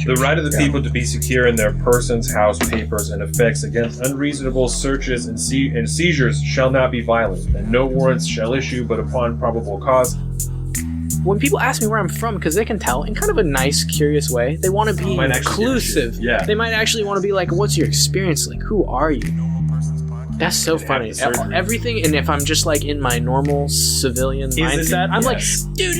The right of the people to be secure in their persons, house, papers, and effects against unreasonable searches and seizures shall not be violated, and no warrants shall issue but upon probable cause. When people ask me where I'm from, because they can tell in kind of a nice, curious way, they want to be inclusive. Yeah. They might actually want to be like, what's your experience? Like, who are you? That's so funny. Everything, and if I'm just like in my normal civilian mindset, I'm like, dude,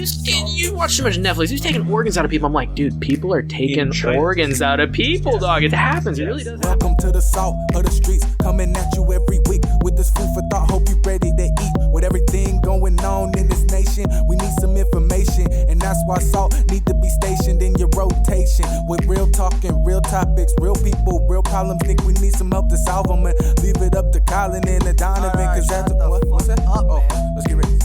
you watch too much Netflix. Who's taking organs out of people? I'm like, dude, people are taking organs out of people, dog. It happens. It really does happen. Welcome to the salt of the streets, coming at you every week with this food for thought. Hope you ready to eat. With everything going on in this nation, we need some information, and that's why salt need to be stationed in your rotation. With real talking, real topics, real people, real problems. Think we need some help to solve them, and leave it up to Colin and the Donovan, cause that's what's that? Let's get ready.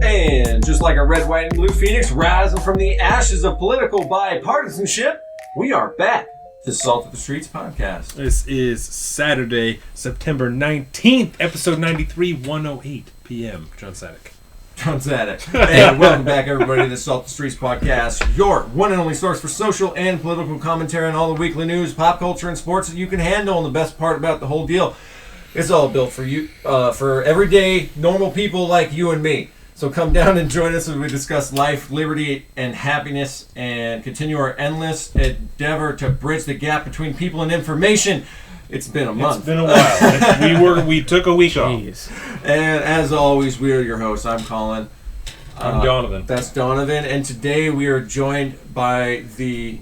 And just like a red, white, and blue phoenix rising from the ashes of political bipartisanship, we are back to Salt of the Streets podcast. This is Saturday, September 19th, episode 93, 1:08 p.m. John Satak. John Satak. And welcome back, everybody, to the Salt of the Streets podcast, your one and only source for social and political commentary on all the weekly news, pop culture, and sports that you can handle. And the best part about the whole deal, it's all built for you, for everyday, normal people like you and me. So come down and join us as we discuss life, liberty, and happiness, and continue our endless endeavor to bridge the gap between people and information. It's been a month. It's been a while. we took a week off. And as always, we are your hosts. I'm Colin. I'm Donovan. That's Donovan. And today we are joined by the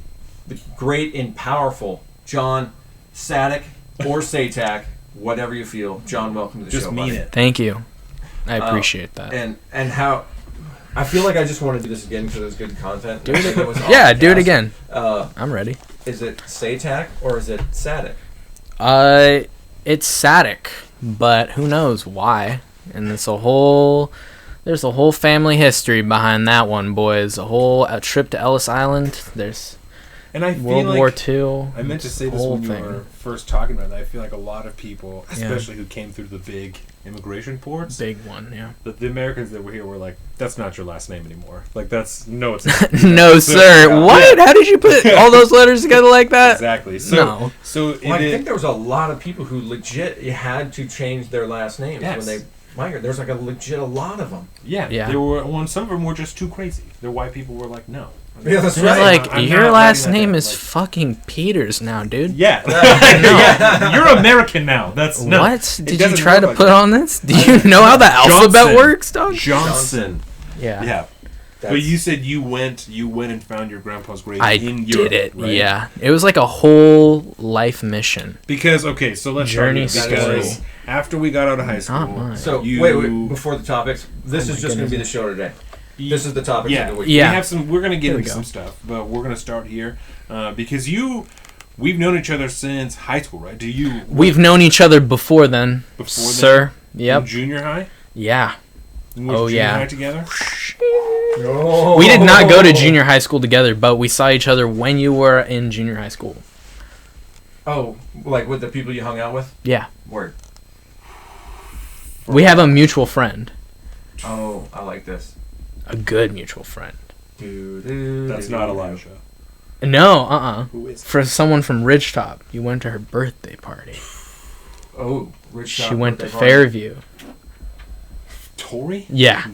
great and powerful John Satak, or Satak, whatever you feel. John, welcome to the show. Just mean it. Thank you. I appreciate that. And how I feel like I just want to do this again because it was good content. Do it. Yeah, do it again. I'm ready. Is it Satak or is it Satak? It's Satak, but who knows why? And there's a whole family history behind that one, boys. A trip to Ellis Island. There's World War II. I meant to say this when you were first talking about that. I feel like a lot of people, especially who came through the big immigration ports. Big one, yeah. The Americans that were here were like, that's not your last name anymore. Like, it's not. No, sir. What? How did you put all those letters together like that? Exactly. I think there was a lot of people who legit had to change their last names when they migrated. There was like a lot of them. Yeah. There were, some of them were just too crazy. The white people were like, no. Yeah, that's right. Like, your last name is fucking Peters now, dude. Yeah. No. You're American now. What? Did you try to put on this? Do you know how the alphabet works, dog? Johnson. Yeah. But you said you went and found your grandpa's grave in Europe. I did it, right? Yeah. It was like a whole life mission. Because, okay, so let's Journey start here. Because after we got out of high school... So, wait, before the topics, this is just going to be the show today. This is the topic of the week. Yeah. We're going to get into some stuff, but we're going to start here because we've known each other since high school, right? We've known each other before then, sir. Yep. In junior high? Yeah. We went to junior high together? We did not go to junior high school together, but we saw each other when you were in junior high school. Oh, like with the people you hung out with? Yeah. Word. We have a mutual friend. Oh, I like this. A good mutual friend. That's not Elijah. No, Who is it? For someone from Ridgetop. You went to her birthday party. Oh, Ridgetop. She went to Fairview. Tori? Yeah.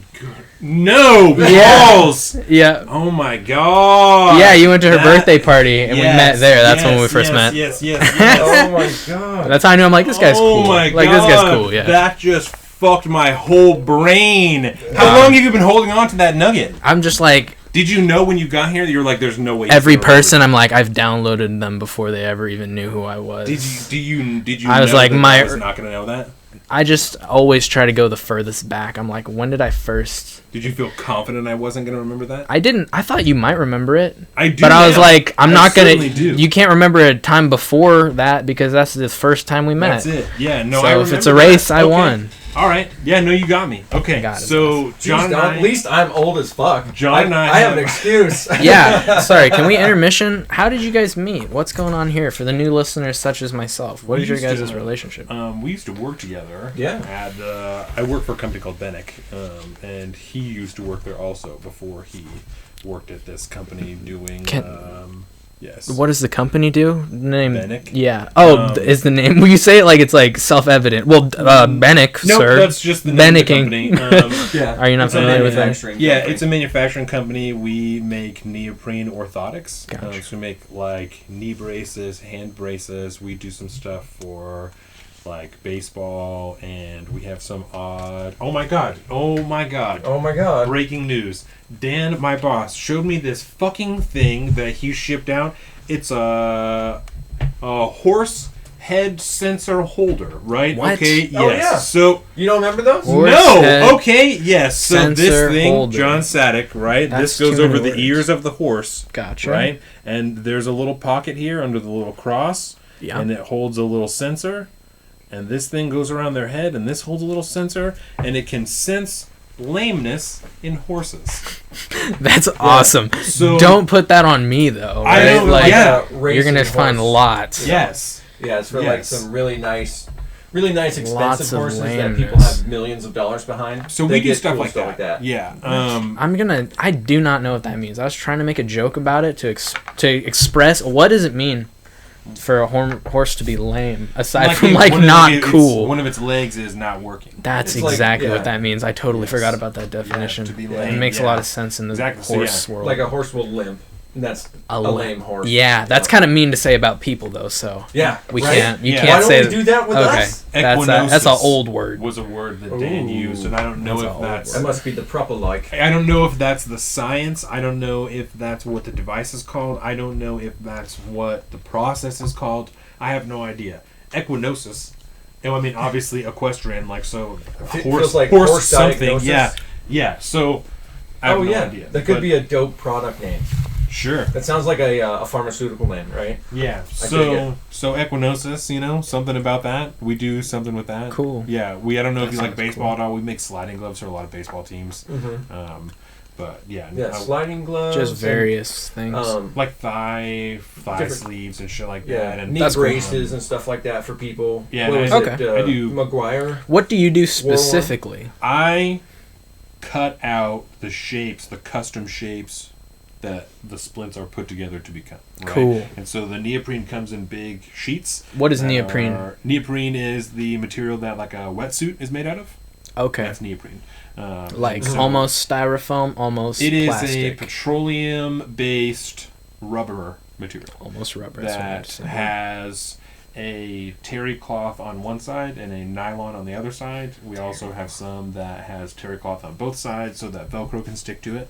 No! Balls! Yeah. Oh my god! Yeah, you went to her birthday party and we met there. That's when we first met. Yes. Oh my god. That's how I knew. I'm like, this guy's cool. Oh my god. Like, this guy's cool, yeah. That just fucked my whole brain. How long have you been holding on to that nugget? I'm just like... Did you know when you got here that you were like, there's no way... Every person, I'm like, I've downloaded them before they ever even knew who I was. Did you I was know like, I was not going to know that? I just always try to go the furthest back. I'm like, when did I first... Did you feel confident I wasn't going to remember that? I didn't. I thought you might remember it. I do. But I was like, I'm not going to... do. You can't remember a time before that because that's the first time we met. That's it. Yeah, no, so if it's a race, I won. All right. Yeah, no, you got me. Okay. So, John and I... At least I'm old as fuck. John and I have an excuse. Yeah. Sorry, can we intermission? How did you guys meet? What's going on here for the new listeners such as myself? What is your guys' relationship? We used to work together. Yeah. I worked for a company called Bennick, and he used to work there also before he worked at this company doing Yes. What does the company do? Name. Bennick. Yeah. Oh, is the name? Will you say it like it's like self-evident? Well, Bennick, No, sir. that's just the name of the company. Yeah. Are you not It's a familiar with that? manufacturing Yeah, company. it's a manufacturing company. We make neoprene orthotics. Gotcha. So we make like knee braces, hand braces. We do some stuff for like baseball, and we have some odd. Oh my god! Oh my god. Breaking news. Dan, my boss, showed me this fucking thing that he shipped out. It's a horse head sensor holder, right? What? Okay, yes. Oh, yeah. So You don't remember those? Horse head no. Okay, yes. So this sensor thing, holder. John Satak, right? That's this goes too many over the words. ears of the horse, Gotcha. right? And there's a little pocket here under the little cross, Yeah. and it holds a little sensor. And this thing goes around their head, and this holds a little sensor, and it can sense lameness in horses. That's awesome. So- Don't put that on me though. I Right? know, Like, yeah. you're gonna find lots. Yes. Yeah, it's for like Yes. some really nice expensive Lots of horses that people lameness. have millions of dollars behind. So They we do get stuff cool like that. Yeah. I do not know what that means. I was trying to make a joke about it to express what does it mean for a horse to be lame aside from like one of not its- cool. One of its legs is not working. That's It's like- exactly yeah. what that means. I totally Yes. forgot about that definition. to be It lame, makes a yeah. lot of sense in the Exactly, so horse yeah. world. Like a horse will limp. And that's a lame horse. Yeah, that's kind of mean to say about people though. So Yeah, we right? can't. You Yeah. can't Why don't say we do that with okay. us? That's an Equinosis old word. Was a word that Dan Ooh. used, and I don't know That's an if old that's. That must be the proper like. I don't know if that's the science. I don't know if that's what the device is called. I don't know if that's what the process is called. I have no idea. Equinosis. And I mean, obviously, equestrian, like so. It feels like horse something. diagnosis. Yeah. Yeah. So. I have no idea. That could but be a dope product name. Sure. That sounds like a pharmaceutical name, right? Yeah. I dig it. So equinosis, something about that. We do something with that. Cool. Yeah. I don't know if That you like sounds baseball cool. at all. We make sliding gloves for a lot of baseball teams. Mm-hmm. But yeah. Yeah, sliding gloves. Just and, various things. Like thigh Different- sleeves and shit like Yeah, that, and knee That's cool. braces and stuff like that for people. Yeah, What I- was Okay. it? I do- McGuire. What do you do specifically? I cut out the shapes, the custom shapes that the splints are put together to become. Right? Cool. And so the neoprene comes in big sheets. What is that neoprene? Neoprene is the material that like a wetsuit is made out of. Okay. That's neoprene. Like so almost styrofoam, almost It is a plastic. petroleum-based rubber material. Almost rubber. That's what I meant That to say. has a terry cloth on one side and a nylon on the other side. We also have some that has terry cloth on both sides so that Velcro can stick to it.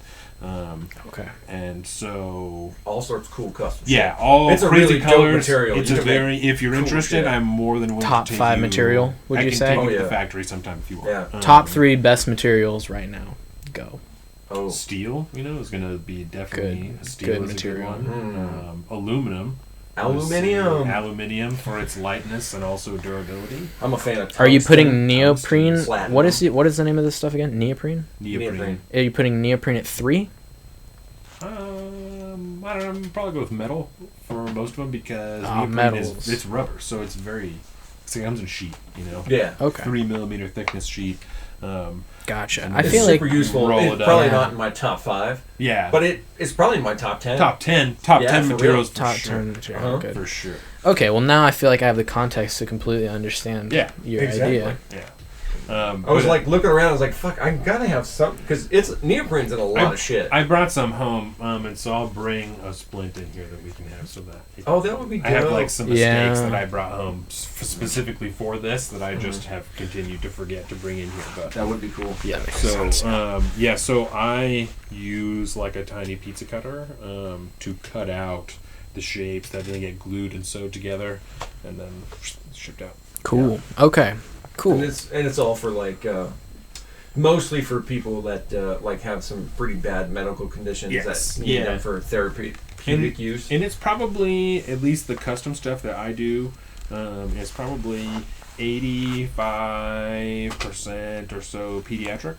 Okay. And so, All sorts of cool custom. yeah, all It's a crazy really dope colors. material. It's You a can make very. If you're cool interested, shit. I'm more than willing Top to take 5 you, material, would I you can say? take Oh, you to yeah. the factory sometime if you want. Yeah. Top 3 best materials right now. Go. Oh, Steel, is going to be definitely Good. steel Good is a material. good one. Aluminum. aluminium. Aluminium for its lightness and also durability. I'm a fan of. Are you tungsten. putting neoprene? Platinum. What is the name of this stuff again? Neoprene? Neoprene. Are you putting neoprene at 3? I don't know. Probably go with metal for most of them because neoprene metals. it's rubber, so it's very. It comes in sheet, Yeah. Okay. 3 millimeter thickness sheet. Gotcha. And I It's feel like super useful. roll It's it up. probably Yeah. not in my top 5, Yeah, but it's probably in my top 10. top 10 Yeah, for materials for top sure. 10 material. Uh-huh. Good. For sure. Okay, well now I feel like I have the context to completely understand Yeah, your exactly. idea. Yeah. I was but like looking around. I was like, "Fuck! I gotta have some," because neoprene's in a lot of shit. I brought some home, and so I'll bring a splint in here that we can have so that. That would be good. I have like some mistakes Yeah. that I brought home specifically for this that I just have continued to forget to bring in here. But That would be cool. yeah, makes so sense. so I use like a tiny pizza cutter to cut out the shapes that then get glued and sewed together, and then shipped out. Cool. Okay. Cool. And it's all for like mostly for people that like have some pretty bad medical conditions Yes. that need Yeah. them for therapeutic use. And it's probably, at least the custom stuff that I do, is probably 85% or so pediatric,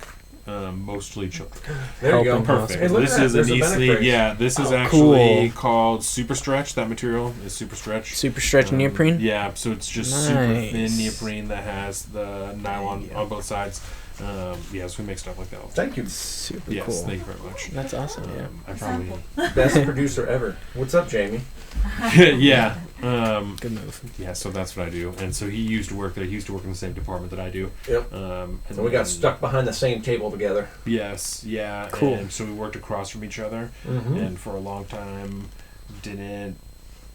mostly children. There you go. Helping Perfect. Hey, look This at that. is There's a an Benefrace. easily, this is Oh, actually cool. called Super Stretch. That material is Super Stretch. Super stretch neoprene? Yeah, so it's just super thin Nice. neoprene that has the nylon on both sides. So we make stuff like that all the Thank you. Super Yes, cool. thank you very much. That's awesome. Yeah. I probably Best producer ever. What's up, Jamie? yeah. Good move. Yeah, so that's what I do. And so he used to work there. He used to work in the same department that I do. Yep. And So we got stuck behind the same table together. Yes, yeah. Cool. And so we worked across from each other, Mm-hmm. and for a long time didn't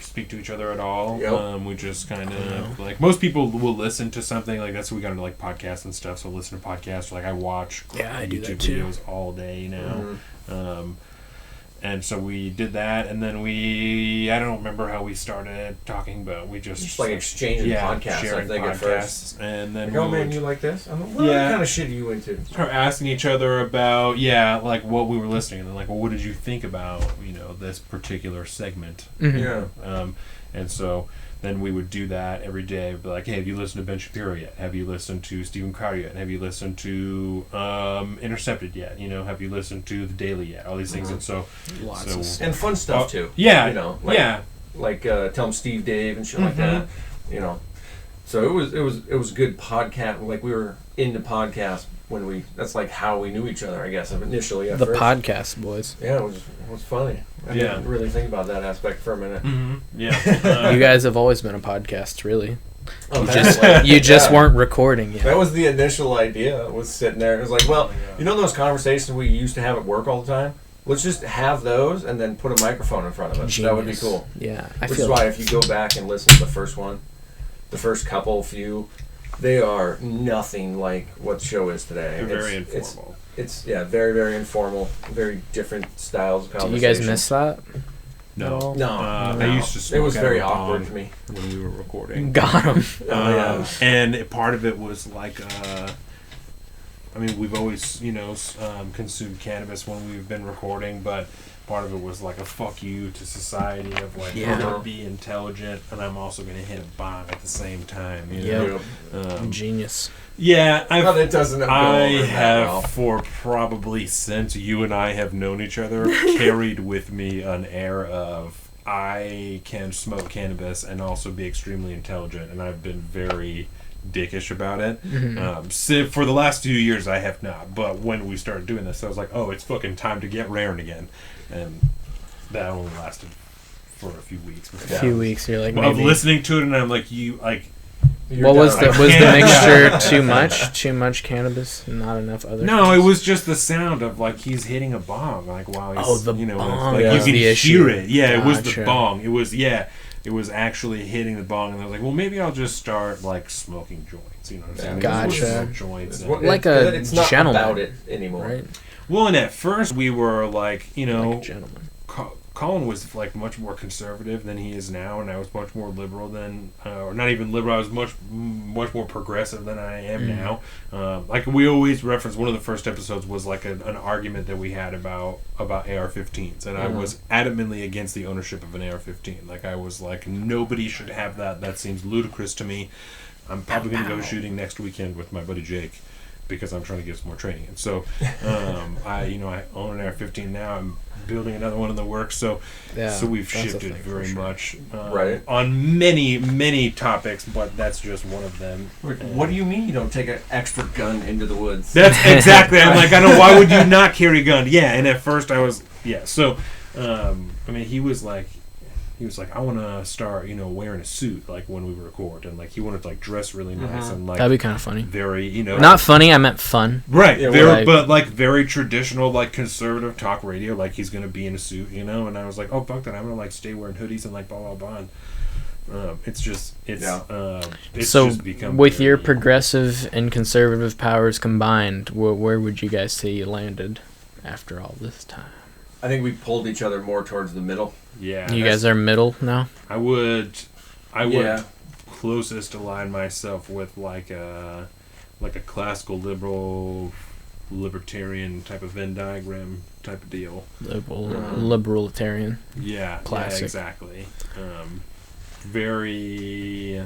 speak to each other at all. Yep. We just kind of like most people will listen to something like that's. We got into like podcasts and stuff. So listen to podcasts. Like I watch I do YouTube that too. videos all day now. Mm-hmm. And so we did that, and then I don't remember how we started talking, but we just like exchanging podcasts, I sharing think, at podcasts, and then Like, oh we man, would you like this? I'm like, what kind of shit are you into? start asking each other about like what we were listening, and then like, well, what did you think about this particular segment? Mm-hmm. Yeah. And so then we would do that every day. Be like, hey, have you listened to Ben Shapiro yet? Have you listened to Stephen Crowder yet? Have you listened to Intercepted yet? Have you listened to The Daily yet? All these things. And so Lots of stuff. And fun stuff too. Yeah. Like Tell 'em Steve Dave and shit like that. So it was good podcast. Like we were into podcasts when that's like how we knew each other, I guess, initially. At The first. podcast boys. Yeah, it was funny. I didn't really think about that aspect for a minute. Mm-hmm. Yeah. You guys have always been a podcast, really. Oh, You just weren't recording yet. That was the initial idea. Was sitting there. It was like, well, those conversations we used to have at work all the time. Let's just have those and then put a microphone in front of us. That would be cool. Yeah, Which is why if you go back and listen to the first one, the first few, they are nothing like what the show is today. They're very informal. It's very, very informal. Very different styles of Do conversation. you guys miss that? No. No. I used to smoke It was out very of a bong awkward to me. when we were recording. Got him. And part of it was like, we've always, consumed cannabis when we've been recording, but part of it was like a fuck you to society of like, I'm going to be intelligent and I'm also going to hit a bong at the same time. Genius. Yeah, It doesn't I have for probably since you and I have known each other carried with me an air of I can smoke cannabis and also be extremely intelligent, and I've been very dickish about it. So for the last 2 years I have not, but when we started doing this I was like, oh, it's fucking time to get raring again, and that only lasted for a few weeks. A few weeks, you're like, well, maybe. I'm listening to it and I'm like, What was the mixture too much? Too much cannabis, not enough other. No, things? it was just the sound of like he's hitting a bong, like while he's bong. like Yeah. you can The hear issue. it. Yeah, it was the Gotcha. bong. It was actually hitting the bong, and I was like, well, maybe I'll just start like smoking joints. You know what I'm saying? Gotcha. Smoke joints. Like a it's not gentleman, about it anymore. right? Well, and at first we were like, Like a gentleman. Colin was like much more conservative than he is now, and I was much more liberal than, or not even liberal. I was much more progressive than I am now. Like we always reference, one of the first episodes was like an argument that we had about AR-15s, and I was adamantly against the ownership of an AR-15. Like I was like, nobody should have that. That seems ludicrous to me. I'm probably going to go shooting next weekend with my buddy Jake, because I'm trying to get some more training. And so, I own an AR-15 now. I'm building another one in the works. So we've shifted very much on many topics, but that's just one of them. What do you mean you don't take an extra gun into the woods? That's exactly. I'm like, I know, why would you not carry a gun? Yeah, and at first I was, So, he was like, I want to start, wearing a suit, like, when we record. And, like, he wanted to, like, dress really nice and, like... That'd be kind of funny. Very, Not funny, I meant fun. Right. Yeah, but, like, very traditional, like, conservative talk radio. Like, he's going to be in a suit, And I was like, oh, fuck that. I'm going to, like, stay wearing hoodies and, like, blah, blah, blah. And, it's just become... With your progressive and conservative powers combined, where would you guys say you landed after all this time? I think we pulled each other more towards the middle. Yeah. You guys are middle now? I would closest align myself with like a classical libertarian type of Venn diagram type of deal. Liberalitarian. Yeah. Classic. Yeah, exactly. Very...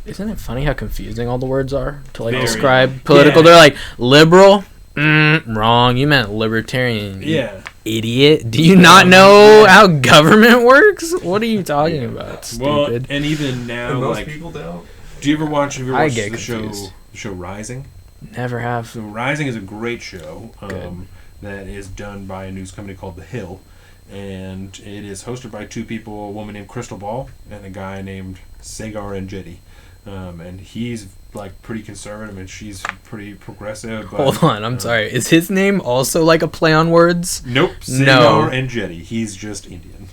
Isn't it funny how confusing all the words are to like Very. describe political? Yeah. They're like, liberal? Wrong. You meant libertarian. Yeah. Idiot. Do you not know how government works? What are you talking about? Stupid. Well, and even now, And most like, people don't. have you ever watched I get the confused. show Rising? Never have. So Rising is a great show that is done by a news company called The Hill. And it is hosted by two people, a woman named Crystal Ball and a guy named Sagar Enjeti. And he's like pretty conservative and she's pretty progressive. But, hold on, I'm sorry. Is his name also like a play on words? Nope. Sagar Enjeti. He's just Indian.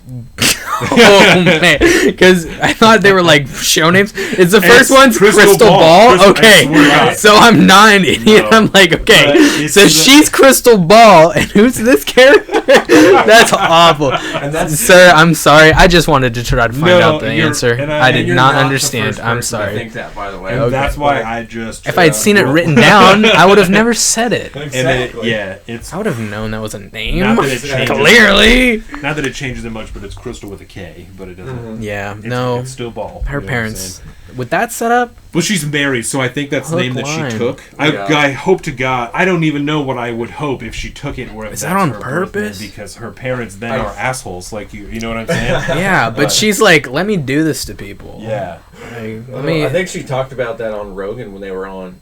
Oh man, because I thought they were like show names. Is the first one's Crystal Ball? Okay, so I'm not an idiot. No. I'm like, okay, so she's Crystal Ball, and who's this character? That's awful. And sir, I'm sorry. I just wanted to try to find out the answer. I did not understand. I'm sorry. I think that, by the way. And that's why I just. If I had seen it written down, I would have never said it. Exactly. It's. I would have known that was a name. Not that it changes, clearly. Not that it changes it much, but it's Crystal with a K, but it doesn't. Mm-hmm. Yeah, it's still Ball. Her parents, with that setup. Well, she's married, so I think that's the name that she took. Yeah. I hope to God, I don't even know what I would hope if she took it, or if is that's that on her purpose? Because her parents then are assholes, like you know what I'm saying? Yeah, but she's like, let me do this to people. Yeah. I think she talked about that on Rogan when they were on.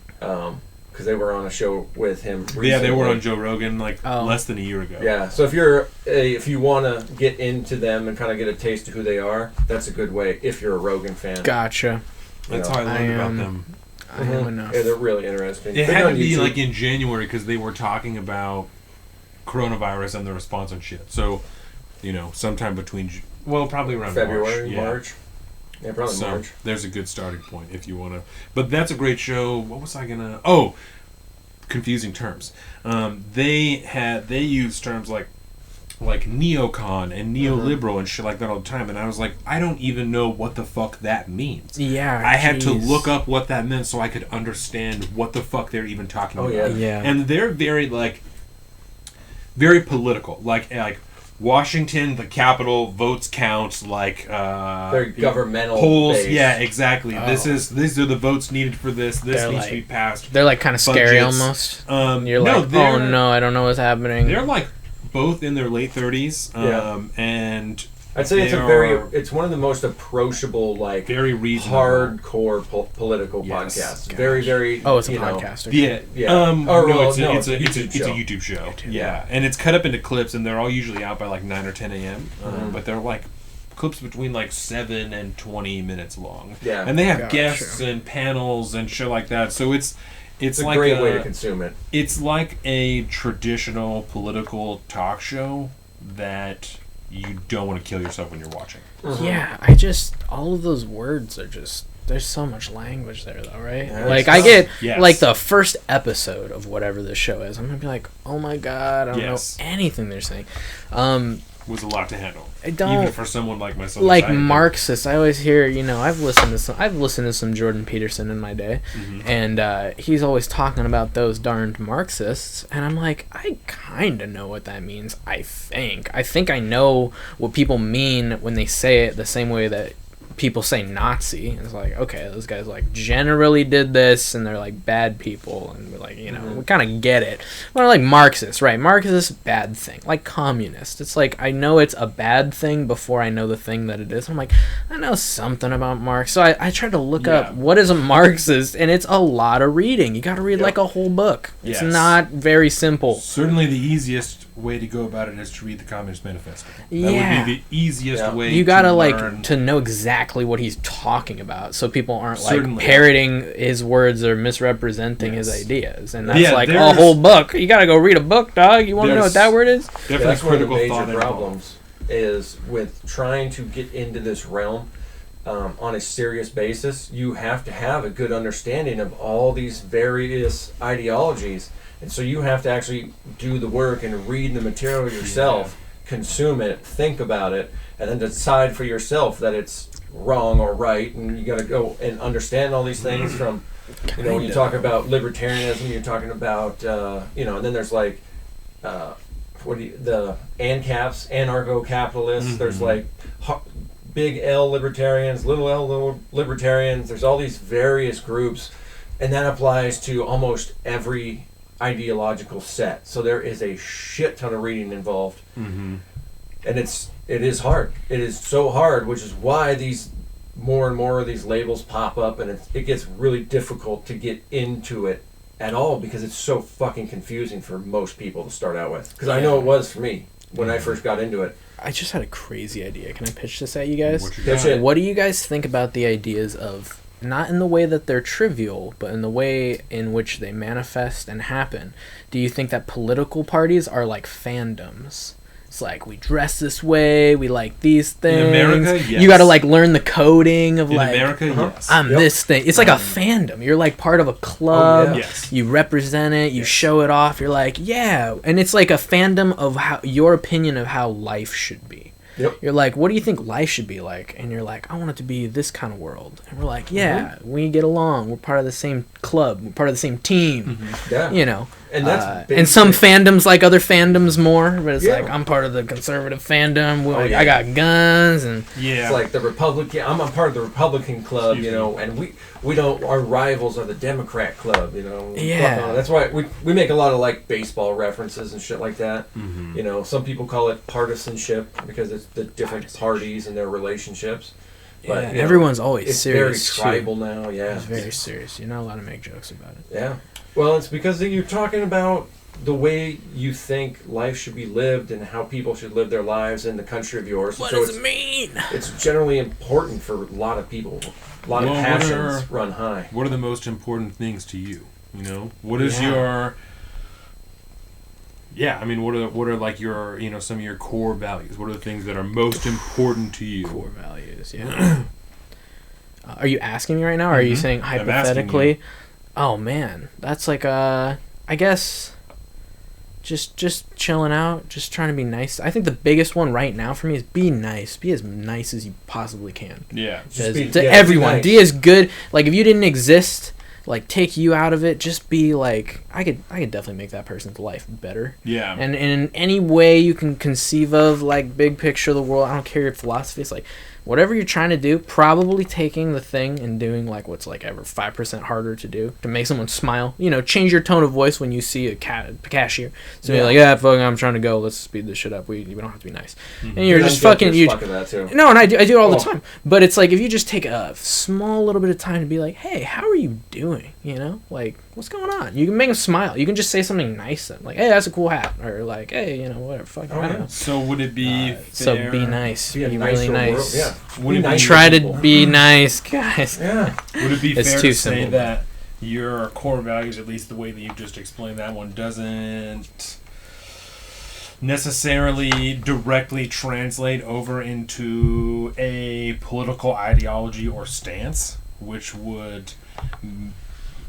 Because they were on a show with him recently. Yeah, they were on Joe Rogan less than a year ago. Yeah, so if you want to get into them and kind of get a taste of who they are, that's a good way if you're a Rogan fan. Gotcha. That's how I learned about them. I am enough. Yeah, they're really interesting. It had to be like in January because they were talking about coronavirus and the response and shit. So, sometime between, probably around February, March. March. Yeah, probably March. There's a good starting point if you want to. But that's a great show. What was I gonna? Oh, confusing terms. They used terms like neocon and neoliberal and shit like that all the time, and I was like, I don't even know what the fuck that means. Yeah, I had to look up what that meant so I could understand what the fuck they're even talking about. Yeah. And they're very very political, like Washington, the capital, votes count, they're governmental polls. based. Yeah, exactly. Oh. These are the votes needed for this. This needs to be passed. They're like kind of scary budgets. almost. You're like, oh no, I don't know what's happening. They're like both in their late 30s, and I'd say it's one of the most approachable, very reasonable, hardcore political podcasts. Gosh. Very, very. Oh, it's a podcast. Yeah. It's a YouTube show. Yeah, and it's cut up into clips, and they're all usually out by 9 or 10 a.m. But they're clips between 7 and 20 minutes long. Yeah, and they have guests and panels and shit like that. So it's a great way to consume it. It's like a traditional political talk show that you don't want to kill yourself when you're watching. Yeah, all of those words are just, there's so much language there though, right? Yeah, I get the first episode of whatever this show is, I'm gonna be like, oh my god, I don't know anything they're saying. Was a lot to handle. I don't, even for someone like myself. Marxists. I always hear, I've listened to some Jordan Peterson in my day, and he's always talking about those darned Marxists, and I'm like, I kind of know what that means. I think I know what people mean when they say it the same way that people say Nazi. It's like, okay, those guys generally did this and they're bad people, and we're we kind of get it. Well, Marxist, right? Marxist, bad thing. Communist, it's I know it's a bad thing before I know the thing that it is. I'm I know something about Marx, so I tried to look up what is a Marxist, and it's a lot of reading. You got to read a whole book. It's not very simple. Certainly the easiest way to go about it is to read the Communist Manifesto. That would be the easiest way. You gotta learn. To know exactly what he's talking about, so people aren't parroting his words or misrepresenting his ideas, and that's a whole book. You gotta go read a book, dog. You want to know what that word is? Definitely that's one of the critical major problems is with trying to get into this realm on a serious basis. You have to have a good understanding of all these various ideologies. And so you have to actually do the work and read the material yourself, consume it, think about it, and then decide for yourself that it's wrong or right. And you got to go and understand all these things from, when you talk about libertarianism, you're talking about, and then there's the ANCAPs, anarcho-capitalists. There's big L libertarians, little L libertarians. There's all these various groups, and that applies to almost every ideological set. So there is a shit ton of reading involved, and it is hard. It is so hard, which is why these more and more of these labels pop up, and it gets really difficult to get into it at all because it's so fucking confusing for most people to start out with. Because I know it was for me when I first got into it. I just had a crazy idea. Can I pitch this at you guys? What do you guys think about the ideas of, not in the way that they're trivial, but in the way in which they manifest and happen? Do you think that political parties are like fandoms? It's like, we dress this way, we like these things. In America, yes. You got to like learn the coding of in like, America, yes. I'm this thing. It's like a fandom. You're like part of a club. Oh, yeah. Yes. You represent it. You show it off. You're like, yeah. And it's like a fandom of how your opinion of how life should be. Yep. You're like, what do you think life should be like? And you're like, I want it to be this kind of world. And we're like, yeah, we get along. We're part of the same club. We're part of the same team. Yeah. You know. And that's and some fandoms like other fandoms more, but it's Yeah. like, I'm part of the conservative fandom. yeah. I got guns and It's like the Republican. I'm a part of the Republican club, you know, and we don't. Our rivals are the Democrat club, you know. Yeah. That's why we make a lot of like baseball references and shit like that. Mm-hmm. You know, some people call it partisanship because it's the different parties and their relationships. But yeah, you know, everyone's always it's serious. very tribal now. Yeah, It's very serious. You're not allowed to make jokes about it. Yeah. Well, it's because you're talking about the way you think life should be lived and how people should live their lives in the country of yours. What so does it mean? It's generally important for a lot of people. A lot of passions run high. What are the most important things to you? You know, what is your? Yeah, I mean, what are like your, you know, some of your core values? What are the things that are most important to you? Core values, yeah. Are you asking me right now, or are you saying I'm hypothetically? Oh man, that's like I guess. Just chilling out, just trying to be nice. I think the biggest one right now for me is be nice. Be as nice as you possibly can. Yeah. To everyone. Nice. Be as good. Like, if you didn't exist, like, take you out of it, just be like, I could definitely make that person's life better. Yeah. And in any way you can conceive of, like, big picture of the world, I don't care your philosophy, it's like, whatever you're trying to do, probably taking the thing and doing like what's like ever 5% harder to do to make someone smile. You know, change your tone of voice when you see a cashier. So you're like, yeah, fuck, I'm trying to go. Let's speed this shit up. We don't have to be nice. Mm-hmm. And you're just fucking you. That too. No, and I do it all the time. But it's like, if you just take a small little bit of time to be like, hey, how are you doing? You know, like, what's going on? You can make them smile. You can just say something nice, like, hey, that's a cool hat, or like, hey, you know, whatever. Fuck, I don't know. So would it be fair? So be nice. Be really nice. Yeah. Would it Try to be nice, guys. Yeah. Would it be It's fair too to say simple. that your core values, at least the way that you've just explained that one, doesn't necessarily directly translate over into a political ideology or stance, which would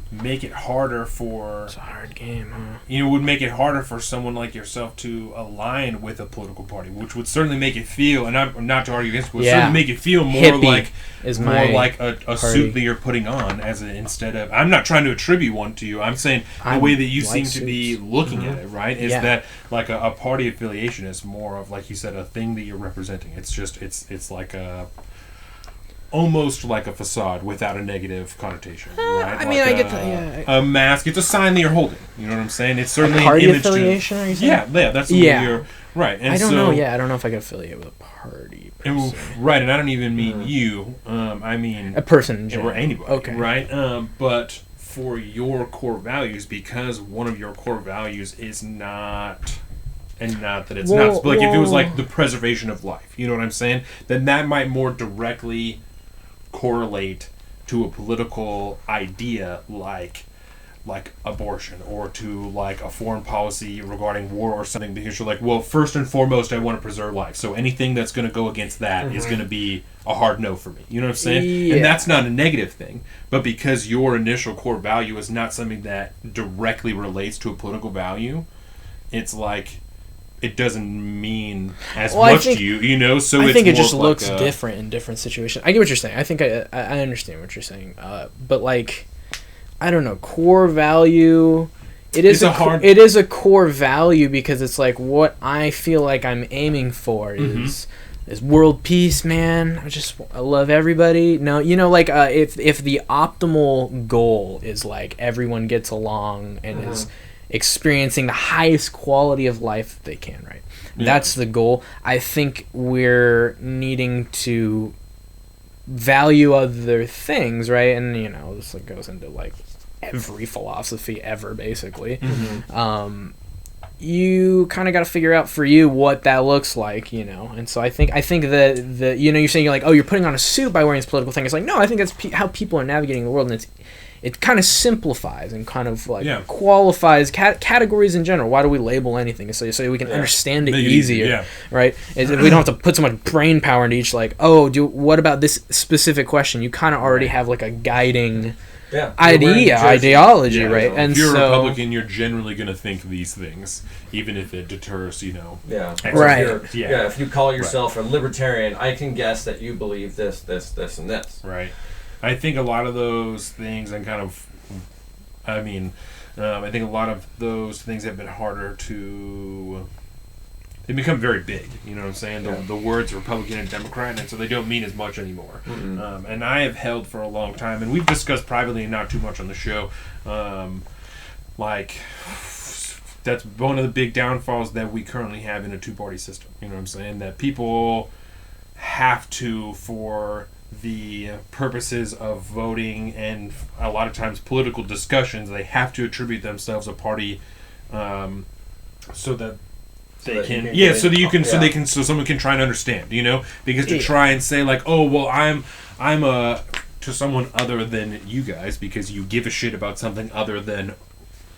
make it harder for... It's a hard game, huh? You know, would make it harder for someone like yourself to align with a political party, which would certainly make it feel, and I'm not to argue against, but would certainly make it feel more Hippie like is more my like a suit that you're putting on, as instead of. I'm not trying to attribute one to you. I'm saying the way that you like seem to be looking at it, right, is that like a party affiliation is more of, like you said, a thing that you're representing. It's just it's like a. Almost like a facade without a negative connotation, right? I mean, I get that. Yeah. A mask. It's a sign that you're holding. You know what I'm saying? It's certainly A party an image affiliation. Are you saying? Yeah, that's the way you're right. And I don't so, know. Yeah, I don't know if I can affiliate with a party. Right, and I don't even mean you. I mean a person in general. or anybody. Okay. Right. But for your core values, because one of your core values is not. And not that it's not. Like if it was like the preservation of life, you know what I'm saying? Then that might more directly correlate to a political idea like abortion, or to like a foreign policy regarding war or something, because you're like, well, first and foremost, I want to preserve life, so anything that's going to go against that is going to be a hard no for me. You know what I'm saying? And that's not a negative thing, but because your initial core value is not something that directly relates to a political value, it's like it doesn't mean as much to you, you know. So I think it just like looks different in different situations. I get what you're saying. I think I understand what you're saying. But like, I don't know, core value. It is a core value because it's like what I feel like I'm aiming for is world peace, man. I love everybody. No, you know, like if the optimal goal is like everyone gets along and is experiencing the highest quality of life they can, right? That's the goal. I think we're needing to value other things, right? And you know, this goes into like every philosophy ever, basically. You kind of got to figure out for you what that looks like, you know. And so I think that you know, you're saying, you're like, oh, you're putting on a suit by wearing this political thing. It's like, no, I think that's how people are navigating the world, and it kind of simplifies and kind of like qualifies categories in general. Why do we label anything? So we can understand it easier, right? We don't have to put so much brain power into each, like, oh, what about this specific question? You kind of already have like a guiding ideology, right? And if you're a Republican, you're generally going to think these things, even if it deters, you know. If you call yourself a libertarian, I can guess that you believe this, and this. Right. I think a lot of those things, and kind of, I think a lot of those things have been harder to. They become very big, you know what I'm saying? The words Republican and Democrat, and so they don't mean as much anymore. And I have held for a long time, and we've discussed privately and not too much on the show, like, that's one of the big downfalls that we currently have in a two-party system, you know what I'm saying? That people have to, for the purposes of voting and a lot of times political discussions, they have to attribute themselves a party so that so someone can try and understand, you know, because to try and say like, oh, well, I'm to someone other than you guys because you give a shit about something other than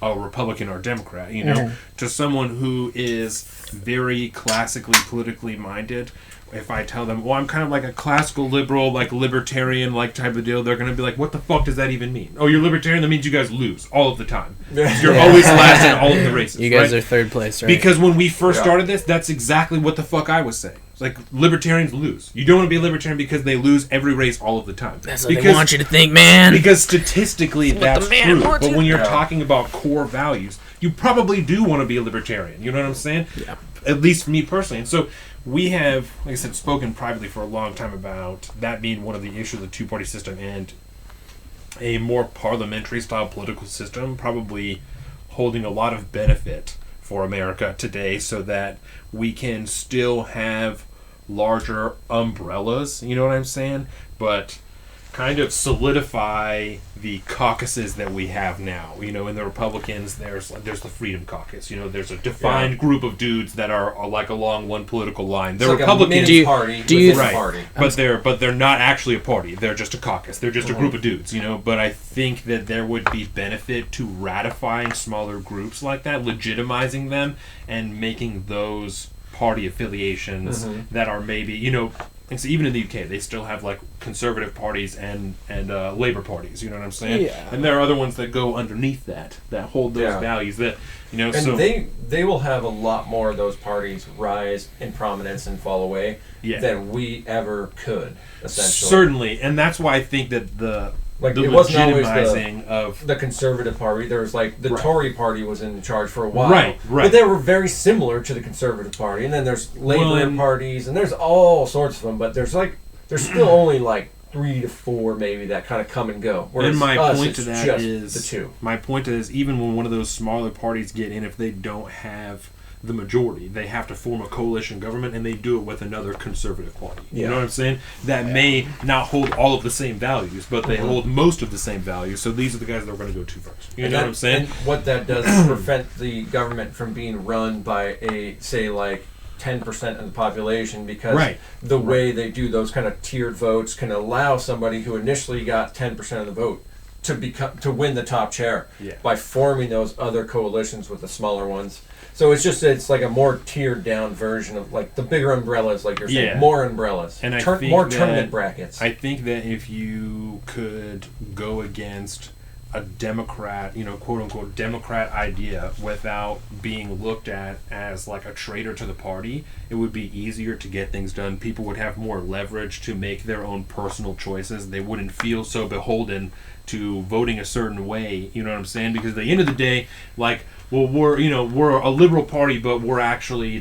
a Republican or Democrat, you know, to someone who is very classically politically minded. If I tell them, well, I'm kind of like a classical liberal, like libertarian, like type of deal, they're going to be like, what the fuck does that even mean? Oh, you're libertarian? That means you guys lose all of the time. You're always last in all of the races. You guys are third place, right? Because when we first started this, that's exactly what the fuck I was saying. It's like, libertarians lose. You don't want to be a libertarian because they lose every race all of the time. That's what they want you to think, man. Because statistically, that's true. But when you're talking about core values, you probably do want to be a libertarian. You know what I'm saying? Yeah. At least me personally. And so we have, like I said, spoken privately for a long time about that being one of the issues of the two-party system, and a more parliamentary style political system probably holding a lot of benefit for America today, so that we can still have larger umbrellas, you know what I'm saying, but kind of solidify the caucuses that we have now. You know, in the Republicans, there's the Freedom Caucus. You know, there's a defined group of dudes that are like along one political line. The like Republicans, a party, party, but they're not actually a party. They're just a caucus. They're just a group of dudes. You know, but I think that there would be benefit to ratifying smaller groups like that, legitimizing them, and making those party affiliations that are maybe, you know. And so even in the UK, they still have like conservative parties and labor parties. You know what I'm saying? Yeah. And there are other ones that go underneath that hold those values. That, you know, and so they will have a lot more of those parties rise in prominence and fall away than we ever could. Essentially, certainly, and that's why I think that the it wasn't always of the Conservative Party. There was like the Tory Party was in charge for a while, right. But they were very similar to the Conservative Party. And then there's Labour parties, and there's all sorts of them. But there's still only like 3 to 4 maybe that kind of come and go. Whereas and my point to that is the two. My point is, even when one of those smaller parties get in, if they don't have the majority, they have to form a coalition government, and they do it with another conservative party. You know what I'm saying? That may not hold all of the same values, but they hold most of the same values. So these are the guys that are going to go to first. You know what I'm saying? And what that does is prevent the government from being run by like 10% of the population, because the way they do those kind of tiered votes can allow somebody who initially got 10% of the vote to win the top chair by forming those other coalitions with the smaller ones. So it's like a more tiered down version of like the bigger umbrellas, like you're saying, more umbrellas, and more tournament brackets. I think that if you could go against a Democrat, you know, quote unquote Democrat idea without being looked at as like a traitor to the party, it would be easier to get things done. People would have more leverage to make their own personal choices. They wouldn't feel so beholden to voting a certain way, you know what I'm saying? Because at the end of the day, like, well, we're a liberal party, but we're actually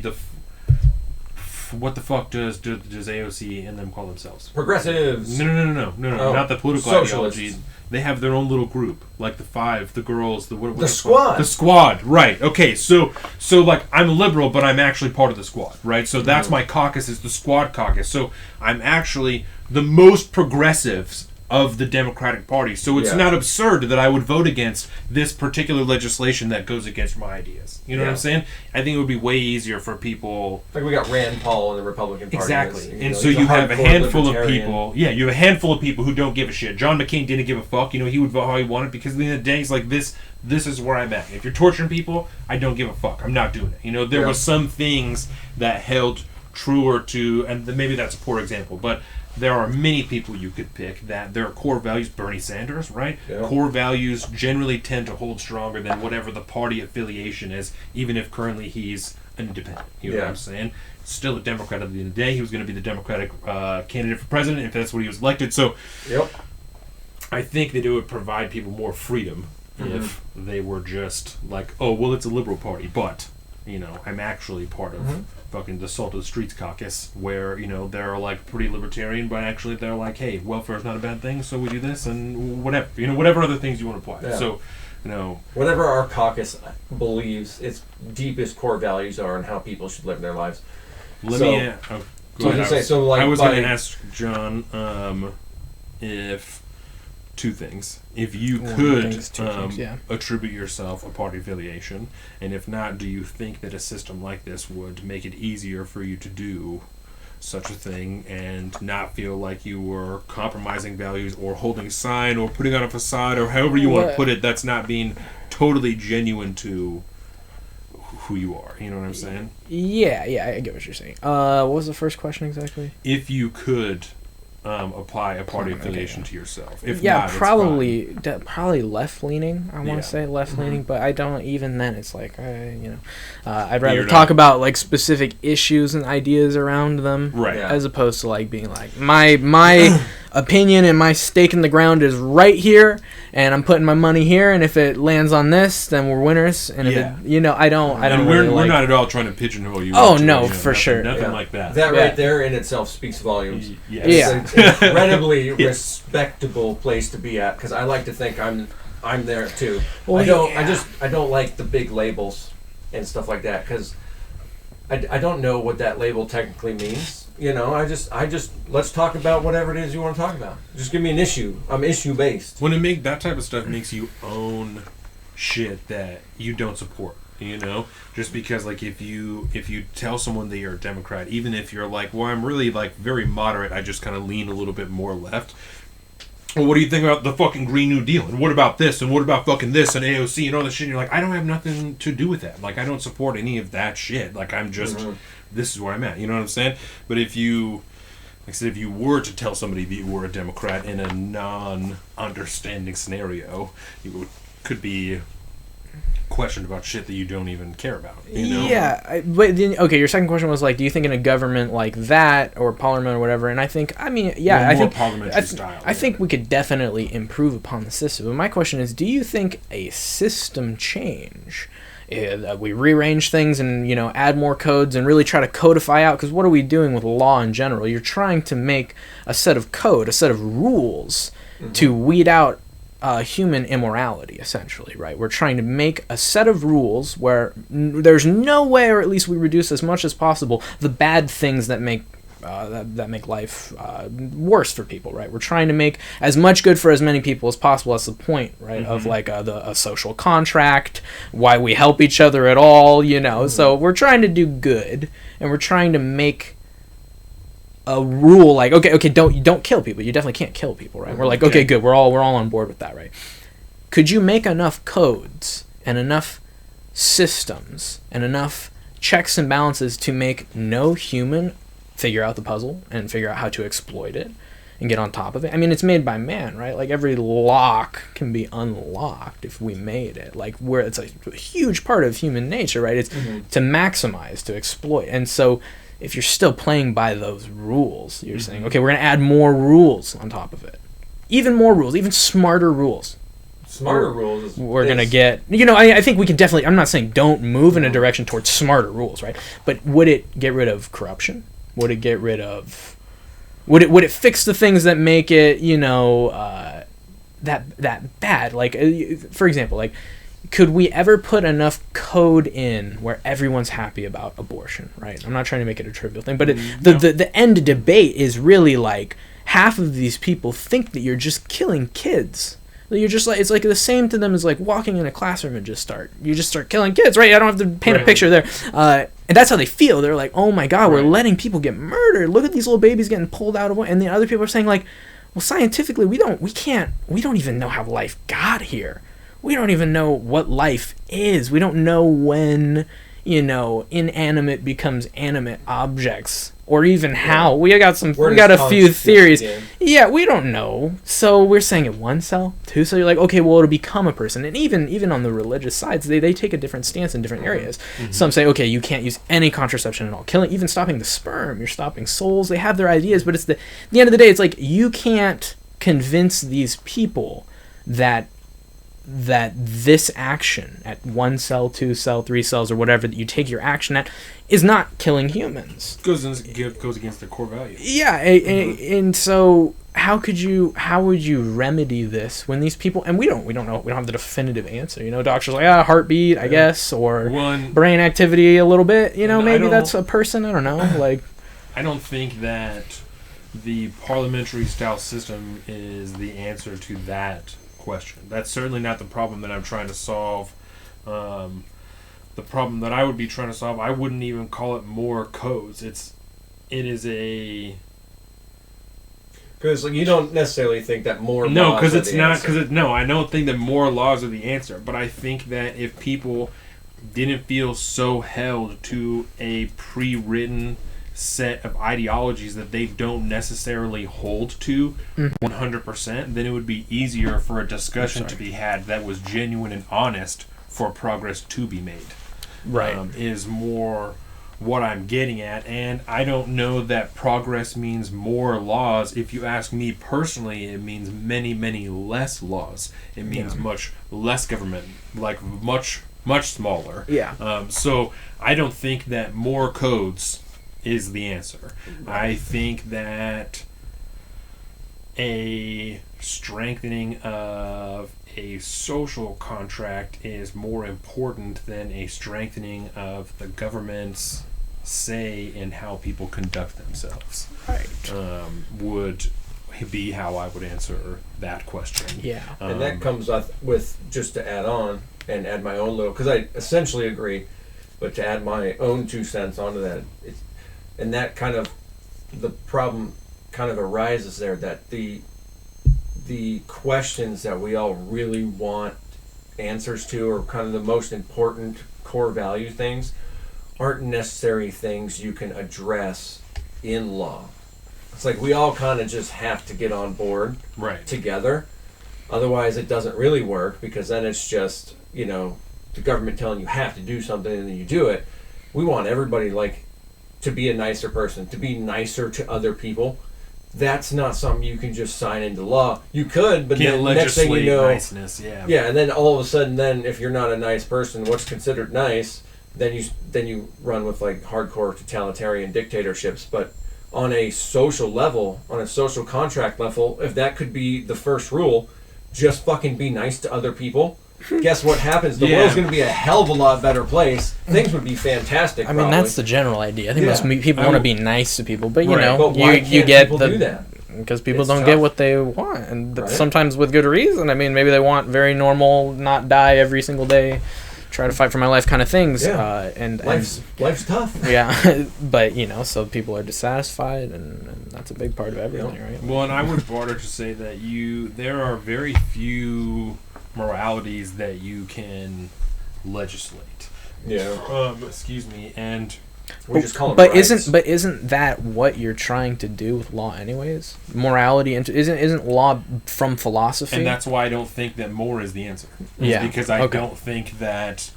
what the fuck does AOC and them call themselves? Progressives. No, not the political ideology. They have their own little group, like the girls, the squad. The squad, right? Okay, so like I'm a liberal, but I'm actually part of the squad, right? So that's my caucus, is the squad caucus. So I'm actually the most progressives of the Democratic Party. So it's not absurd that I would vote against this particular legislation that goes against my ideas. You know what I'm saying? I think it would be way easier for people. Like we got Rand Paul in the Republican Party. Exactly. And so you have a handful of people. Yeah, you have a handful of people who don't give a shit. John McCain didn't give a fuck. You know, he would vote how he wanted because at the end of the day, he's like, this is where I'm at. If you're torturing people, I don't give a fuck. I'm not doing it. You know, there were some things that held truer to, and maybe that's a poor example, but there are many people you could pick that their core values, Bernie Sanders, right? Yeah. Core values generally tend to hold stronger than whatever the party affiliation is, even if currently he's independent. You know what I'm saying? Still a Democrat at the end of the day. He was going to be the Democratic candidate for president if that's what he was elected. So I think that it would provide people more freedom if they were just like, oh, well, it's a liberal party, but, you know, I'm actually part of fucking the Salt of the Streets caucus, where, you know, they're like pretty libertarian, but actually they're like, hey, welfare is not a bad thing, so we do this and whatever, you know, whatever other things you want to apply. So, you know, whatever our caucus believes its deepest core values are and how people should live their lives. I was going to ask John if two things. If you could attribute yourself a party affiliation, and if not, do you think that a system like this would make it easier for you to do such a thing and not feel like you were compromising values or holding a sign or putting on a facade or however you want to put it, that's not being totally genuine to who you are? You know what I'm saying? Yeah, I get what you're saying. What was the first question exactly? If you could apply a party affiliation to yourself. If not, probably left leaning. I want to say left leaning, but I don't. Even then, it's like I'd rather talk about like specific issues and ideas around them, as opposed to like being like my opinion and my stake in the ground is right here, and I'm putting my money here, and if it lands on this, then we're winners. And if it, I don't. And we're not at all trying to pigeonhole you. Oh no, for sure, nothing like that. That right there in itself speaks volumes. It's an incredibly respectable place to be at, because I like to think I'm there too. Well, I don't like the big labels and stuff like that, because I don't know what that label technically means. You know, I just let's talk about whatever it is you want to talk about. Just give me an issue. I'm issue based. When that type of stuff makes you own shit that you don't support, you know, just because like if you tell someone that you're a Democrat, even if you're like, well, I'm really like very moderate, I just kind of lean a little bit more left. Well, what do you think about the fucking Green New Deal? And what about this? And what about fucking this and AOC and all this shit? And you're like, I don't have nothing to do with that. Like, I don't support any of that shit. Like, I'm just, this is where I'm at. You know what I'm saying? But if you, like I said, if you were to tell somebody that you were a Democrat in a non-understanding scenario, you could be questioned about shit that you don't even care about, you know? Yeah, but then, okay, your second question was like, do you think in a government like that or parliament or whatever? And I think, I think parliamentary style. I think we could definitely improve upon the system. But my question is, do you think a system change, we rearrange things and add more codes and really try to codify out? Because what are we doing with law in general? You're trying to make a set of code, a set of rules to weed out human immorality, essentially, right? We're trying to make a set of rules where there's no way, or at least we reduce as much as possible, the bad things that make life worse for people, right? We're trying to make as much good for as many people as possible. That's the point, right? Of like a social contract, why we help each other at all, So we're trying to do good, and we're trying to make a rule like, okay, don't kill people. You definitely can't kill people, right? We're like, okay, good. We're all on board with that, right? Could you make enough codes and enough systems and enough checks and balances to make no human figure out the puzzle and figure out how to exploit it and get on top of it? I mean, it's made by man, right? Like every lock can be unlocked if we made it. Like it's a huge part of human nature, right? It's to maximize, to exploit. And so if you're still playing by those rules, you're saying, okay, we're going to add more rules on top of it. Even more rules, even smarter rules. Smarter rules. We're going to get, I think we can definitely, I'm not saying don't move in a direction towards smarter rules, right? But would it get rid of corruption? Would it get rid of, would it fix the things that make it, that bad? Like, for example, like, could we ever put enough code in where everyone's happy about abortion, right? I'm not trying to make it a trivial thing, but the end debate is really like, half of these people think that you're just killing kids. That you're just like, it's like the same to them as like walking in a classroom and just start killing kids, right? I don't have to paint a picture there. And that's how they feel. They're like, oh my God, we're letting people get murdered. Look at these little babies getting pulled out of one. And the other people are saying like, well, scientifically, we don't even know how life got here. We don't even know what life is. We don't know when, inanimate becomes animate objects, or even how. We got a few theories. Yeah, we don't know. So we're saying at 1 cell, 2 cell, you're like, okay, well, it'll become a person. And even on the religious sides, they take a different stance in different areas. Some say, okay, you can't use any contraception at all. Even stopping the sperm, you're stopping souls. They have their ideas, but at the end of the day, it's like, you can't convince these people that this action at 1 cell, 2 cell, 3 cells, or whatever that you take your action at is not killing humans. Goes against their core values. Yeah, and so how would you remedy this when these people, and we don't know, we don't have the definitive answer. Doctors are like, heartbeat, I guess, or brain activity a little bit. Maybe that's a person. I don't know. Like, I don't think that the parliamentary style system is the answer to that question. That's certainly not the problem that I'm trying to solve. The problem that I would be trying to solve, I wouldn't even call it more codes. It is a... Because you don't necessarily think that more no, laws because are it's the not. answer. Because no, I don't think that more laws are the answer. But I think that if people didn't feel so held to a pre-written set of ideologies that they don't necessarily hold to 100%, then it would be easier for a discussion to be had that was genuine and honest for progress to be made. Right. Is more what I'm getting at. And I don't know that progress means more laws. If you ask me personally, it means many, many less laws. It means much less government, like much, much smaller. Yeah. So I don't think that more codes is the answer. I think that a strengthening of a social contract is more important than a strengthening of the government's say in how people conduct themselves. Right. Would be how I would answer that question. Yeah. And that comes up with, just to add on and add my own little, because I essentially agree, but to add my own 2 cents onto that, and that kind of, the problem kind of arises there, that the questions that we all really want answers to, or kind of the most important core value things, aren't necessary things you can address in law. It's like we all kind of just have to get on board together. Otherwise it doesn't really work, because then it's just, the government telling you have to do something and then you do it. We want everybody to be a nicer person, to be nicer to other people. That's not something you can just sign into law. You could, but then next thing you know, niceness, yeah, and then all of a sudden, then if you're not a nice person, what's considered nice, then you run with hardcore totalitarian dictatorships. But on a social level, on a social contract level, if that could be the first rule, just fucking be nice to other people. Guess what happens? The world's going to be a hell of a lot better place. Things would be fantastic. I mean, that's the general idea. I think most people want to be nice to people, but you get people do that? Because people don't get what they want, and sometimes with good reason. I mean, maybe they want very normal, not die every single day, try to fight for my life kind of things. Yeah. And life's tough. Yeah, but so people are dissatisfied, and that's a big part of everything, right? Well, and I would broader to say that there are very few moralities that you can legislate. Yeah. Excuse me, and we just call them but rights. isn't that what you're trying to do with law anyways? Morality isn't law from philosophy? And that's why I don't think that more is the answer. Because I don't think that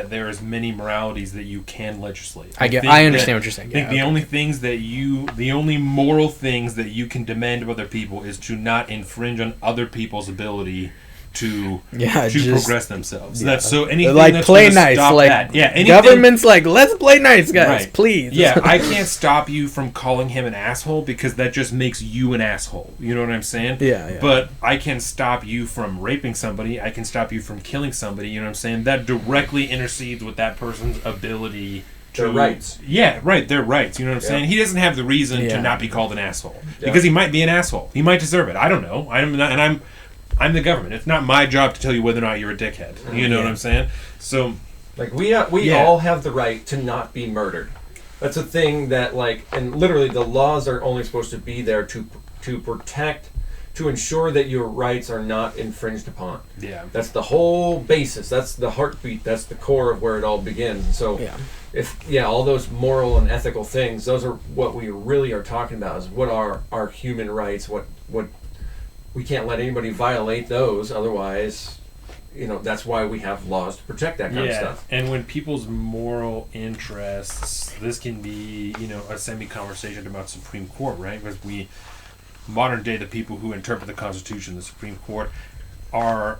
there is many moralities that you can legislate. I understand what you're saying. I think the only moral things that you can demand of other people is to not infringe on other people's ability to progress themselves. Yeah. That's so anything that's play gonna nice. Stop that. Yeah, government's let's play nice, guys, please. Yeah, I can't stop you from calling him an asshole, because that just makes you an asshole. You know what I'm saying? Yeah. But I can stop you from raping somebody. I can stop you from killing somebody. You know what I'm saying? That directly intercedes with that person's ability Their rights. Yeah, right. Their rights. You know what I'm saying? He doesn't have the reason to not be called an asshole because he might be an asshole. He might deserve it. I don't know. I'm not, and I'm the government. It's not my job to tell you whether or not you're a dickhead. You know what I'm saying? So, like we all have the right to not be murdered. That's a thing that and literally the laws are only supposed to be there to protect, to ensure that your rights are not infringed upon. Yeah. That's the whole basis. That's the heartbeat. That's the core of where it all begins. And so, all those moral and ethical things, those are what we really are talking about. Is what are our human rights? What we can't let anybody violate those. Otherwise, that's why we have laws to protect that kind of stuff. And when people's moral interests, this can be a semi-conversation about Supreme Court, right? Because modern day, the people who interpret the Constitution, the Supreme Court, are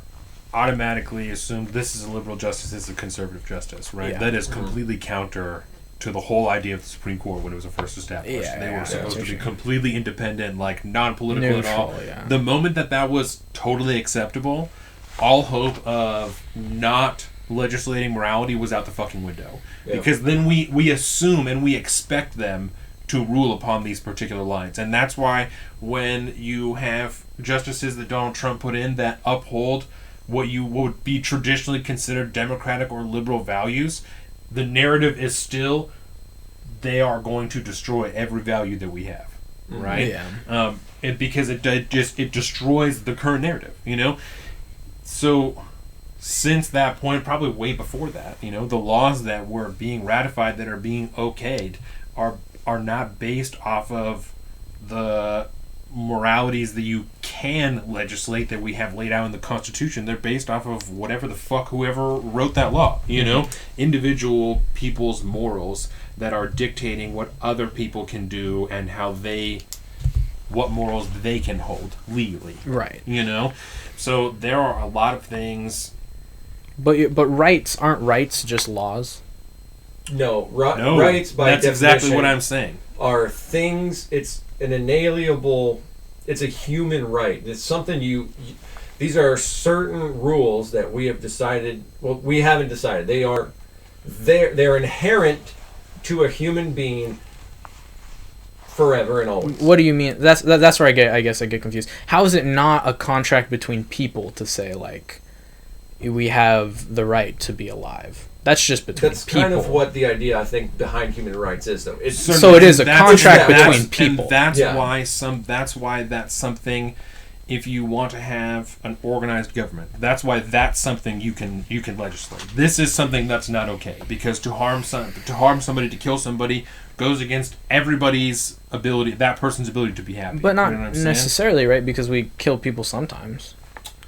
automatically assumed this is a liberal justice, this is a conservative justice, right? That is completely counter to the whole idea of the Supreme Court when it was first established. They were supposed to be completely independent, non-political at all. The moment that was totally acceptable, all hope of not legislating morality was out the fucking window. Because then we assume and we expect them to rule upon these particular lines. And that's why when you have justices that Donald Trump put in that uphold what would be traditionally considered democratic or liberal values, the narrative is still they are going to destroy every value that we have, right? Because it destroys the current narrative, So since that point, probably way before that, the laws that were being ratified, that are being okayed, are not based off of the moralities that you can legislate that we have laid out in the Constitution. They're based off of whatever the fuck whoever wrote that law, individual people's morals that are dictating what other people can do and what morals they can hold legally. Right. So there are a lot of things. But rights, aren't rights just laws? No, rights by that's definition exactly what I'm saying. Are things. It's an inalienable. It's a human right. It's something these are certain rules that we have decided. Well, we haven't decided. They're inherent to a human being forever and always. What do you mean? That's where I guess I get confused. How is it not a contract between people to say we have the right to be alive? That's just between That's people. kind of what the idea, I think, behind human rights is, though. So it is a contract between people. And that's why that's something. If you want to have an organized government, that's why that's something you can legislate. This is something that's not okay because to harm somebody, to kill somebody, goes against everybody's ability, that person's ability to be happy. But not necessarily, right? Because we kill people sometimes.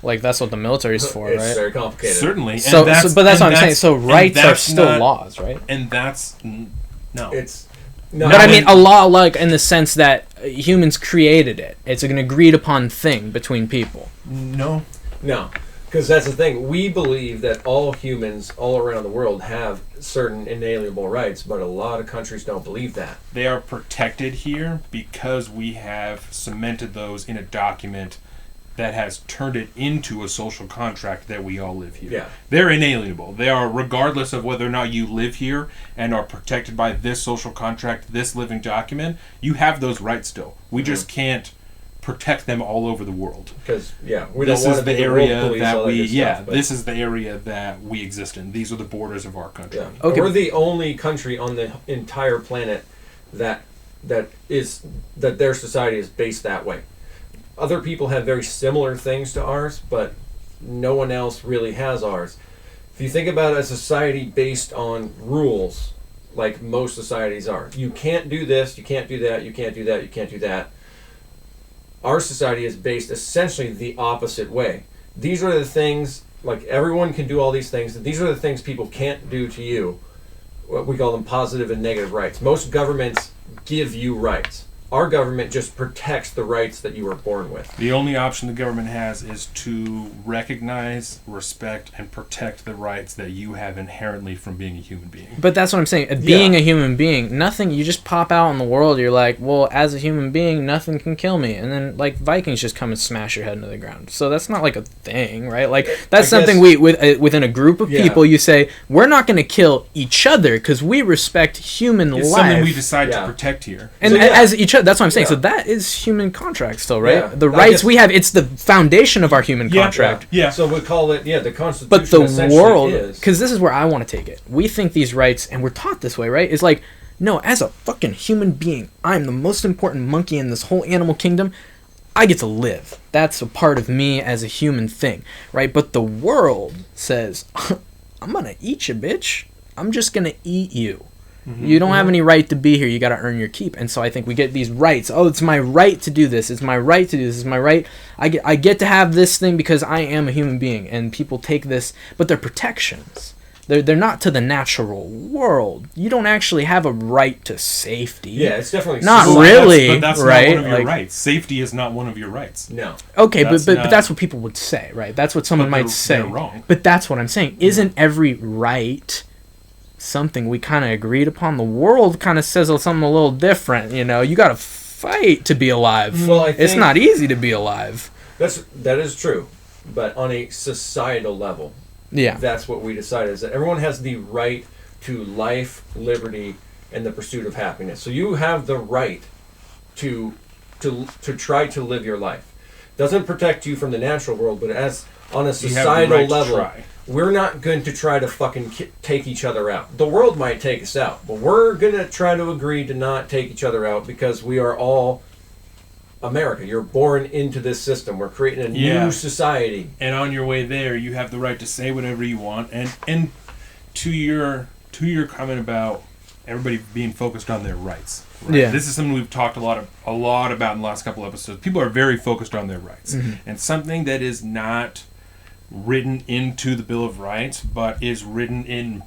That's what the military's for, right? It's very complicated. Certainly. But that's what I'm saying. So rights are still laws, right? And that's no. It's no. But I mean, a law, in the sense that humans created it. It's an agreed upon thing between people. No. Because that's the thing. We believe that all humans all around the world have certain inalienable rights, but a lot of countries don't believe that. They are protected here because we have cemented those in a document that has turned it into a social contract that we all live here. Yeah. They're inalienable. They are, regardless of whether or not you live here and are protected by this social contract, this living document, you have those rights still. We just can't protect them all over the world. Because, we don't want to be the world police, this is the area that we exist in. These are the borders of our country. Yeah. Okay. We're the only country on the entire planet that their society is based that way. Other people have very similar things to ours, but no one else really has ours. If you think about a society based on rules, like most societies are, you can't do this, you can't do that, you can't do that, you can't do that. Our society is based essentially the opposite way. These are the things, everyone can do all these things. These are the things people can't do to you. We call them positive and negative rights. Most governments give you rights. our government just protects the rights that you were born with. The only option the government has is to recognize, respect, and protect the rights that you have inherently from being a human being. But that's what I'm saying. Being a human being, nothing, you just pop out in the world, you're like, well, as a human being, nothing can kill me. And then, like, Vikings just come and smash your head into the ground. So that's not, like, a thing, right? Like, that's something within a group of people, you say, we're not going to kill each other because we respect human life. It's something we decide to protect here. And as each other, that's what I'm saying. So that is human contract still, right? The rights we have, it's the foundation of our human contract. Yeah. So we call it, the Constitution. But the world, because this is where I want to take it. We think these rights, and we're taught this way, right? Is like, no, as a fucking human being, I'm the most important monkey in this whole animal kingdom. I get to live. That's a part of me as a human thing, right? But the world says, I'm going to eat you, bitch. I'm just going to eat you. Mm-hmm. You don't have any right to be here. You got to earn your keep. And so I think we get these rights. Oh, it's my right to do this. It's my right to do this. It's my right. I get to have this thing because I am a human being. And people take this, but they're protections. They're not to the natural world. You don't actually have a right to safety. Yeah, it's definitely not really. But that's right? not one of your rights. Safety is not one of your rights. No. Okay, but that's what people would say, right? That's what someone might say. They're wrong. But that's what I'm saying. Isn't every right something we kind of agreed upon? The world kind of says something a little different. You know, you got to fight to be alive. Well, I think it's not easy to be alive. That is true, but on a societal level, that's what we decided, is that everyone has the right to life, liberty, and the pursuit of happiness. So you have the right to try to live your life. Doesn't protect you from the natural world, but as on a societal level, we're not going to try to fucking take each other out. The world might take us out, but we're going to try to agree to not take each other out because we are all America. You're born into this system. We're creating a new society. And on your way there, you have the right to say whatever you want. And to your comment about everybody being focused on their rights. Right? Yeah. This is something we've talked a lot about in the last couple episodes. People are very focused on their rights. Mm-hmm. And something that is not written into the Bill of Rights, but is written in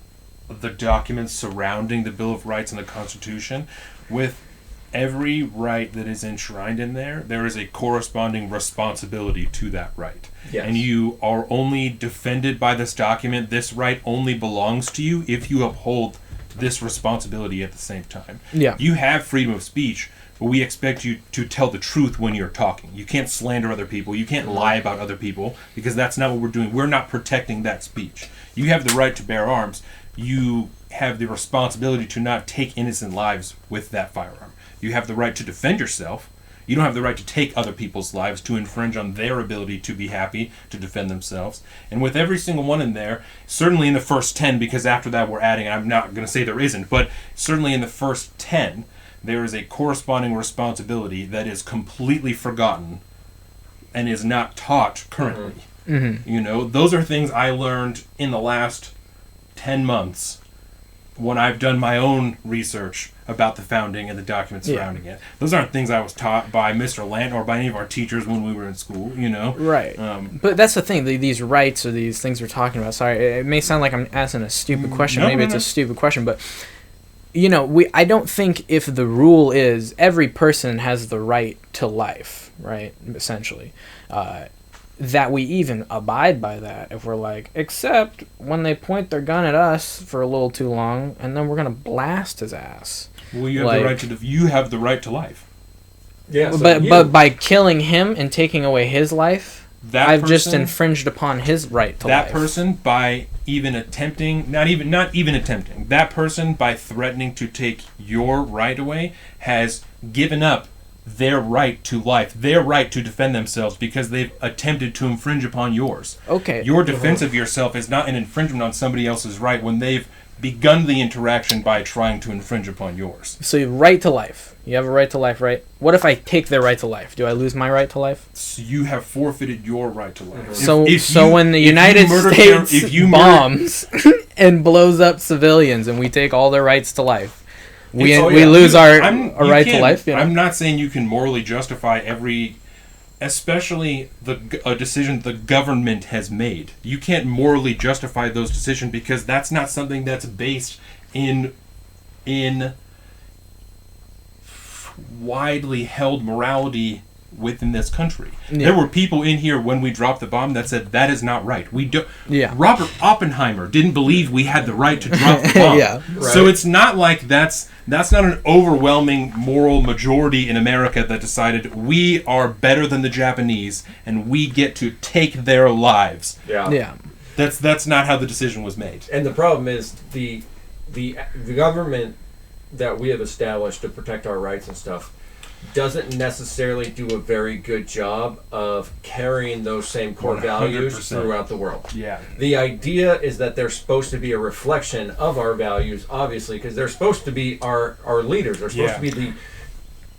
the documents surrounding the Bill of Rights and the Constitution, with every right that is enshrined in there is a corresponding responsibility to that right. Yes. And you are only defended by this document. This right only belongs to you if you uphold this responsibility at the same time. Yeah. You have freedom of speech, but we expect you to tell the truth when you're talking. You can't slander other people. You can't lie about other people, because that's not what we're doing. We're not protecting that speech. You have the right to bear arms. You have the responsibility to not take innocent lives with that firearm. You have the right to defend yourself. You don't have the right to take other people's lives, to infringe on their ability to be happy, to defend themselves. And with every single one in there, certainly in the first 10, because after that we're adding, I'm not going to say there isn't, but certainly in the first 10, there is a corresponding responsibility that is completely forgotten and is not taught currently. Mm-hmm. You know, those are things I learned in the last 10 months when I've done my own research about the founding and the documents surrounding it. Those aren't things I was taught by Mr. Lant or by any of our teachers when we were in school, you know? Right. But that's the thing, these rights or these things we're talking about, sorry, it may sound like I'm asking a stupid question, maybe it's a stupid question, but, you know, I don't think if the rule is every person has the right to life, right, essentially, that we even abide by that if we're like, except when they point their gun at us for a little too long, and then we're going to blast his ass. Well, you have the right to life. Yeah, so but by killing him and taking away his life, I've just infringed upon his right to life. That person, by even attempting, not even attempting, that person, by threatening to take your right away, has given up their right to life, their right to defend themselves, because they've attempted to infringe upon yours. Okay. Your defense of yourself is not an infringement on somebody else's right when they've begun the interaction by trying to infringe upon yours. So you have right to life. You have a right to life, right? What if I take their right to life? Do I lose my right to life? So you have forfeited your right to life. So when the United States bombs and blows up civilians and we take all their rights to life, we lose our right to life. You know? I'm not saying you can morally justify especially a decision the government has made. You can't morally justify those decisions because that's not something that's based in widely held morality within this country. Yeah. There were people in here when we dropped the bomb that said that is not right. We do. Yeah. Robert Oppenheimer didn't believe we had the right to drop the bomb. Yeah. Right. So it's not like that's not an overwhelming moral majority in America that decided we are better than the Japanese and we get to take their lives. Yeah. That's not how the decision was made. And the problem is the government that we have established to protect our rights and stuff doesn't necessarily do a very good job of carrying those same core 100%. values throughout the world. Yeah. The idea is that they're supposed to be a reflection of our values, obviously, because they're supposed to be our leaders. They're supposed to be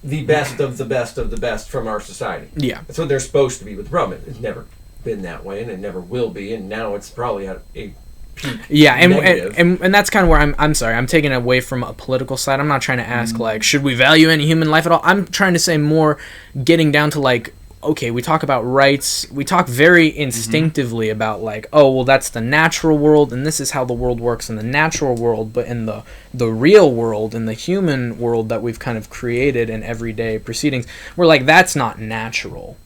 the best of the best of the best from our society. Yeah. That's what they're supposed to be. But the problem is it's never been that way, and it never will be, and now it's probably at a peak. Yeah, negative. and that's kind of where I'm sorry, I'm taking it away from a political side. I'm not trying to ask like, should we value any human life at all? I'm trying to say more getting down to like, okay, we talk about rights, we talk very instinctively about like, oh well, that's the natural world and this is how the world works in the natural world, but in the real world, in the human world that we've kind of created in everyday proceedings, we're like, that's not natural.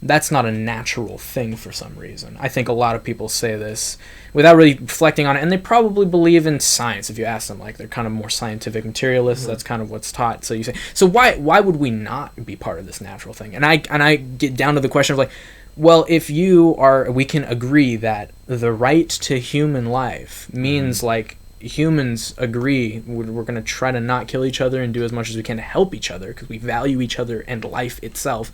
That's not a natural thing for some reason. I think a lot of people say this without really reflecting on it, and they probably believe in science. If you ask them, like, they're kind of more scientific materialists. That's kind of what's taught. So you say, so why would we not be part of this natural thing? And I get down to the question of like, well, if we can agree that the right to human life means like humans agree we're going to try to not kill each other and do as much as we can to help each other because we value each other and life itself.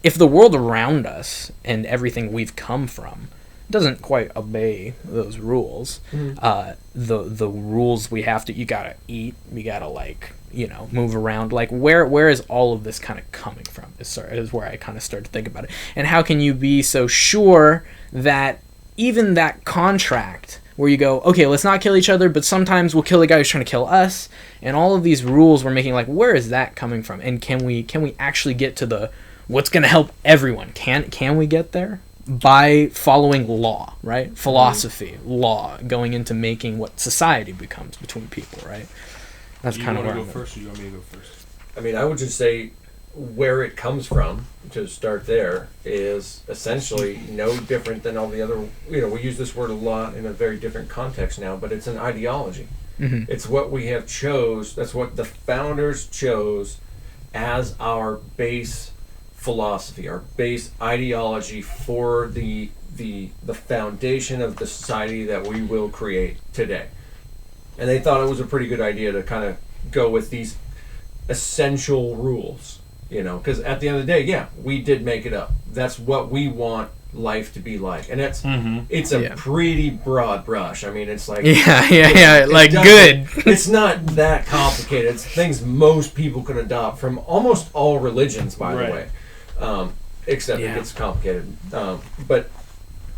If the world around us and everything we've come from doesn't quite obey those rules, the rules we have to, you gotta eat, you gotta like, move around, like where is all of this kind of coming from is where I kind of start to think about it. And how can you be so sure that even that contract where you go, okay, let's not kill each other, but sometimes we'll kill the guy who's trying to kill us, and all of these rules we're making, like, where is that coming from? And can we actually get to the what's going to help everyone? Can we get there? By following law, right? Philosophy, law, going into making what society becomes between people, right? That's kind of where I'm going. First, or you want me to go first? I mean, I would just say where it comes from, to start there, is essentially no different than all the other, we use this word a lot in a very different context now, but it's an ideology. It's what we have chose, that's what the founders chose as our base philosophy, our base ideology for the foundation of the society that we will create today. And they thought it was a pretty good idea to kind of go with these essential rules, because at the end of the day, we did make it up. That's what we want life to be like, and it's a pretty broad brush. I mean, it's like like good. It's not that complicated. It's things most people can adopt from almost all religions, by the way. Except it gets complicated. But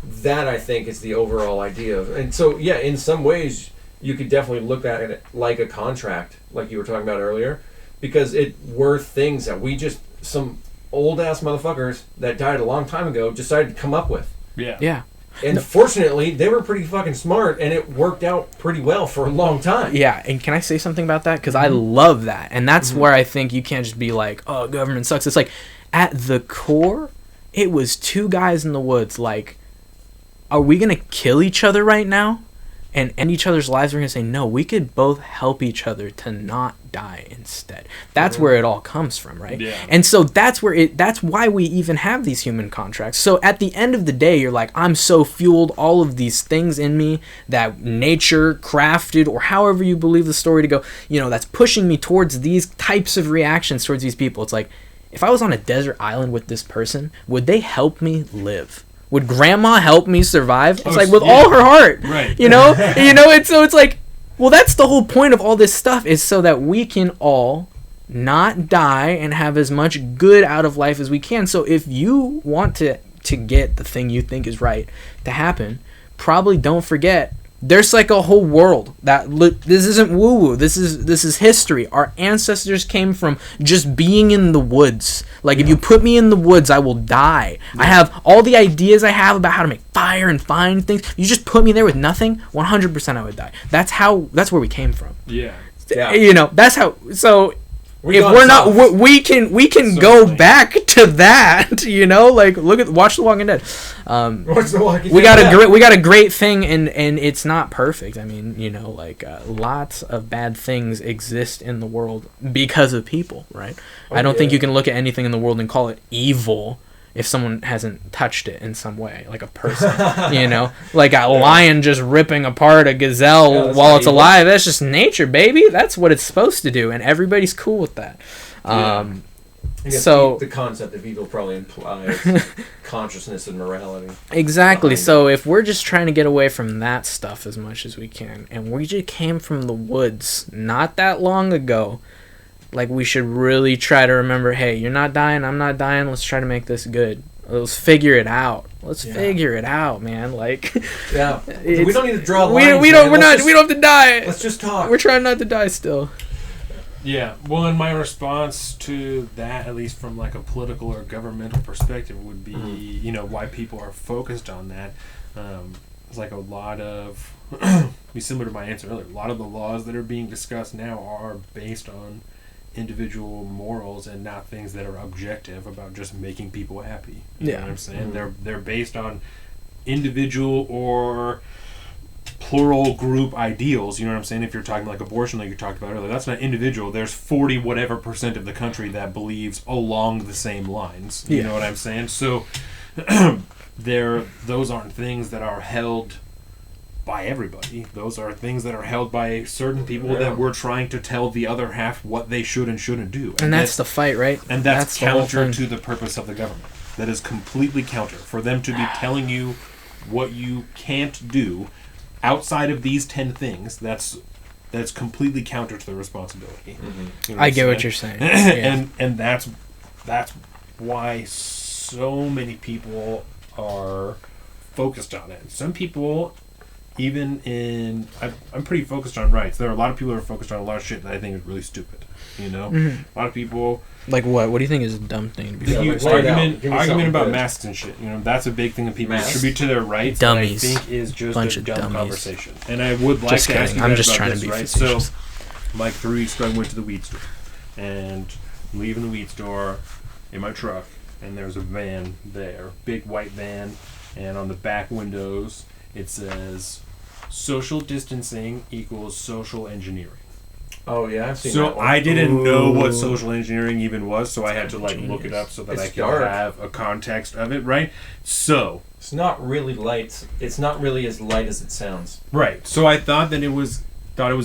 that, I think, is the overall idea of, and so in some ways you could definitely look at it like a contract, like you were talking about earlier, because it were things that we just, some old ass motherfuckers that died a long time ago, decided to come up with. And fortunately, they were pretty fucking smart, and it worked out pretty well for a long time. Yeah, and can I say something about that? Because I love that, and that's where I think you can't just be like, oh, government sucks. It's like, at the core, it was two guys in the woods, like, are we going to kill each other right now and end each other's lives? We're going to say, no, we could both help each other to not die instead. That's where it all comes from, right? Yeah. And so that's why we even have these human contracts. So at the end of the day, you're like, I'm so fueled, all of these things in me that nature crafted, or however you believe the story to go, that's pushing me towards these types of reactions towards these people. It's like, if I was on a desert island with this person, would they help me live? Would grandma help me survive? It's like with all her heart, right? And so it's like, well, that's the whole point of all this stuff, is so that we can all not die and have as much good out of life as we can. So if you want to get the thing you think is right to happen, probably don't forget there's like a whole world that this isn't woo-woo. This is history. Our ancestors came from just being in the woods. Like, if you put me in the woods, I will die. I have all the ideas I have about how to make fire and find things. You just put me there with nothing, 100% I would die. That's where we came from. Yeah. That's how. So if we're not, we can go back to that, you know, like watch The Walking Dead. Watch The Walking Dead. We got a great thing, and it's not perfect. I mean, you know, like lots of bad things exist in the world because of people, right? I don't think you can look at anything in the world and call it evil if someone hasn't touched it in some way, like a person, you know, like a lion just ripping apart a gazelle while it's alive. That's just nature, baby. That's what it's supposed to do, and everybody's cool with that. So the concept of evil probably implies consciousness and morality. Exactly. So if we're just trying to get away from that stuff as much as we can, and we just came from the woods not that long ago, like, we should really try to remember, hey, you're not dying, I'm not dying, let's try to make this good. Let's figure it out. Figure it out, man. Like, we don't need to draw lines. We don't have to die. Let's just talk. We're trying not to die still. Yeah. Well, and my response to that, at least from like a political or governmental perspective, would be, you know, why people are focused on that. It's like a lot of, be similar to my answer earlier, a lot of the laws that are being discussed now are based on individual morals and not things that are objective about just making people happy. You know what I'm saying? They're based on individual or plural group ideals. You know what I'm saying? If you're talking like abortion, like you talked about earlier, that's not individual. There's 40 whatever % of the country that believes along the same lines. You know what I'm saying? So those aren't things that are held by everybody. Those are things that are held by certain people that we're trying to tell the other half what they should and shouldn't do. And that's the fight, right? And that's counter to the purpose of the government. That is completely counter. For them to be telling you what you can't do outside of these 10 things, that's completely counter to the responsibility. You know I get what you're saying. and that's why so many people are focused on it. Some people, even in, I'm pretty focused on rights. There are a lot of people who are focused on a lot of shit that I think is really stupid. You know, a lot of people. Like what? What do you think is a dumb thing to be? Argument about masks and shit. You know, that's a big thing that people attribute to their rights. Dummies. I think is just Bunch a of dumb dummies. conversation. And I would like to ask you I'm guys just about trying this, to be right? facetious. So, like 3 weeks ago, I went to the weed store, and leaving the weed store in my truck, and there's a van there, big white van, and on the back windows it says, "Social distancing equals social engineering." Oh yeah, I've seen that one. I didn't know what social engineering even was, so I had to like look it up so that I could have a context of it, right? So it's not really light. It's not really as light as it sounds. Right. So I thought it was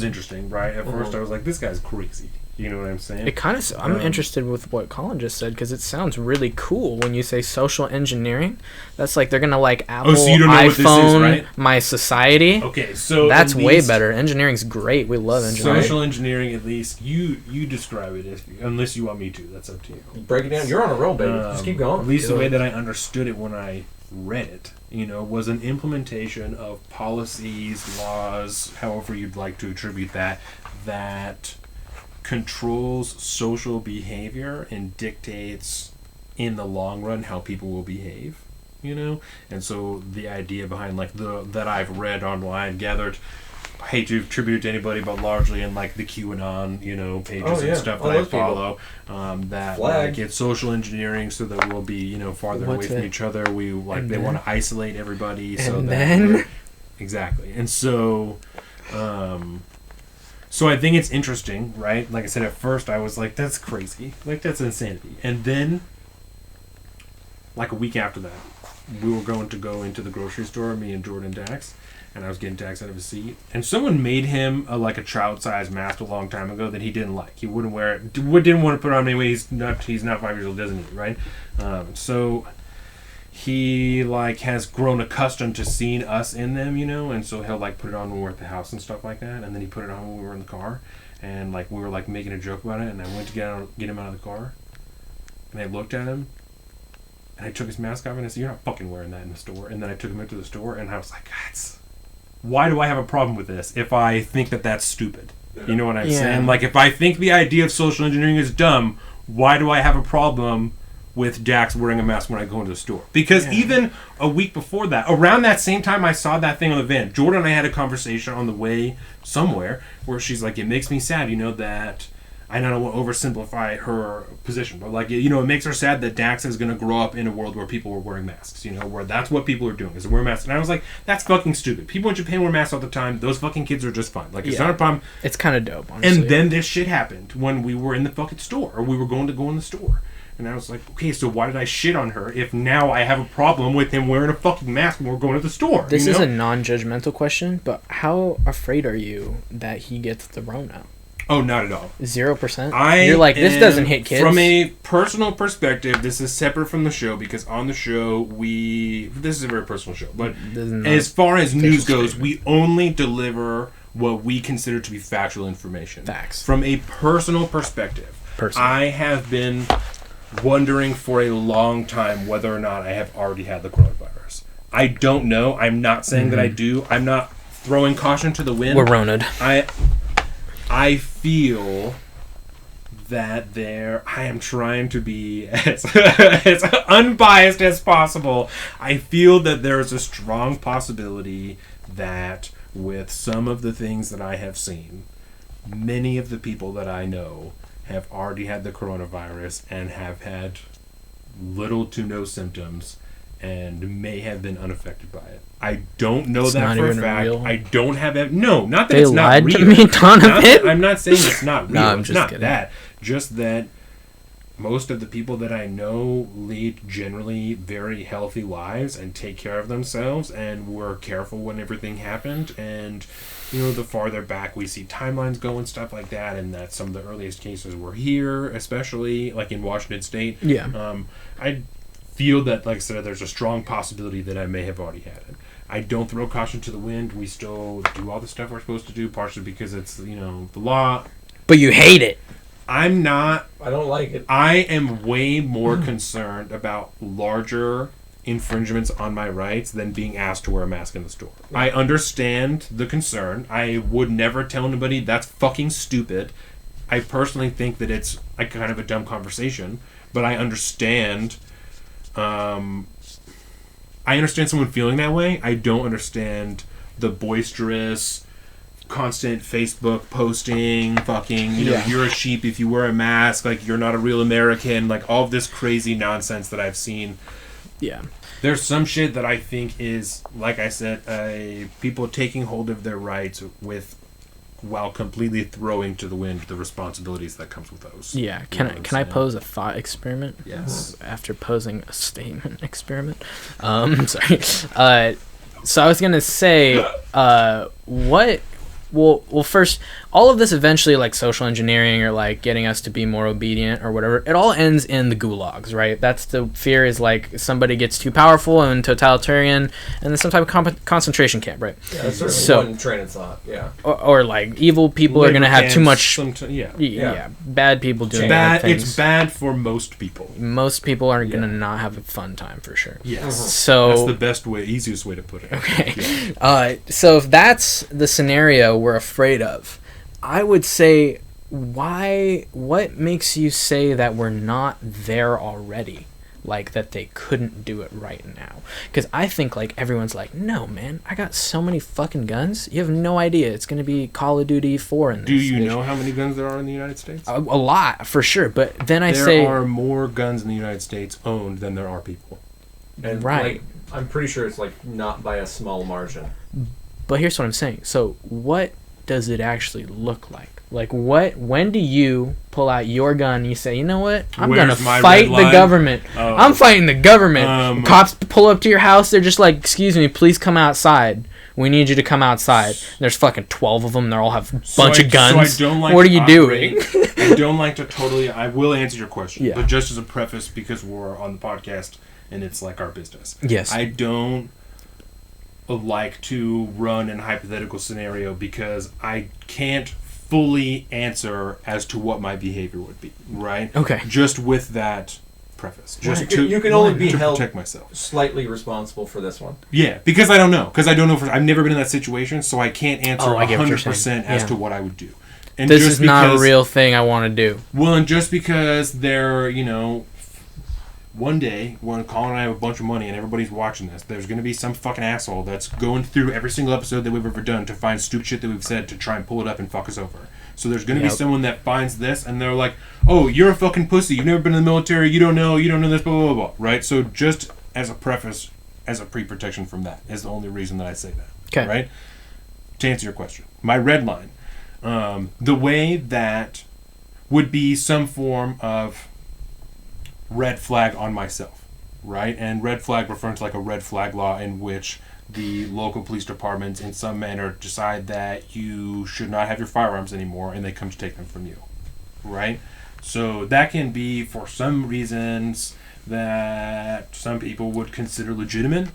interesting, right? At first I was like, this guy's crazy. You know what I'm saying? It kind of. I'm interested with what Colin just said because it sounds really cool when you say social engineering. That's like they're gonna like Apple, so you don't know iPhone, what this is, right? My society. Okay, so that's way better. Engineering's great. We love engineering. Social engineering, at least you describe it unless you want me to. That's up to you. Break it down. You're on a roll, baby. Just keep going. At least the way that I understood it when I read it, you know, was an implementation of policies, laws, however you'd like to attribute that controls social behavior and dictates in the long run how people will behave, you know. And so the idea behind like that I've read online, gathered, I hate to attribute it to anybody, but largely in like the QAnon, you know, pages and stuff that I follow, that like it's social engineering so that we'll be, you know, farther away from each other. We like they want to isolate everybody so that exactly. And so so I think it's interesting, right? Like I said, at first I was like, that's crazy. Like, that's insanity. And then, like a week after that, we were going to go into the grocery store, me and Jordan Dax, and I was getting Dax out of his seat. And someone made him like a child-sized mask a long time ago that he didn't like. He wouldn't wear it. Didn't want to put it on anyway. He's not 5 years old, doesn't he? Right? So he like has grown accustomed to seeing us in them, you know, and so he'll like put it on when we're at the house and stuff like that, and then he put it on when we were in the car, and like we were like making a joke about it, and I went to get him out of the car, and I looked at him, and I took his mask off, and I said, "You're not fucking wearing that in the store." And then I took him into the store, and I was like, why do I have a problem with this if I think that that's stupid? You know what I'm saying? Like, if I think the idea of social engineering is dumb, why do I have a problem with Dax wearing a mask when I go into the store? Because even a week before that, around that same time I saw that thing on the van, Jordan and I had a conversation on the way somewhere where she's like, it makes me sad, you know, that I don't want to oversimplify her position, but like, you know, it makes her sad that Dax is going to grow up in a world where people are wearing masks, you know, where that's what people are doing is wear masks. And I was like, that's fucking stupid. People in Japan wear masks all the time. Those fucking kids are just fine. Like, it's not a problem. It's kind of dope, honestly. And then this shit happened when we were in the fucking store, or we were going to go in the store. And I was like, okay, so why did I shit on her if now I have a problem with him wearing a fucking mask when we're going to the store? This is a non-judgmental question, but how afraid are you that he gets the Rona? Oh, not at all. 0%? You're like, this doesn't hit kids? From a personal perspective, this is separate from the show, because on the show, this is a very personal show, but as far as news goes, we only deliver what we consider to be factual information. Facts. From a personal perspective, I have been wondering for a long time whether or not I have already had the coronavirus. I don't know. I'm not saying that I do. I'm not throwing caution to the wind. We're Rona'd. I feel that I am trying to be as unbiased as possible. I feel that there's a strong possibility that with some of the things that I have seen, many of the people that I know have already had the coronavirus and have had little to no symptoms and may have been unaffected by it. I don't know that for a fact. Real. I don't have no, not that they it's not real. They lied to me, Donovan. I'm not saying it's not real. No, I'm it's just not kidding. that. Just that most of the people that I know lead generally very healthy lives and take care of themselves and were careful when everything happened. And, you know, the farther back we see timelines go and stuff like that, and that some of the earliest cases were here, especially like in Washington State. Yeah. I feel that, like I said, there's a strong possibility that I may have already had it. I don't throw caution to the wind. We still do all the stuff we're supposed to do, partially because it's, you know, the law. But you hate it. I'm not. I don't like it. I am way more concerned about larger infringements on my rights than being asked to wear a mask in the store. Yeah. I understand the concern. I would never tell anybody that's fucking stupid. I personally think that it's like kind of a dumb conversation, but I understand. I understand someone feeling that way. I don't understand the boisterous, constant Facebook posting, fucking, you know, you're a sheep if you wear a mask, like you're not a real American, like all of this crazy nonsense that I've seen. Yeah. There's some shit that I think is, like I said, people taking hold of their rights while completely throwing to the wind the responsibilities that comes with those. Yeah. Can I pose a thought experiment? Yes. After posing a statement experiment. Sorry. So I was gonna say, what? Well, first, all of this eventually, like social engineering or like getting us to be more obedient or whatever, it all ends in the gulags, right? That's the fear, is like somebody gets too powerful and totalitarian, and then some type of concentration camp, right? Yeah, that's certainly one train of thought. Yeah. Or like evil people are gonna have too much. Yeah. Bad people doing bad things. It's bad for most people. Most people are gonna not have a fun time for sure. Yes. So that's the best way, easiest way to put it. Okay. Yeah. So if that's the scenario we're afraid of, I would say, what makes you say that we're not there already? Like, that they couldn't do it right now? Because I think, like, everyone's like, no, man, I got so many fucking guns. You have no idea. It's going to be Call of Duty 4 in this. Do you know how many guns there are in the United States? A lot, for sure. But then there are more guns in the United States owned than there are people. And, right. Like, I'm pretty sure it's, like, not by a small margin. But here's what I'm saying. So what does it actually look like? Like, when do you pull out your gun and you say, you know what? I'm going to fight the government. I'm fighting the government. Cops pull up to your house. They're just like, excuse me, please come outside. We need you to come outside. There's fucking 12 of them. They all have a bunch of guns. So I don't like what are you doing? I don't like to totally... I will answer your question. Yeah. But just as a preface, because we're on the podcast and it's like our business. Yes. I don't like to run an hypothetical scenario because I can't fully answer as to what my behavior would be, right? Okay. Just with that preface. Just you can only be held protect myself. Slightly responsible for this one. Yeah, because I don't know. Because I don't know. I've never been in that situation, so I can't answer 100% as to what I would do. And this is not a real thing I want to do. Well, and just because they're, one day when Colin and I have a bunch of money and everybody's watching this, there's going to be some fucking asshole that's going through every single episode that we've ever done to find stupid shit that we've said to try and pull it up and fuck us over. So there's going to be someone that finds this and they're like, oh, you're a fucking pussy. You've never been in the military. You don't know this, blah, blah, blah, blah. Right? So just as a preface, as a pre-protection from that is the only reason that I say that. Okay. Right? To answer your question. My red line. The way that would be some form of red flag on myself, right? And red flag referring to like a red flag law in which the local police departments in some manner decide that you should not have your firearms anymore and they come to take them from you, right? So that can be for some reasons that some people would consider legitimate,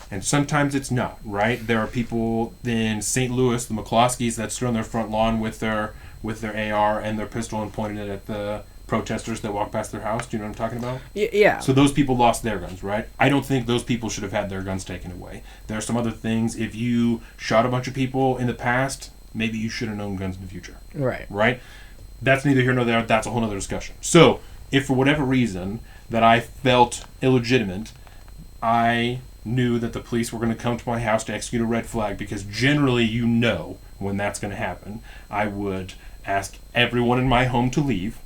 and sometimes it's not, right? There are people in St. Louis, the McCloskeys, that stood on their front lawn with their AR and their pistol and pointed it at the protesters that walk past their house. Do you know what I'm talking about? Yeah. So those people lost their guns, right? I don't think those people should have had their guns taken away. There are some other things. If you shot a bunch of people in the past, maybe you should have known guns in the future. Right. Right? That's neither here nor there. That's a whole other discussion. So, if for whatever reason that I felt illegitimate, I knew that the police were going to come to my house to execute a red flag, because generally you know when that's going to happen, I would ask everyone in my home to leave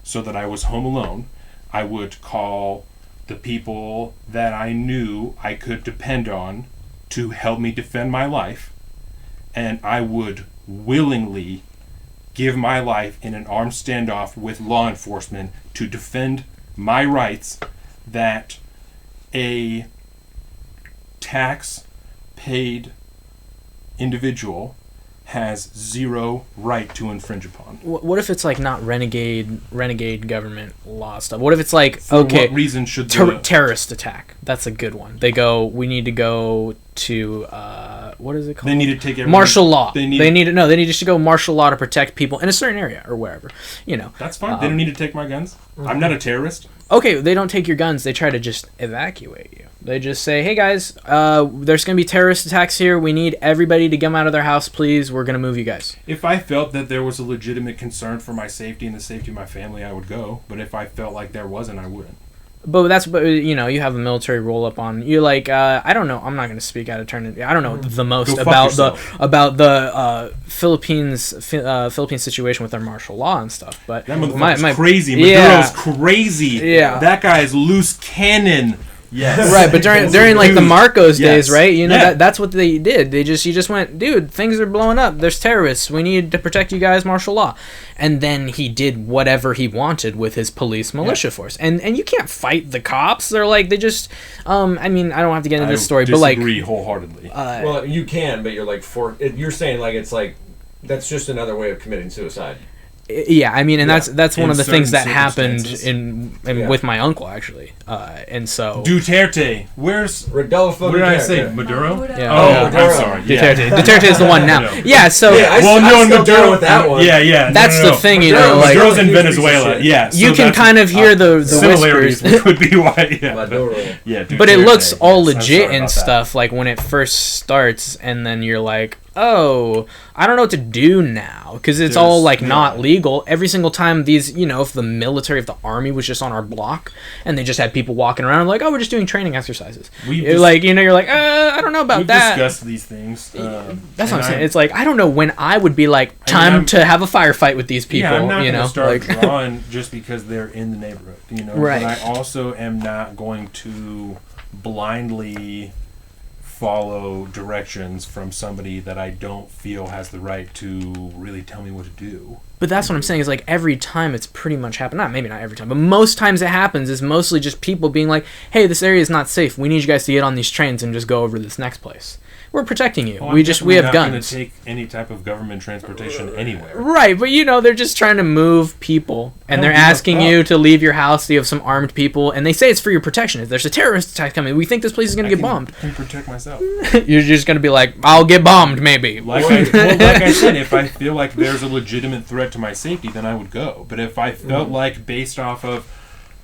so that I was home alone. I would call the people that I knew I could depend on to help me defend my life, and I would willingly give my life in an armed standoff with law enforcement to defend my rights that a tax-paid individual has zero right to infringe upon. What if it's like not renegade government law stuff? What if it's like, For okay, what reason should terrorist attack? That's a good one. They go, we need to go to what is it called? They need to take everyone, martial law. They need to go martial law to protect people in a certain area or wherever. You know. That's fine. They don't need to take my guns. I'm not a terrorist. Okay, they don't take your guns. They try to just evacuate you. They just say, hey guys, there's going to be terrorist attacks here. We need everybody to come out of their house, please. We're going to move you guys. If I felt that there was a legitimate concern for my safety and the safety of my family, I would go. But if I felt like there wasn't, I wouldn't. But that's, you know, you have a military roll up on you. Like, I don't know. I'm not going to speak out of turn. I don't know the most about the Philippine situation with their martial law and stuff. But that motherfucker's crazy. Maduro's crazy. Yeah, that guy is loose cannon. Yes. Right, but during like the Marcos days, right? You know, that's what they did. You just went, dude, things are blowing up. There's terrorists. We need to protect you guys, martial law. And then he did whatever he wanted with his police militia force. And you can't fight the cops. They're like, they just I mean, I don't have to get into this story, but like, disagree wholeheartedly. Well, you can, but you're like you're saying like it's like that's just another way of committing suicide. Yeah, I mean, and that's one of the things that happened with my uncle, actually. And so Duterte, where's Rodolfo? What did Duterte. I say? Maduro? Yeah. Oh, Maduro. I'm sorry. Duterte. Duterte is the one now. Yeah. So I'm still down with that one. Yeah. That's the thing, you know. Like, Maduro's in Venezuela. Yeah. So you can kind of hear the similarities. whispers. Could be why. Yeah. Maduro. Yeah. But it looks all legit and stuff. Like when it first starts, and then you're like, oh, I don't know what to do now, because it's all like not legal. Every single time these, you know, if the military, if the army was just on our block and they just had people walking around like, oh, we're just doing training exercises. You're like, I don't know about that. We've discussed these things. That's what I'm saying. It's like, I don't know when I would be like, time to have a firefight with these people. Yeah, I'm not going to start drawing just because they're in the neighborhood, you know. Right. But I also am not going to blindly follow directions from somebody that I don't feel has the right to really tell me what to do. But that's what I'm saying, is like every time it's pretty much happened. Maybe not every time, but most times it happens is mostly just people being like, hey, this area is not safe. We need you guys to get on these trains and just go over to this next place. We're protecting you. Well, we have not guns. Going to take any type of government transportation anywhere. Right, but you know, they're just trying to move people, and they're asking you to leave your house. You have some armed people, and they say it's for your protection. If there's a terrorist attack coming, we think this place is going to get bombed. I can protect myself. You're just going to be like, I'll get bombed, maybe. Like I said, if I feel like there's a legitimate threat to my safety, then I would go. But if I felt like, based off of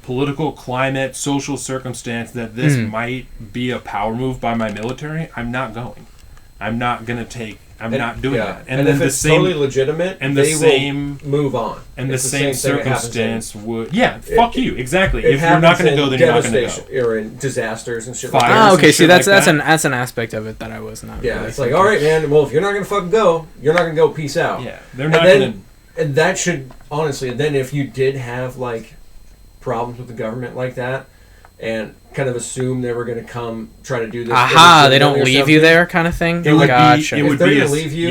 political climate, social circumstance, that this might be a power move by my military, I'm not going. I'm not going to take I'm not doing that. And then if it's totally legitimate, and they will move on. And it's the same circumstance would... Yeah, fuck you. Exactly. If you're not going to go, then you're not going to go. Or in disasters and shit like that. Oh, okay. See, that's an aspect of it that I was not. Yeah, really it's thinking. like, all right, man. Well, if you're not going to fucking go, you're not going to go. Peace out. Yeah, they're not going to... And that should, honestly, and then if you did have, like, problems with the government like that, and kind of assume they were going to come try to do this. They don't leave you there kind of thing? It would gotcha. Be, it if would they're be going to leave you,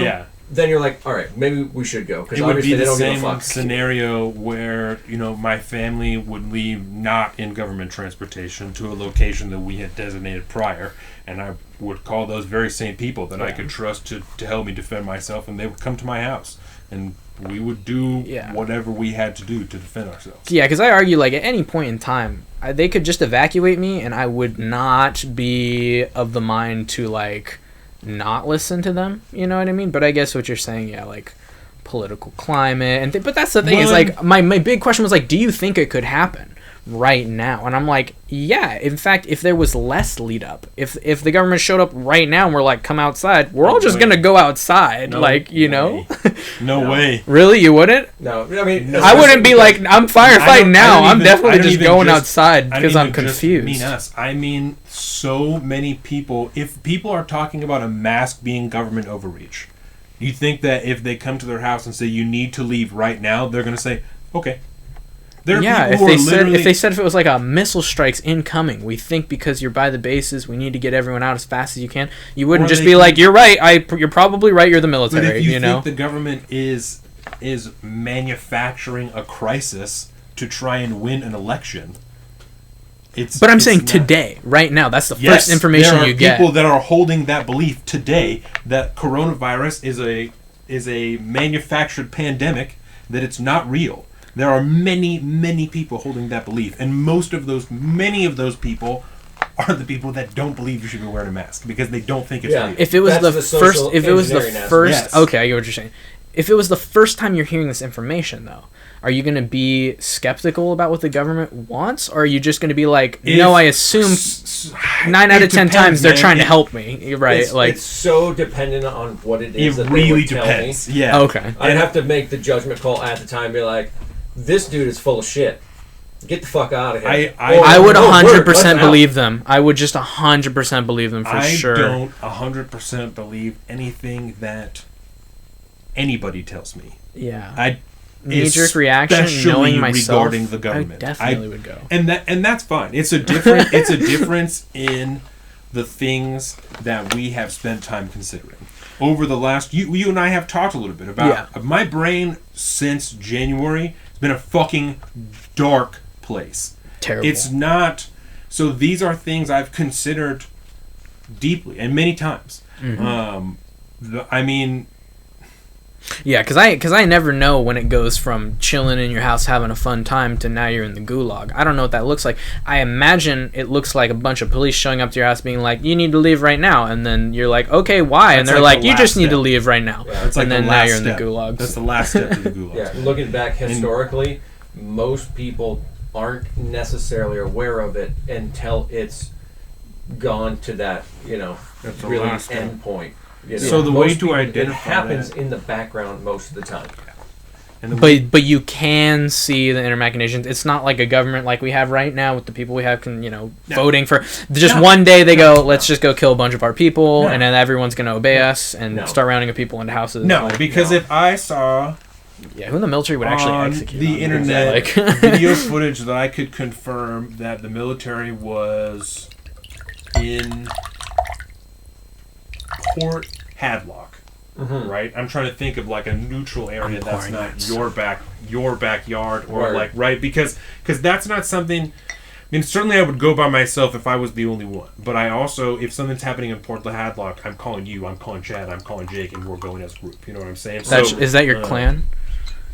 then you're like, all right, maybe we should go. Because obviously they don't give a fuck. It would be the same scenario where, my family would leave not in government transportation to a location that we had designated prior, and I would call those very same people that I could trust to help me defend myself, and they would come to my house. And we would do whatever we had to do to defend ourselves. Yeah, because I argue, like, at any point in time, they could just evacuate me, and I would not be of the mind to, like, not listen to them. You know what I mean? But I guess what you're saying, like, political climate. but that's the thing, is, like, my big question was, like, do you think it could happen right now? And I'm like, yeah. In fact, if there was less lead up, if the government showed up right now and we're like, come outside, we're all just gonna go outside, No way. Really, you wouldn't? No, I mean, I wouldn't be like, I'm firefighting now. I'm definitely just going outside because I'm confused. I mean so many people. If people are talking about a mask being government overreach, you think that if they come to their house and say you need to leave right now, they're gonna say, okay. If they said if it was like a missile strikes incoming, we think because you're by the bases, we need to get everyone out as fast as you can. You wouldn't just be like, you're right. You're probably right. You're the military. But if you know, think the government is manufacturing a crisis to try and win an election, But I'm saying today, right now, that's the first information you get. There are people that are holding that belief today that coronavirus is a manufactured pandemic, that it's not real. There are many, many people holding that belief, and many of those people are the people that don't believe you should be wearing a mask because they don't think it's real. If it was okay, I get what you're saying. If it was the first time you're hearing this information, though, are you going to be skeptical about what the government wants, or are you just going to be like, no, I assume 9 out of 10 times they're trying to help me, right? It's so dependent on what it is. It really depends. Yeah. Okay. I'd have to make the judgment call at the time, and be like, this dude is full of shit. Get the fuck out of here. I would 100% believe them. I would just 100% believe them for sure. I don't 100% believe anything that anybody tells me. Yeah. Knee-jerk reaction, knowing myself, regarding the government, I definitely would go. And that's fine. It's a difference in the things that we have spent time considering over the last. You and I have talked a little bit about my brain since January. It's been a fucking dark place. Terrible. It's not. So these are things I've considered deeply and many times. Mm-hmm. I mean. Yeah, because I never know when it goes from chilling in your house having a fun time to now you're in the gulag. I don't know what that looks like. I imagine it looks like a bunch of police showing up to your house being like, you need to leave right now. And then you're like, okay, why? And they're like, you just need to leave right now. Yeah, and then now you're in the gulag. That's the last step to the gulag. Yeah, looking back historically, most people aren't necessarily aware of it until it's gone to that, really end point. So the way to identify it happens in the background most of the time. But you can see the inner machinations. It's not like a government like we have right now with the people we have, voting for. Just one day they go, let's just go kill a bunch of our people, and then everyone's going to obey us and start rounding up people into houses. If I saw... Yeah, who in the military would actually execute the internet video footage that I could confirm that the military was in Port Hadlock, right? I'm trying to think of like a neutral area that's not your backyard or because that's not something. I mean, certainly I would go by myself if I was the only one. But I also, if something's happening in Port Hadlock, I'm calling you, I'm calling Chad, I'm calling Jake, and we're going as a group. You know what I'm saying? Is that your clan?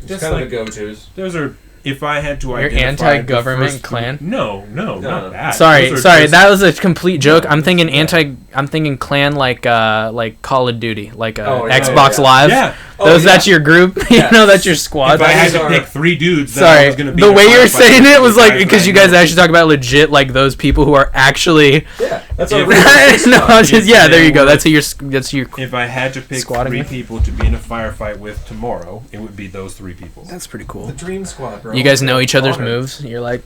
It's kind of the go-tos. Those are. If I had to identify your anti-government clan? No, not that. Sorry, that was a complete joke. I'm thinking I'm thinking clan like Call of Duty, like Xbox yeah. Live. Yeah. That's your group. Yes. That's your squad. If I had to pick 3 dudes, that Sorry, was going to be the way you're firefighter saying it was with like because you guys actually talk about legit like those people who are actually. Yeah, that's our there you go. That's your. If I had to pick Squatting 3 with? people to be in a firefight with tomorrow, it would be those 3 people. That's pretty cool. The dream squad, bro. You guys know each other's Honor. moves. You're like,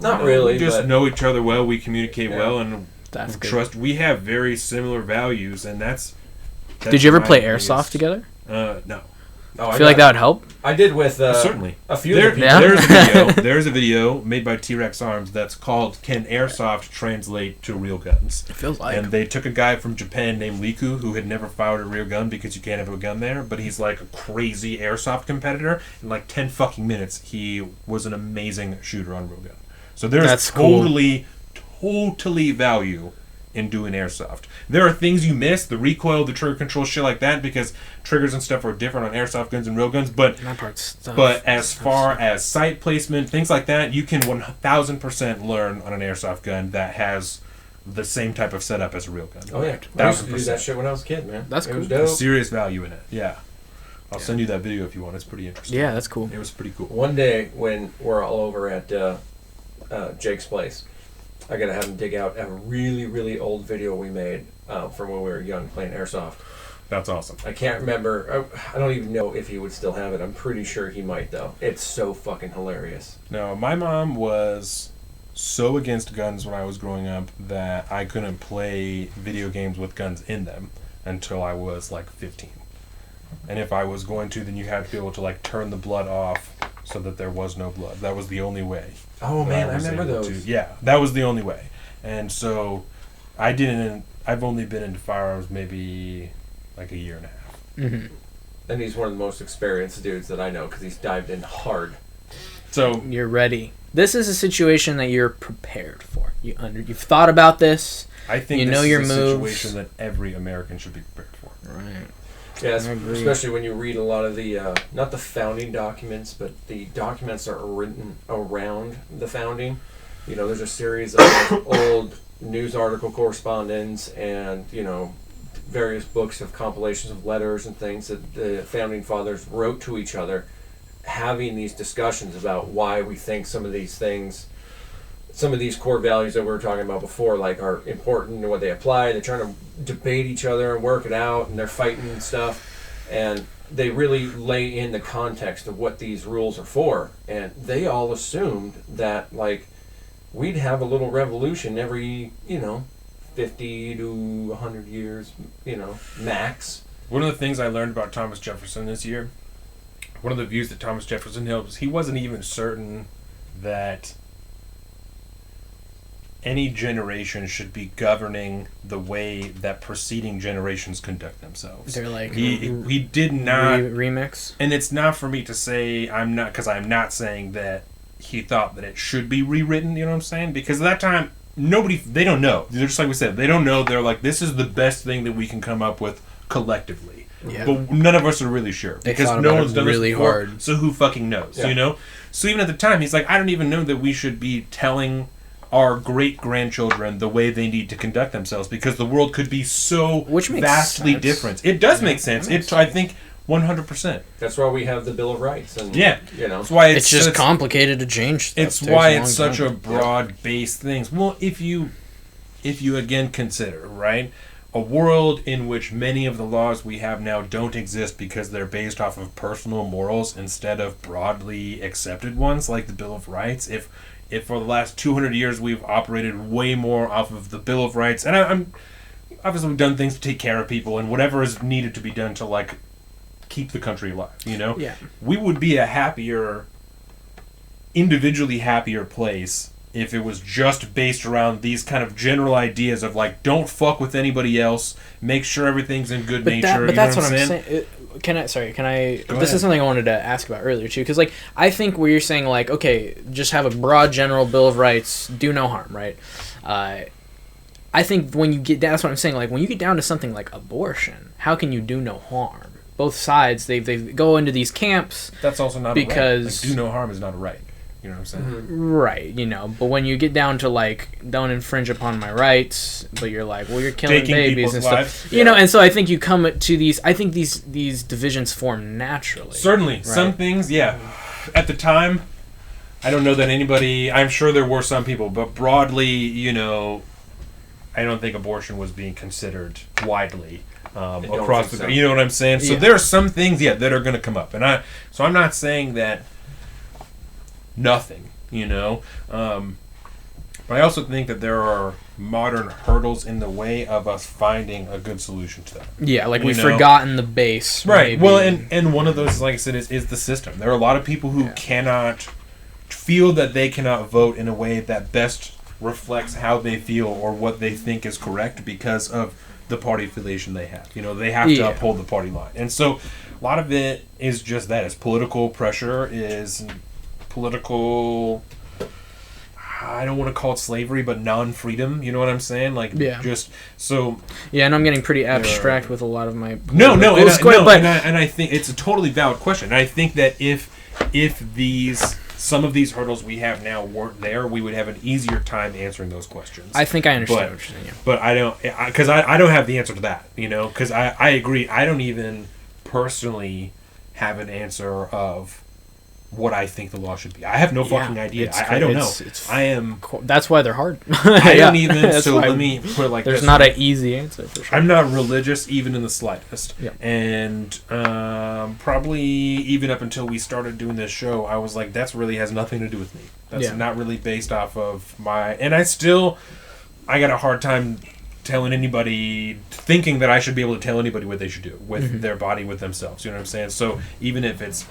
Not really, We just but know each other well. We communicate well, and that's good. trust. We have very similar values, and that's Did you ever my play biggest- airsoft together? No. I feel like that would help. I did with Certainly. a few There, of the people. Yeah. there's a video made by T-Rex Arms that's called "Can Airsoft Translate to Real Guns?" It feels like. And they took a guy from Japan named Liku who had never fired a real gun because you can't have a gun there, but he's like a crazy airsoft competitor. In like 10 fucking minutes, he was an amazing shooter on real gun. So there's That's cool. totally value in doing airsoft. There are things you miss, the recoil, the trigger control, shit like that, because triggers and stuff are different on airsoft guns and real guns, but that part's tough. but as far as sight placement, things like that, you can 1000% learn on an airsoft gun that has the same type of setup as a real gun. Oh yeah, I used to do that shit when I was a kid, man. That's It was cool. dope. Serious value in it. Yeah. I'll send you that video if you want. It's pretty interesting. Yeah, that's cool. It was pretty cool. One day when we're all over at Jake's place, I gotta have him dig out a really, really old video we made from when we were young playing airsoft. That's awesome. I can't remember. I don't even know if he would still have it. I'm pretty sure he might though. It's so fucking hilarious. No, my mom was so against guns when I was growing up that I couldn't play video games with guns in them until I was like 15. And if I was going to, then you had to be able to like turn the blood off so that there was no blood. That was the only way. Oh that man, I was remember able those. to- yeah, that was the only way. And so I've only been into firearms maybe like a year and a half. Mm-hmm. And he's one of the most experienced dudes that I know because he's dived in hard. So You're ready. This is a situation that you're prepared for. You've thought about this. I think You this know is your a moves. situation that every American should be prepared for. Right. Yes, I agree. especially when you read a lot of the, not the founding documents, but the documents that are written around the founding. You know, there's a series of old news article correspondence and, you know, various books of compilations of letters and things that the founding fathers wrote to each other, having these discussions about why we think some of these things, some of these core values that we were talking about before, like, are important and what they apply. They're trying to debate each other and work it out, and they're fighting and stuff. And they really lay in the context of what these rules are for. And they all assumed that, like, we'd have a little revolution every, 50 to 100 years, max. One of the things I learned about Thomas Jefferson this year, one of the views that Thomas Jefferson held was he wasn't even certain that any generation should be governing the way that preceding generations conduct themselves. They're like He did not, remix. and it's not for me to say I'm not saying that he thought that it should be rewritten. You know what I'm saying? Because at that time, they don't know. They're just like we said, they don't know. They're like, this is the best thing that we can come up with collectively. Yeah. But none of us are really sure They because thought no about one's it done really this before. hard. So who fucking knows? Yeah. You know. So even at the time, he's like, I don't even know that we should be telling our great grandchildren the way they need to conduct themselves because the world could be so Which makes vastly sense. different. It does make sense. I think 100%. That's why we have the Bill of Rights. And, Yeah. That's why It's just complicated to change stuff. it's Takes why a it's long such time. a broad-based thing. Well, if you again consider, right, a world in which many of the laws we have now don't exist because they're based off of personal morals instead of broadly accepted ones like the Bill of Rights, if for the last 200 years we've operated way more off of the Bill of Rights, and I'm obviously we've done things to take care of people and whatever is needed to be done to, like, keep the country alive, Yeah. we would be a happier, individually happier place if it was just based around these kind of general ideas of, like, don't fuck with anybody else, make sure everything's in good nature. But that's know what I'm saying? saying. Can I? Go This ahead. is something I wanted to ask about earlier too, because, like, I think where you're saying, like, okay, just have a broad general Bill of Rights, do no harm, right? I think when you get down, that's what I'm saying. Like, when you get down to something like abortion, how can you do no harm? Both sides, they go into these camps. That's also not because a right. Like, do no harm is not a right. You know what I'm saying? Mm-hmm. Right, but when you get down to like, don't infringe upon my rights, but you're like, well, you're killing Taking babies and people's stuff, lives. and so I think you come to these. I think these divisions form naturally. Certainly, right? some things, yeah. At the time, I don't know that anybody. I'm sure there were some people, but broadly, I don't think abortion was being considered widely across the. So. You know what I'm saying? So there are some things, that are going to come up, and I'm not saying that. Nothing, but I also think that there are modern hurdles in the way of us finding a good solution to that. Yeah, like we've forgotten the base. Right. Maybe. Well, and one of those, like I said, is the system. There are a lot of people who cannot feel that they cannot vote in a way that best reflects how they feel or what they think is correct because of the party affiliation they have. They have to uphold the party line. And so a lot of it is just that. It's political pressure, is political, I don't want to call it slavery, but non-freedom. You know what I'm saying? Just so. Yeah, and I'm getting pretty abstract with a lot of my. And I think it's a totally valid question. And I think that if some of these hurdles we have now weren't there, we would have an easier time answering those questions. I think I understand what you're saying. But I don't, because I don't have the answer to that. Because I agree. I don't even personally have an answer of what I think the law should be. I have no fucking idea. I don't know. That's why they're hard. I don't even. So let me put it like this. There's not an easy answer for sure. I'm not religious even in the slightest. Yeah. And probably even up until we started doing this show, I was like, that really has nothing to do with me. That's not really based off of my. And I got a hard time telling anybody, thinking that I should be able to tell anybody what they should do with their body, with themselves. You know what I'm saying? So even if it's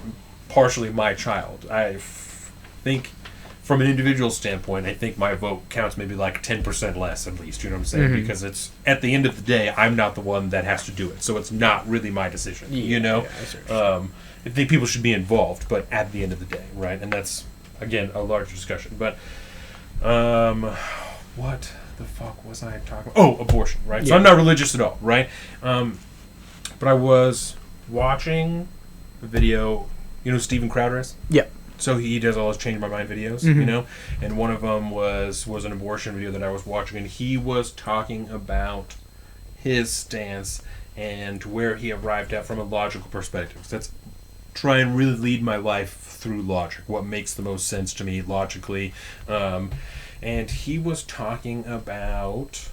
partially my child, I think from an individual standpoint, I think my vote counts maybe like 10% less at least. You know what I'm saying? Because it's, at the end of the day, I'm not the one that has to do it, so it's not really my decision. I think people should be involved, but at the end of the day, right? And that's, again, a larger discussion. But what the fuck was I talking about? Oh, abortion, right? So I'm not religious at all, right? But I was watching a video. You know who Steven Crowder is? Yeah. So he does all his Change My Mind videos, and one of them was an abortion video that I was watching, and he was talking about his stance and where he arrived at from a logical perspective. So that's try and really lead my life through logic, what makes the most sense to me logically. And he was talking about,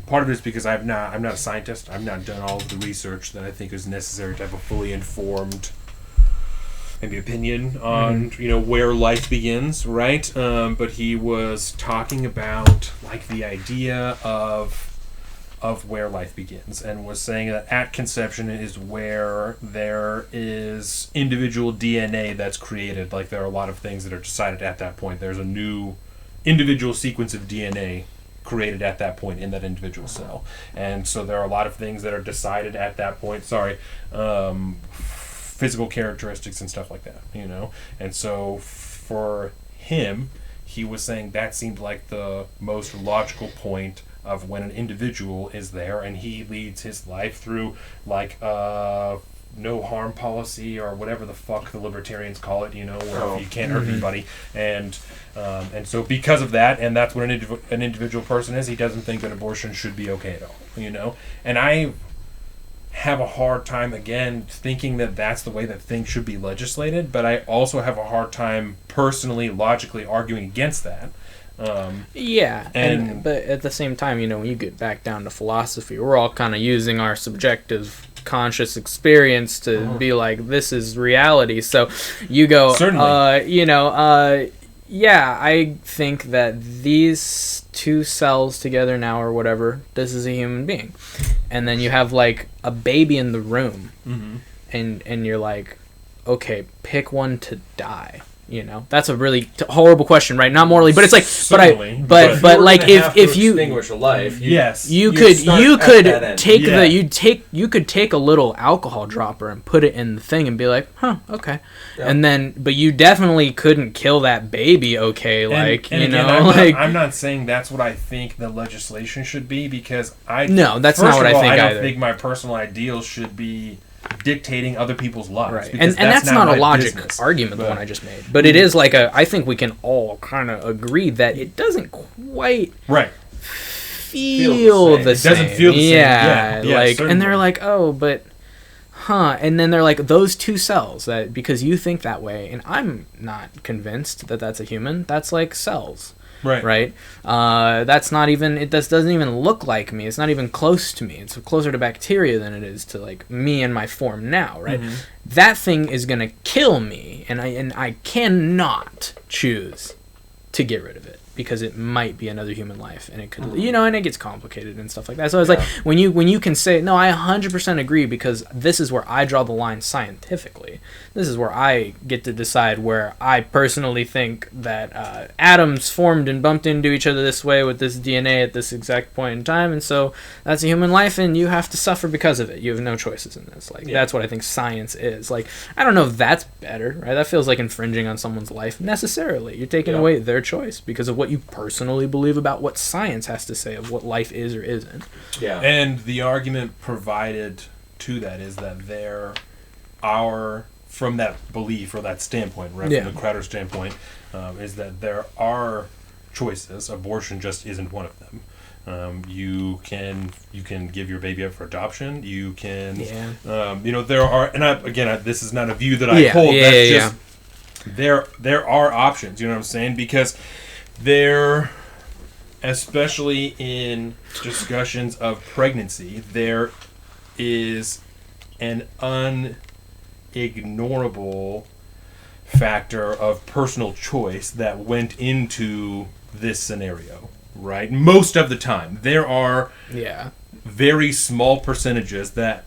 part of it is because I'm not a scientist. I've not done all of the research that I think is necessary to have a fully informed maybe opinion on where life begins, right? But he was talking about like the idea of where life begins, and was saying that at conception is where there is individual DNA that's created. Like there are a lot of things that are decided at that point. There's a new individual sequence of DNA created at that point in that individual cell, and so there are a lot of things that are decided at that point. Physical characteristics and stuff like that, And so for him, he was saying that seemed like the most logical point of when an individual is there and he leads his life through like no harm policy or whatever the fuck the libertarians call it, where you can't hurt anybody. And so because of that, and that's what an individual person is, he doesn't think that abortion should be okay at all, And I have a hard time, again, thinking that that's the way that things should be legislated, but I also have a hard time personally, logically arguing against that. But at the same time, when you get back down to philosophy, we're all kind of using our subjective conscious experience to be like, this is reality. So you go, I think that these two cells together now or whatever, this is a human being. And then you have like a baby in the room, and you're like, okay, pick one to die. That's a really horrible question, right? Not morally, but it's like, certainly, but like if you extinguish a life, you could take a little alcohol dropper and put it in the thing and be like, okay, and then, but you definitely couldn't kill that baby, okay, I'm not saying that's what I think the legislation should be, because that's not what I think. I don't think my personal ideal should be dictating other people's lives. Right. Because And that's not a logic business. argument, the one I just made. But it is like I think we can all kind of agree that it doesn't quite right. feel the same. It doesn't feel the same. Yeah, like, certainly. and they're like, oh, but, and then they're like, those two cells, that because you think that way, and I'm not convinced that that's a human, that's like cells. Right. That's not even. It doesn't even look like me. It's not even close to me. It's closer to bacteria than it is to like me and my form now. Right. Mm-hmm. That thing is gonna kill me, and I cannot choose to get rid of it because it might be another human life, and it could, and it gets complicated and stuff like that. So it's like when you can say no, I 100% agree because this is where I draw the line scientifically. This is where I get to decide where I personally think that atoms formed and bumped into each other this way with this DNA at this exact point in time, and so that's a human life, and you have to suffer because of it. You have no choices in this. Like that's what I think science is. Like I don't know if that's better, right? That feels like infringing on someone's life necessarily. You're taking away their choice because of what you personally believe about what science has to say of what life is or isn't. Yeah. And the argument provided to that is that there are, from that belief or that standpoint, right, from the Crowder standpoint, is that there are choices. Abortion just isn't one of them. You can give your baby up for adoption. You can, there are, and this is not a view that I hold. That's just there are options. You know what I'm saying? Because there, especially in discussions of pregnancy, there is an unignorable factor of personal choice that went into this scenario, right? Most of the time. There are very small percentages that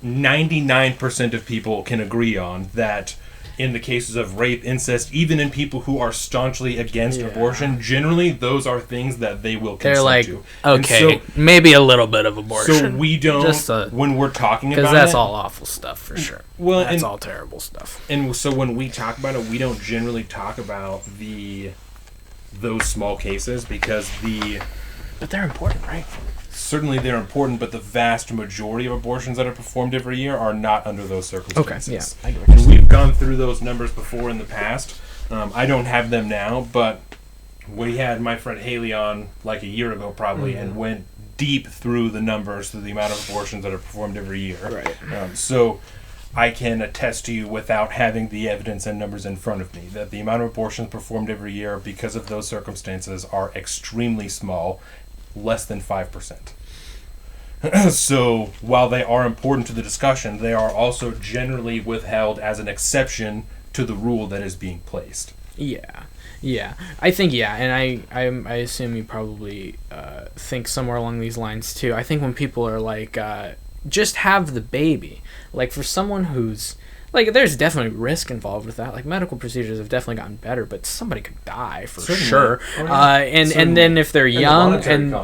99% of people can agree on that in the cases of rape, incest, even in people who are staunchly against abortion, generally those are things that they will consent They're like, to. okay, maybe a little bit of abortion. So we don't, when we're talking about it. Because that's all awful stuff, for sure. Well, that's all terrible stuff. And so when we talk about it, we don't generally talk about those small cases because But they're important, right? Certainly they're important, but the vast majority of abortions that are performed every year are not under those circumstances. Okay, yeah. And we've gone through those numbers before in the past. I don't have them now, but we had my friend Haley on like a year ago probably and went deep through the numbers, through the amount of abortions that are performed every year. Right. So I can attest to you without having the evidence and numbers in front of me that the amount of abortions performed every year because of those circumstances are extremely small, less than 5%. So while they are important to the discussion, they are also generally withheld as an exception to the rule that is being placed. Yeah, I think and I assume you probably think somewhere along these lines too. I think when people are like, just have the baby, like for someone who's like, there's definitely risk involved with that. Like medical procedures have definitely gotten better, but somebody could die for sure. And then if they're young and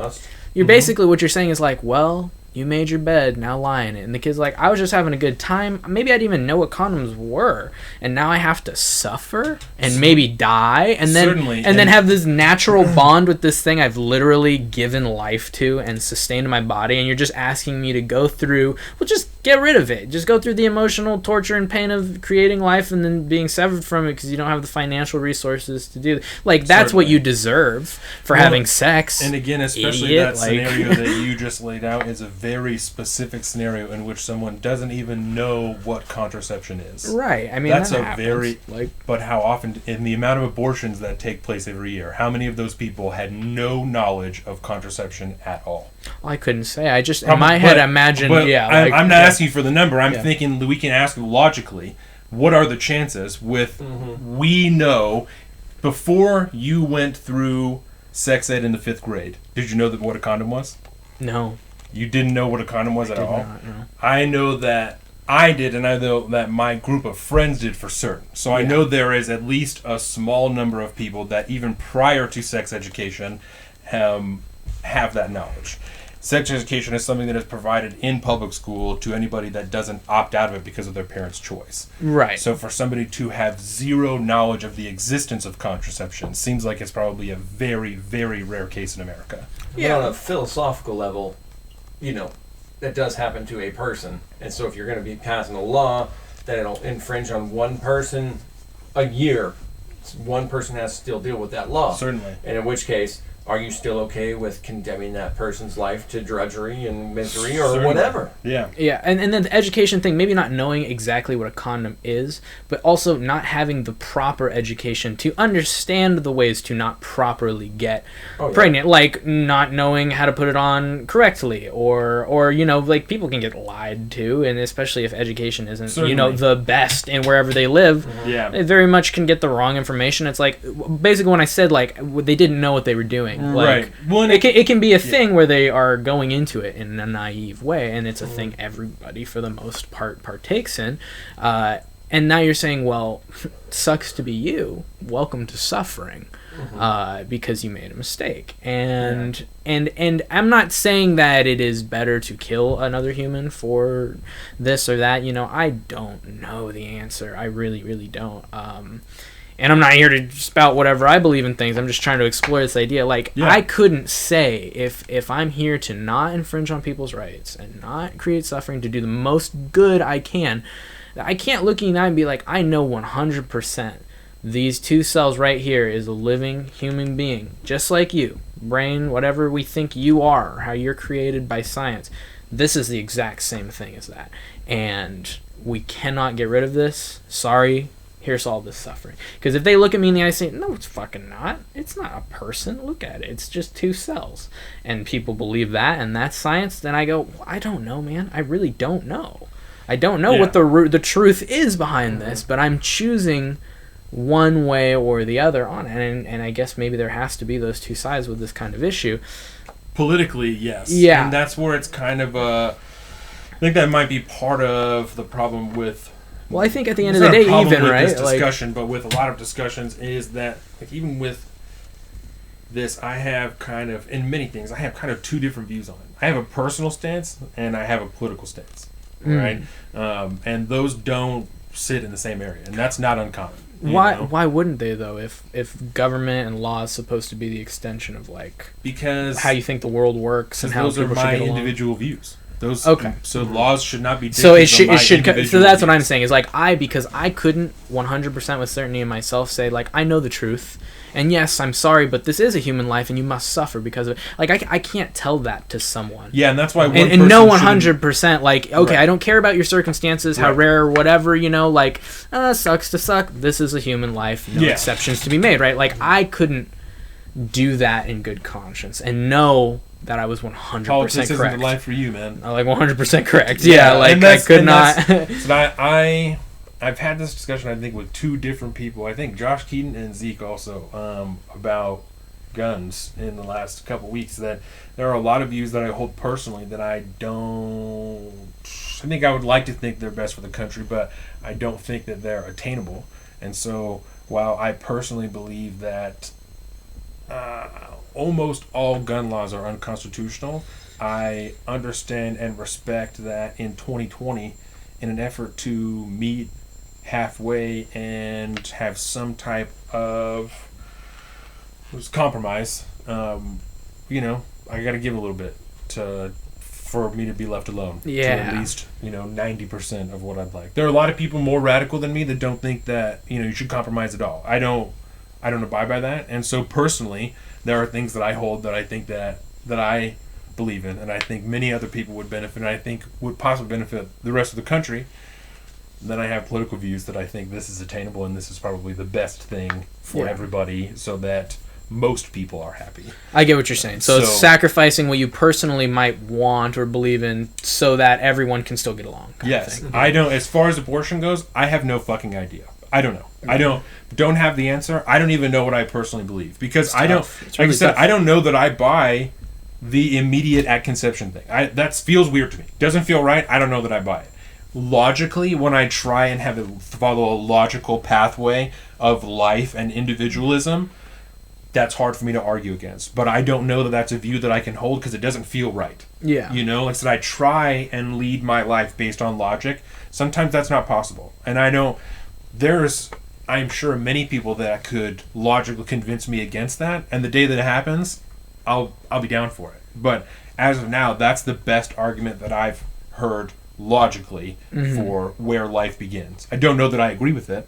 you're basically what you're saying is like, well, you made your bed, now lie in it. And the kid's like, I was just having a good time. Maybe I didn't even know what condoms were. And now I have to suffer and maybe die. And then have this natural bond with this thing I've literally given life to and sustained in my body. And you're just asking me to go through, well, just get rid of it. Just go through the emotional torture and pain of creating life and then being severed from it because you don't have the financial resources to do it. Like, that's what you deserve for having sex. And again, especially that scenario that you just laid out is a very specific scenario in which someone doesn't even know what contraception is. Right. I mean, that's that happens. But how often, in the amount of abortions that take place every year, how many of those people had no knowledge of contraception at all? I couldn't say. I just, in my head, imagine, I'm not asking you for the number. I'm thinking we can ask logically, what are the chances with, we know, before you went through sex ed in the 5th grade, did you know what a condom was? No. You didn't know what a condom was at all? Not, no. I know that I did, and I know that my group of friends did for certain. So I know there is at least a small number of people that even prior to sex education have that knowledge. Sex education is something that is provided in public school to anybody that doesn't opt out of it because of their parents' choice. Right. So for somebody to have zero knowledge of the existence of contraception seems like it's probably a very, very rare case in America. But on a philosophical level, that does happen to a person. And so if you're going to be passing a law that it'll infringe on one person a year, one person has to still deal with that law. Certainly. And in which case, are you still okay with condemning that person's life to drudgery and misery or Certainly. whatever? Yeah. Yeah, and then the education thing, maybe not knowing exactly what a condom is, but also not having the proper education to understand the ways to not properly get pregnant, like not knowing how to put it on correctly, or you know, like people can get lied to, and especially if education isn't, Certainly. you know, the best in wherever they live, Yeah. they very much can get the wrong information. It's like, basically when I said, like, they didn't know what they were doing. Like, Right. Well, it can be a thing where they are going into it in a naive way, and it's a thing everybody for the most part partakes in. And now you're saying, well, sucks to be you. Welcome to suffering, because you made a mistake. And I'm not saying that it is better to kill another human for this or that. You know, I don't know the answer. I really, really don't. And I'm not here to spout whatever I believe in things. I'm just trying to explore this idea. Like, I couldn't say if I'm here to not infringe on people's rights and not create suffering, to do the most good I can, I can't look in the eye and be like, I know 100% these 2 cells right here is a living human being, just like you. Brain, whatever we think you are, how you're created by science. This is the exact same thing as that. And we cannot get rid of this. Sorry. Here's all this suffering. Because if they look at me in the eye and say, no, it's fucking not. It's not a person. Look at it. It's just 2 cells. And people believe that, and that's science. Then I go, well, I don't know, man. I really don't know. I don't know what the truth is behind this, but I'm choosing one way or the other on it. And I guess maybe there has to be those 2 sides with this kind of issue. Politically, yes. Yeah. And that's where it's kind of I think that might be part of the problem with... Well, I think at the end of the day, even, right? This discussion, but with a lot of discussions, is that, like, even with this, I have kind of, in many things, I have kind of 2 different views on it. I have a personal stance, and I have a political stance, right? And those don't sit in the same area, and that's not uncommon. Why wouldn't they, though, if government and law is supposed to be the extension of, like, because how you think the world works and how those people are my should get along? individual views. Those, okay. So laws should not be. So it should. So that's what I'm views. saying is, like, because I couldn't 100% with certainty in myself say, like, I know the truth, and yes, I'm sorry, but this is a human life, and you must suffer because of it. Like, I can't tell that to someone. Yeah, and that's why. And no 100%. Like, okay, right. I don't care about your circumstances, how rare or whatever. You know, like, sucks to suck. This is a human life. No exceptions to be made. Right? Like, I couldn't do that in good conscience and know that I was 100% Politics correct. isn't the life for you, man. Like 100% correct. Yeah, like I could not. So I've had this discussion, I think, with 2 different people. I think Josh Keaton and Zeke also, about guns in the last couple weeks. That there are a lot of views that I hold personally that I don't. I think I would like to think they're best for the country, but I don't think that they're attainable. And so, while I personally believe that almost all gun laws are unconstitutional, I understand and respect that in 2020, in an effort to meet halfway and have some type of compromise, you know, I got to give a little bit for me to be left alone. To at least, 90% of what I'd like. There are a lot of people more radical than me that don't think that, you should compromise at all. I don't abide by that. And so personally, there are things that I hold that I think that I believe in, and I think many other people would benefit, and I think would possibly benefit the rest of the country. Then I have political views that I think this is attainable and this is probably the best thing for everybody, so that most people are happy. I get what you're saying. So it's sacrificing what you personally might want or believe in so that everyone can still get along. Yes. I don't, as far as abortion goes, I have no fucking idea. I don't know. I don't have the answer. I don't even know what I personally believe, because I don't, like I said, I don't know that I buy the immediate at conception thing. That feels weird to me. Doesn't feel right. I don't know that I buy it. Logically, when I try and follow a logical pathway of life and individualism, that's hard for me to argue against. But I don't know that that's a view that I can hold, because it doesn't feel right. Yeah. Like I said, I try and lead my life based on logic. Sometimes that's not possible. And I know I'm sure many people that could logically convince me against that. And the day that it happens, I'll be down for it. But as of now, that's the best argument that I've heard logically for where life begins. I don't know that I agree with it,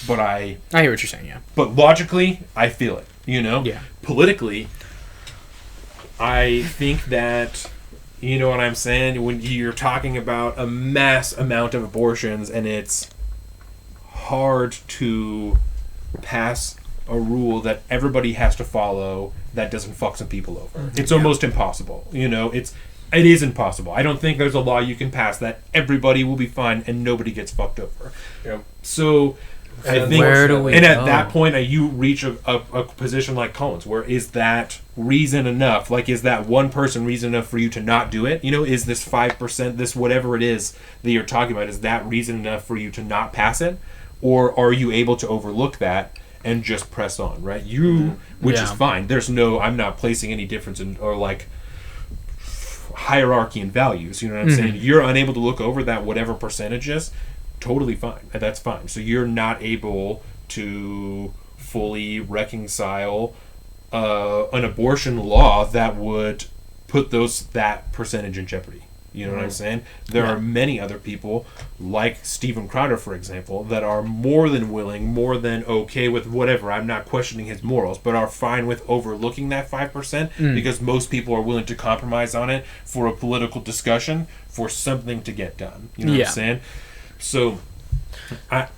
but I hear what you're saying, yeah. But logically, I feel it, Yeah. Politically, I think that, you know what I'm saying? When you're talking about a mass amount of abortions and it's hard to pass a rule that everybody has to follow that doesn't fuck some people over. It's almost impossible. It is impossible. I don't think there's a law you can pass that everybody will be fine and nobody gets fucked over. Yep. So I think, where do we and go? at that point, you reach a position like Colin's, where is that reason enough? Like, is that one person reason enough for you to not do it? Is this 5%, this whatever it is that you're talking about, is that reason enough for you to not pass it? Or are you able to overlook that and just press on, right? Which is fine. I'm not placing any difference in, or like, hierarchy and values, you know what I'm saying? You're unable to look over that whatever percentage is, totally fine. That's fine. So you're not able to fully reconcile an abortion law that would put that percentage in jeopardy. You know what I'm saying? There are many other people, like Steven Crowder, for example, that are more than willing, more than okay with whatever. I'm not questioning his morals, but are fine with overlooking that 5% because most people are willing to compromise on it for a political discussion, for something to get done. You know what I'm saying? So, I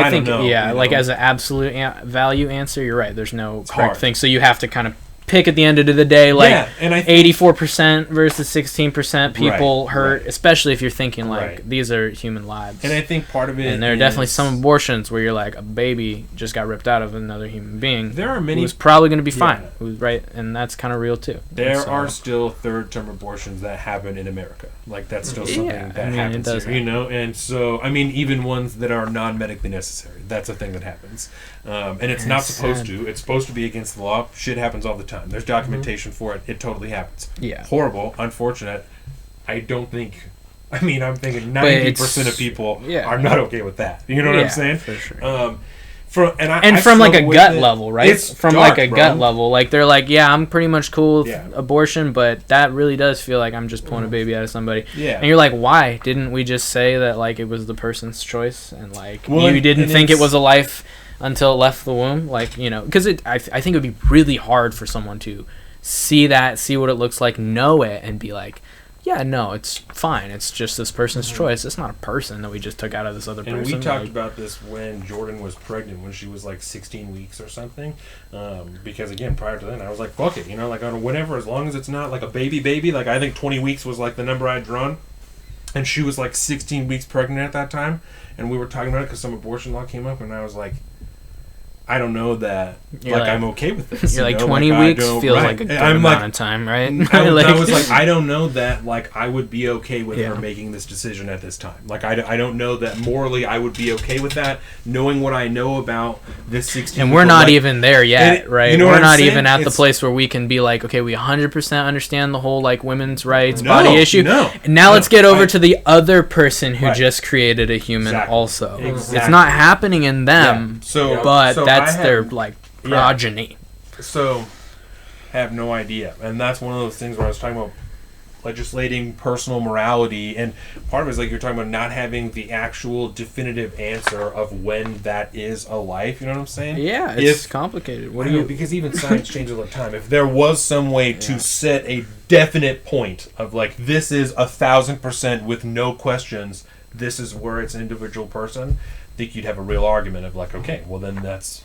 think, don't know, like as an absolute value answer, you're right. There's no correct thing. So you have to kind of pick at the end of the day, like, and 84% versus 16% people hurt, especially if you're thinking like these are human lives. And I think part of it, and there are definitely some abortions where you're like, a baby just got ripped out of another human being. There are many who's probably going to be fine, who's right, and that's kind of real too. There are still third-term abortions that happen in America. Like, that's still something that happens here, happen. And so, I mean, even ones that are non-medically necessary, that's a thing that happens. And it's not supposed to. It's supposed to be against the law. Shit happens all the time. There's documentation for it. It totally happens. Yeah. Horrible, unfortunate. I don't think... I mean, I'm thinking 90% of people are not okay with that. You know what I'm saying? For sure. From like a gut level, right? It's from dark, like a gut level. Like, they're like, I'm pretty much cool with abortion, but that really does feel like I'm just pulling a baby out of somebody. Yeah. And you're like, why? Didn't we just say that, like, it was the person's choice? And, like, you didn't think it was a life until it left the womb? Like, because I think it would be really hard for someone to see what it looks like, know it, and be like, no, it's fine. It's just this person's choice. It's not a person that we just took out of this other person. And we talked about this when Jordan was pregnant, when she was like 16 weeks or something. Because, again, prior to then, I was like, fuck it. Like, on whatever, as long as it's not like a baby. Like, I think 20 weeks was like the number I'd drawn. And she was like 16 weeks pregnant at that time. And we were talking about it because some abortion law came up. And I was like, I don't know that, I'm okay with this. You're like, 20 weeks feels like a good amount of time, right? I was like, I don't know that, like, I would be okay with her making this decision at this time. Like, I don't know that morally I would be okay with that, knowing what I know about this 16. And we're not even there yet, right? We're not even at the place where we can be like, okay, we 100% understand the whole, like, women's rights, body issue. And now let's get over to the other person who just created a human also. Exactly. It's not happening in them, but that's their, like, progeny. So, I have no idea. And that's one of those things where I was talking about legislating personal morality. And part of it is, like, you're talking about not having the actual definitive answer of when that is a life. You know what I'm saying? Yeah, it's complicated. Because even science changes all the time. If there was some way to set a definite point of, like, this is 1,000% with no questions, this is where it's an individual person, I think you'd have a real argument of, like, okay, well, then that's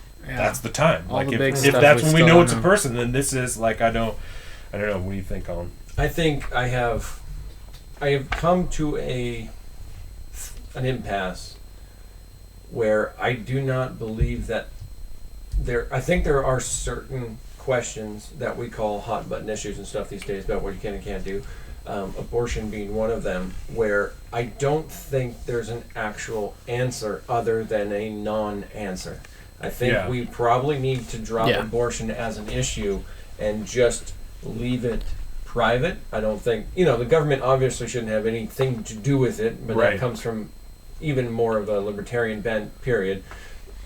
the time. All like, the if that's when we know it's a person, then this is, like, I don't know. What do you think, Colin? I think I have come to an impasse where I do not believe that I think there are certain questions that we call hot button issues and stuff these days about what you can and can't do. Abortion being one of them, where I don't think there's an actual answer other than a non-answer. I think we probably need to drop abortion as an issue and just leave it private. I don't think, the government obviously shouldn't have anything to do with it, but that comes from even more of a libertarian bent, period.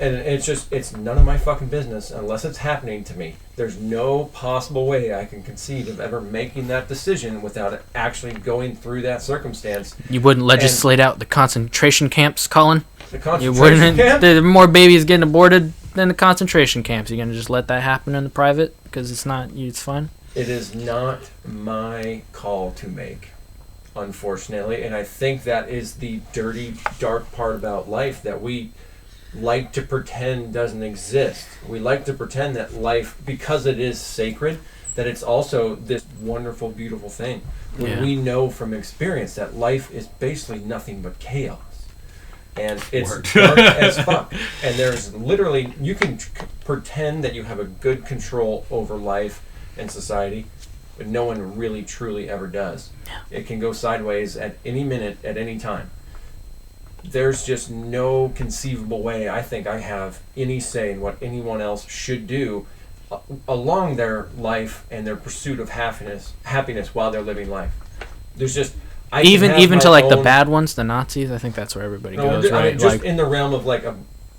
And it's none of my fucking business unless it's happening to me. There's no possible way I can conceive of ever making that decision without actually going through that circumstance. You wouldn't legislate out the concentration camps, Colin? The concentration camp? There are more babies getting aborted than the concentration camps. You're going to just let that happen in the private because it's fine? It is not my call to make, unfortunately. And I think that is the dirty, dark part about life that we like to pretend doesn't exist. We like to pretend that life, because it is sacred, that it's also this wonderful, beautiful thing. When we know from experience that life is basically nothing but chaos. And it's dark as fuck. And there's literally, you can pretend that you have a good control over life and society, but no one really truly ever does. It can go sideways at any minute, at any time. There's just no conceivable way I think I have any say in what anyone else should do along their life and their pursuit of happiness while they're living life. There's just even to like the bad ones, the Nazis. I think that's where everybody goes, right? I mean, just in the realm of like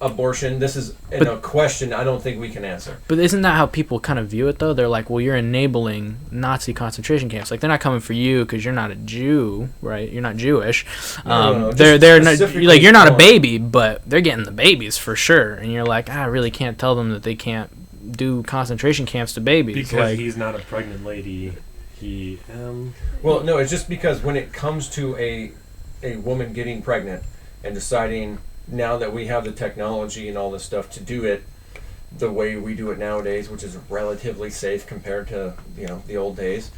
abortion, this is a question I don't think we can answer. But isn't that how people kind of view it, though? They're like, well, you're enabling Nazi concentration camps. Like, they're not coming for you because you're not a Jew, right? You're not Jewish. No, they're not, like, you're not a baby, but they're getting the babies for sure. And you're like, I really can't tell them that they can't do concentration camps to babies. Because he's not a pregnant lady. Well, no, it's just because when it comes to a woman getting pregnant and deciding, now that we have the technology and all this stuff to do it the way we do it nowadays, which is relatively safe compared to the old days,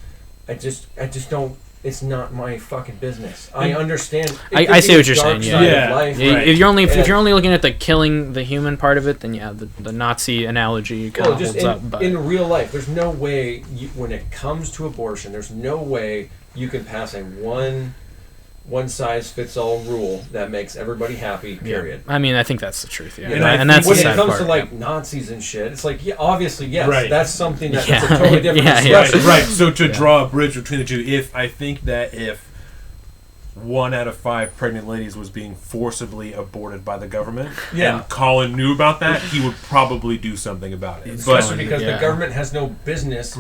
I just don't. It's not my fucking business. I understand. I see what you're saying. Yeah. Life, right. If you're only looking at the killing the human part of it, then the Nazi analogy kind of holds up. But in real life, there's no way when it comes to abortion, there's no way you can pass a one-size-fits-all rule that makes everybody happy, period. I mean, I think that's the truth, yeah. And that's the sad part. When it comes to, like, Nazis and shit, it's like, obviously, yes, right. That's something that's a totally different discussion. Right. So to draw a bridge between the two, I think that if 1 out of 5 pregnant ladies was being forcibly aborted by the government, and Colin knew about that, he would probably do something about it. Especially because the government has no business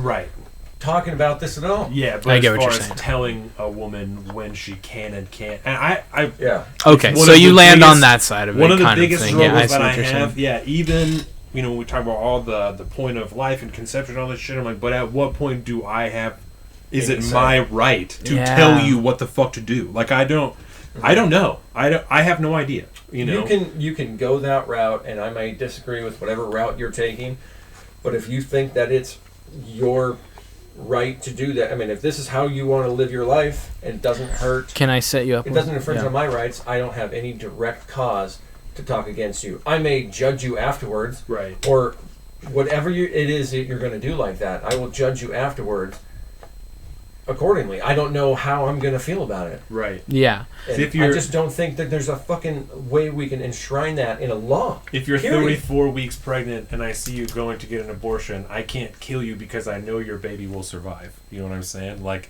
talking about this at all. Yeah, but as far as telling a woman when she can and can't, and okay, so you land on that side of it. One of the biggest struggles that I have, even when we talk about all the point of life and conception and all this shit, I'm like, but at what point do I have? Is it my right to tell you what the fuck to do? Like, I don't know. I have no idea. You can go that route, and I may disagree with whatever route you're taking, but if you think that it's your right to do that, I mean, if this is how you want to live your life and it doesn't hurt, can I set you up? It doesn't infringe on my rights. I don't have any direct cause to talk against you. I may judge you afterwards, right? Or whatever it is that you're going to do like that. I will judge you afterwards accordingly. I don't know how I'm going to feel about it. Right. Yeah. I just don't think that there's a fucking way we can enshrine that in a law. If you're 34 weeks pregnant and I see you going to get an abortion, I can't kill you because I know your baby will survive. You know what I'm saying? Like,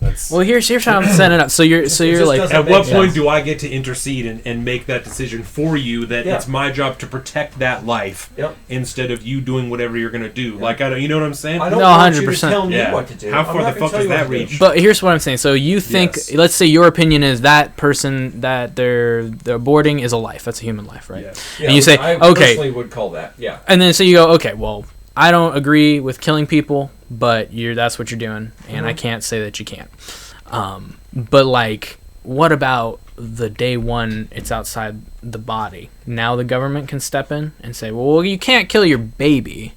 that's... Well, here's how I'm setting it up. So you're like, at what point do I get to intercede and make that decision for you that it's my job to protect that life instead of you doing whatever you're going to do? Like, you know what I'm saying? I don't want 100%. You to tell me what to do. How far the fuck does that reach? But here's what I'm saying. So you think, let's say your opinion is that person that they're aborting is a life. That's a human life, right? Yes. And you say, I okay. personally would call that, And then so you go, okay, well, I don't agree with killing people, but that's what you're doing, and I can't say that you can't. But like, what about the day one it's outside the body? Now the government can step in and say, well, you can't kill your baby.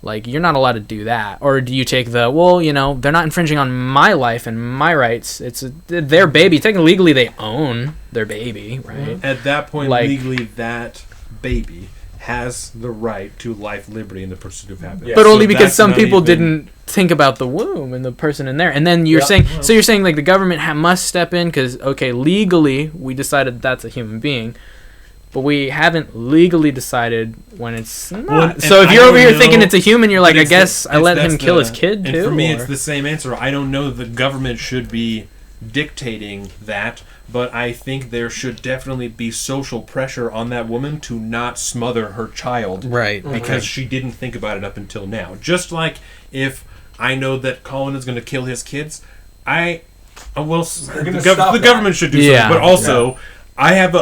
Like, you're not allowed to do that. Or do you take they're not infringing on my life and my rights. It's their baby. Technically, legally, they own their baby, right? At that point, legally, that baby has the right to life, liberty, and the pursuit of happiness. But only because some people didn't think about the womb and the person in there. And then you're saying like the government must step in because, okay, legally we decided that's a human being, but we haven't legally decided when it's not. Well, so if you're over here thinking it's a human, you're like, I guess I let him kill his kid too. And for me, it's the same answer. I don't know that the government should be dictating that, but I think there should definitely be social pressure on that woman to not smother her child. Right. Because she didn't think about it up until now. Just like if I know that Colin is going to kill his kids, the government should do something. But also, I have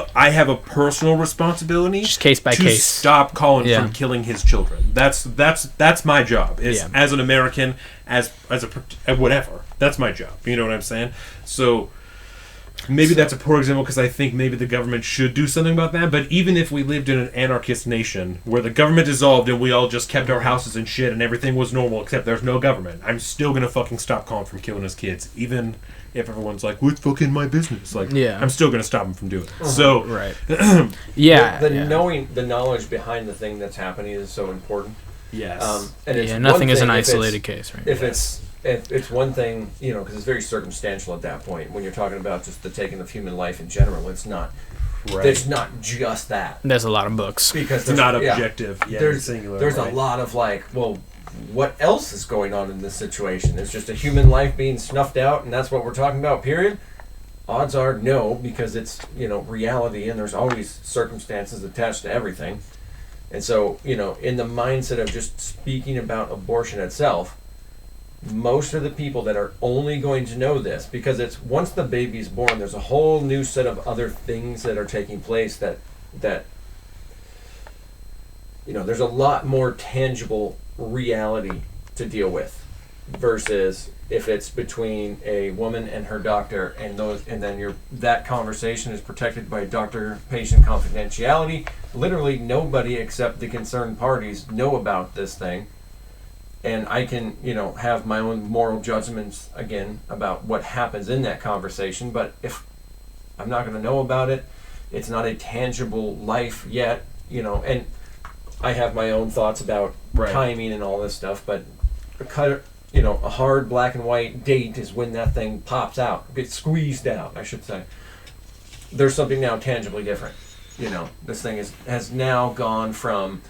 a personal responsibility just case by to case. stop Colin from killing his children. That's my job. As an American, as a whatever. That's my job. You know what I'm saying? So maybe that's a poor example because I think maybe the government should do something about that. But even if we lived in an anarchist nation where the government dissolved and we all just kept our houses and shit and everything was normal except there's no government, I'm still gonna fucking stop Colin from killing his kids, even if everyone's like, "What's fucking my business?" Like, I'm still gonna stop him from doing it. So, the knowledge behind the thing that's happening is so important. Yes. And it's nothing is an isolated case, right? If it's one thing, because it's very circumstantial at that point when you're talking about just the taking of human life in general. It's not. Right. There's not just that. There's a lot of books because it's not objective. There's a lot of what else is going on in this situation? It's just a human life being snuffed out, and that's what we're talking about. Period. Odds are no, because it's reality, and there's always circumstances attached to everything. And so in the mindset of just speaking about abortion itself, most of the people that are only going to know this, because it's once the baby's born, there's a whole new set of other things that are taking place that there's a lot more tangible reality to deal with versus if it's between a woman and her doctor and then that conversation is protected by doctor-patient confidentiality. Literally nobody except the concerned parties know about this thing. And I can, have my own moral judgments, again, about what happens in that conversation. But if I'm not going to know about it, it's not a tangible life yet, and I have my own thoughts about timing and all this stuff. But a hard black and white date is when that thing pops out, gets squeezed out, I should say. There's something now tangibly different. This thing has now gone from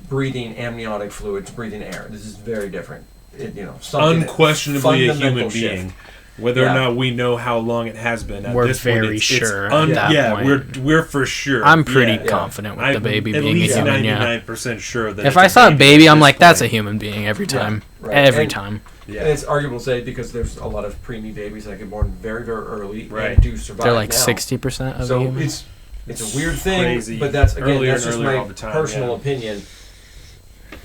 breathing amniotic fluid to breathing air. This is very different. Unquestionably a human being. Whether or not we know how long it has been, at we're this very point, sure. At that point. we're for sure. I'm pretty confident with the baby being a human. At least 99% sure that if I saw a baby, I'm like, that's a human being every time. Every time. Yeah. And it's arguable to say because there's a lot of preemie babies that get born very, very early and do survive. They're like 60% of humans. It's a weird thing, crazy. But that's just my personal opinion.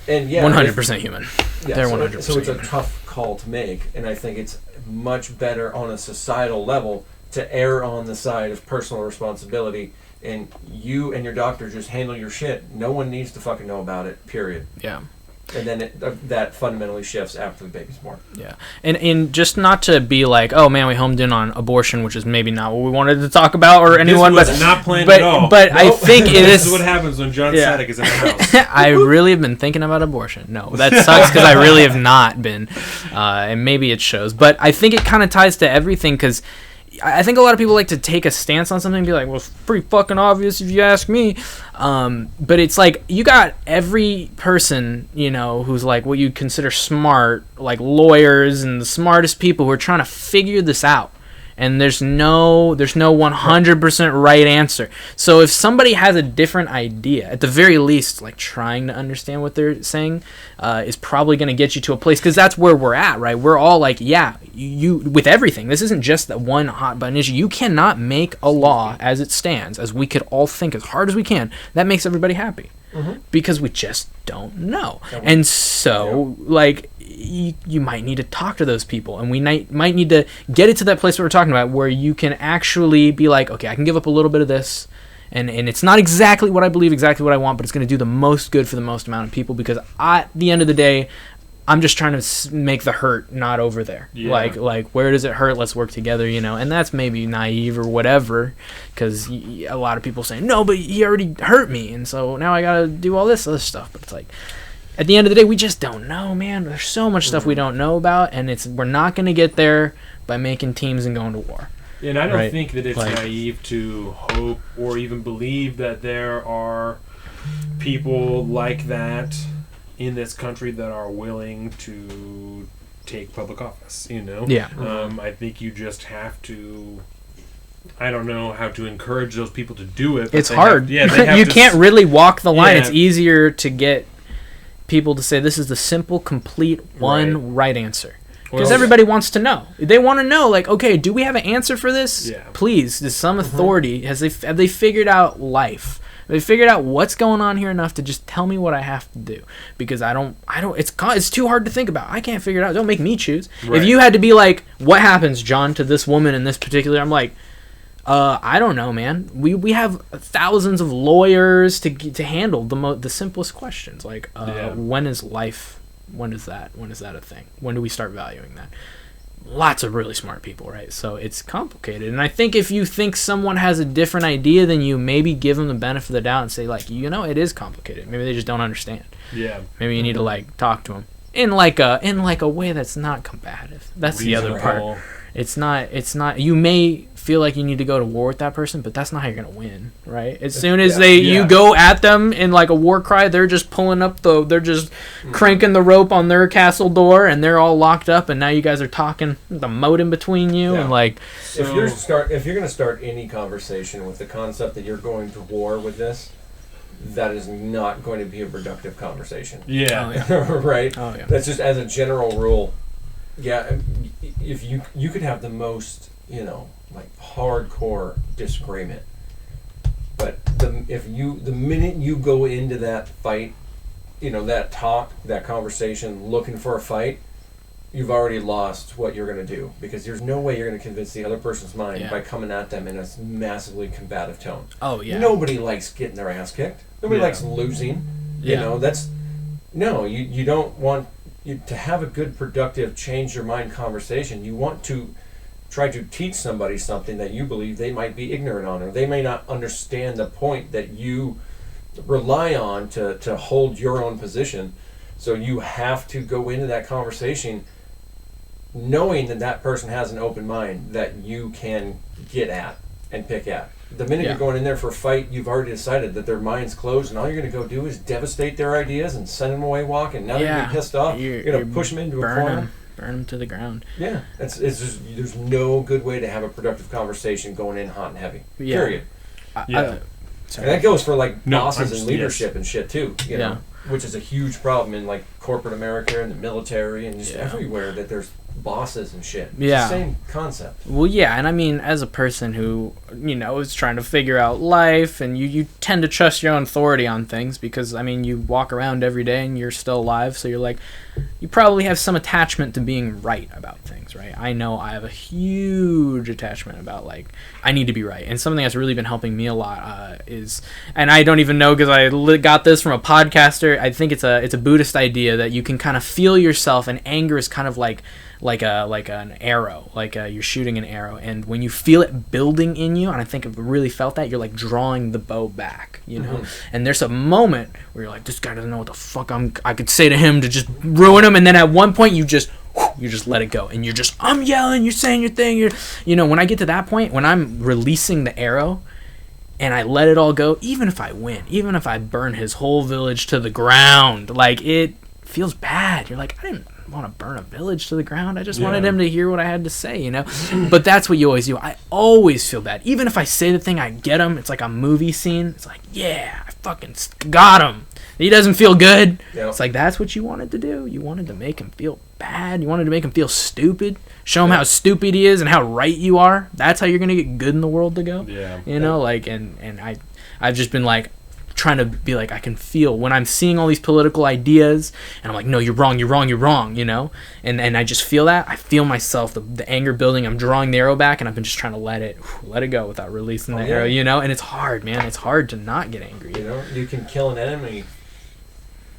And 100% human. They're 100%. So it's a tough call to make, and I think it's much better on a societal level to err on the side of personal responsibility, and you and your doctor just handle your shit. No one needs to fucking know about it. Period. Yeah. And then that fundamentally shifts after the baby's born. Yeah, and just not to be like, oh man, we homed in on abortion, which is maybe not what we wanted to talk about or anyone, this was not planned at all. But I think this is what happens when John Satak is in the house. I really have been thinking about abortion. No, that sucks because I really have not been, and maybe it shows. But I think it kind of ties to everything because I think a lot of people like to take a stance on something and be like, well, it's pretty fucking obvious if you ask me. But it's like, you got every person, who's like what you'd consider smart, like lawyers and the smartest people who are trying to figure this out. And there's no 100% right answer. So if somebody has a different idea, at the very least, like trying to understand what they're saying, is probably going to get you to a place, because that's where we're at, right? We're all like, you with everything. This isn't just that one hot button issue. You cannot make a law as it stands, as we could all think as hard as we can, that makes everybody happy. Mm-hmm. Because we just don't know. And so, you might need to talk to those people, and we might need to get it to that place we were talking about where you can actually be like, okay, I can give up a little bit of this, and it's not exactly what I believe, exactly what I want, but it's going to do the most good for the most amount of people, because at the end of the day, I'm just trying to make the hurt not over there. Yeah. Like where does it hurt? Let's work together, and that's maybe naive or whatever, because a lot of people say, no, but he already hurt me, and so now I got to do all this other stuff. But it's like, at the end of the day, we just don't know, man. There's so much stuff we don't know about, and we're not going to get there by making teams and going to war. And I don't think that it's naive to hope or even believe that there are people like that in this country that are willing to take public office, you know? Yeah. I think you just have to... I don't know how to encourage those people to do it. It's hard. They have you can't really walk the line. Yeah. It's easier to get people to say this is the simple, complete, one right answer. Because everybody wants to know. They want to know, like, okay, do we have an answer for this? Yeah. Please, does some authority, have they figured out life? Have they figured out what's going on here enough to just tell me what I have to do? Because it's too hard to think about. I can't figure it out. Don't make me choose. Right. If you had to be like, what happens, John, to this woman in this particular, I'm like, I don't know, man. We have thousands of lawyers to handle the simplest questions. Like, when is life? When is that a thing? When do we start valuing that? Lots of really smart people, right? So it's complicated. And I think if you think someone has a different idea than you, maybe give them the benefit of the doubt and say, like, it is complicated. Maybe they just don't understand. Yeah. Maybe you need to like talk to them in like a way that's not combative. That's the other part. It's not. You may feel like you need to go to war with that person, but that's not how you're gonna win, right? As soon as you go at them in like a war cry, they're just pulling up they're just cranking the rope on their castle door, and they're all locked up, and now you guys are talking the modem between you, and like. So, if you're gonna start any conversation with the concept that you're going to war with this, that is not going to be a productive conversation. Yeah. Oh, yeah. Right. Oh, yeah. That's just as a general rule. Yeah, if you could have the most, like hardcore disagreement, but the minute you go into that fight, that conversation, looking for a fight, you've already lost what you're going to do, because there's no way you're going to convince the other person's mind by coming at them in a massively combative tone. Oh yeah. Nobody likes getting their ass kicked. Nobody likes losing. Yeah. You don't want. To have a good, productive, change your mind conversation, you want to try to teach somebody something that you believe they might be ignorant on, or they may not understand the point that you rely on to hold your own position. So you have to go into that conversation knowing that person has an open mind that you can get at and pick at. The minute you're going in there for a fight, you've already decided that their mind's closed, and all you're going to go do is devastate their ideas and send them away walking. Now they're going to be pissed off. You're going to push them into a corner. Burn them to the ground. Yeah. It's just, there's no good way to have a productive conversation going in hot and heavy. Yeah. Period. Sorry. And that goes for like bosses and leadership yes. and shit too, you know, which is a huge problem in like corporate America and the military and just everywhere, that there's bosses and shit. It's the same concept. Well, yeah, and I mean, as a person who, is trying to figure out life, and you tend to trust your own authority on things because, I mean, you walk around every day and you're still alive, so you're like, you probably have some attachment to being right about things, right? I know I have a huge attachment about, like, I need to be right. And something that's really been helping me a lot is, and I don't even know because I got this from a podcaster, I think it's a Buddhist idea that you can kind of feel yourself, and anger is kind of like an arrow, you're shooting an arrow, and when you feel it building in you, and I think I've really felt that, you're like drawing the bow back, and there's a moment where you're like, this guy doesn't know what the fuck I could say to him to just ruin him, and then at one point you just let it go, and I'm yelling, you're saying your thing, when I get to that point, when I'm releasing the arrow and I let it all go, even if I win, even if I burn his whole village to the ground, like, it feels bad. You're like, I didn't want to burn a village to the ground. I just wanted him to hear what I had to say, But that's what you always do. I always feel bad. Even if I say the thing, I get him. It's like a movie scene. It's like, yeah, I fucking got him. He doesn't feel good. Yep. It's like, that's what you wanted to do. You wanted to make him feel bad. You wanted to make him feel stupid. Show him how stupid he is and how right you are. That's how you're going to get good in the world to go. Yeah. And I've just been like, trying to be like, I can feel when I'm seeing all these political ideas, and I'm like, no, you're wrong, and I just feel that. I feel myself, the anger building. I'm drawing the arrow back, and I've been just trying to let it go without releasing the arrow, and it's hard, man. It's hard to not get angry. You can kill an enemy.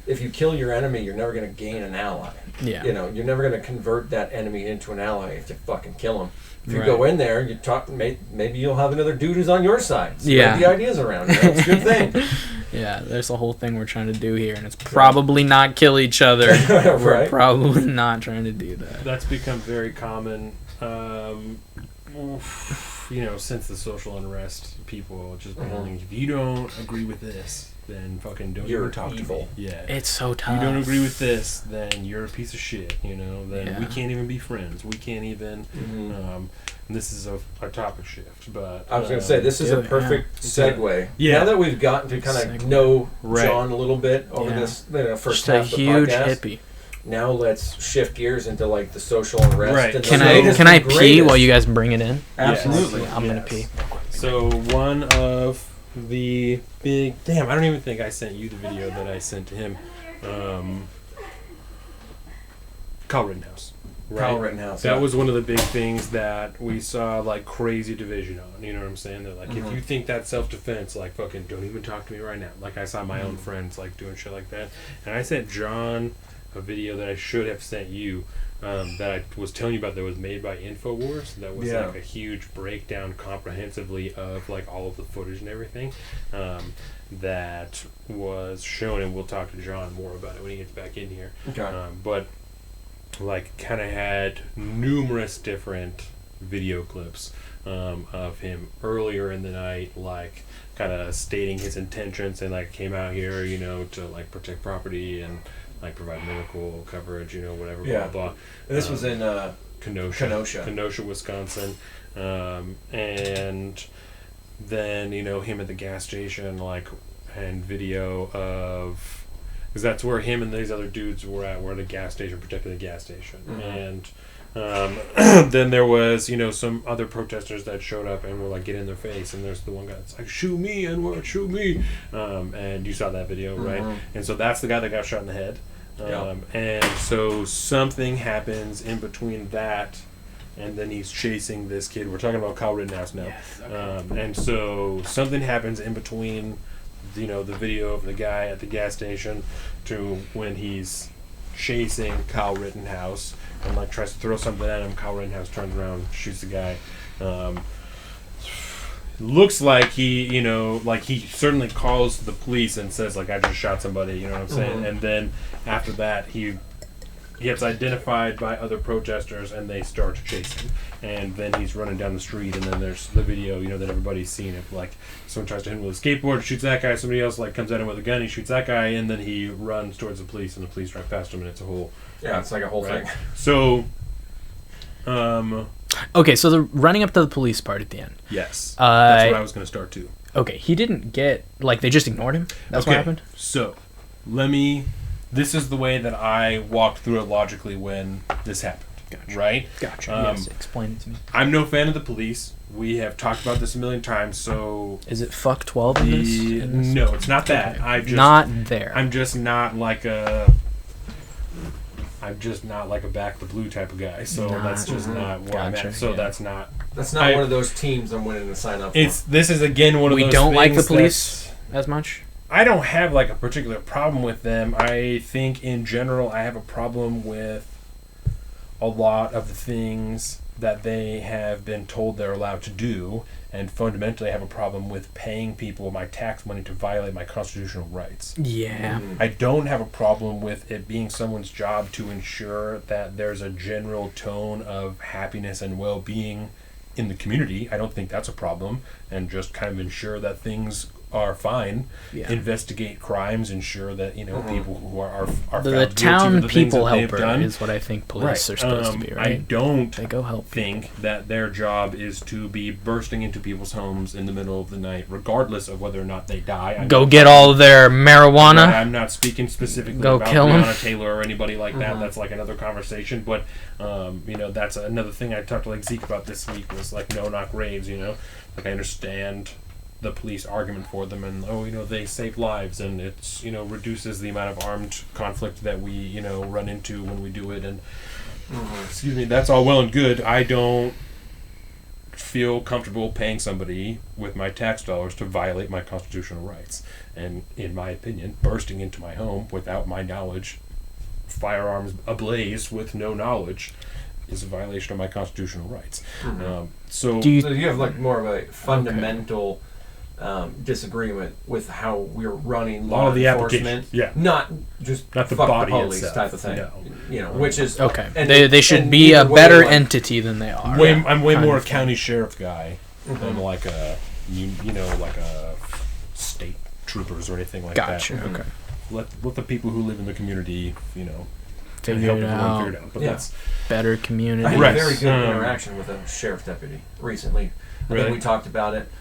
If you kill your enemy, you're never going to gain an ally. Yeah. You're never going to convert that enemy into an ally if you fucking kill him. If you go in there, you talk. Maybe you'll have another dude who's on your side. Spread the ideas around. It's a good thing. Yeah, there's a whole thing we're trying to do here, and it's probably not kill each other. Right. We're probably not trying to do that. That's become very common. since the social unrest, people just been if you don't agree with this, then fucking don't even talk to me. Yeah. It's so tough. You don't agree with this, then you're a piece of shit, then we can't even be friends. We can't even, this is a topic shift, but... I was going to say, this is a perfect segue. Yeah. Now that we've gotten to kind of know John a little bit over this first half of the podcast. Just a huge hippie. Now let's shift gears into like the social unrest. Right. And Can I pee while you guys bring it in? Absolutely. I'm going to pee. So one of the big... Damn, I don't even think I sent you the video that I sent to him. Kyle Rittenhouse. Right? Kyle Rittenhouse. That was one of the big things that we saw like crazy division on. You know what I'm saying? That like if you think that's self-defense, like fucking don't even talk to me right now. Like I saw my own friends like doing shit like that. And I sent John a video that I should have sent you that I was telling you about that was made by InfoWars. That was like a huge breakdown comprehensively of like all of the footage and everything that was shown, and we'll talk to John more about it when he gets back in here. Okay. But like kind of had numerous different video clips of him earlier in the night, like kind of stating his intentions and like came out here, to like protect property and like provide medical coverage, whatever, blah, blah. And this was in Kenosha, Wisconsin. And then, him at the gas station, like, and video of, because that's where him and these other dudes were at the gas station, protecting the gas station. And then there was, some other protesters that showed up and were like, get in their face. And there's the one guy that's like, shoot me, N-word, shoot me. And you saw that video, right? And so that's the guy that got shot in the head. And so something happens in between that, and then he's chasing this kid. We're talking about Kyle Rittenhouse now. Yes, okay. And so something happens in between, the video of the guy at the gas station to when he's chasing Kyle Rittenhouse and like tries to throw something at him. Kyle Rittenhouse turns around, shoots the guy. Looks like he, like he certainly calls the police and says like, I just shot somebody, you know what I'm saying? And then after that, he gets identified by other protesters and they start to chase him. And then he's running down the street, and then there's the video, that everybody's seen of like someone tries to hit him with a skateboard, shoots that guy, somebody else like comes at him with a gun, he shoots that guy, and then he runs towards the police, and the police drive past him, and it's a whole... Yeah, it's like a whole thing. So, okay, so the running up to the police part at the end. Yes. That's what I was going to start too. Okay, he didn't get... Like, they just ignored him? That's what happened? So, this is the way that I walked through it logically when this happened. Gotcha. Right? Gotcha. Yes, explain it to me. I'm no fan of the police. We have talked about this a million times, so... Is it fuck 12 in this? No, it's not that. Okay. Not there. I'm just not like a back the blue type of guy, so that's just not where I'm at. So that's not one of those teams I'm willing to sign up for. This is again one of those things. We don't like the police as much? I don't have like a particular problem with them. I think in general I have a problem with a lot of the things that they have been told they're allowed to do, and fundamentally I have a problem with paying people my tax money to violate my constitutional rights. Yeah. I don't have a problem with it being someone's job to ensure that there's a general tone of happiness and well-being in the community. I don't think that's a problem, and just kind of ensure that things are fine. Yeah. Investigate crimes, ensure that people who are the town people helper is what I think police are supposed to be, right? I don't they go help think people. that their job is to be bursting into people's homes in the middle of the night, regardless of whether or not they die. Go get all their marijuana. I'm not speaking specifically go about kill Breonna Taylor or anybody like that. That's like another conversation. But that's another thing I talked to like Zeke about this week was like no-knock raids. Like I understand the police argument for them, and they save lives, and it's reduces the amount of armed conflict that we run into when we do it, and excuse me, that's all well and good. I don't feel comfortable paying somebody with my tax dollars to violate my constitutional rights, and in my opinion, bursting into my home without my knowledge, firearms ablaze with no knowledge, is a violation of my constitutional rights. So you have like more of a fundamental disagreement with how we're running law enforcement, not the body police itself. Type of thing, which is okay. They should be a better entity than they are. I'm way more a county sheriff guy than like a like a state troopers or anything like that. Gotcha. Okay. Let the people who live in the community, Figure it out. But Yeah. that's Better community. I had Right. a very good interaction with a sheriff's deputy recently. I Really? think we talked about it.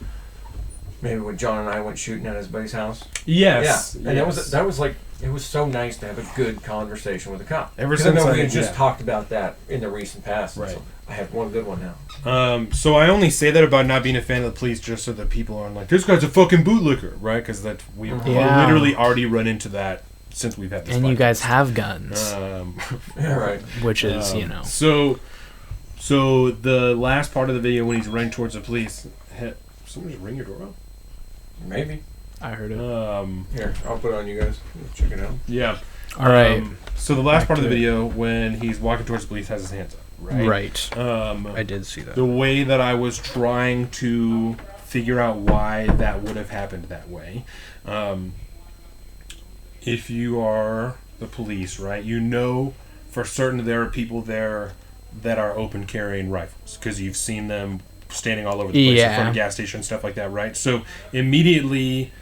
Maybe when John and I went shooting at his buddy's house. yes, Yeah, and that was like, it was so nice to have a good conversation with a cop. Ever 'Cause since I know we I- had just yeah. talked about that in the recent past. Right. So I have one good one now. So I only say that about not being a fan of the police just so that people aren't like, this guy's a fucking bootlicker, right? Because that we've Yeah. literally already run into that since we've had this. And you podcast. guys have guns, Yeah, right. which is So the last part of the video when he's running towards the police, someone just ring your doorbell? Maybe. I heard it. Here, I'll put it on you guys. Check it out. Yeah. All right. So the last Back part of the to it. video when he's walking towards the police has his hands up, right? Right. Um, I did see that. the way that I was trying to figure out why that would have happened that way. If you are the police, right, you know for certain there are people there that are open carrying rifles because you've seen them standing all over the place in front of gas stations, stuff like that, right? So immediately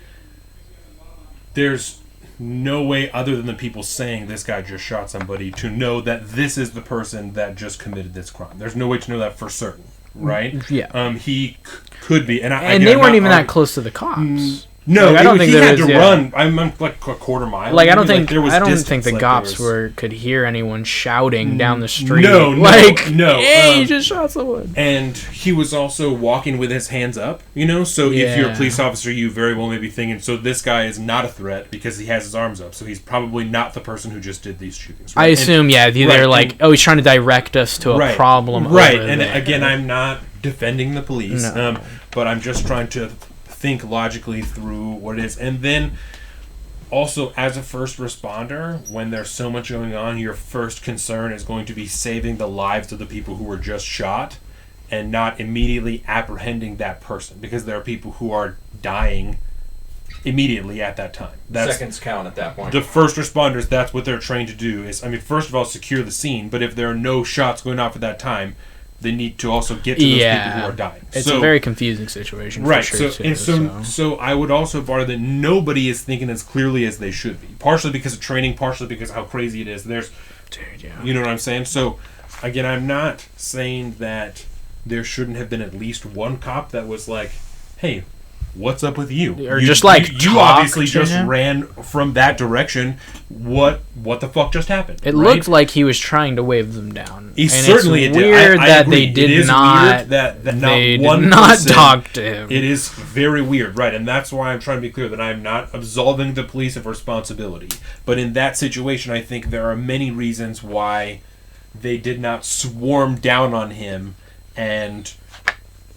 there's no way other than the people saying this guy just shot somebody to know that this is the person that just committed this crime. There's no way to know that for certain, right? Yeah. He could be, and they weren't even that close to the cops. No, Like, I don't think he there had was, to yeah. run. I'm like a quarter mile. Like I don't maybe, think there was I don't distance, think the like, cops there was- could hear anyone shouting down the street. No, like no. Hey, you just shot someone. And he was also walking with his hands up, So if you're a Yeah. police officer, you very well may be thinking, so this guy is not a threat because he has his arms up. So he's probably not the person who just did these shootings. Right? I assume, they're right, like, and- oh, he's trying to direct us to a problem. Right, over and there. again, I'm not defending the police, No. but I'm just trying to think logically through what it is. And then also, as a first responder, when there's so much going on, your first concern is going to be saving the lives of the people who were just shot and not immediately apprehending that person because there are people who are dying immediately at that time. Seconds count at that point. The first responders, that's what they're trained to do is, first of all, secure the scene, but if there are no shots going off at that time, they need to also get to those people who are dying. It's a very confusing situation, for right? sure, So I would also bar that nobody is thinking as clearly as they should be. Partially because of training, partially because of how crazy it is. You know what I'm saying? So again, I'm not saying that there shouldn't have been at least one cop that was like, "Hey, what's up with you?" Or you just like you talk obviously to just him. ran from that direction. What the fuck just happened? It right? looked like he was trying to wave them down. He and certainly it's did. weird I that agree. they did it is not. Weird that They not one did not person, talk to him. It is very weird, right? And that's why I'm trying to be clear that I'm not absolving the police of responsibility. But in that situation, I think there are many reasons why they did not swarm down on him and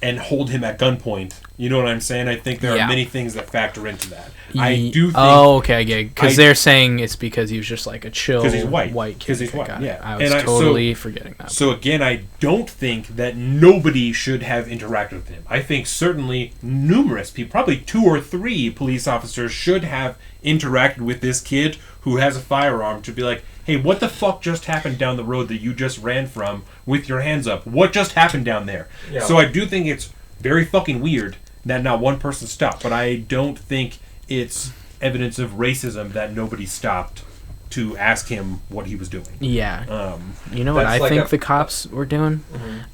hold him at gunpoint. You know what I'm saying? I think there are many things that factor into that. I do think... Oh, okay, I get it. Because they're saying it's because he was just like a chill Because he's white. kid. Because he's white, Got it. yeah. I was And totally forgetting that. So again, I don't think that nobody should have interacted with him. I think certainly numerous people, probably 2 or 3 police officers should have interacted with this kid who has a firearm to be like, hey, what the fuck just happened down the road that you just ran from with your hands up? What just happened down there? Yeah. So I do think it's very fucking weird that not one person stopped, but I don't think it's evidence of racism that nobody stopped to ask him what he was doing. Yeah. You know what I like think the cops were doing?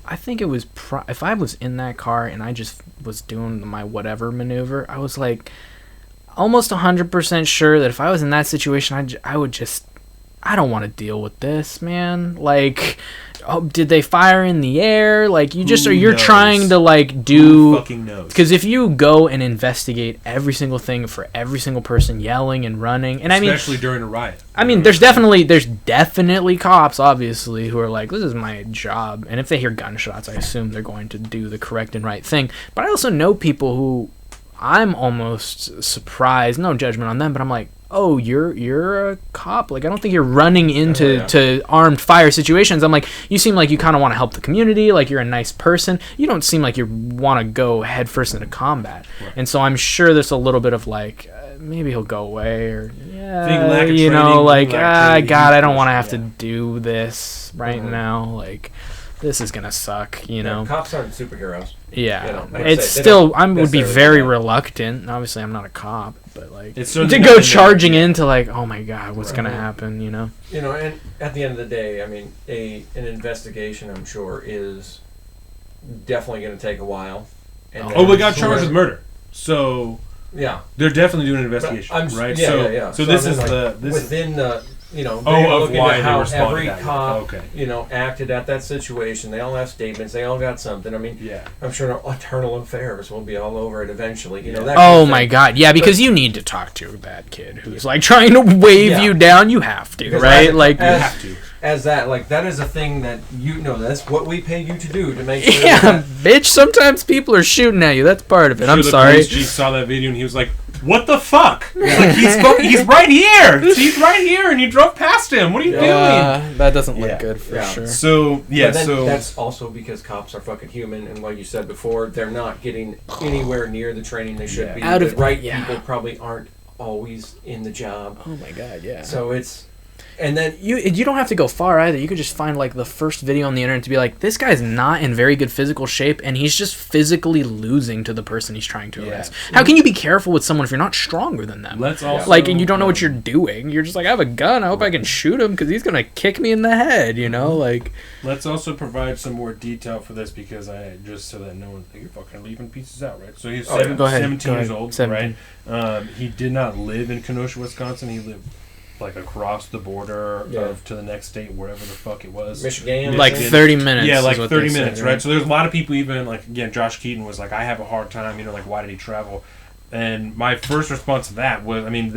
I think it was... if I was in that car and I just was doing my whatever maneuver, I was like almost 100% sure that if I was in that situation, I would just... I don't want to deal with this, man. Like, did they fire in the air? Like, you're knows? trying to, like, Who fucking knows? Because if you go and investigate every single thing for every single person yelling and running, and especially during a riot. there's definitely cops, obviously, who are like, this is my job. And if they hear gunshots, I assume they're going to do the correct and right thing. But I also know people who I'm almost surprised, no judgment on them, but I'm like, oh, you're a cop. Like, I don't think you're running into to armed fire situations. I'm like, you seem like you kind of want to help the community. Like, you're a nice person. You don't seem like you want to go headfirst into combat. Right. And so I'm sure there's a little bit of like, maybe he'll go away, or God, I don't want to have to do this right now. Like, this is gonna suck, you know. Cops aren't superheroes. Yeah, You know, like I it's say, they still. don't I would be necessarily very know. reluctant. Obviously, I'm not a cop, but like It's to certainly go not charging into like, oh my god, what's gonna happen? You know. You know, and at the end of the day, I mean, an investigation, I'm sure, is definitely going to take a while. And Oh, we got then- charged with murder. So Yeah. they're definitely doing an But investigation, right? Yeah, so, yeah. so this I is mean, the this is, within the they're of looking why at they how responded every that way. cop Okay. acted at that situation. They all have statements. They all got something. I mean, yeah. I'm sure Eternal Affairs will be all over it eventually. You know Yeah. that. kind Oh of my thing. god, yeah, because you need to talk to that kid who's like trying to wave Yeah. you down. You have to, Because right? as- You have to. As that is a thing that that's what we pay you to do to make sure. yeah, that, bitch. Sometimes people are shooting at you. That's part of it. I'm the sorry. police chief saw that video and he was like, "What the fuck? Like, he's right here. He's right here, and you drove past him. What are you doing?" That doesn't look Yeah. good for Yeah. sure. So But then so that's also because cops are fucking human, and like you said before, they're not getting anywhere near the training they should Yeah. be. Out The of- right yeah. people probably aren't always in the job. Oh my god, yeah. So it's, and then You don't have to go far either. You could just find like the first video on the internet to be like, this guy's not in very good physical shape, and he's just physically losing to the person he's trying to Yeah. arrest. How can you be careful with someone if you're not stronger than them? let's also Like, and you don't know what you're doing. You're just like, I have a gun. I hope I can shoot him because he's gonna kick me in the head. You know, like. Let's also provide some more detail for this because I just so that no one you're fucking leaving pieces out, right? So he's Oh, yeah. Go ahead, 17 go years ahead. old, 17. right? He did not live in Kenosha, Wisconsin. He lived like across the border to the next state, wherever the fuck it was. Michigan, Like 30 minutes. Yeah, is like what 30 they said, minutes, right? So there's a lot of people even, like, again, Josh Keaton was like, I have a hard time, you know, like, why did he travel? And my first response to that was, I mean,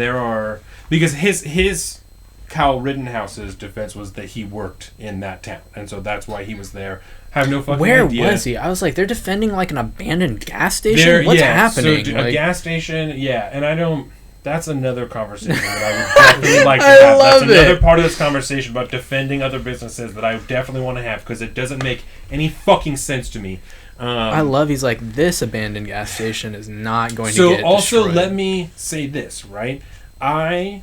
because his Kyle Rittenhouse's defense was that he worked in that town, and so that's why he was there. I have no fucking Where idea. was he? I was like, they're defending like an abandoned gas station. What's yeah, happening? So a Like- gas station, yeah, and I don't. That's another conversation that I would definitely like to I have. love That's another it. part of this conversation about defending other businesses that I definitely want to have because it doesn't make any fucking sense to me. I love. He's like, this abandoned gas station is not going to So get also destroyed. let me say this, right? I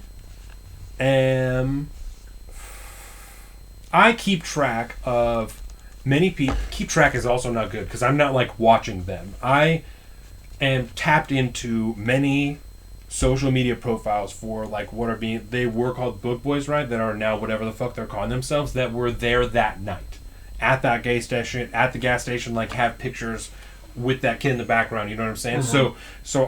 keep track of many people. Keep track is also not good because I'm not like watching them. I am tapped into many social media profiles for like they were called book boys, right? That are now whatever the fuck they're calling themselves. That were there that night at that gas station, like have pictures with that kid in the background. You know what I'm saying? So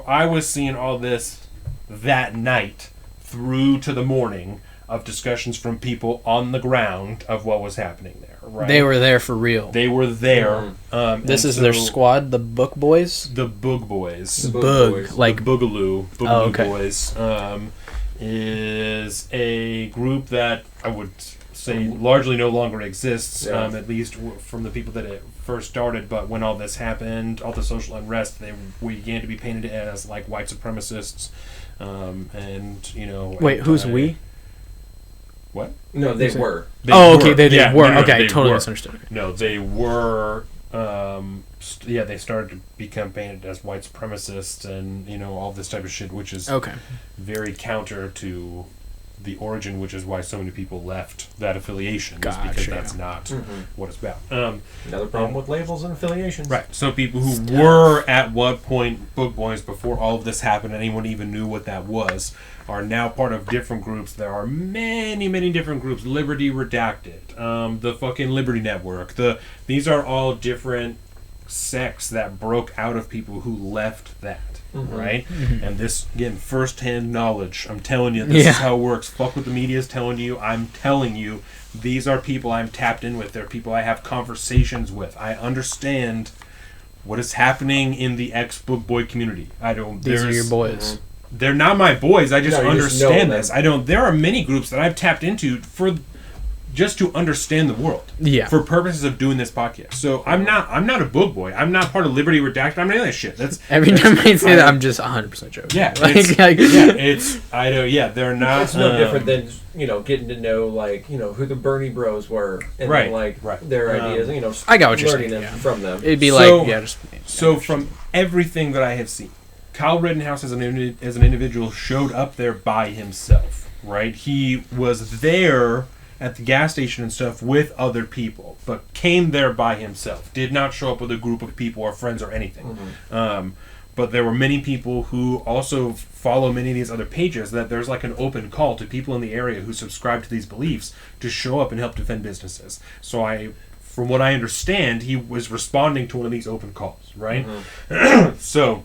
I was seeing all this that night through to the morning of discussions from people on the ground of what was happening there. Right? They were there for real. They were there. This and is their so squad, the Book Boys. The Boog Boys. Boog, like Boogaloo okay. Boys is a group that I would say largely no longer exists, at least from the people that it first started. But when all this happened, all the social unrest, they began to be painted as like white supremacists, and you know. Wait, who's we? What? No, they were. They Okay, were. they Yeah, were. no, Okay, they totally were. misunderstood. No, they were. They started to become painted as white supremacists, and you know all this type of shit, which is Okay. very counter to the origin, which is why so many people left that affiliation. Is because Gotcha. that's not what it's about. Another problem with labels and affiliations. Right. So people who were at what point Book Boys before all of this happened, anyone even knew what that was, are now part of different groups. There are many, many different groups. Liberty Redacted, the fucking Liberty Network. These are all different sects that broke out of people who left that. Right? And this, again, first-hand knowledge. I'm telling you, this is how it works. Fuck what the media is telling you. I'm telling you, these are people I'm tapped in with. They're people I have conversations with. I understand what is happening in the ex-Book Boy community. These are your boys. They're not my boys. I just No, you just know understand them. this. There are many groups that I've tapped into for just to understand the world. Yeah. For purposes of doing this podcast. So I'm not a Book Boy. I'm not part of Liberty Redacted. I'm not any of that shit. Every time I say that, I'm just 100% joking. Yeah, they're not. It's no different than getting to know who the Bernie Bros were and then, their ideas. I got what you're learning saying, them yeah. from them. It'd be So from everything that I have seen, Kyle Rittenhouse as an individual showed up there by himself. Right, he was there at the gas station and stuff with other people, but came there by himself. Did not show up with a group of people or friends or anything. But there were many people who also follow many of these other pages that there's like an open call to people in the area who subscribe to these beliefs to show up and help defend businesses. So from what I understand, he was responding to one of these open calls, right? So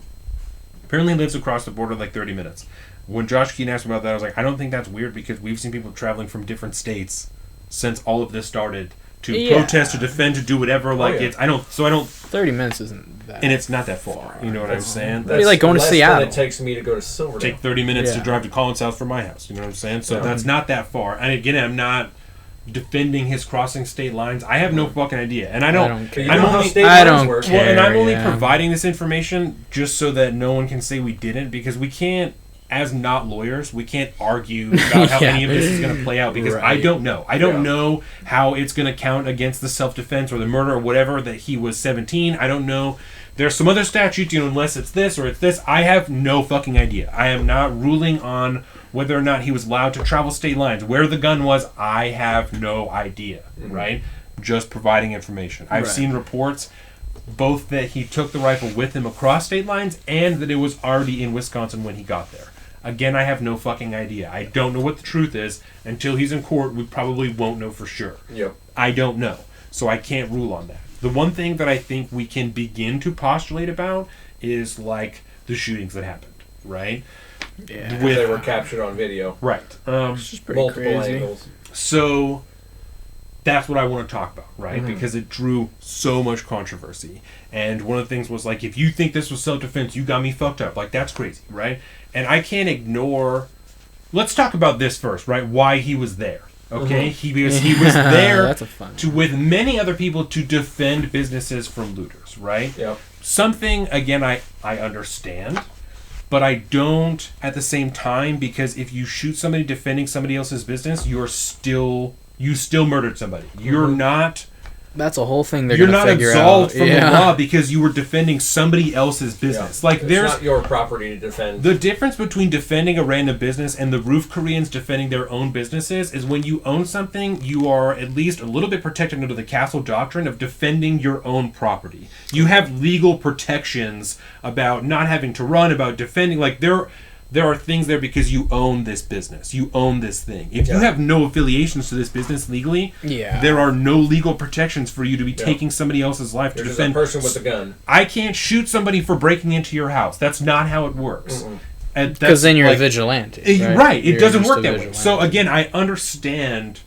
apparently he lives across the border like 30 minutes. When Josh Keaton asked me about that, I was like, I don't think that's weird because we've seen people traveling from different states since all of this started to protest, to defend, to do whatever. Like it's, I don't. 30 minutes isn't that. And it's not that far. You know what I'm saying? That'd be like going to Seattle. Than it takes me to go to Silverdale. Take 30 minutes to drive to Collins House from my house. You know what I'm saying? So that's not that far. And again, I'm not defending his crossing state lines. I have no fucking idea, and I don't care. I don't care. Well, and I'm only providing this information just so that no one can say we didn't, because we can't. As not lawyers, we can't argue about how any of this is going to play out because I don't know. I don't know how it's going to count against the self-defense or the murder or whatever that he was 17. I don't know. There's some other statutes, unless it's this or it's this. I have no fucking idea. I am not ruling on whether or not he was allowed to travel state lines. Where the gun was, I have no idea, right? Just providing information. I've seen reports both that he took the rifle with him across state lines and that it was already in Wisconsin when he got there. Again, I have no fucking idea. I don't know what the truth is. Until he's in court, we probably won't know for sure. I don't know. So I can't rule on that. The one thing that I think we can begin to postulate about is like the shootings that happened, right? Yeah. They were captured on video. Right. Which is pretty multiple crazy. angles. So that's what I want to talk about, right? Because it drew so much controversy. And one of the things was like, if you think this was self-defense, you got me fucked up. Like, that's crazy, right? And I can't ignore... Let's talk about this first, right? Why he was there, okay? He was there with many other people to defend businesses from looters, right? Yep. Something, again, I understand, but I don't at the same time, because if you shoot somebody defending somebody else's business, you still murdered somebody. You're not... That's a whole thing you're not absolved from the law because you were defending somebody else's business. Yeah. Like it's not your property to defend. The difference between defending a random business and the roof Koreans defending their own businesses is when you own something, you are at least a little bit protected under the castle doctrine of defending your own property. You have legal protections about not having to run, about defending. Like there are things there because you own this business. You own this thing. If you have no affiliations to this business legally, there are no legal protections for you to be taking somebody else's life to defend. A person with a gun. I can't shoot somebody for breaking into your house. That's not how it works. Because then you're a vigilante. Right. It doesn't work that way. So again, I understand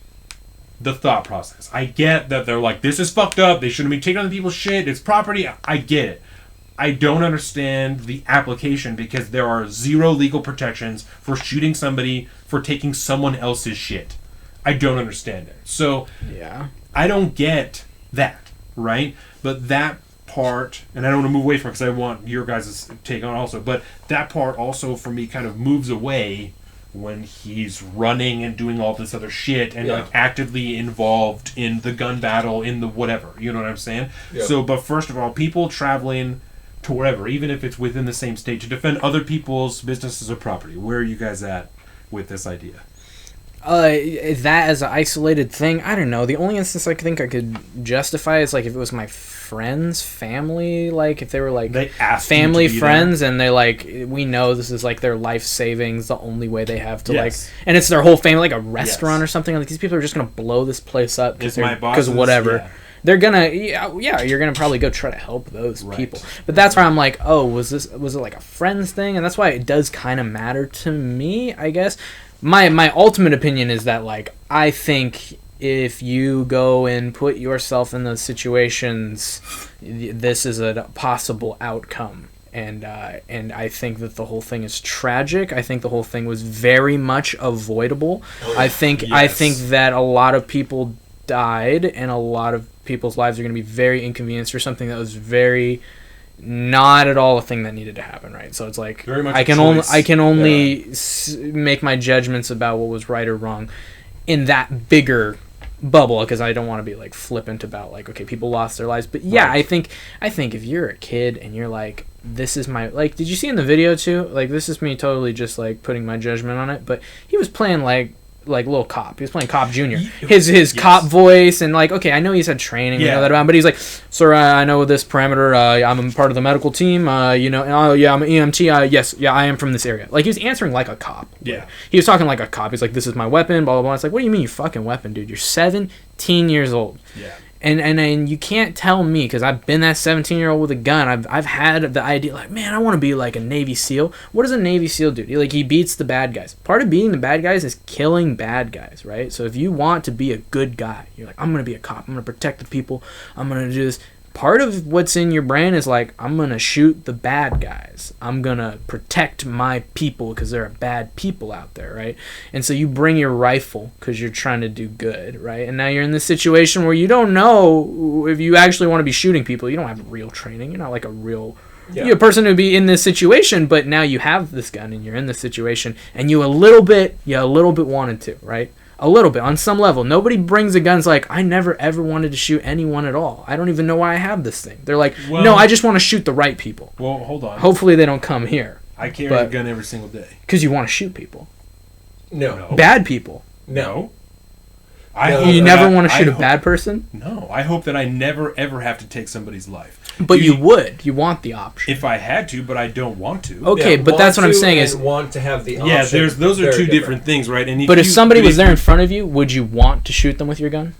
the thought process. I get that they're like, this is fucked up. They shouldn't be taking other people's shit. It's property. I get it. I don't understand the application because there are zero legal protections for shooting somebody for taking someone else's shit. I don't understand it. So I don't get that, right? But that part, and I don't want to move away from it because I want your guys' take on it also, but that part also for me kind of moves away when he's running and doing all this other shit and like actively involved in the gun battle, in the whatever. You know what I'm saying? So, but first of all, people traveling to wherever, even if it's within the same state, to defend other people's businesses or property. Where are you guys at with this idea? That as an isolated thing, I don't know. The only instance I think I could justify is like if it was my friends, family, like if they were like family friends and they like, we know this is like their life savings, the only way they have to like, and it's their whole family, like a restaurant or something. Like these people are just gonna blow this place up because whatever. They're gonna, you're gonna probably go try to help those people. But that's why I'm like, oh, was it like a friends thing? And that's why it does kind of matter to me, I guess. My ultimate opinion is that, like, I think if you go and put yourself in those situations, this is a possible outcome. And I think that the whole thing is tragic. I think the whole thing was very much avoidable. I think that a lot of people died and a lot of people's lives are going to be very inconvenienced for something that was very not at all a thing that needed to happen, right? So it's like I can only make my judgments about what was right or wrong in that bigger bubble, because I don't want to be like flippant about like, okay, people lost their lives, but I think if you're a kid and you're like, this is my, like, did you see in the video too, like, this is me totally just like putting my judgment on it, but he was playing like like little cop. He was playing Cop Junior. His cop voice and like, okay, I know he's had training, we know that about him, but he's like, sir, I know this parameter. I'm a part of the medical team. You know, oh yeah, I'm an EMT. Yes, yeah, I am from this area. Like he was answering like a cop. Yeah, he was talking like a cop. He's like, this is my weapon. Blah blah blah. It's like, what do you mean, you fucking weapon, dude? You're 17 years old. Yeah. And you can't tell me, because I've been that 17-year-old with a gun. I've had the idea, like, man, I want to be like a Navy SEAL. What does a Navy SEAL do? Like, he beats the bad guys. Part of beating the bad guys is killing bad guys, right? So if you want to be a good guy, you're like, I'm going to be a cop. I'm going to protect the people. I'm going to do this. Part of what's in your brain is like, I'm going to shoot the bad guys. I'm going to protect my people because there are bad people out there, right? And so you bring your rifle because you're trying to do good, right? And now you're in this situation where you don't know if you actually want to be shooting people. You don't have real training. You're not like a real you're a person who'd be in this situation, but now you have this gun and you're in this situation and you a little bit wanted to, right? A little bit, on some level. Nobody brings a gun. It's like, I never ever wanted to shoot anyone at all. I don't even know why I have this thing. They're like, no, I just want to shoot the right people. Well, hold on. Hopefully they don't come here. I carry a gun every single day. Because you want to shoot people. No. Bad people. No. You never want to shoot a bad person? No. I hope that I never ever have to take somebody's life. But you would. You want the option. If I had to, but I don't want to. Okay, but that's what I'm saying is... want to have the option. Yeah, those are two different things, right? And if somebody was there in front of you, would you want to shoot them with your gun?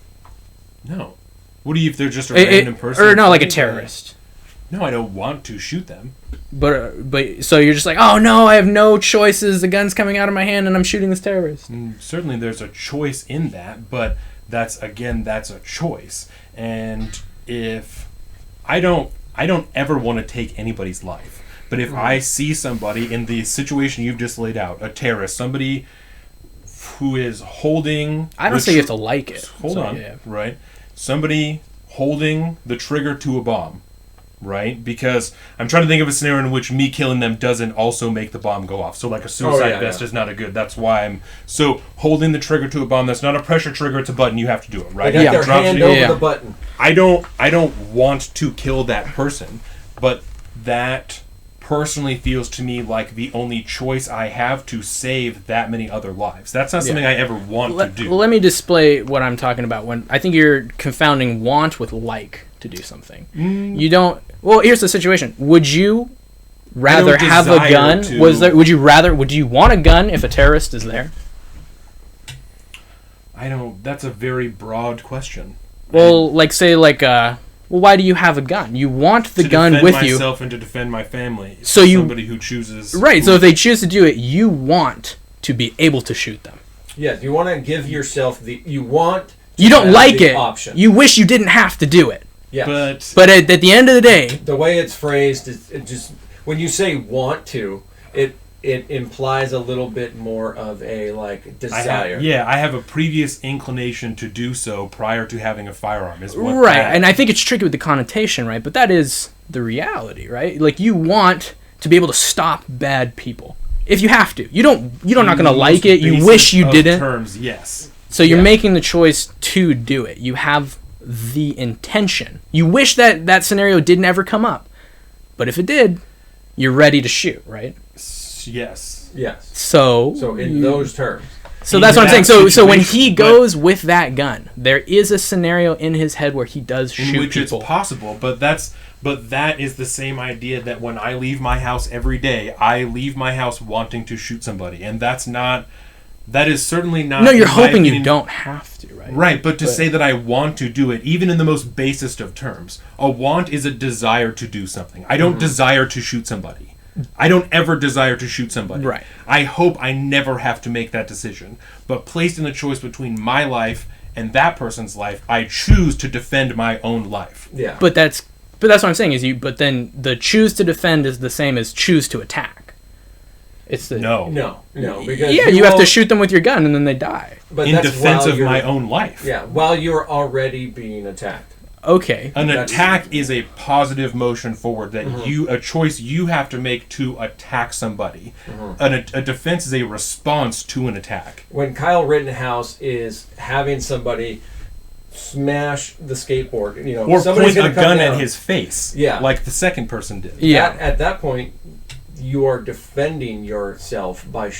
No. What do you if they're just a random person? Or no, like a terrorist. No, I don't want to shoot them. But so you're just like, oh no, I have no choices. The gun's coming out of my hand and I'm shooting this terrorist. Certainly there's a choice in that, but that's a choice. And if I don't ever want to take anybody's life. But if I see somebody in the situation you've just laid out, a terrorist, somebody who is holding... I don't say you have to like it. Hold on, right? Somebody holding the trigger to a bomb, right? Because I'm trying to think of a scenario in which me killing them doesn't also make the bomb go off. So like a suicide vest is not a good. That's why I'm... So holding the trigger to a bomb, that's not a pressure trigger, it's a button. You have to do it, right? They got their hand over the button. I don't want to kill that person, but that personally feels to me like the only choice I have to save that many other lives. That's not something I ever want to do. Let me display what I'm talking about. When I think you're confounding want with like to do something. You don't... Well, here's the situation. Would you rather have a gun? Would you want a gun if a terrorist is there? That's a very broad question. Well, why do you have a gun? You want the gun with you. To defend myself and to defend my family. So somebody who chooses... Right, so if they choose to do it, you want to be able to shoot them. Yes, you want to give yourself the... You want... You don't like it. Option. You wish you didn't have to do it. Yes. But at the end of the day... The way it's phrased, it just... When you say want to, it implies a little bit more of a, desire. I have a previous inclination to do so prior to having a firearm. And I think it's tricky with the connotation, right? But that is the reality, right? Like, you want to be able to stop bad people. If you have to. You're not going to like it. You wish you didn't. Terms, yes. So you're making the choice to do it. You have the intention. You wish that scenario didn't ever come up. But if it did, you're ready to shoot, right? Yes. So in those terms. So that's what I'm saying. So when he goes with that gun, there is a scenario in his head where he does shoot people. Which is possible, but that is the same idea that when I leave my house every day, I leave my house wanting to shoot somebody, and that is certainly not... No, you're hoping you don't have to, right? Right, but to say that I want to do it, even in the most basest of terms, a want is a desire to do something. I don't desire to shoot somebody. I don't ever desire to shoot somebody. Right. I hope I never have to make that decision. But placed in the choice between my life and that person's life, I choose to defend my own life. Yeah. But that's what I'm saying but then the choose to defend is the same as choose to attack. It's the No. Because you have to shoot them with your gun and then they die. But in defense of my own life. Yeah, while you're already being attacked. Okay. An attack is a positive motion forward that a choice you have to make to attack somebody. A defense is a response to an attack. When Kyle Rittenhouse is having somebody smash the skateboard, or point a gun at his face, like the second person did. Yeah. At that point, you are defending yourself by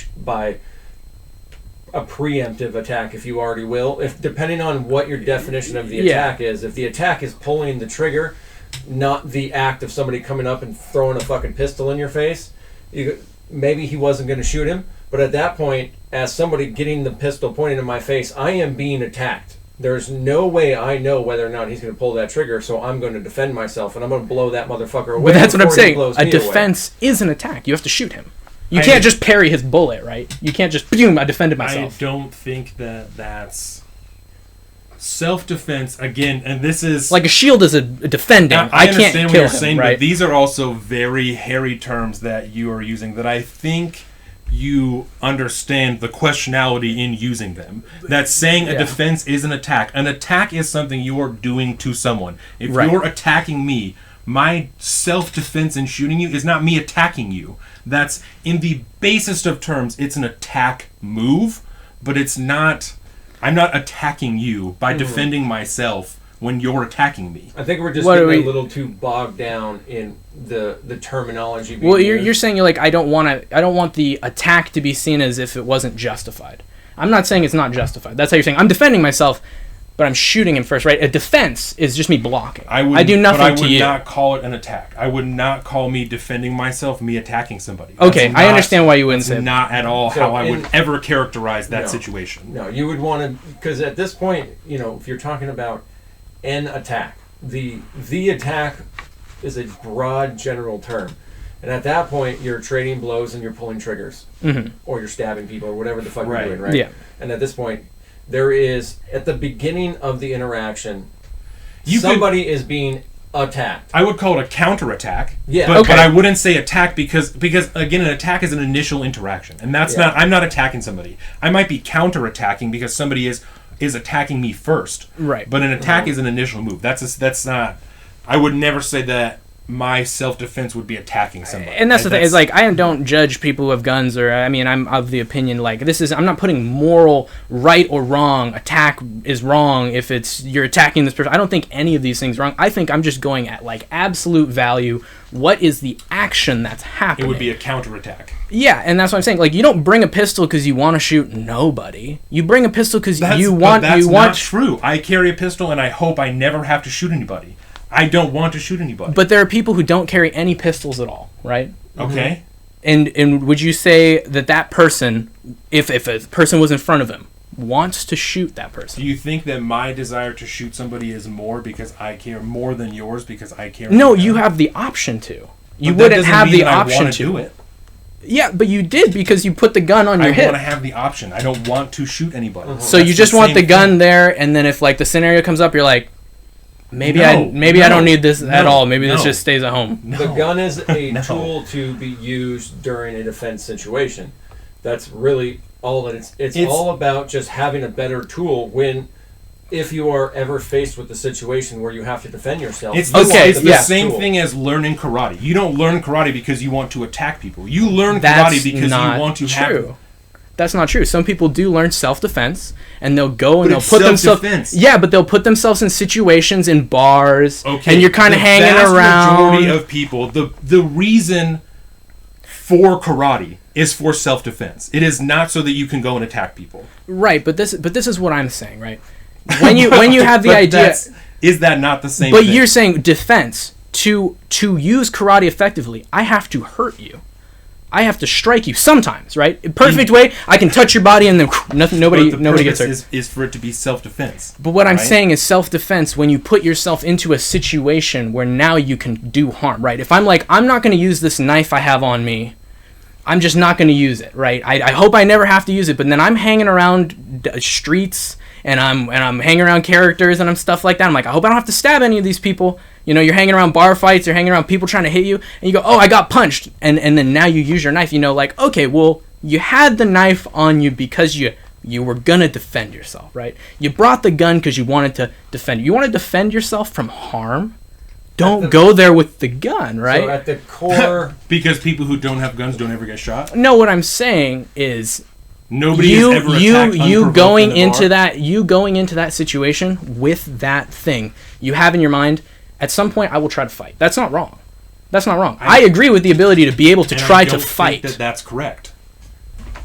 a preemptive attack, if you already will. If depending on what your definition of the attack is, if the attack is pulling the trigger, not the act of somebody coming up and throwing a fucking pistol in your face, maybe he wasn't going to shoot him. But at that point, as somebody getting the pistol pointing in my face, I am being attacked. There's no way I know whether or not he's going to pull that trigger, so I'm going to defend myself, and I'm going to blow that motherfucker away. But that's what I'm saying. A defense is an attack. You have to shoot him. You can't just parry his bullet, right? You can't just, boom, I defended myself. I don't think that's self-defense, again, and this is... Like a shield is a defending. I can't kill what you're him, saying, right? But these are also very hairy terms that you are using that I think you understand the questionality in using them. That saying a defense is an attack. An attack is something you are doing to someone. If you're attacking me, my self-defense in shooting you is not me attacking you. That's, in the basest of terms, it's an attack move, but it's not... I'm not attacking you by defending myself when you're attacking me. I think we're just getting a little too bogged down in the terminology being used. You're saying I don't want the attack to be seen as if it wasn't justified. I'm not saying it's not justified. That's how you're saying I'm defending myself, but I'm shooting him first, right? A defense is just me blocking. I do nothing to you. But I would not call it an attack. I would not call me defending myself me attacking somebody. Okay, I understand why you wouldn't say that. Not at all how I would ever characterize that situation. No, you would want to, because at this point, if you're talking about an attack, the attack is a broad general term. And at that point, you're trading blows and you're pulling triggers. Mm-hmm. Or you're stabbing people or whatever the fuck you're doing, right? Yeah. And at this point, there is, at the beginning of the interaction, somebody is being attacked. I would call it a counterattack. Yeah. But I wouldn't say attack because again, an attack is an initial interaction. And that's not, I'm not attacking somebody. I might be counterattacking because somebody is attacking me first. Right. But an attack is an initial move. That's not, I would never say that my self-defense would be attacking somebody. And that's the thing. It's I don't judge people who have guns, or I'm of the opinion I'm not putting moral right or wrong. Attack is wrong if you're attacking this person. I don't think any of these things are wrong. I think I'm just going at absolute value. What is the action that's happening? It would be a counterattack. Yeah, and that's what I'm saying. You don't bring a pistol because you want to shoot nobody. You bring a pistol because you want. That's not true. I carry a pistol and I hope I never have to shoot anybody. I don't want to shoot anybody. But there are people who don't carry any pistols at all, right? Okay. And would you say that person, if a person was in front of him, wants to shoot that person? Do you think that my desire to shoot somebody is more because I care more than yours because I care? No, you have the option to. You wouldn't have the option to do it. Yeah, but you did because you put the gun on your hip. I want to have the option. I don't want to shoot anybody. Mm-hmm. So you just want the gun there, and then if the scenario comes up, you're like, Maybe I don't need this at all. Maybe this just stays at home. The gun is a tool to be used during a defense situation. That's really all that it's all about, just having a better tool if you are ever faced with a situation where you have to defend yourself. It's the same thing as learning karate. You don't learn karate because you want to attack people. You learn karate because you want to have... That's not true. Some people do learn self-defense, and they'll go and they'll put themselves. Yeah, but they'll put themselves in situations in bars, and you're kind of hanging around. The majority of people, the reason for karate is for self-defense. It is not so that you can go and attack people. Right, but this is what I'm saying, right? When you have the idea, is that not the same? But you're saying defense to use karate effectively. I have to hurt you. I have to strike you sometimes, right? Perfect way, I can touch your body and then nobody gets hurt. Is for it to be self-defense. But what I'm saying is self-defense when you put yourself into a situation where now you can do harm, right? If I'm I'm not going to use this knife I have on me, I'm just not going to use it, right? I hope I never have to use it, but then I'm hanging around streets and I'm hanging around characters and I'm stuff like that. I'm I hope I don't have to stab any of these people. You're hanging around bar fights, you're hanging around people trying to hit you, and you go, oh, I got punched. And then now you use your knife, okay, well, you had the knife on you because you were going to defend yourself, right? You brought the gun because you wanted to defend. You want to defend yourself from harm? Don't go there with the gun, right? So at the core... Because people who don't have guns don't ever get shot? No, what I'm saying is... Nobody is ever attacked you going into that situation with that thing you have in your mind... At some point, I will try to fight. That's not wrong. I agree with the ability to be able to try to fight. Think that's correct.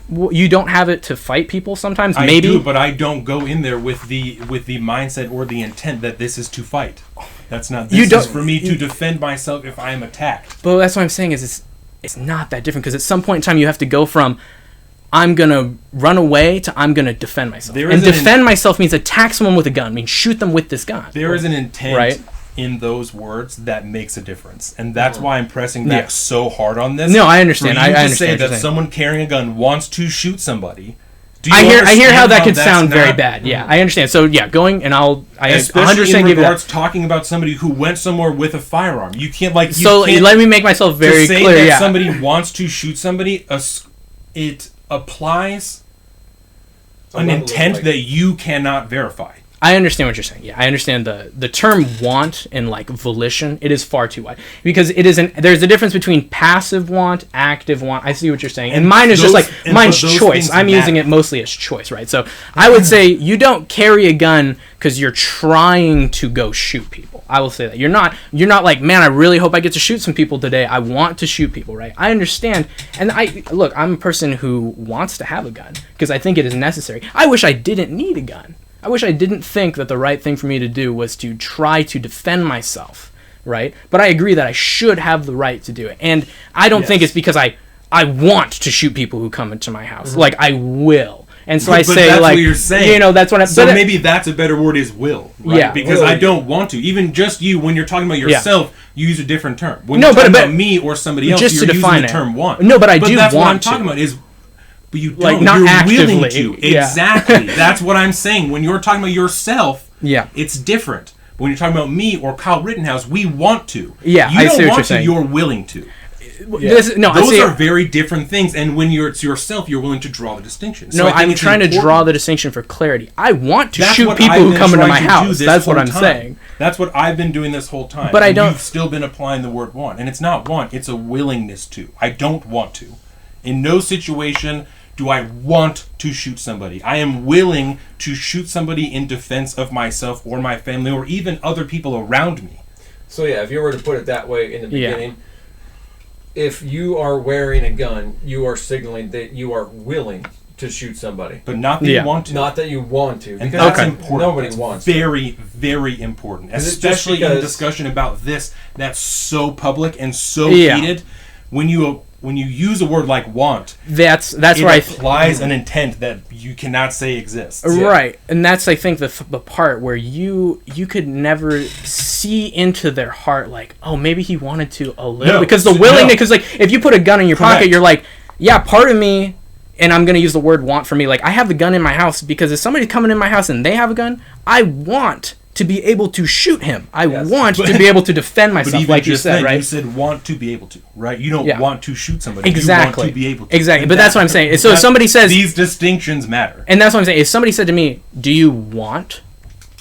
You don't have it to fight people sometimes. I maybe, do, but I don't go in there with the mindset or the intent that this is to fight. That's not. This is for me to defend myself if I am attacked. But that's what I'm saying is it's not that different, because at some point in time you have to go from I'm gonna run away to I'm gonna defend myself. And defend myself means attack someone with a gun. Means shoot them with this gun. There is an intent. Right? In those words that makes a difference, and that's why I'm pressing back so hard on this. No, I understand. For you I to understand say that someone carrying a gun wants to shoot somebody. I hear how that could sound very bad. Yeah, I understand. So yeah, going and especially 100% in regards talking about somebody who went somewhere with a firearm. You can't let me make myself very to say clear. That somebody wants to shoot somebody. It applies an intent that you cannot verify. I understand what you're saying. Yeah, I understand the term want and like volition. It is far too wide, because it isn't. There's a difference between passive want, active want. I see what you're saying, and mine is just like mine's choice. I'm using it mostly as choice, right? So I would say you don't carry a gun because you're trying to go shoot people. I will say that you're not like, man, I really hope I get to shoot some people today. I want to shoot people, right? I understand, and I'm a person who wants to have a gun because I think it is necessary. I wish I didn't need a gun. I wish I didn't think that the right thing for me to do was to try to defend myself, right? But I agree that I should have the right to do it. And I don't think it's because I want to shoot people who come into my house. Mm-hmm. Like, I will. And so I say, that's like, what you're saying. That's what I'm saying. So maybe that's a better word, is will, right? Yeah. Because I don't want to. Even just you, when you're talking about yourself, you use a different term. When you're talking about me or somebody else, just you're to define using the term want. No, but I do want to. That's what I'm talking about is... But you don't. Like, not you're actively. Willing to. Yeah. Exactly. That's what I'm saying. When you're talking about yourself, yeah, it's different. When you're talking about me or Kyle Rittenhouse, we want to. Yeah, you I don't see what want you're to. saying. You're willing to. Yeah. Those are very different things. And when it's yourself, you're willing to draw the distinction. So I'm trying to draw the distinction for clarity. I want to shoot people who come into my house. That's what I'm saying. That's what I've been doing this whole time. But I don't. You've still been applying the word want, and it's not want. It's a willingness to. I don't want to. In no situation do I want to shoot somebody. I am willing to shoot somebody in defense of myself or my family or even other people around me. So yeah, if you were to put it that way in the beginning, if you are wearing a gun, you are signaling that you are willing to shoot somebody. But not that you want to. Not that you want to. And that's important. Nobody wants to. Very, very important. Especially in discussion about this that's so public and so heated. When you use a word like want, that's where it applies an intent that you cannot say exists. Right, and that's, I think, the part where you could never see into their heart, like, oh, maybe he wanted to a little, because the willingness, because like if you put a gun in your pocket, you're like, yeah, part of me, and I'm gonna use the word want for me, like I have the gun in my house because if somebody's coming in my house and they have a gun, I want to be able to shoot him. I want to be able to defend myself, like you said, right? You said want to be able to, right? You don't want to shoot somebody. Exactly. You want to be able to. Exactly. But that's what I'm saying. So if somebody says... These distinctions matter. And that's what I'm saying. If somebody said to me, do you want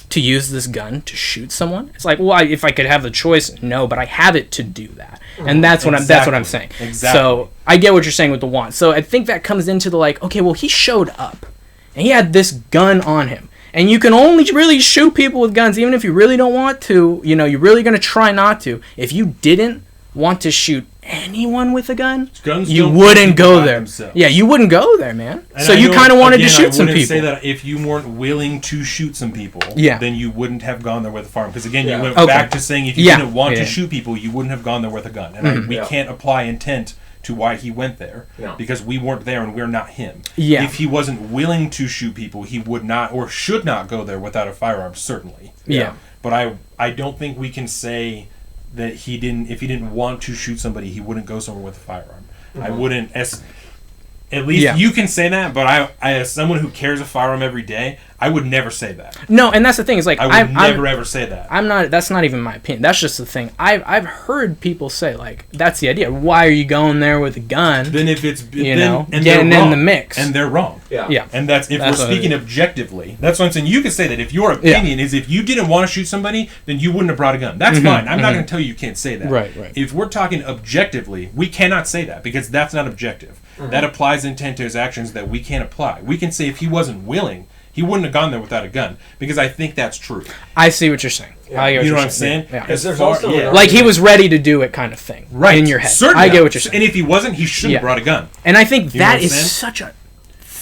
to use this gun to shoot someone? It's like, well, if I could have the choice, no, but I have it to do that. And that's what I'm saying. Exactly. So I get what you're saying with the want. So I think that comes into the like, okay, well, he showed up and he had this gun on him. And you can only really shoot people with guns, even if you really don't want to. You're really going to try not to. If you didn't want to shoot anyone with a gun, you wouldn't go there. Themselves. Yeah, you wouldn't go there, man. And so you kind of wanted to shoot some people. I wouldn't say that if you weren't willing to shoot some people, then you wouldn't have gone there with a firearm. Because again, you went back to saying if you didn't want to shoot people, you wouldn't have gone there with a gun. And we can't apply intent to why he went there because we weren't there and we're not him. Yeah. If he wasn't willing to shoot people, he would not or should not go there without a firearm, certainly. Yeah. But I don't think we can say that if he didn't want to shoot somebody, he wouldn't go somewhere with a firearm. I wouldn't. At least you can say that, but I as someone who carries a firearm every day, I would never say that. No, and that's the thing. Is like I would never ever say that. I'm not. That's not even my opinion. That's just the thing. I've heard people say like that's the idea. Why are you going there with a gun? Then if it's getting in the mix, and they're wrong. Yeah. And that's if we're speaking objectively. That's what I'm saying. You can say that if your opinion is if you didn't want to shoot somebody, then you wouldn't have brought a gun. That's fine. I'm not going to tell you can't say that. Right. If we're talking objectively, we cannot say that because that's not objective. That applies intent to his actions that we can't apply. We can say if he wasn't willing, he wouldn't have gone there without a gun because I think that's true. I see what you're saying. You know what I'm saying? Yeah. Because there's also like he was ready to do it, kind of thing. Right in your head. Certainly. I get what you're saying. And if he wasn't, he shouldn't have brought a gun. And I think that is such a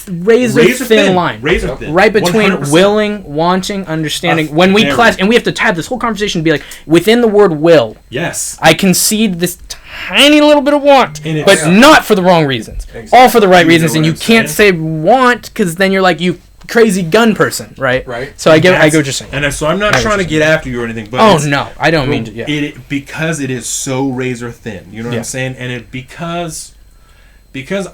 razor thin line. Razor thin. Right between 100%. willing, wanting, understanding. When we class, and we have to have this whole conversation to be like, within the word will, Yes. I concede this tiny little bit of want, And but not for the wrong reasons. Exactly. All for the right You know reasons, what and you I'm can't say want, because then you're like, you crazy gun person, right? Right. So I get what you're saying. And so I'm not trying to get after you or anything, but Oh, no, I don't mean to, because it is so razor thin. You know what Yeah. I'm saying? And because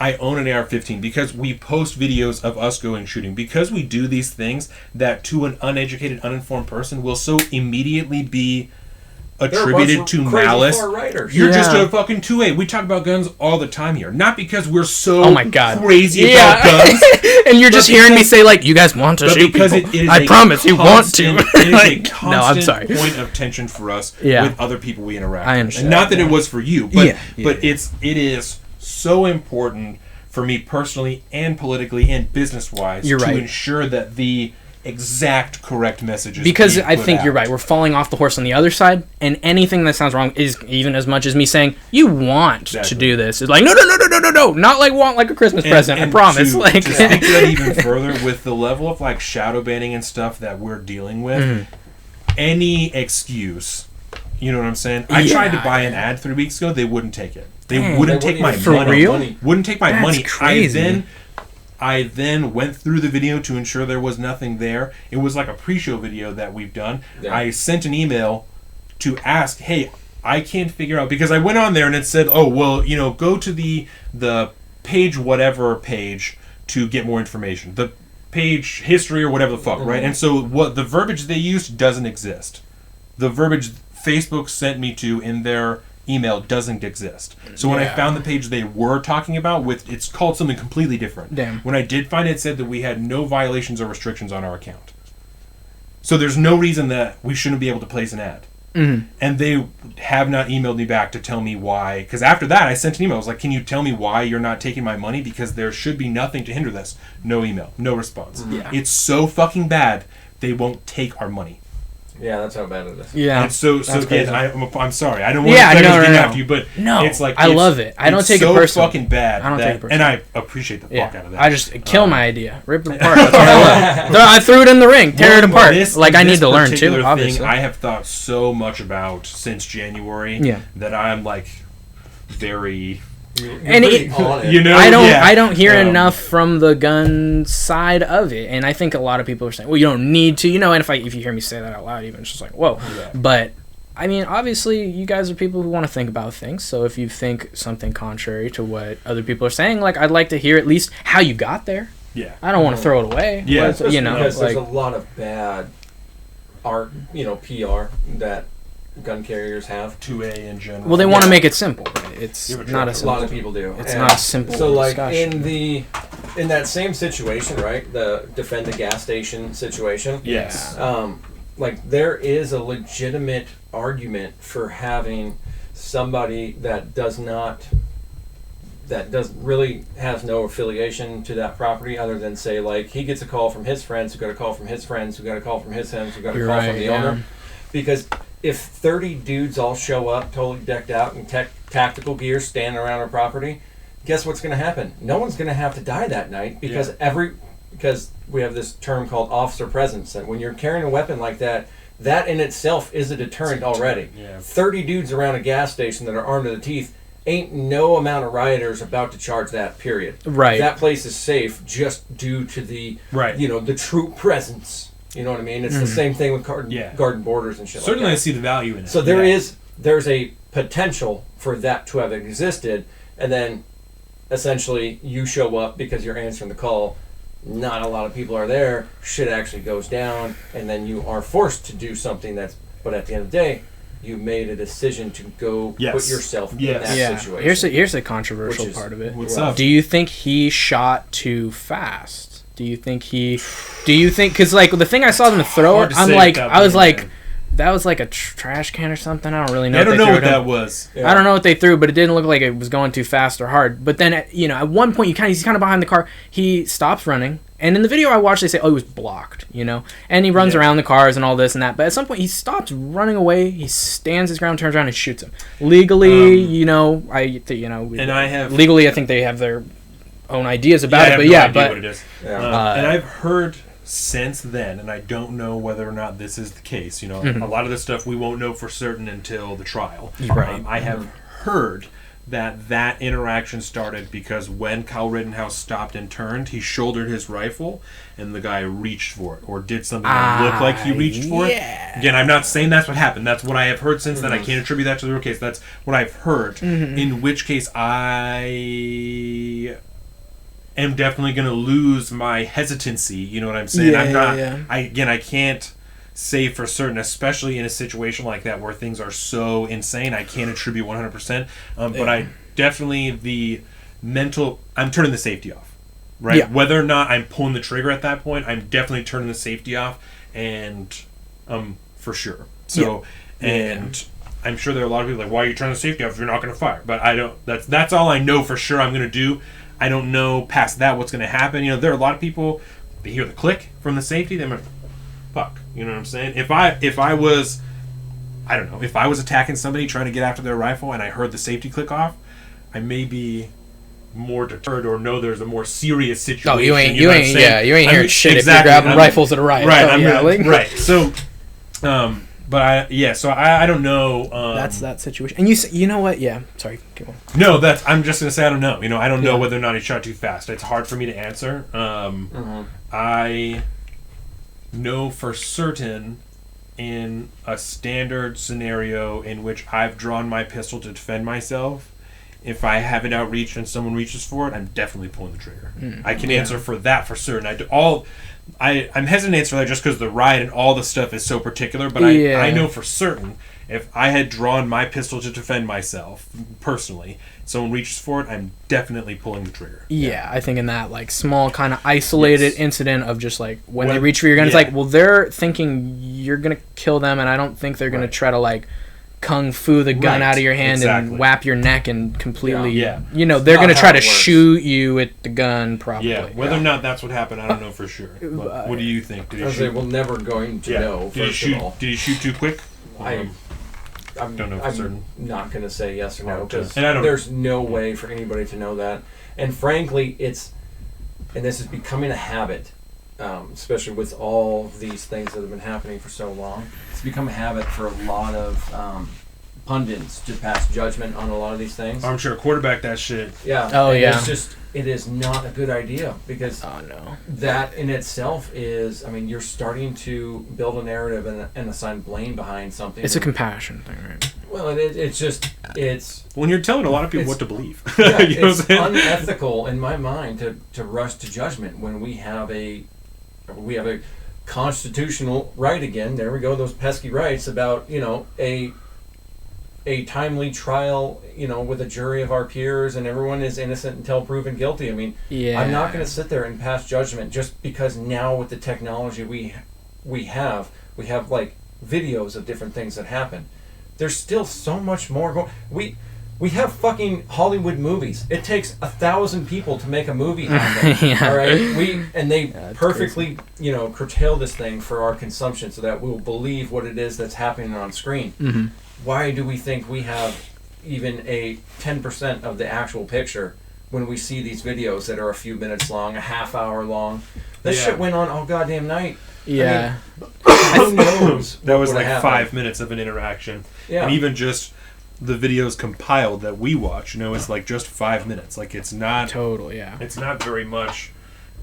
I own an AR-15, because we post videos of us going shooting, because we do these things that to an uneducated, uninformed person will so immediately be attributed to malice. You're just a fucking 2A. We talk about guns all the time here. Not because we're so Oh my God. crazy about guns. And you're just hearing me say, like, you guys want to But shoot because people. it is I a promise you want to. constant- It is Like, a constant no, I'm sorry. point of tension for us Yeah. with other people we interact I with. understand. And not that it was for you, but Yeah. it is so important for me personally and politically and business-wise You're to right. ensure that the exact correct messages Because being I put think out. you're right. We're falling off the horse on the other side, and anything that sounds wrong is even as much as me saying you want Exactly. to do this. It's like no, not like want like a Christmas present. I promise. To, Like to speak to that even further, with the level of like shadow banning and stuff that we're dealing with, Mm-hmm. any excuse, you know what I'm saying? I tried to Yeah. buy an ad 3 weeks ago. They wouldn't take it. They Dang. wouldn't They take my wouldn't For money. real? Wouldn't take my That's money. crazy. I then went through the video to ensure there was nothing there. It was like a pre-show video that we've done. Yeah. I sent an email to ask, hey, I can't figure out, because I went on there and it said, oh, well, you know, go to the page whatever page to get more information. The page history or whatever the fuck, right? And so what the verbiage they used doesn't exist. The verbiage Facebook sent me to in their email doesn't exist. So when I found the page they were talking about, it's called something completely different. Damn. When I did find it, it said that we had no violations or restrictions on our account. So there's no reason that we shouldn't be able to place an ad. Mm-hmm. And they have not emailed me back to tell me why. Because after that, I sent an email. I was like, can you tell me why you're not taking my money? Because there should be nothing to hinder this. No email. No response. Yeah. It's so fucking bad, they won't take our money. Yeah, that's how bad it is. yeah. And so That's again, crazy. I'm sorry. I don't want Yeah, to no, get no. after you, but No, it's like I love it. I don't take it so personal. fucking bad. I don't take it personal. And I appreciate the fuck out of that. I just kill my idea, rip it apart. That's what I love. I threw it in the ring, tear it Well, apart. this- Like I need this to learn too. particular Obviously, thing I have thought so much about since January. Yeah. That I'm like very, And it- you know, I yeah. don't hear enough from the gun side of it, and I think a lot of people are saying, "Well, you don't need to," you know. And if you hear me say that out loud, even it's just like, "Whoa!" Yeah. But I mean, obviously, you guys are people who want to think about things. So if you think something contrary to what other people are saying, like I'd like to hear at least how you got there. Yeah. I don't want to throw it away. Yeah. What- you know, because like there's a lot of bad art, PR that gun carriers have. 2A in general. well, they want to make it simple. It's Give it a not try. a A simple. lot of people do. It's And not a simple So like discussion. in that same situation, right? The defend the gas station situation. Yes. Like there is a legitimate argument for having somebody that really has no affiliation to that property other than say like he gets a call from his friends who got a call from his friends who got a call from his friends who got a You're call right, from the yeah. owner. Because if 30 dudes all show up totally decked out in tactical gear standing around our property, guess what's going to happen? No one's going to have to die that night because because we have this term called officer presence, and when you're carrying a weapon like that, that in itself is a deterrent already. Yeah. 30 dudes around a gas station that are armed to the teeth, ain't no amount of rioters about to charge that, period. Right. That place is safe just due to the, Right. the troop presence. You know what I mean? It's the same thing with garden borders and shit Certainly, like I that. see the value in it. So there's a potential for that to have existed, and then essentially you show up because you're answering the call. Not a lot of people are there. Shit actually goes down, and then you are forced to do something but at the end of the day, you made a decision to go Yes. put yourself in Yes. that yeah. situation. Here's a controversial Which is- part of it. What's Well, up? Do you think he shot too fast? Do you think because like the thing I saw them throw Hard it, to I'm say like without I was being like there. that was like a trash can or something. I don't really know. I don't they know threw what it in. that was. Yeah. I don't know what they threw, but it didn't look like it was going too fast or hard. But then, at one point, he's kind of behind the car. He stops running, and in the video I watched, they say, "Oh, he was blocked," and he runs around the cars and all this and that. But at some point, he stops running away. He stands his ground, turns around, and shoots him. Legally, And I have legally, I think they have their own ideas about it, but yeah, but what it is. And I've heard since then, and I don't know whether or not this is the case. You know, a lot of this stuff we won't know for certain until the trial. Right. I have heard that interaction started because when Kyle Rittenhouse stopped and turned, he shouldered his rifle, and the guy reached for it or did something that looked like he reached for it. Again, I'm not saying that's what happened. That's what I have heard since then. I can't attribute that to the real case. That's what I've heard. In which case, I am definitely going to lose my hesitancy. You know what I'm saying? I'm not. I can't say for certain, especially in a situation like that where things are so insane. I can't attribute 100%. But I definitely I'm turning the safety off. Right? Yeah. Whether or not I'm pulling the trigger at that point, I'm definitely turning the safety off, and for sure. So, and I'm sure there are a lot of people like, why are you turning the safety off if you're not going to fire? But I don't. That's all I know for sure I'm going to do. I don't know past that what's going to happen. You know, there are a lot of people, they hear the click from the safety, they're like, fuck. You know what I'm saying? If I was attacking somebody trying to get after their rifle and I heard the safety click off, I may be more deterred or know there's a more serious situation. Oh, you ain't hearing shit if you're grabbing rifles at a riot. Right, right. So, but I don't know. That's that situation. And you know what? Yeah, sorry. Keep on. No, I'm just gonna say I don't know. You know, I don't know whether or not he shot too fast. It's hard for me to answer. I know for certain in a standard scenario in which I've drawn my pistol to defend myself, if I have it outreached and someone reaches for it, I'm definitely pulling the trigger. I can answer for that for certain. I'm hesitant to answer that just because the riot and all the stuff is so particular, but I know for certain if I had drawn my pistol to defend myself, personally, someone reaches for it, I'm definitely pulling the trigger. Yeah, I think in that like small kind of isolated incident of just like when they reach for your gun, it's like, well, they're thinking you're going to kill them, and I don't think they're going to try to like kung fu the gun out of your hand and whap your neck and completely you know, they're going to try to shoot you with the gun probably. Whether or not that's what happened, I don't know for sure. But what do you think? Did he shoot? We're never going to know. Did he shoot too quick? I don't know for certain. I'm not going to say yes or no because there's no way for anybody to know that. And frankly, this is becoming a habit, especially with all these things that have been happening for so long. It's become a habit for a lot of pundits to pass judgment on a lot of these things. I'm sure quarterback that shit. Yeah. Oh, yeah. It's just, it is not a good idea because that in itself is, I mean, you're starting to build a narrative and assign blame behind something. It's a compassion thing, right? Well, it's when you're telling a lot of people what to believe. Yeah, you know it's unethical in my mind to rush to judgment when we have a constitutional right again. There we go, those pesky rights about, you know, a timely trial, you know, with a jury of our peers and everyone is innocent until proven guilty. I mean, I'm not going to sit there and pass judgment just because now with the technology we have like videos of different things that happen. There's still so much more going. We have fucking Hollywood movies. It takes 1,000 people to make a movie on them. All right, they perfectly crazy. You know, curtail this thing for our consumption so that we'll believe what it is that's happening on screen. Mm-hmm. Why do we think we have even a 10% of the actual picture when we see these videos that are a few minutes long, a half hour long? This shit went on all goddamn night. Yeah. I mean, who knows? That was like 5 minutes of an interaction. Yeah. And even just the videos compiled that we watch, you know, it's like just 5 minutes. Like it's not it's not very much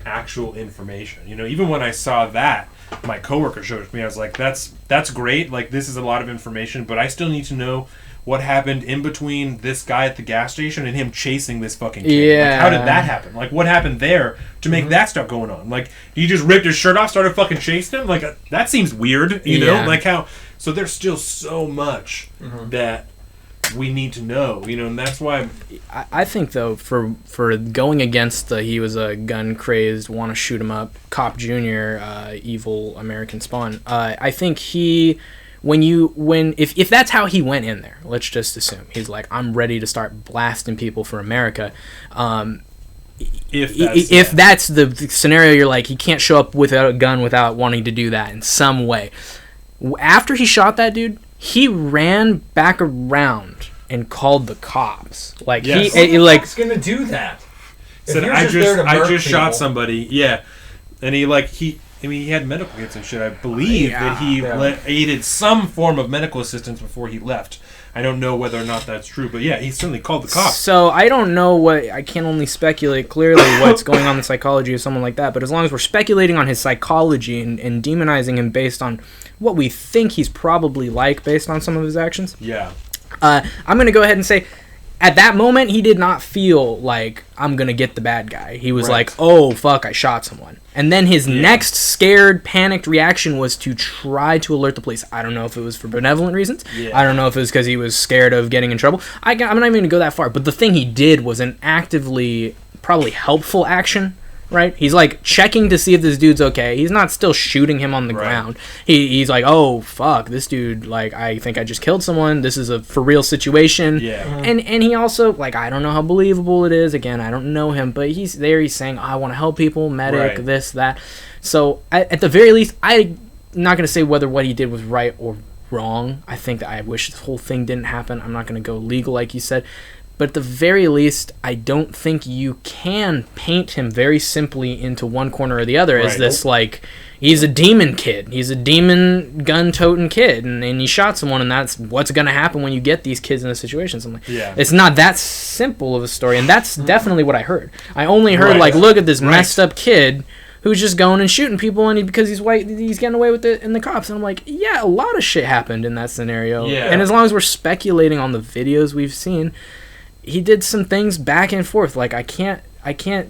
actual information. You know, even when I saw that, my coworker showed it to me, I was like, that's great. Like this is a lot of information, but I still need to know what happened in between this guy at the gas station and him chasing this fucking kid. Yeah. Like, how did that happen? Like what happened there to make that stuff going on? Like he just ripped his shirt off, started fucking chasing him? Like that seems weird, you know? Like how so there's still so much that we need to know, you know, and that's why I think though for going against the he was a gun crazed, want to shoot him up cop junior, evil American spawn. I think if that's how he went in there, let's just assume he's like, I'm ready to start blasting people for America. If that's the scenario, you're like, he can't show up without a gun without wanting to do that in some way. After he shot that dude, he ran back around and called the cops. Like who the fuck's gonna do that? said, "I just shot somebody." Yeah, and he had medical kits and shit. I believe that he aided some form of medical assistance before he left. I don't know whether or not that's true, but yeah, he certainly called the cops. So I don't know I can only speculate clearly what's going on in the psychology of someone like that, but as long as we're speculating on his psychology and demonizing him based on what we think he's probably like based on some of his actions. Yeah. I'm going to go ahead and say, at that moment, he did not feel like, I'm going to get the bad guy. He was like, oh, fuck, I shot someone. And then his next scared, panicked reaction was to try to alert the police. I don't know if it was for benevolent reasons. Yeah. I don't know if it was because he was scared of getting in trouble. I'm not even going to go that far. But the thing he did was an actively, probably helpful action. Right? He's like checking to see if this dude's okay. He's not still shooting him on the ground. He's like, oh, fuck, this dude, like, I think I just killed someone. This is a for real situation. Yeah. And he also, like, I don't know how believable it is. Again, I don't know him, but he's saying, oh, I want to help people, medic, this, that. So, at the very least, I'm not going to say whether what he did was right or wrong. I think that I wish this whole thing didn't happen. I'm not going to go legal, like you said. But at the very least, I don't think you can paint him very simply into one corner or the other as this, like, he's a demon kid. He's a demon gun-toting kid, and he shot someone, and that's what's going to happen when you get these kids in a situation. So I'm like, it's not that simple of a story, and that's definitely what I heard. I only heard, like, look at this messed up kid who's just going and shooting people, and because he's white, he's getting away with it in the cops. And I'm like, yeah, a lot of shit happened in that scenario. Yeah. And as long as we're speculating on the videos we've seen, he did some things back and forth. Like, I can't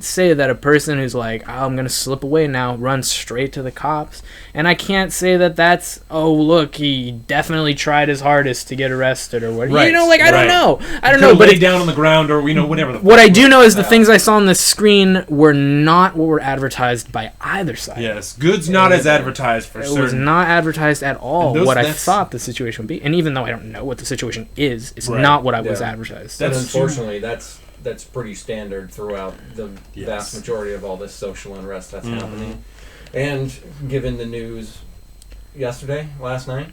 say that a person who's like, oh, I'm going to slip away now, runs straight to the cops. And I can't say that that's, oh, look, he definitely tried his hardest to get arrested or what. You know, like, I don't know. I don't know. But lay down on the ground or, whatever. What I do know is the things I saw on the screen were not what were advertised by either side. Yes. Goods not as advertised for certain. It was not advertised at all what I thought the situation would be. And even though I don't know what the situation is, it's not what I was advertised. And unfortunately, that's pretty standard throughout the vast majority of all this social unrest that's happening. And given the news last night,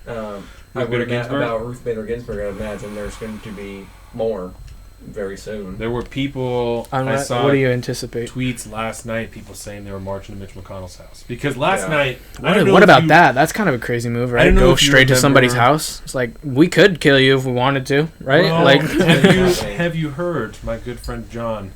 about Ruth Bader Ginsburg, I imagine there's going to be more very soon. There were people, I saw what do you anticipate? Tweets last night, people saying they were marching to Mitch McConnell's house. Because last night... What about that? That's kind of a crazy move, right? Go straight to somebody's house? It's like, we could kill you if we wanted to, right? Well, have you heard, my good friend John,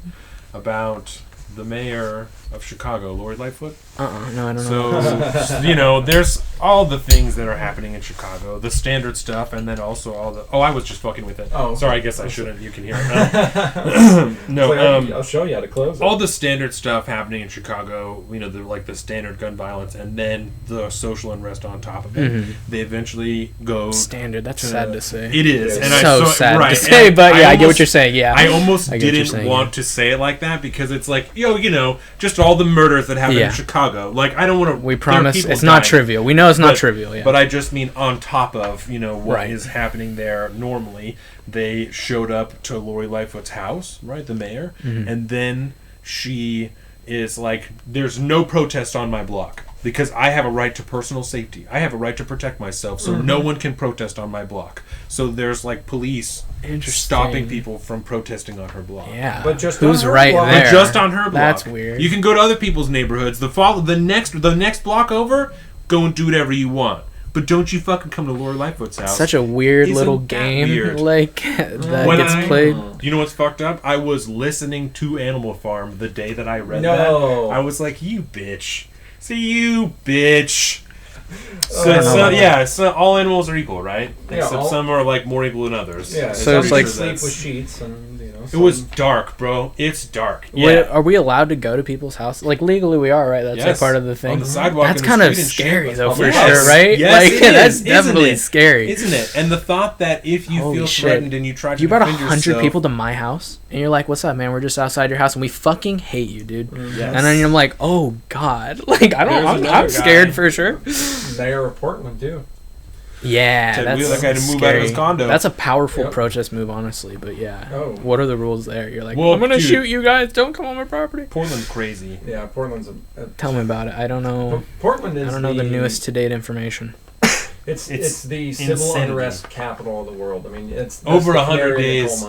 about the mayor of Chicago, Lori Lightfoot? No, I don't know. So, there's all the things that are happening in Chicago, the standard stuff, and then also all the... Oh, I was just fucking with it. Oh, sorry, I guess I shouldn't. You can hear it now. I'll show you how to close it. All the standard stuff happening in Chicago, the standard gun violence, and then the social unrest on top of it. Mm-hmm. They eventually go... Standard, that's sad to say. It is. And sad to say, but I get what you're saying, yeah. I almost didn't want to say it like that, because it's like, just all the murders that happen in Chicago. Like, I don't want to... We promise it's not trivial. We know it's not trivial, yeah. But I just mean on top of, what is happening there normally. They showed up to Lori Lightfoot's house, right, the mayor, and then she is like, there's no protest on my block because I have a right to personal safety. I have a right to protect myself, so no one can protest on my block. So there's like police stopping people from protesting on her block. Yeah, but just who's right block. There? But just on her block. That's weird. You can go to other people's neighborhoods. The next block over, go and do whatever you want. But don't you fucking come to Lori Lightfoot's house. Such a weird little game that gets played. You know what's fucked up? I was listening to Animal Farm the day that I read that. I was like, you bitch. See, you bitch. So all animals are equal, right? Except some are like more equal than others. Yeah, so it's like sleep with sheets and it was dark, bro. It's dark. Yeah. Are we allowed to go to people's houses? Like legally, we are, right? That's like part of the thing. On the sidewalk. That's kind of scary, though, for sure, right? Yes, that's definitely scary, isn't it? And the thought that if you feel threatened and you try to, you brought 100 people to my house, and you're like, "What's up, man? We're just outside your house, and we fucking hate you, dude." Yes. And then I'm like, "Oh God!" Like I'm scared for sure. Mayor of Portland too. Yeah, that's that guy to move out of his condo. That's a powerful protest move, honestly. But what are the rules there? You're like, I'm gonna shoot you guys. Don't come on my property. Portland's crazy. Yeah, Portland's Tell me about it. I don't know. Portland is. I don't know the newest to date information. It's the civil unrest capital of the world. I mean, it's over 100 days.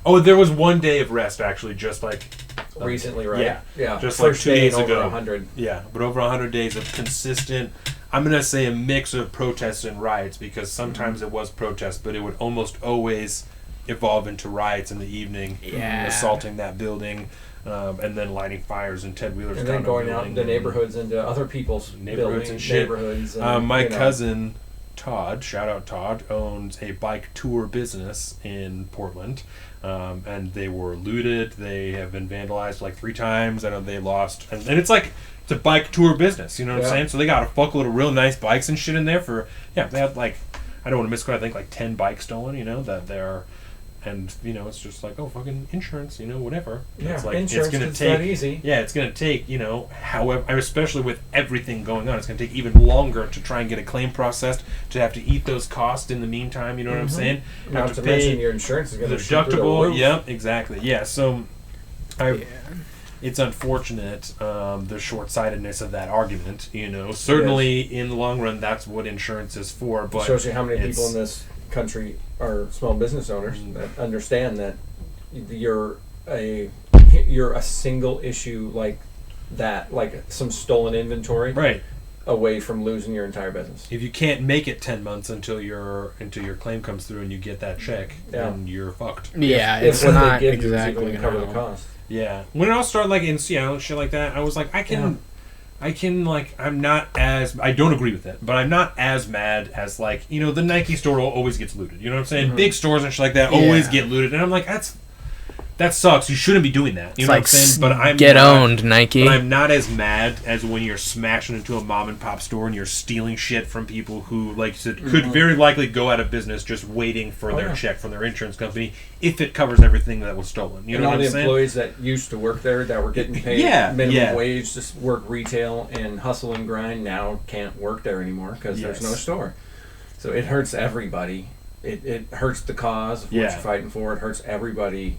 Oh, there was one day of rest actually, just like recently, right? Yeah. Just First like 2 days over ago. 100. Yeah, but over 100 days of consistent, I'm going to say a mix of protests and riots, because sometimes it was protests, but it would almost always evolve into riots in the evening, assaulting that building, and then lighting fires and Ted Wheeler's and then going out into neighborhoods, into other people's neighborhoods and shit. Neighborhoods and, my cousin Todd, shout out Todd, owns a bike tour business in Portland, and they were looted. They have been vandalized like 3 times. I know they lost, and it's like, it's a bike tour business, you know what I'm saying? So they got a fuckload of real nice bikes and shit in there for, they had like, I don't want to misquote, I think like 10 bikes stolen, you know, that they're, and, you know, it's just like, oh, fucking insurance, you know, whatever. Yeah, it's like, insurance, it's gonna it's take, that easy. Yeah, it's going to take, you know, however, especially with everything going on, it's going to take even longer to try and get a claim processed, to have to eat those costs in the meantime, you know what I'm saying? Not to mention your insurance is going the to shoot through the deductible, roof. yep, exactly. Yeah, so it's unfortunate, the short-sightedness of that argument, you know. Certainly, in the long run, that's what insurance is for, but it shows you how many people in this country are small business owners that understand that you're a single issue like that, like some stolen inventory, right, away from losing your entire business. If you can't make it 10 months until your claim comes through and you get that check, then you're fucked. Yeah, If it's what not they give exactly you is going to cover the how- cost. Yeah, when it all started, like in Seattle and shit like that, I was like, I can like, I'm not as, I don't agree with it, but I'm not as mad as, like, you know, the Nike store always gets looted. You know what I'm saying? Big stores and shit like that always get looted, and I'm like, that sucks. You shouldn't be doing that. You know what I'm saying? But I'm owned, Nike. But I'm not as mad as when you're smashing into a mom and pop store and you're stealing shit from people who, like you said, could very likely go out of business just waiting for their check from their insurance company if it covers everything that was stolen. You know what I'm saying? And all the employees that used to work there that were getting paid minimum wage to work retail and hustle and grind now can't work there anymore because there's no store. So it hurts everybody. It hurts the cause of what you're fighting for. It hurts everybody.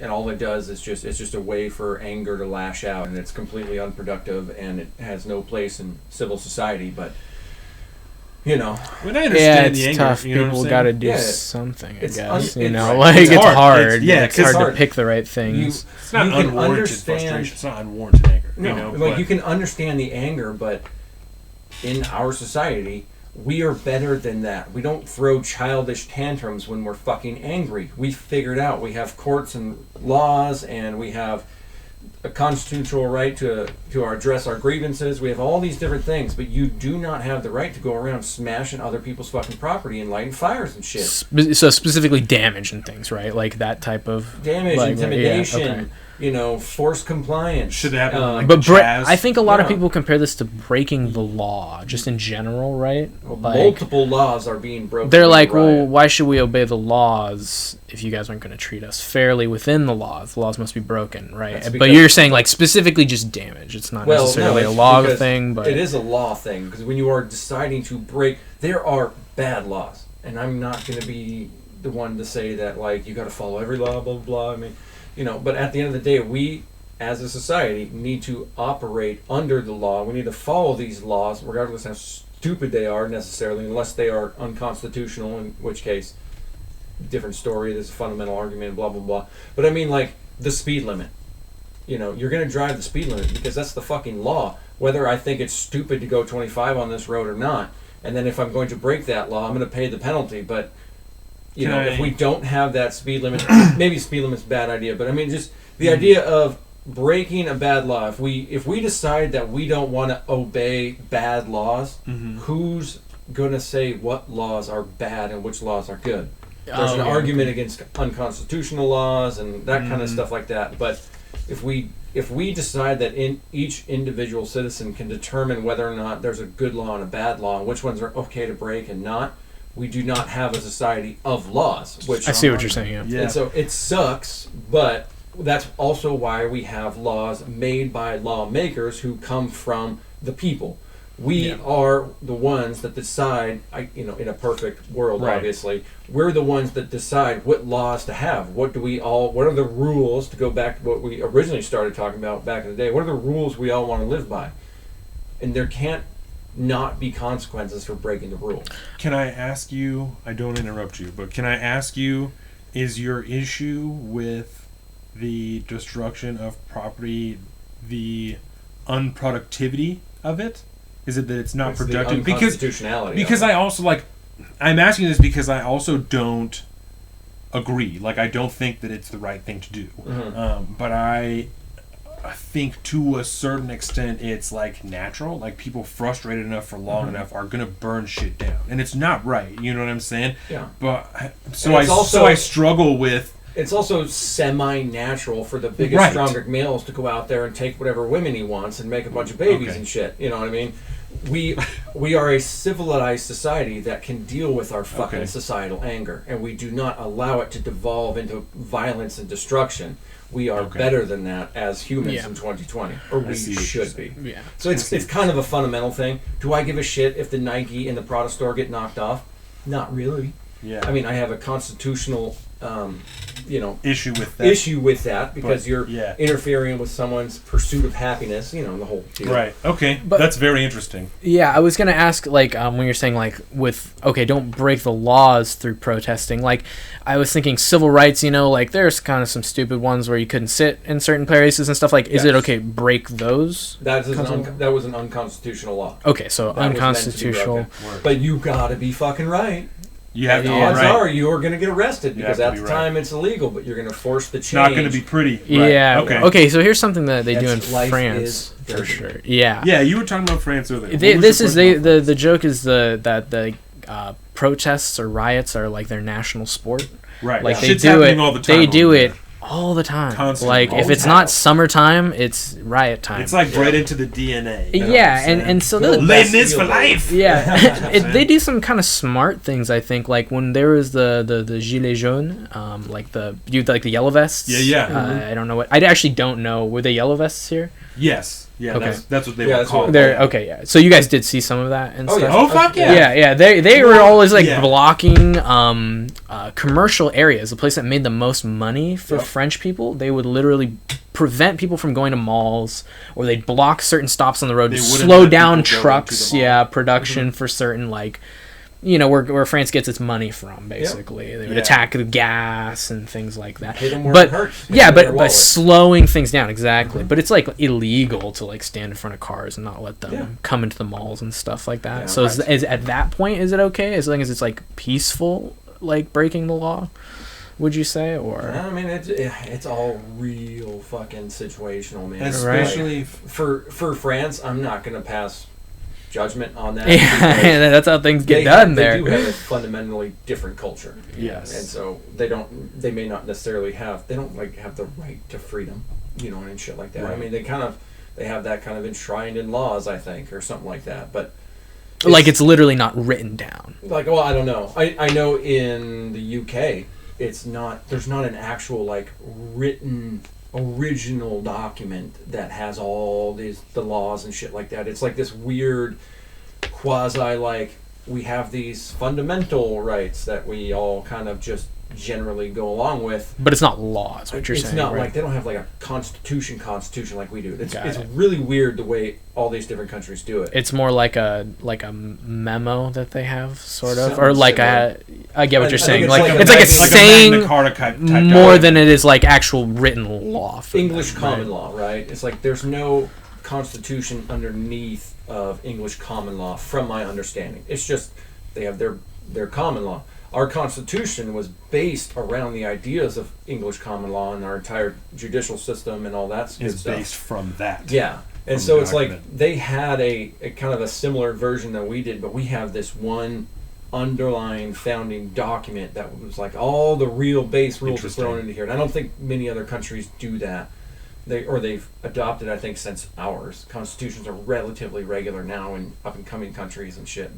And all it does is it's just a way for anger to lash out, and it's completely unproductive, and it has no place in civil society. But you know, when I understand it's the anger, tough. you know People got to do something. I guess it's hard. It's hard to pick the right things. It's not unwarranted frustration. It's not unwarranted anger. No, you know, like you can understand the anger, but in our society, we are better than that. We don't throw childish tantrums when we're fucking angry. We figured out. We have courts and laws, and we have a constitutional right to address our grievances. We have all these different things, but you do not have the right to go around smashing other people's fucking property and lighting fires and shit. So specifically damage and things, right? Like that type of damage, like, intimidation, you know, forced compliance. Should happen. I think a lot of people compare this to breaking the law, just in general, right? Like, multiple laws are being broken. They're like, well, why should we obey the laws if you guys aren't going to treat us fairly within the laws? The laws must be broken, right? But you're saying like specifically just damage. It's not necessarily a law thing, but it is a law thing because when you are deciding to break, there are bad laws, and I'm not going to be the one to say that like you got to follow every law, blah blah blah. I mean, you know, but at the end of the day, we as a society need to operate under the law. We need to follow these laws, regardless how stupid they are necessarily, unless they are unconstitutional, in which case, different story. There's a fundamental argument, blah blah blah. But I mean, like the speed limit. You know, you're going to drive the speed limit because that's the fucking law. Whether I think it's stupid to go 25 on this road or not, and then if I'm going to break that law, I'm going to pay the penalty. But you know, if we don't have that speed limit, maybe speed limit's a bad idea. But I mean, just the idea of breaking a bad law. If we decide that we don't want to obey bad laws, who's going to say what laws are bad and which laws are good? There's an argument against unconstitutional laws and that kind of stuff like that. But if we decide that each individual citizen can determine whether or not there's a good law and a bad law, and which ones are okay to break and not, we do not have a society of laws. Which I see what you're saying. Yeah. And so it sucks, but that's also why we have laws made by lawmakers who come from the people. We are the ones that decide, in a perfect world, obviously, we're the ones that decide what laws to have. What are the rules, to go back to what we originally started talking about back in the day, what are the rules we all want to live by? And there can't not be consequences for breaking the rule. Can I ask you, I don't interrupt you, but can I ask you, is your issue with the destruction of property, the unproductivity of it? Is it that it's not productive? The unconstitutionality. Because I also I'm asking this because I also don't agree. Like, I don't think that it's the right thing to do. Mm-hmm. But I think to a certain extent it's like natural. Like, people frustrated enough for long enough are gonna burn shit down, and it's not right. You know what I'm saying? Yeah. But I struggle with. It's also semi-natural for the biggest, stronger males to go out there and take whatever women he wants and make a bunch of babies and shit. You know what I mean? We are a civilized society that can deal with our fucking societal anger, and we do not allow it to devolve into violence and destruction. We are better than that as humans in 2020, or we should be. Yeah. So it's kind of a fundamental thing. Do I give a shit if the Nike in the Prada store get knocked off? Not really. Yeah. I mean, I have a constitutional, issue with that because you're interfering with someone's pursuit of happiness. You know, the whole deal. Right. Okay. But that's very interesting. Yeah, I was gonna ask, like, when you're saying, like, don't break the laws through protesting. Like, I was thinking civil rights. You know, like, there's kind of some stupid ones where you couldn't sit in certain places and stuff. Like, is it okay break those? That was an unconstitutional law. Okay, so that unconstitutional. But you gotta be fucking right. You have the odds are you are going to get arrested because at the time it's illegal, but you're going to force the change. It's not going to be pretty. Right. Yeah. Okay. So here's something that they do in France for sure. Yeah. Yeah, you were talking about France earlier. The joke is that the protests or riots are like their national sport. Right. Like they do it all the time. They do it all the time. Constantly. Like if it's not summertime, it's riot time. It's like bred into the DNA. Yeah, and so Les Mis for life. Yeah, they do some kind of smart things. I think, like when there was the gilets jaunes, like the yellow vests. Yeah. I don't know I actually don't know. Were they yellow vests here? Yes. Yeah, okay. That's what they were called. Okay, yeah. So you guys did see some of that and stuff? Yeah. Oh, fuck yeah. Yeah. They were always like blocking commercial areas. The place that made the most money for French people, they would literally prevent people from going to malls, or they'd block certain stops on the road to slow down trucks, production for certain, like, you know, where France gets its money from, basically. They would attack the gas and things like that. Hit them where it hurts. But slowing things down, exactly. But it's, like, illegal to, like, stand in front of cars and not let them come into the malls and stuff like that. So is at that point, is it okay? As long as it's, like, peaceful, like, breaking the law, would you say? Or I mean, it's all real fucking situational, man. Especially for France, I'm not going to pass judgment on that. Yeah, that's how things get done there. They do have a fundamentally different culture. Yes. And so they may not necessarily have the right to freedom, you know, and shit like that. Right. I mean, they have that kind of enshrined in laws, I think, or something like that. But it's literally not written down. Like, well, I don't know. I know in the UK, there's not an actual, like, written original document that has all the laws and shit like that. It's like this weird quasi, like, we have these fundamental rights that we all kind of just generally go along with, but it's not law, is what you're saying. It's not like they don't have like a constitution like we do. It's really weird the way all these different countries do it. It's more like a memo that they have, sort of, or like I get what you're saying. It's like a saying more than it is like actual written law. English common law, right? It's like there's no constitution underneath of English common law, from my understanding. It's just they have their common law. Our Constitution was based around the ideas of English common law, and our entire judicial system and all that stuff is based from that. Yeah. And so it's like they had a kind of a similar version that we did, but we have this one underlying founding document that was like all the real base rules are thrown into here. And I don't think many other countries do that. They've adopted, I think, since ours. Constitutions are relatively regular now in up-and-coming countries and shit,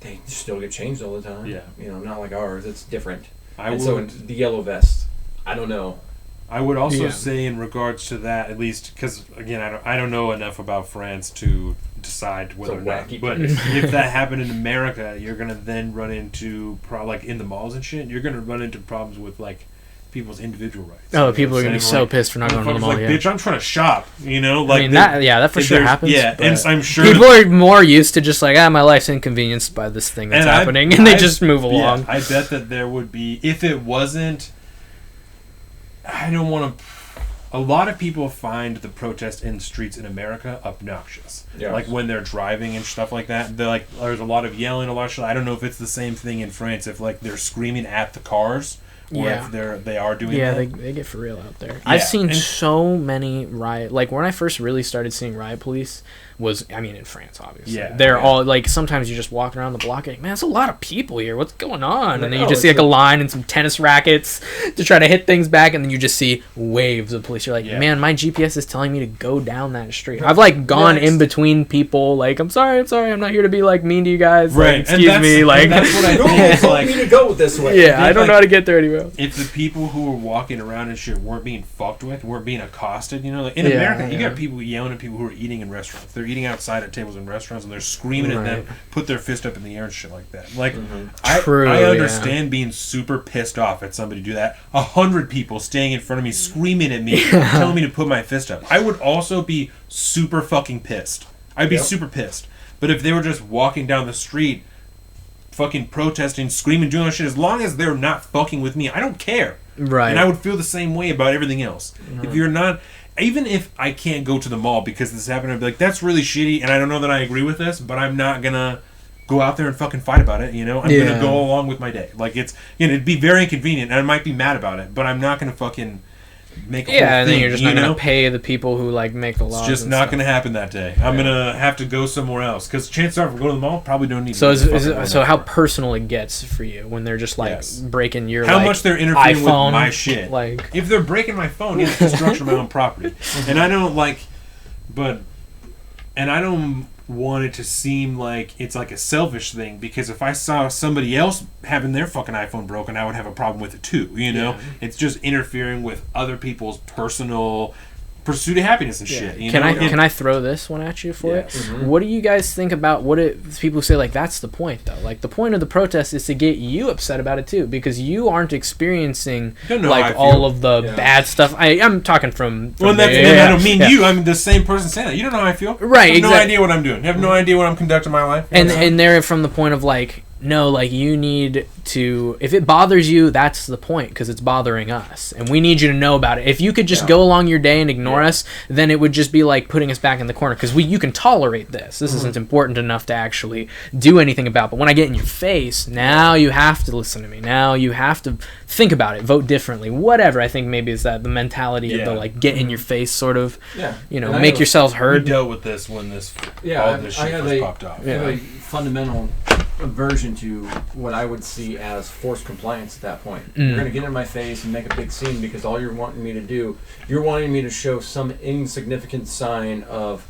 they still get changed all the time. Yeah. You know, not like ours. It's different. So in the yellow vest, I don't know. I would also say in regards to that, at least, because, again, I don't know enough about France to decide whether or not. But if that happened in America, you're going to then run into, like, in the malls and shit, you're going to run into problems with, like, people's individual rights. Oh, people are going to be so pissed for not going to the mall. Like, bitch, I'm trying to shop. You know, like, I mean, that for sure happens. Yeah, and I'm sure people are more used to just like, my life's inconvenienced by this thing that's happening, and they just move along. I bet that there would be, if it wasn't I don't want to. A lot of people find the protest in the streets in America obnoxious. Yes. Like when they're driving and stuff like that. They're like, there's a lot of yelling, a lot of shit. I don't know if it's the same thing in France. If like they're screaming at the cars, or if they are doing. Yeah, that. they get for real out there. Yeah. I've seen so many riot. Like when I first really started seeing riot police was, I mean, in France, obviously. Yeah, They're all like, sometimes you just walk around the block and like, man, there's a lot of people here. What's going on? And then you just see like a line and some tennis rackets to try to hit things back, and then you just see waves of police. You're like, man, my GPS is telling me to go down that street. I've like gone in between people, like, I'm sorry, I'm not here to be like mean to you guys. Right. Like, excuse me. Like, that's what I don't want me to go this way. Yeah, I don't know how to get there anyway. If the people who were walking around and shit weren't being fucked with, weren't being accosted, you know, like in America, you got people yelling at people who are eating in restaurants. They're eating outside at tables in restaurants, and they're screaming at them, put their fist up in the air and shit like that. Like, I understand being super pissed off at somebody do that. 100 people staying in front of me, screaming at me, telling me to put my fist up. I would also be super fucking pissed. I'd be super pissed. But if they were just walking down the street, fucking protesting, screaming, doing that shit, as long as they're not fucking with me, I don't care. Right. And I would feel the same way about everything else. If you're not, even if I can't go to the mall because this happened, I'd be like, that's really shitty, and I don't know that I agree with this, but I'm not gonna go out there and fucking fight about it, you know? I'm gonna go along with my day. Like, it's, you know, it'd be very inconvenient, and I might be mad about it, but I'm not gonna fucking make a whole thing, and then you're just not gonna pay the people who like make the laws. It's just not gonna happen that day. I'm gonna have to go somewhere else, because chances are if we go to the mall, probably don't need so to so how personal it gets for you when they're just like breaking your how much they're interfering iPhone, with my shit. Like, if they're breaking my phone, it's destruction of my own property. And I don't like, and I don't want it to seem like it's like a selfish thing, because if I saw somebody else having their fucking iPhone broken, I would have a problem with it too, you know? It's just interfering with other people's personal pursuit of happiness and shit. You know? Can I throw this one at you for it? What do you guys think about people say like that's the point though? Like the point of the protest is to get you upset about it too, because you aren't experiencing like all of the bad stuff. I'm talking from I don't mean you. I'm the same person saying that. You don't know how I feel. Right. I have no idea what I'm doing. I have no idea what I'm conducting my life. And they're from the point of like, no, like you need to, if it bothers you, that's the point, because it's bothering us and we need you to know about it. If you could just go along your day and ignore us, then it would just be like putting us back in the corner, because you can tolerate this isn't important enough to actually do anything about. But when I get in your face, now you have to listen to me, now you have to think about it, vote differently, whatever. I think maybe is that the mentality of the like get in your face sort of, you know, make yourselves heard. We dealt with this when this all this shit first popped off. I have a fundamental aversion to what I would see as forced compliance at that point. You're going to get in my face and make a big scene because all you're wanting me to do, you're wanting me to show some insignificant sign of,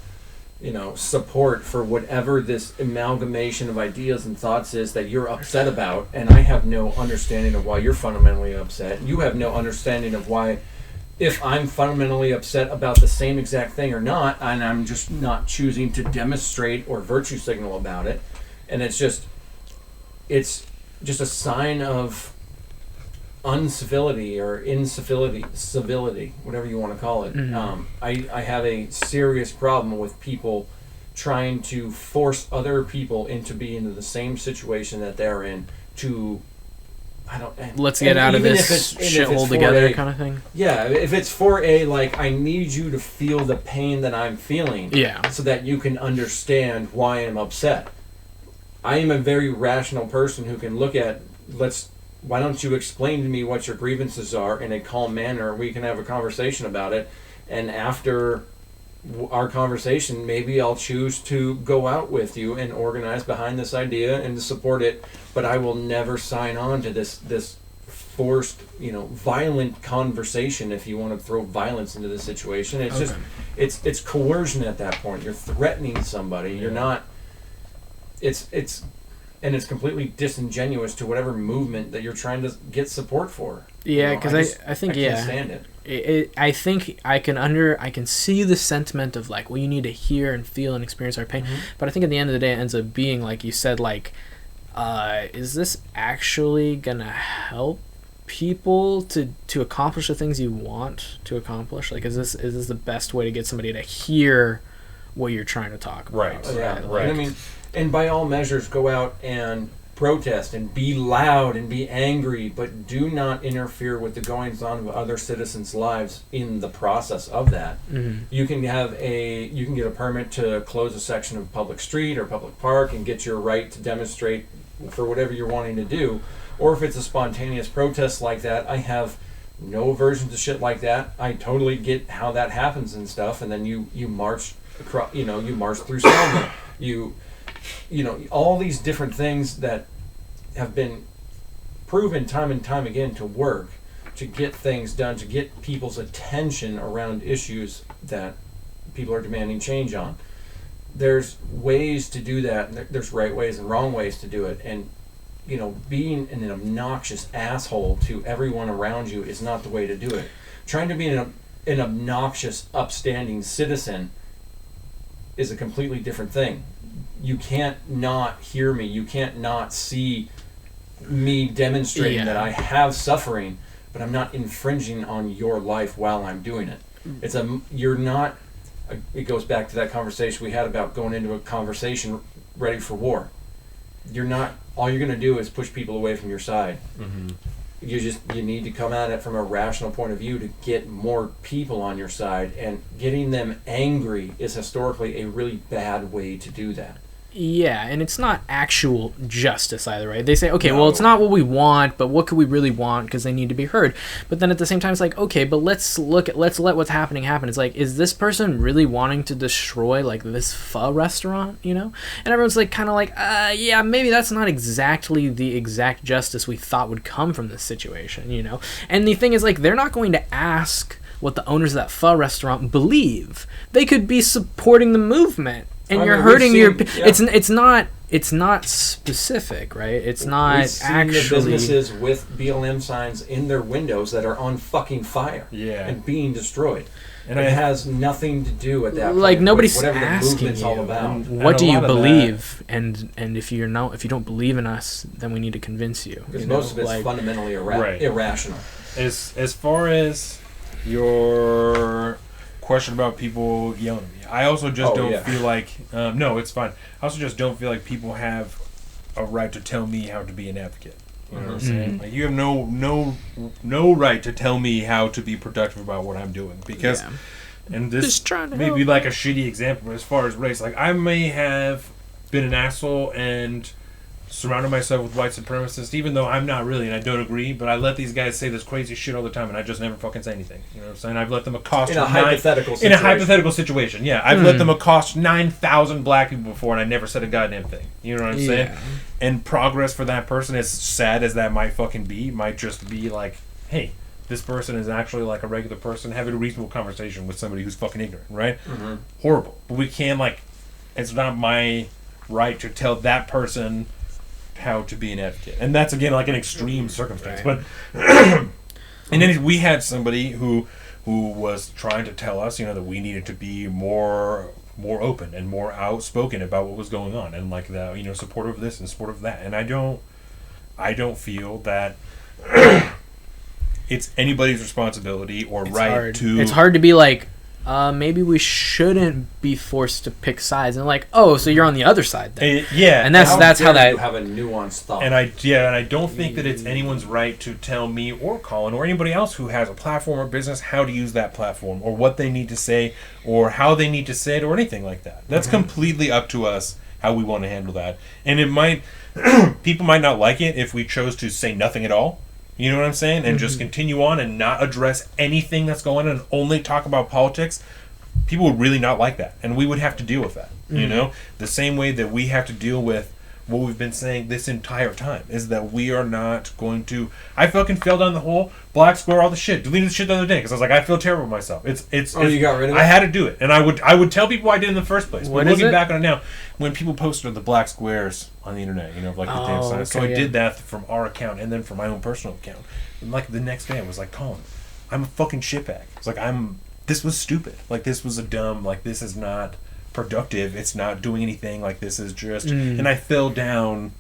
you know, support for whatever this amalgamation of ideas and thoughts is that you're upset about, and I have no understanding of why you're fundamentally upset. You have no understanding of why, if I'm fundamentally upset about the same exact thing or not, and I'm just not choosing to demonstrate or virtue signal about it, and it's just a sign of uncivility or civility, whatever you want to call it. I have a serious problem with people trying to force other people into being in the same situation that they're in to, let's get out of this shithole together kind of thing. Yeah, if it's for like, I need you to feel the pain that I'm feeling, so that you can understand why I'm upset. I am a very rational person who can look at, why don't you explain to me what your grievances are in a calm manner? We can have a conversation about it. And after our conversation, maybe I'll choose to go out with you and organize behind this idea and to support it. But I will never sign on to this forced, violent conversation, if you want to throw violence into the situation. It's just, it's coercion at that point. You're threatening somebody. You're not... It's completely disingenuous to whatever movement that you're trying to get support for. Yeah, because I think can't stand it. I think I can see the sentiment of like, well, you need to hear and feel and experience our pain. But I think at the end of the day, it ends up being like you said, like, is this actually gonna help people to accomplish the things you want to accomplish? Like, is this the best way to get somebody to hear what you're trying to talk about? Right. Right. And I mean, and by all measures, go out and protest and be loud and be angry, but do not interfere with the goings on of other citizens' lives in the process of that. Mm-hmm. You can get a permit to close a section of public street or public park and get your right to demonstrate for whatever you're wanting to do. Or if it's a spontaneous protest like that, I have no aversion to shit like that. I totally get how that happens and stuff. And then you march across, you march through Selma. You know, all these different things that have been proven time and time again to work, to get things done, to get people's attention around issues that people are demanding change on. There's ways to do that, and there's right ways and wrong ways to do it. And, you know, being an obnoxious asshole to everyone around you is not the way to do it. Trying to be an obnoxious, upstanding citizen is a completely different thing. You can't not hear me. You can't not see me demonstrating that I have suffering, but I'm not infringing on your life while I'm doing it. You're not. It goes back to that conversation we had about going into a conversation ready for war. You're not. All you're going to do is push people away from your side. Mm-hmm. You need to come at it from a rational point of view to get more people on your side, and getting them angry is historically a really bad way to do that. Yeah, and it's not actual justice either, right? They say, okay, well, it's not what we want, but what could we really want because they need to be heard? But then at the same time, it's like, okay, but let's let what's happening happen. It's like, is this person really wanting to destroy, like, this pho restaurant, you know? And everyone's, like, kind of like, yeah, maybe that's not exactly the exact justice we thought would come from this situation, you know? And the thing is, like, they're not going to ask what the owners of that pho restaurant believe. They could be supporting the movement. And you're hurting your. Yeah. It's not specific, right? It's not we've seen actually the businesses with BLM signs in their windows that are on fucking fire, and being destroyed, and it has nothing to do with that. Like nobody's whatever the asking movement's you, all about. What do you believe? And if you don't believe in us, then we need to convince you. Because most of it's fundamentally irrational. As far as your question about people yelling at me, I also just don't feel like no, it's fine. I also just don't feel like people have a right to tell me how to be an advocate. You know what I'm saying? Like, you have no right to tell me how to be productive about what I'm doing, because and this may be like a shitty example, but as far as race, like, I may have been an asshole and surrounded myself with white supremacists, even though I'm not really, and I don't agree, but I let these guys say this crazy shit all the time, and I just never fucking say anything. You know what I'm saying? I've let them accost in a hypothetical situation. Yeah, I've let them accost 9,000 black people before, and I never said a goddamn thing. You know what I'm saying? And progress for that person, as sad as that might fucking be, might just be like, hey, this person is actually like a regular person having a reasonable conversation with somebody who's fucking ignorant, right? Mm-hmm. Horrible. But we can't, like, it's not my right to tell that person how to be an advocate, and that's again like an extreme circumstance. But and then we had somebody who was trying to tell us, you know, that we needed to be more open and more outspoken about what was going on, and like the, you know, supportive of this and supportive of that. And I don't feel that it's anybody's responsibility or It's hard to be like, maybe we shouldn't be forced to pick sides, and like, oh, so you're on the other side then. And that's how that. You have a nuanced thought. And I don't think that it's anyone's right to tell me or Colin or anybody else who has a platform or business how to use that platform, or what they need to say, or how they need to say it, or anything like that. That's completely up to us how we want to handle that. And it might people might not like it if we chose to say nothing at all. You know what I'm saying? And just continue on and not address anything that's going on and only talk about politics. People would really not like that. And we would have to deal with that. You know? The same way that we have to deal with what we've been saying this entire time, is that we are not going to... I fucking fell down the hole, black square, all the shit. Deleted the shit the other day because I was like, I feel terrible with myself. You got rid of it? I had to do it. And I would tell people I did in the first place. But looking back on it now, when people posted the black squares on the internet, you know, like the damn signs. So I did that from our account and then from my own personal account. And like the next day I was like, Colin, I'm a fucking shitbag. It's like, this was stupid. Like, this was a dumb, like, this is not productive, it's not doing anything, like, this is just and I fell down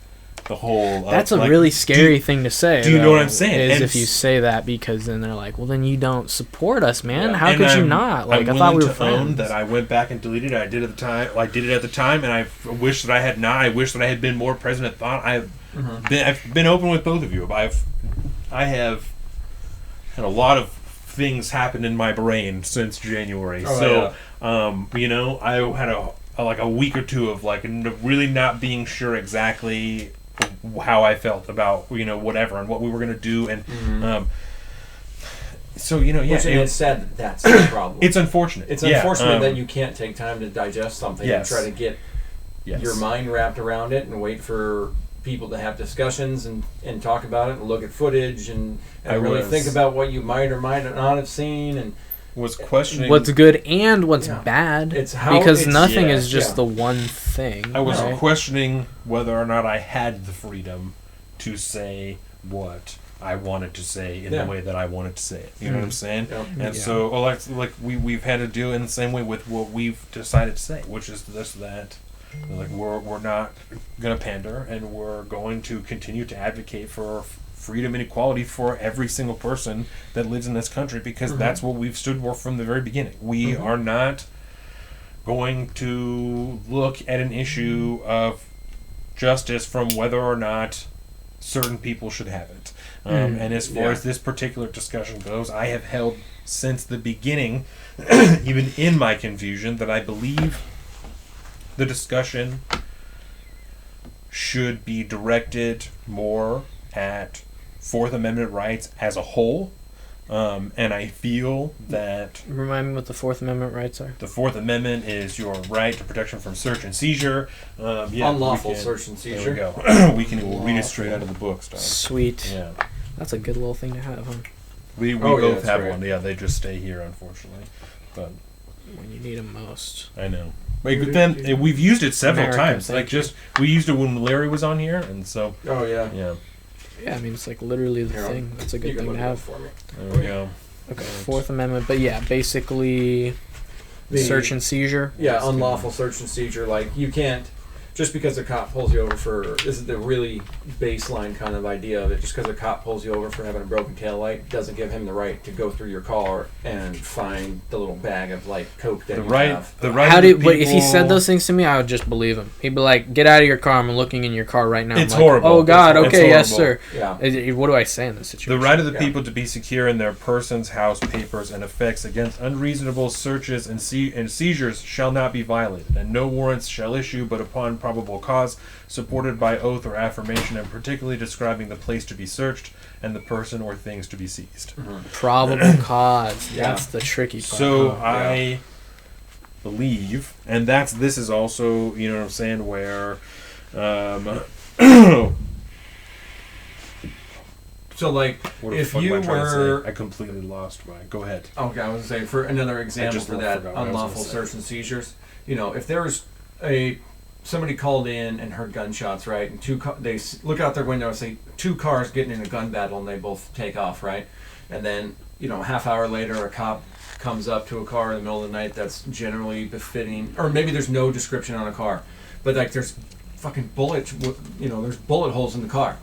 the whole. That's a really scary thing to say. Do you know what I'm saying? Is if you say that, because then they're like, well, then you don't support us, man. Yeah. How could you not? Like, I'm I thought we willing were to friends. own that I went back and deleted it. I did at the time. I did it at the time, and I wish that I had not. I wish that I had been more present at thought. I've been open with both of you. I have had a lot of things happen in my brain since January. You know, I had a week or two of like really not being sure exactly how I felt about, you know, whatever and what we were gonna do, and so, you know, it's sad that that's the problem. It's unfortunate. It's unfortunate that you can't take time to digest something and try to get your mind wrapped around it and wait for people to have discussions and talk about it and look at footage and really think about what you might or might not have seen, and was questioning what's good and what's bad. Because nothing is just the one thing. I was questioning whether or not I had the freedom to say what I wanted to say in the way that I wanted to say it. You know what I'm saying? And so, like we've had to do it in the same way with what we've decided to say, which is that. Like we're not gonna pander, and we're going to continue to advocate for freedom and equality for every single person that lives in this country, because that's what we've stood for from the very beginning. We are not going to look at an issue of justice from whether or not certain people should have it. And as far as this particular discussion goes, I have held since the beginning, even in my confusion, that I believe the discussion should be directed more at Fourth Amendment rights as a whole. And I feel that... Remind me what the Fourth Amendment rights are. The Fourth Amendment is your right to protection from search and seizure. Unlawful search and seizure. There we go. We'll read it straight out of the book. Sweet. Yeah. That's a good little thing to have, huh? We both have one. Yeah, they just stay here, unfortunately. But when you need them most. I know. But then we've used it several times. Like we used it when Larry was on here, and so. Oh yeah. Yeah. Yeah, I mean it's like literally the thing. That's a good thing to have. For me. There we go. Okay, Fourth Amendment, but yeah, basically search and seizure. Yeah, unlawful search and seizure. Like you can't, just because a cop pulls you over for, this is the really baseline kind of idea of it, just because a cop pulls you over for having a broken taillight doesn't give him the right to go through your car and find the little bag of like coke that you have. If he said those things to me, I would just believe him. He'd be like, "Get out of your car! I'm looking in your car right now." It's I'm like, horrible. Oh God! Okay, yes, sir. Yeah. What do I say in this situation? The right of the people to be secure in their persons, house, papers, and effects against unreasonable searches and seizures shall not be violated, and no warrants shall issue but upon probable cause, supported by oath or affirmation, and particularly describing the place to be searched and the person or things to be seized. Probable cause. That's the tricky part. So I believe, and this is also, you know what I'm saying, where so like if you were, I completely lost my. Go ahead. Okay, I was gonna say, for another example for that unlawful search and seizures, you know, if there's somebody called in and heard gunshots, right, and they look out their window and see two cars getting in a gun battle, and they both take off, right, and then, you know, a half hour later a cop comes up to a car in the middle of the night that's generally befitting, or maybe there's no description on a car, but like there's fucking bullets, you know, there's bullet holes in the car.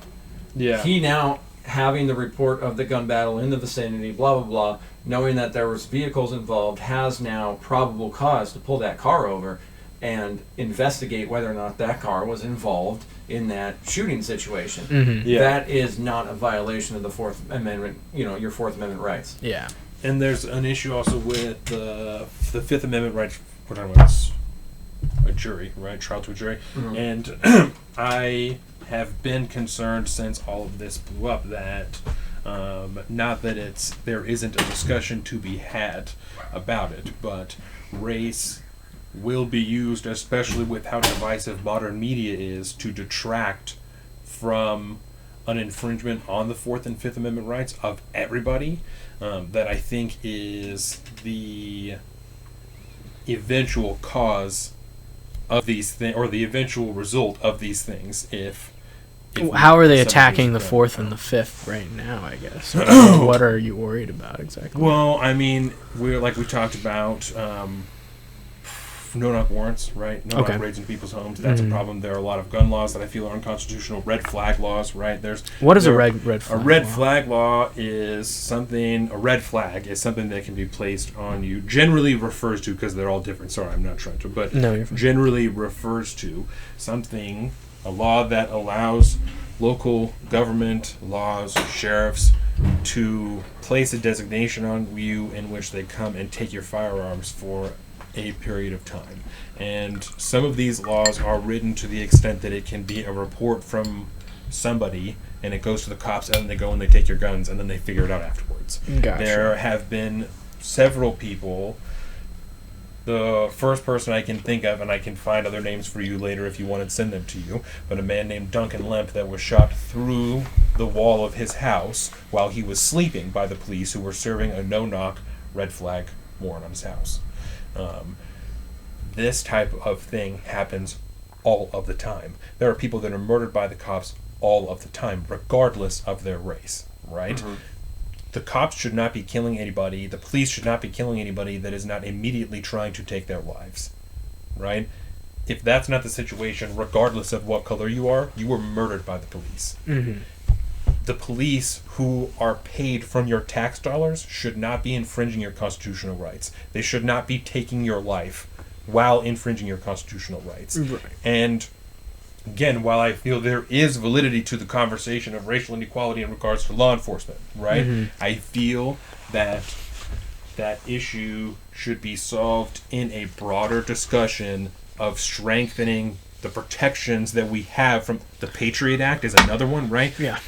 Yeah. He now, having the report of the gun battle in the vicinity, blah blah blah, knowing that there was vehicles involved, has now probable cause to pull that car over and investigate whether or not that car was involved in that shooting situation. That is not a violation of the Fourth Amendment, you know, your Fourth Amendment rights. Yeah. And there's an issue also with the Fifth Amendment rights. We're talking about a jury, right? Trial to a jury. And I have been concerned since all of this blew up that not that there isn't a discussion to be had about it, but race will be used, especially with how divisive modern media is, to detract from an infringement on the Fourth and Fifth Amendment rights of everybody, that I think is the eventual cause of these things, or the eventual result of these things. How are they attacking the Fourth and the Fifth right now, I guess? What are you worried about exactly? Well, I mean, we talked about no-knock warrants, right? No-knock raids into people's homes. That's a problem. There are a lot of gun laws that I feel are unconstitutional. Red flag laws, right? What is a red flag? A red flag law is something. A red flag is something that can be placed on you. Generally refers to, because they're all different. Sorry, I'm not trying to, but no, you're fine. Generally refers to something, a law that allows local government laws, sheriffs, to place a designation on you in which they come and take your firearms for a period of time. And some of these laws are written to the extent that it can be a report from somebody, and it goes to the cops, and then they go and they take your guns, and then they figure it out afterwards. Gotcha. There have been several people. The first person I can think of, and I can find other names for you later if you want to send them to you, but a man named Duncan Lemp that was shot through the wall of his house while he was sleeping by the police, who were serving a no-knock red flag warrant on his house. This type of thing happens all of the time. There are people that are murdered by the cops all of the time, regardless of their race, right? Mm-hmm. The cops should not be killing anybody. The police should not be killing anybody that is not immediately trying to take their lives, right? If that's not the situation, regardless of what color you are murdered by the police. Mm-hmm. The police, who are paid from your tax dollars, should not be infringing your constitutional rights. They should not be taking your life while infringing your constitutional rights. Right. And again, while I feel there is validity to the conversation of racial inequality in regards to law enforcement, right? Mm-hmm. I feel that that issue should be solved in a broader discussion of strengthening the protections that we have from the Patriot Act is another one, right? Yeah.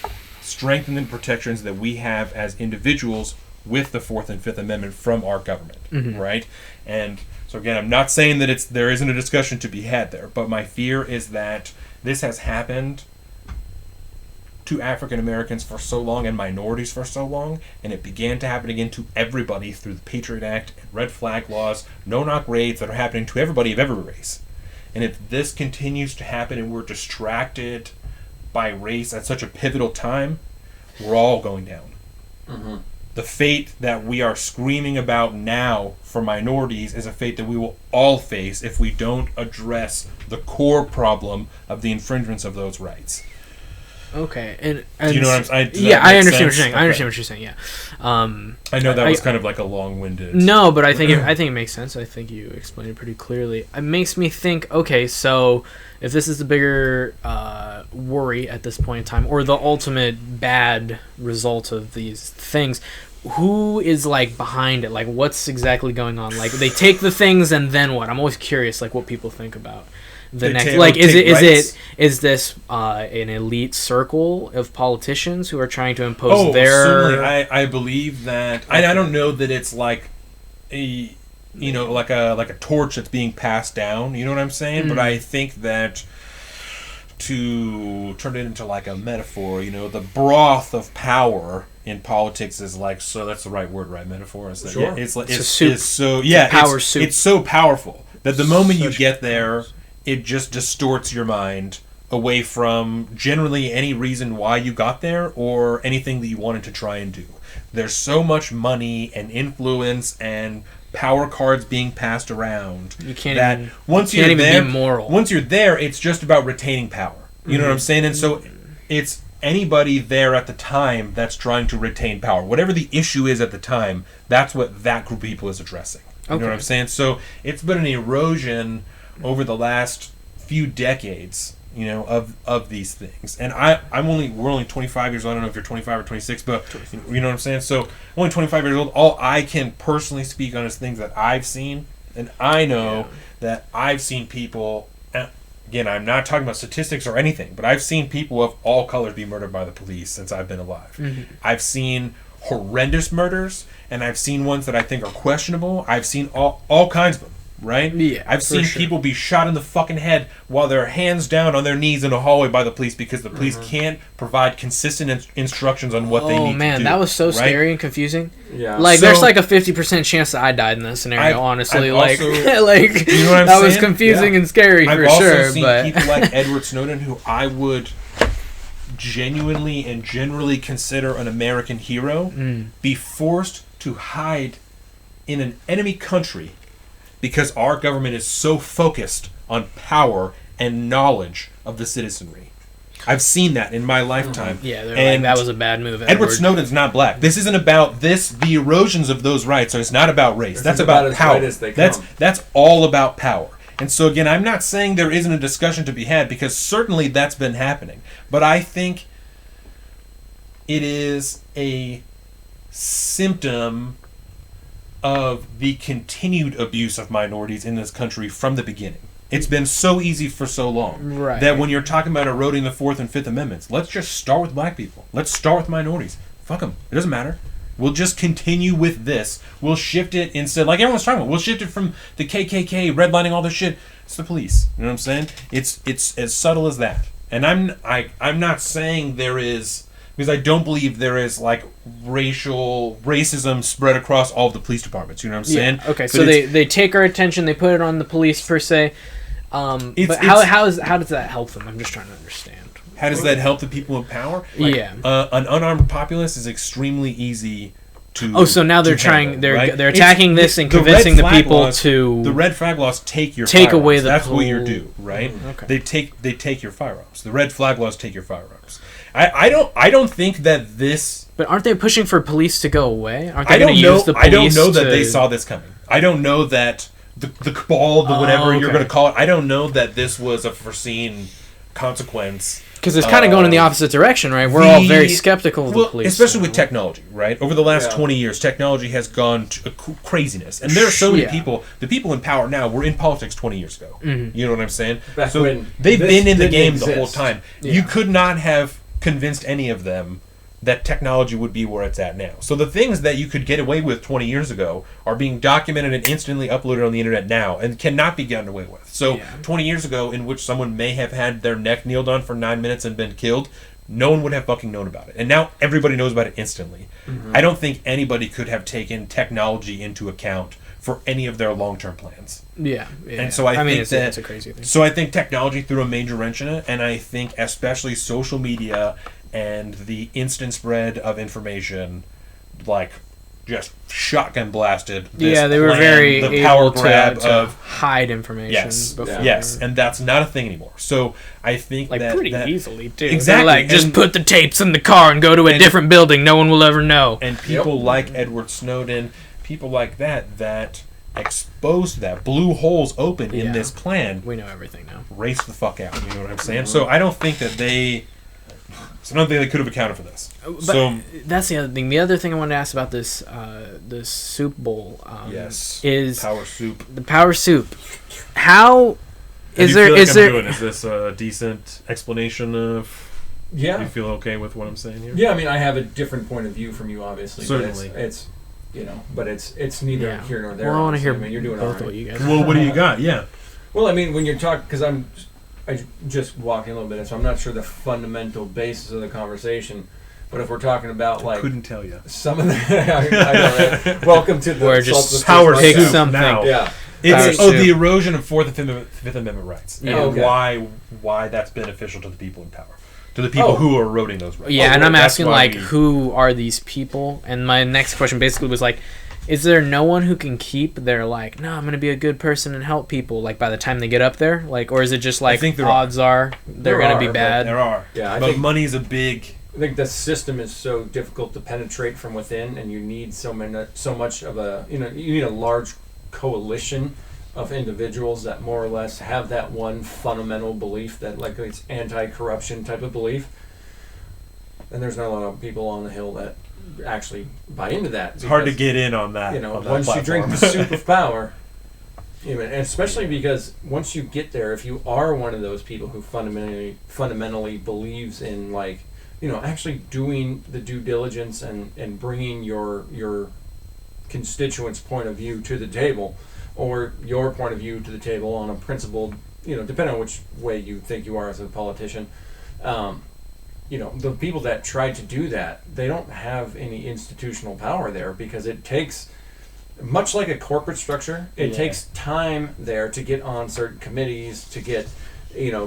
Strengthening protections that we have as individuals with the 4th and 5th Amendment from our government, right? And so again, I'm not saying that there isn't a discussion to be had there, but my fear is that this has happened to African Americans for so long and minorities for so long, and it began to happen again to everybody through the Patriot Act and red flag laws, no-knock raids that are happening to everybody of every race. And if this continues to happen and we're distracted by race at such a pivotal time, we're all going down. Mm-hmm. The fate that we are screaming about now for minorities is a fate that we will all face if we don't address the core problem of the infringements of those rights. Okay, and do you know what I'm saying? Yeah, I understand what you're saying. Okay. I understand what you're saying. Yeah, I know that was kind of like a long-winded. No, but I think it makes sense. I think you explained it pretty clearly. It makes me think. Okay, so if this is the bigger worry at this point in time, or the ultimate bad result of these things, who is like behind it? Like, what's exactly going on? Like, they take the things and then what? I'm always curious, like, what people think about the next. Like, is this an elite circle of politicians who are trying to impose their? Certainly. I believe that. Okay. I don't know that it's like a like a torch that's being passed down. You know what I'm saying? But I think that, to turn it into like a metaphor, the broth of power in politics is like, so that's the right word, right? Metaphor is that? Sure. Yeah, it's so powerful that the moment you get there, it just distorts your mind away from generally any reason why you got there or anything that you wanted to try and do. There's so much money and influence and power cards being passed around once you're there, it's just about retaining power. You know what I'm saying? And so it's anybody there at the time that's trying to retain power. Whatever the issue is at the time, that's what that group of people is addressing. You know what I'm saying? So it's been an erosion over the last few decades, of these things. And we're only 25 years old. I don't know if you're 25 or 26, but you know what I'm saying? So I'm only 25 years old. All I can personally speak on is things that I've seen. And I know that I've seen people, again, I'm not talking about statistics or anything, but I've seen people of all colors be murdered by the police since I've been alive. Mm-hmm. I've seen horrendous murders, and I've seen ones that I think are questionable. I've seen all kinds of them. Right? Yeah, I've seen people be shot in the fucking head while they're hands down on their knees in a hallway by the police because the police can't provide consistent instructions on what they need to do. Oh, man, that was so scary and confusing. Yeah. Like, there's like a 50% chance that I died in that scenario, honestly. You know what I'm saying? Was confusing and scary for sure. I've also seen people like Edward Snowden, who I would genuinely and generally consider an American hero, be forced to hide in an enemy country because our government is so focused on power and knowledge of the citizenry. I've seen that in my lifetime. Yeah, they're like, that was a bad move, Edward Snowden's not black. This isn't about the erosions of those rights, so it's not about race. That's about power. That's all about power. And so again, I'm not saying there isn't a discussion to be had, because certainly that's been happening. But I think it is a symptom of the continued abuse of minorities in this country from the beginning. It's been so easy for so long that when you're talking about eroding the Fourth and Fifth Amendments, let's just start with black people. Let's start with minorities. Fuck them. It doesn't matter. We'll just continue with this. We'll shift it instead, like everyone's talking about. We'll shift it from the KKK, redlining, all this shit. It's the police. You know what I'm saying? It's as subtle as that. And I'm not saying there is, because I don't believe there is like racism spread across all of the police departments. You know what I'm saying? Okay, so they take our attention, they put it on the police per se. But how does that help them? I'm just trying to understand. How does that help the people in power? An unarmed populace is extremely easy to. Oh, so now they're trying. They're attacking this and convincing the people to. The red flag laws take firearms. Away the. That's what you do, right? Okay. They take your firearms. The red flag laws take your firearms. I don't think that this. But aren't they pushing for police to go away? Aren't they going to use the police? I don't know that they saw this coming. I don't know that the cabal, whatever you're going to call it. I don't know that this was a foreseen consequence. Because it's kind of going in the opposite direction, right? We're all very skeptical of the police. Especially with technology, right? Over the last 20 years, technology has gone to craziness. And there are so many people. The people in power now were in politics 20 years ago. Mm-hmm. You know what I'm saying? So they've been in the game the whole time. Yeah. You could not have convinced any of them that technology would be where it's at now. So the things that you could get away with 20 years ago are being documented and instantly uploaded on the internet now and cannot be gotten away with. So 20 years ago, in which someone may have had their neck kneeled on for 9 minutes and been killed, no one would have fucking known about it. And now everybody knows about it instantly. Mm-hmm. I don't think anybody could have taken technology into account for any of their long-term plans. Yeah. And so I think that's a crazy thing. So I think technology threw a major wrench in it, and I think especially social media and the instant spread of information, like, just shotgun blasted. They were very the power grab to hide information. Yes, and that's not a thing anymore. So I think pretty easily too. Exactly, like just put the tapes in the car and go to a different building. No one will ever know. And people like Edward Snowden, people like that exposed that, blew holes open in this plan. We know everything now. Race the fuck out. You know what I'm saying? Mm-hmm. So I don't think that they. So I don't think they could have accounted for this. But that's the other thing. The other thing I wanted to ask about this soup bowl is power soup. The power soup. How is there? Is this a decent explanation of? Yeah. Do you feel okay with what I'm saying here? Yeah, I mean, I have a different point of view from you, obviously. Certainly, but it's but it's neither here nor there. Well, I want to hear. I mean, you're doing both all right. You guys. Well, what do you got? Yeah. Well, I mean, when you're talking, because I just walking a little bit, so I'm not sure the fundamental basis of the conversation. But if we're talking about I couldn't tell you some of the, I know, right? Welcome to the just power pick soup something. Now. Yeah, it's the erosion of Fourth and Fifth Amendment rights, and okay. why that's beneficial to the people in power, to the people who are eroding those rights. Yeah, and I'm asking who are these people? And my next question basically was like, is there no one who can keep their I'm going to be a good person and help people by the time they get up there? Or is it just I think odds are they're going to be bad? There are. Yeah, but money's a big. I think the system is so difficult to penetrate from within, and you need so much of a you need a large coalition of individuals that more or less have that one fundamental belief that it's anti-corruption type of belief. And there's not a lot of people on the Hill that actually buy into that. It's hard to get in on that. Once you drink the soup of power, and especially because once you get there, if you are one of those people who fundamentally believes in actually doing the due diligence and bringing your constituents' point of view to the table, or your point of view to the table on a principled, depending on which way you think you are as a politician. The people that try to do that, they don't have any institutional power there because it takes, much like a corporate structure, it takes time there to get on certain committees, to get,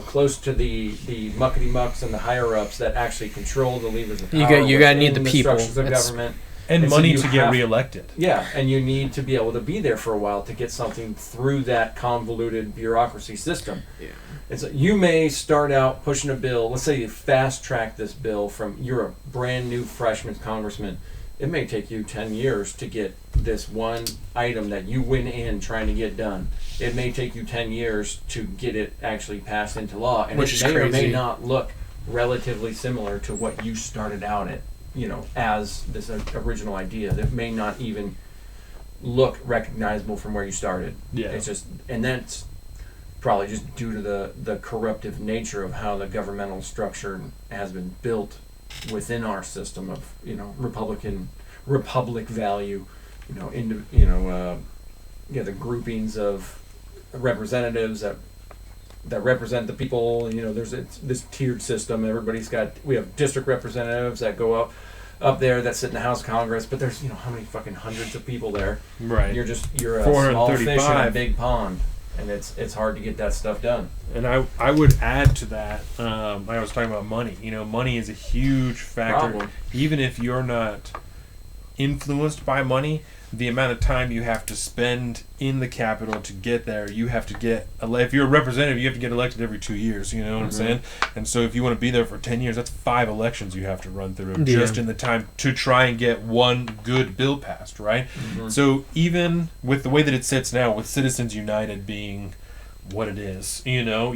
close to the muckety mucks and the higher ups that actually control the levers of power. You got to need the people. Structures of government. And money so to get reelected. Yeah, and you need to be able to be there for a while to get something through that convoluted bureaucracy system. Yeah. And so you may start out pushing a bill. Let's say you fast track this bill from you're a brand new freshman congressman. It may take you 10 years to get this one item that you went in trying to get done. It may take you 10 years to get it actually passed into law, and Which it is may or may crazy. not look relatively similar to what you started out at, as this original idea. That may not even look recognizable from where you started. Yeah. It's just, and that's probably just due to the corruptive nature of how the governmental structure has been built within our system of republic value, the groupings of representatives that represent the people. There's this tiered system. We have district representatives that go up there that sit in the House of Congress, but there's how many fucking hundreds of people there. Right. You're a small fish in a 435. big pond, and it's hard to get that stuff done. And I would add to that, I was talking about money. Money is a huge factor. Problem. Even if you're not influenced by money, the amount of time you have to spend in the Capitol to get there, you have to get, if you're a representative, you have to get elected every 2 years, you know what I'm saying? And so if you want to be there for 10 years, that's 5 elections you have to run through just in the time to try and get one good bill passed, right? So even with the way that it sits now, with Citizens United being what it is, do you know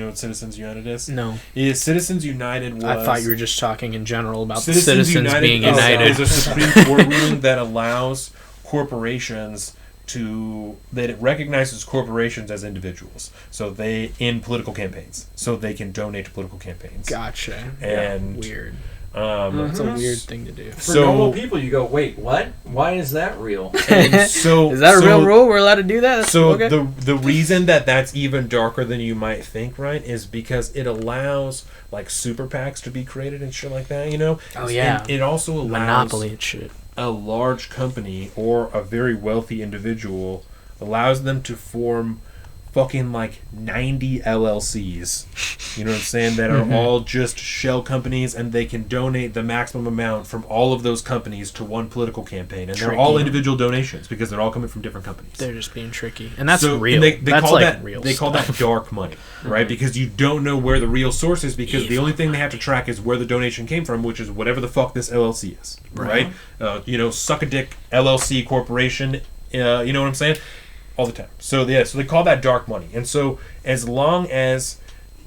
what Citizens United is? No. Citizens United was... I thought you were just talking in general about Citizens citizens being is united. a Supreme Court ruling that allows corporations that it recognizes corporations as individuals. So in political campaigns. So they can donate to political campaigns. Gotcha. And weird. Um, That's a weird thing to do. For normal people, you go, wait, what? Why is that real? So is that a real rule? We're allowed to do that? So okay. the reason that's even darker than you might think, right, is because it allows like super PACs to be created and shit like that. Oh yeah. And it also allows monopoly and shit. A large company or a very wealthy individual allows them to form fucking like 90 LLCs, you know what I'm saying, that are all just shell companies, and they can donate the maximum amount from all of those companies to one political campaign, and they're all individual donations because they're all coming from different companies. They're just being tricky, and that's real. real. They that's call like that real. They call that dark money, right? Because you don't know where the real source is, because the only thing they have to track is where the donation came from, which is whatever the fuck this LLC is, right? Suck a dick LLC corporation, you know what I'm saying? All the time. So they call that dark money. And so as long as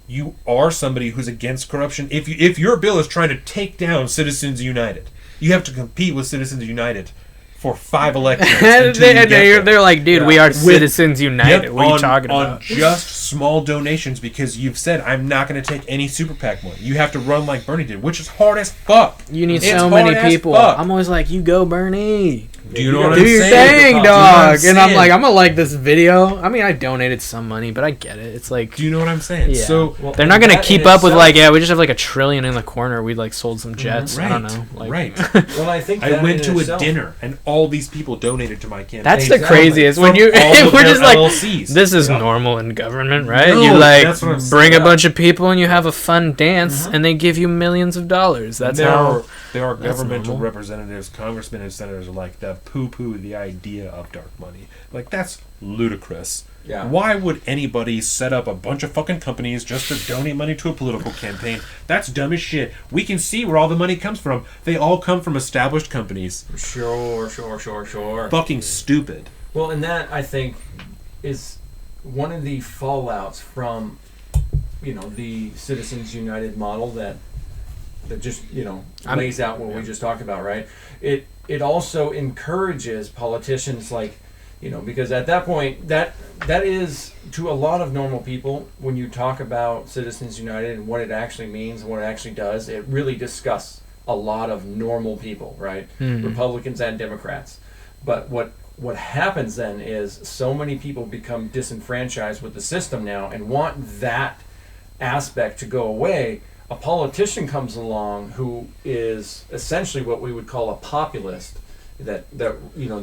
you are somebody who's against corruption, if your bill is trying to take down Citizens United, you have to compete with Citizens United for 5 elections. They're like, dude, we are Citizens United. What are you talking about? On just small donations, because you've said, I'm not going to take any super PAC money. You have to run like Bernie did, which is hard as fuck. You need so many people. I'm always like, you go, Bernie. Do you know what I'm saying? Do your thing, dog. And I'm like, I'm gonna like this video. I mean, I donated some money, but I get it. It's like, do you know what I'm saying? Yeah. So they're not gonna keep up with like, we just have like $1 trillion in the corner. We like sold some jets. Right. I don't know. Like, right. Well, I think I went to a dinner and all these people donated to my campaign. That's the craziest. When we're just like, LLCs. This is normal in government, right? No, you like that's what I'm bring saying. a bunch of people and you have a fun dance, and they give you millions of dollars. That's how. There are governmental normal. representatives, congressmen, and senators are like that poo-poo the idea of dark money. Like, that's ludicrous. Yeah. Why would anybody set up a bunch of fucking companies just to donate money to a political campaign? That's dumb as shit. We can see where all the money comes from. They all come from established companies. Sure. Fucking stupid. Well, and that, I think, is one of the fallouts from, the Citizens United model that just, lays out what we just talked about, right? It also encourages politicians like, because at that point, that is, to a lot of normal people, when you talk about Citizens United and what it actually means and what it actually does, it really disgusts a lot of normal people, right? Republicans and Democrats. But what happens then is so many people become disenfranchised with the system now and want that aspect to go away. A politician comes along who is essentially what we would call a populist, that the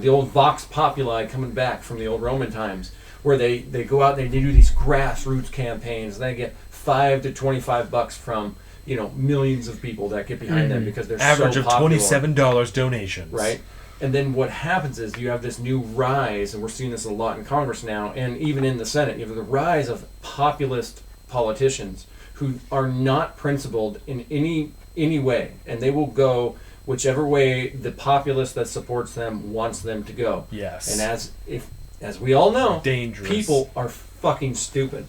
old vox populi coming back from the old Roman times, where they go out and they do these grassroots campaigns and they get $5 to $25 from millions of people that get behind them because they're average so of popular. $27 donations. Right? And then what happens is you have this new rise, and we're seeing this a lot in Congress now, and even in the Senate, you have the rise of populist politicians who are not principled in any way, and they will go whichever way the populace that supports them wants them to go. Yes. And as we all know, dangerous. People are fucking stupid.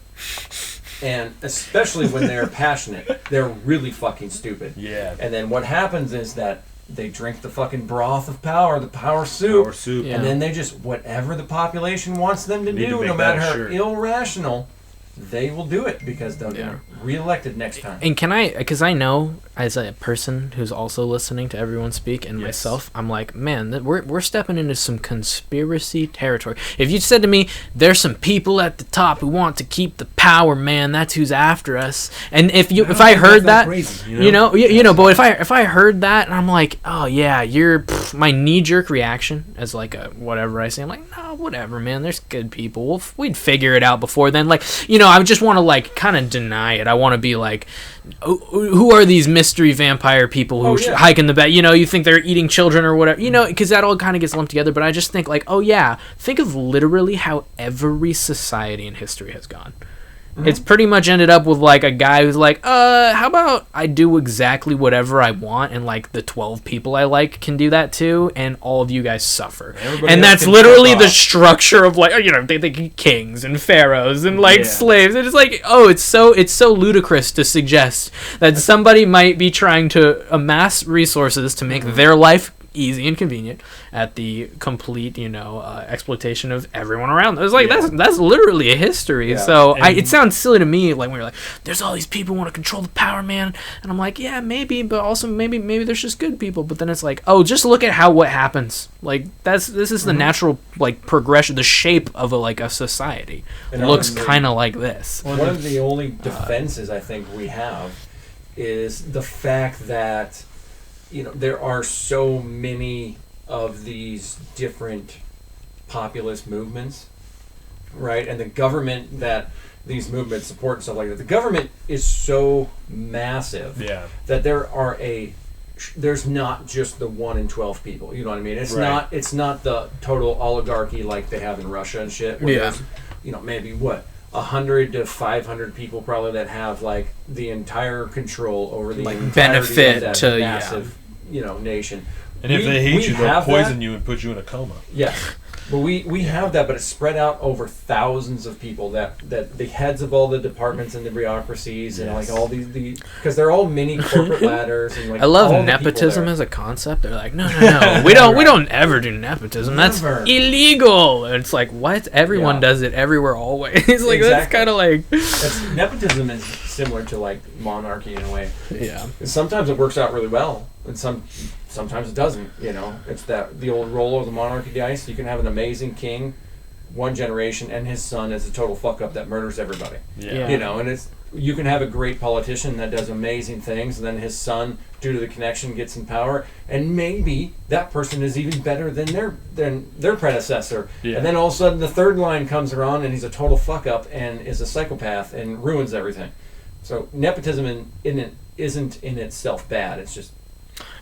And especially when they're passionate, they're really fucking stupid. Yeah. And then what happens is that they drink the fucking broth of power, the power soup. Yeah. And then they just, whatever the population wants them to Need do, to no make matter that how shirt. irrational, they will do it because they'll get reelected next time. And because I know, as a person who's also listening to everyone speak and myself, I'm like, man, we're stepping into some conspiracy territory. If you said to me, there's some people at the top who want to keep the power, man, that's who's after us. And if I heard that, crazy, but if I heard that, and I'm like, oh yeah, my knee-jerk reaction as like a whatever I say, I'm like, no, whatever, man, there's good people. We'd figure it out before then. Like, I just want to like kind of deny it. I want to be like, who are these mystery vampire people who hike in the bed? You think they're eating children or whatever, because that all kind of gets lumped together. But I just think like, oh yeah, think of literally how every society in history has gone. It's pretty much ended up with like a guy who's like, how about I do exactly whatever I want, and like the 12 people I like can do that too, and all of you guys suffer. And that's literally the structure of like, they think kings and pharaohs and like slaves, and it's like, it's so ludicrous to suggest that somebody might be trying to amass resources to make their life easy and convenient at the complete exploitation of everyone around them. It's like that's literally a history. So it sounds silly to me, like when you're like, there's all these people who want to control the power, man, and I'm like, yeah, maybe, but also maybe there's just good people. But then it's like, just look at what happens. Like this is the natural like progression, the shape of a society. It looks kind of like this. One of the only defenses I think we have is the fact that there are so many of these different populist movements, right? And the government that these movements support and stuff like that. The government is so massive that there's not just the 1 in 12 people. You know what I mean? It's not the total oligarchy like they have in Russia and shit. Where there's, maybe 100 to 500 people probably that have like the entire control over the like benefit of that massive nation. And if they hate you, they'll poison you and put you in a coma. Yes. But we have that, but it's spread out over thousands of people that the heads of all the departments and the bureaucracies and like all these because they're all mini corporate ladders and like I love nepotism as a concept. They're like, no, we don't ever do nepotism. That's illegal. And it's like, what? Everyone does it everywhere always. Like that's kind of like nepotism is similar to like monarchy in a way. Yeah. And sometimes it works out really well, and sometimes it doesn't. It's the old roll of the monarchy dice. You can have an amazing king, one generation, and his son is a total fuck up that murders everybody. And you can have a great politician that does amazing things, and then his son, due to the connection, gets in power, and maybe that person is even better than their predecessor. And then all of a sudden the third line comes around, and he's a total fuck up and is a psychopath and ruins everything. So nepotism isn't in itself bad. It's just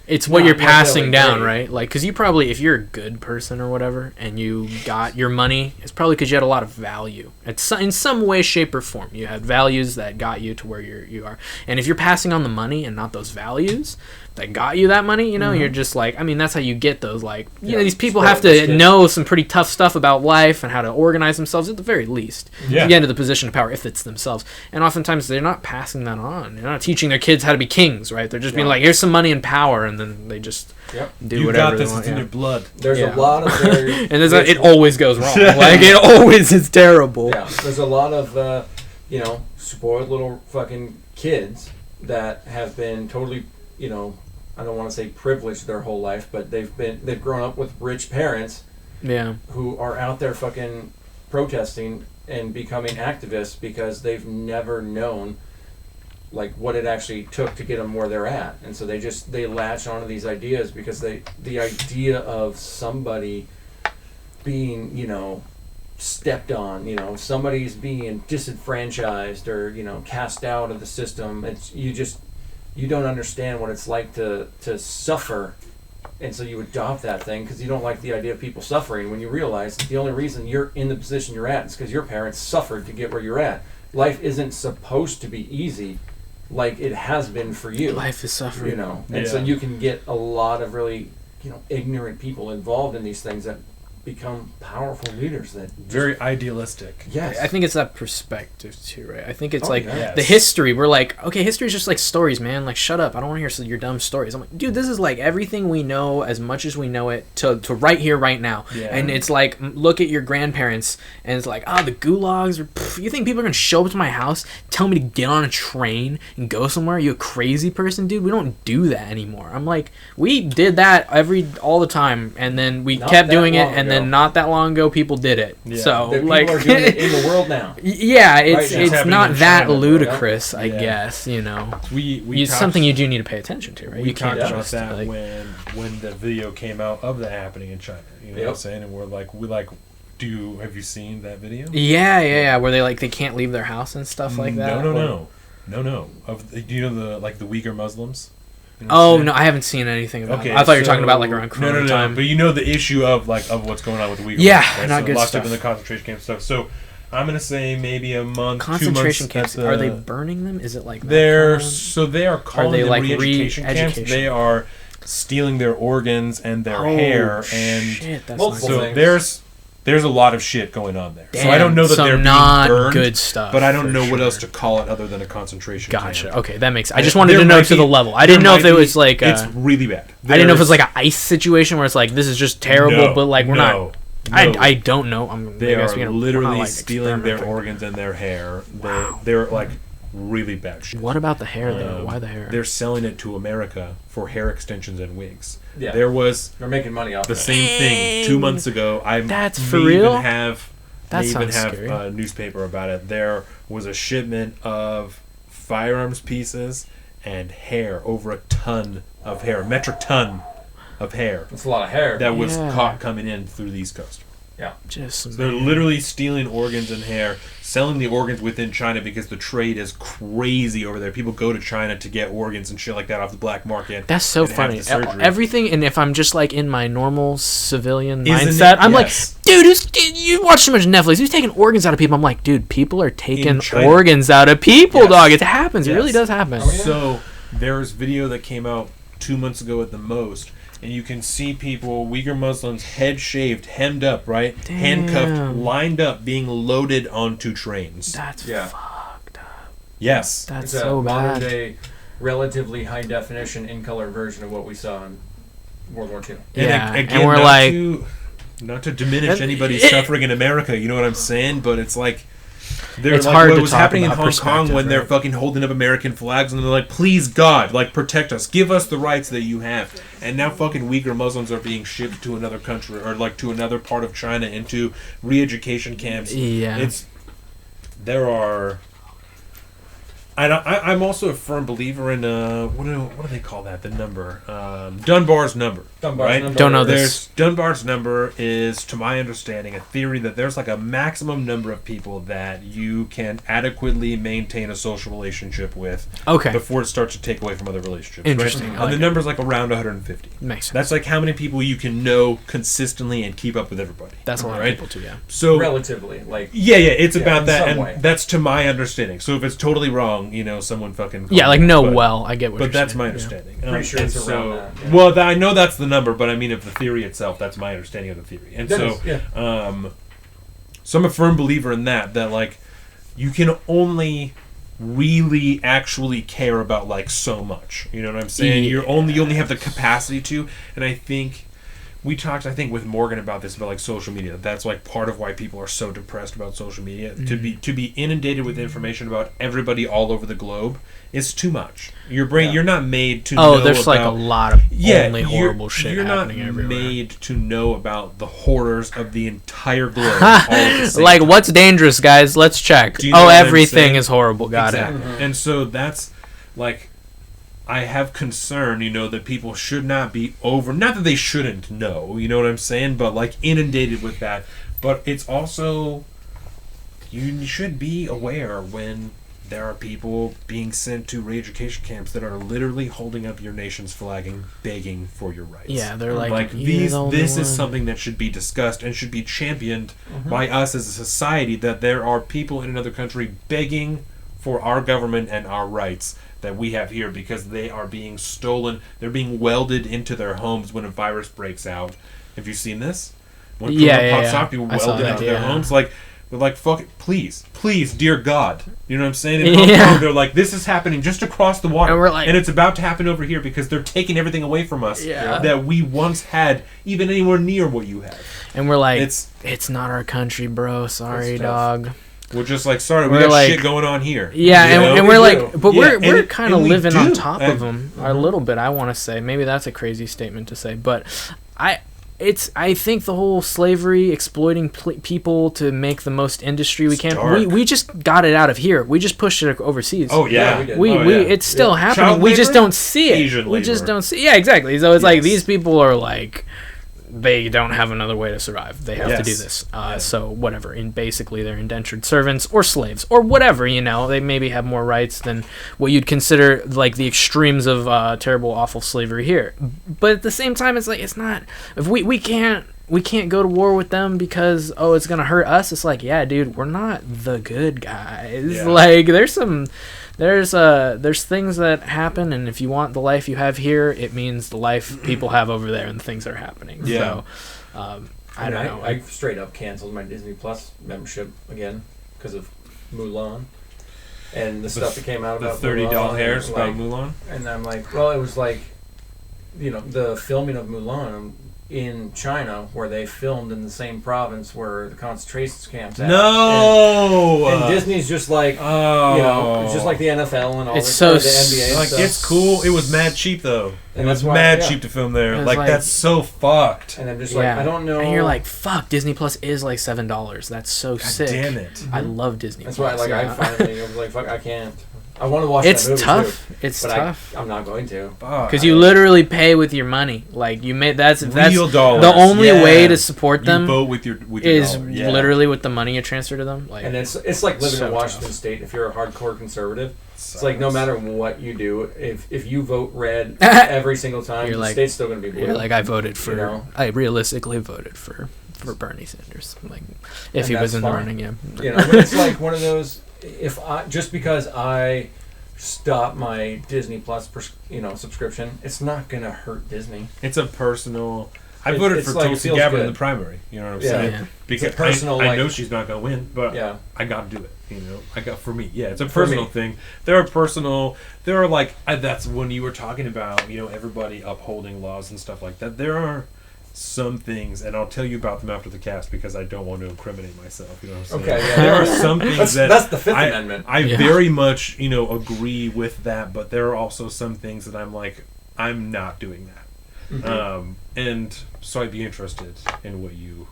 it's what you're passing down, right? Like, because if you're a good person or whatever, and you got your money, it's probably because you had a lot of value. In some way, shape, or form. You had values that got you to where you are. And if you're passing on the money and not those values that got you that money, you're just like, that's how you get those, like, these people have to know some pretty tough stuff about life and how to organize themselves at the very least to get into the position of power if it's themselves. And oftentimes they're not passing that on. They're not teaching their kids how to be kings, right? They're just being like, here's some money and power, and then they just do whatever they want. It's in your blood. There's a lot of and it always goes wrong. Like, it always is terrible. Yeah, there's a lot of spoiled little fucking kids that have been totally, I don't want to say privileged their whole life, but they've grown up with rich parents who are out there fucking protesting and becoming activists because they've never known like what it actually took to get them where they're at. And so they latch onto these ideas because the idea of somebody being, stepped on, somebody's being disenfranchised or, cast out of the system. you don't understand what it's like to suffer, and so you adopt that thing because you don't like the idea of people suffering. When you realize the only reason you're in the position you're at is because your parents suffered to get where you're at. Life isn't supposed to be easy, like it has been for you. Life is suffering, you know, and so you can get a lot of really, ignorant people involved in these things that become powerful leaders that very idealistic. Yes. I think it's that perspective too, right? I think it's yes. the history. We're like, okay, history is just like stories, man. Like, shut up. I don't want to hear your dumb stories. I'm like, dude, this is like everything we know as much as we know it to right here, right now. Yeah. And it's like, look at your grandparents, and it's like, the gulags. You think people are gonna show up to my house, tell me to get on a train and go somewhere? Are you a crazy person, dude? We don't do that anymore. I'm like, we did that all the time, and then we kept doing it, and then not that long ago, people did it. Yeah. So people like, are doing it in the world now. Yeah, it's happening not in that China, ludicrous, right? I guess. We It's something you do need to pay attention to, right? We You can't talked about just that like, when the video came out of that happening in China. You know what I'm saying? And have you seen that video? Yeah, where they can't leave their house and stuff like that. No. Do you know the Uyghur Muslims? You know Oh no, I haven't seen anything about it. I thought you were talking about like around Corona time. But you know the issue of what's going on with the Uyghurs. Yeah, right? not good locked stuff. up in the concentration camp stuff. So I'm gonna say maybe a month, Concentration 2 months. camps. Are they burning them? Is it like that They are calling they them like re-education camps. re-education? They are stealing their organs and their hair and shit, that's multiple not so things. there's a lot of shit going on there. Damn, so I don't know that they're being not burned, good stuff. but I don't for know what sure. else to call it other than a concentration Gotcha. camp. Okay, that makes. I just wanted There to know might to be- the level. I there didn't know if might it be- was like. It's really bad. I didn't know if it was like an ICE situation where it's like this is just terrible, but like we're not. I don't know. They are we're literally not, stealing their experimenting. organs and their hair. Wow. They're like really bad shit. What about the hair though? Why the hair? They're selling it to America for hair extensions and wigs. Yeah. There was They're making money off the it. same thing 2 months ago. That's may for real? Even have, That may even sounds have scary. a newspaper about it. There was a shipment of firearms pieces and hair, over a ton of hair, a metric ton of hair That's a lot of hair. that was Yeah. caught coming in through the East Coast. Yeah. Just They're literally stealing organs and hair, selling the organs within China because the trade is crazy over there. People go to China to get organs and shit like that off the black market. That's so and have funny. the surgery. Everything, and if I'm just like in my normal civilian Isn't mindset, it? I'm Yes. like, dude, you watch too much Netflix. Who's taking organs out of people? I'm like, dude, people are taking In China. organs out of people, Yes. dog. It happens. It Yes. really does happen. Oh, yeah. So there's video that came out 2 months ago at the most, and you can see people, Uyghur Muslims, head shaved, hemmed up, right? Damn. Handcuffed, lined up, being loaded onto trains. That's Yeah. fucked up. Yes. That's It's so a modern bad. day, relatively high definition in color version of what we saw in World War II. Yeah, again, and we're not like, not to diminish And- anybody's suffering in America, you know what I'm saying? But it's like, It's like hard what to was talk happening in about Hong Kong when perspective, they're right? fucking holding up American flags and they're like, please God, like protect us, give us the rights that you have. And now fucking Uyghur Muslims are being shipped to another country or like to another part of China into re-education camps. Yeah. There are. I'm also a firm believer in what do they call that? The number, Dunbar's number. Dunbar's number. Don't know this. Dunbar's number is, to my understanding, a theory that there's like a maximum number of people that you can adequately maintain a social relationship with Okay. before it starts to take away from other relationships. Interesting. Right? I like And the it. number's like around 150. Makes sense. That's like how many people you can know consistently and keep up with everybody. That's a lot right? of people too. Yeah. So Relatively, like yeah, it's Yeah, about in that, some and way. that's to my understanding. So if it's totally wrong, someone fucking call Yeah, me like out, no, but, well, I get what but you're that's saying. my Yeah. understanding. Pretty sure and it's around that, yeah. Well, I know that's the number, but I mean, of the theory itself, that's my understanding of the theory. And That so, is, yeah. so I'm a firm believer in that like you can only really actually care about like so much. You know what I'm saying? Yeah. You only have the capacity to, and I think. We talked, I think, with Morgan about this, about like social media. That's like part of why people are so depressed about social media. Mm-hmm. To be inundated with information about everybody all over the globe is too much. Your brain, you're not made to. know there's about, like a lot of only you're- horrible shit You're happening not everywhere. made to know about the horrors of the entire globe. all at the same Like, time. what's dangerous, guys? Let's check. Do you know Oh, what I'm everything saying? is horrible. Got Exactly. it. And so that's like, I have concern, that people should not be not that they shouldn't know, you know what I'm saying, but like inundated with that. But it's also, you should be aware when there are people being sent to re-education camps that are literally holding up your nation's flag and begging for your rights. Yeah, they're like this is something that should be discussed and should be championed by us as a society, that there are people in another country begging for our government and our rights that we have here, because they are being stolen. They're being welded into their homes when a virus breaks out. Have you seen this? When Corona pops out, people welded into their homes. Like, they're like, fuck it, please, dear God. You know what I'm saying? In Hong Kong, they're like, this is happening just across the water. And we're like, and it's about to happen over here because they're taking everything away from us that we once had, even anywhere near what you have. And we're like, it's not our country, bro. Sorry, dog. We're just like, sorry, we got like, shit going on here. Yeah, and we're like, but we're kind of living on top of them a little bit, I want to say. Maybe that's a crazy statement to say, but I think the whole slavery, exploiting people to make the most industry we can. We just got it out of here. We just pushed it overseas. Oh yeah, we it's still happening. We just don't see it. Asian labor. We just don't see. Yeah, exactly. So it's like these people are like, they don't have another way to survive. They have to do this. So whatever. And basically, they're indentured servants or slaves or whatever. You know, they maybe have more rights than what you'd consider like the extremes of terrible, awful slavery here. But at the same time, it's like, it's not. If we can't go to war with them because it's gonna hurt us. It's like, yeah, dude, we're not the good guys. Yeah. Like there's things that happen, and if you want the life you have here, it means the life people have over there, and things are happening. Yeah. So I don't know. I straight up canceled my Disney Plus membership again because of Mulan and the stuff that came out about the $30 hairs about Mulan. And I'm like, well, it was like, you know, the filming of Mulan in China, where they filmed in the same province where the concentration camps at. No! And Disney's just like, you know, it's just like the NFL and all it's so the NBA like stuff. It's cool. It was mad cheap, though. And it was mad cheap to film there. Like, that's so fucked. And I'm just like, I don't know. And you're like, fuck, Disney Plus is like $7. That's so sick. Damn it. I love Disney Plus. That's why, I finally was like, fuck, I can't. I want to watch that movie tough. too, it's tough. I'm not going to. Because you literally pay with your money. Like, you made that's real dollars. The only way to support them. You vote with your is dollar. literally with the money you transfer to them. Like, and it's like living in Washington State. If you're a hardcore conservative, it's like no matter what you do, if you vote red every single time, the state's still going to be blue. You're like, I voted for. You know? I realistically voted for Bernie Sanders. Like, if he was in the running, You know, but it's like one of those. Just because I stop my Disney Plus, subscription, it's not gonna hurt Disney. It's a personal. I voted for Tulsi Gabbard in the primary. You know what I'm saying? Yeah. Because personal, I know she's not gonna win, but I got to do it. You know, it's a personal thing. There are like that's when you were talking about, you know, everybody upholding laws and stuff like that. There are some things, and I'll tell you about them after the cast because I don't want to incriminate myself. You know what I'm saying? Okay, there are some things that's the Fifth Amendment. I very much, you know, agree with that, but there are also some things that I'm like, I'm not doing that. Mm-hmm. And so I'd be interested in what you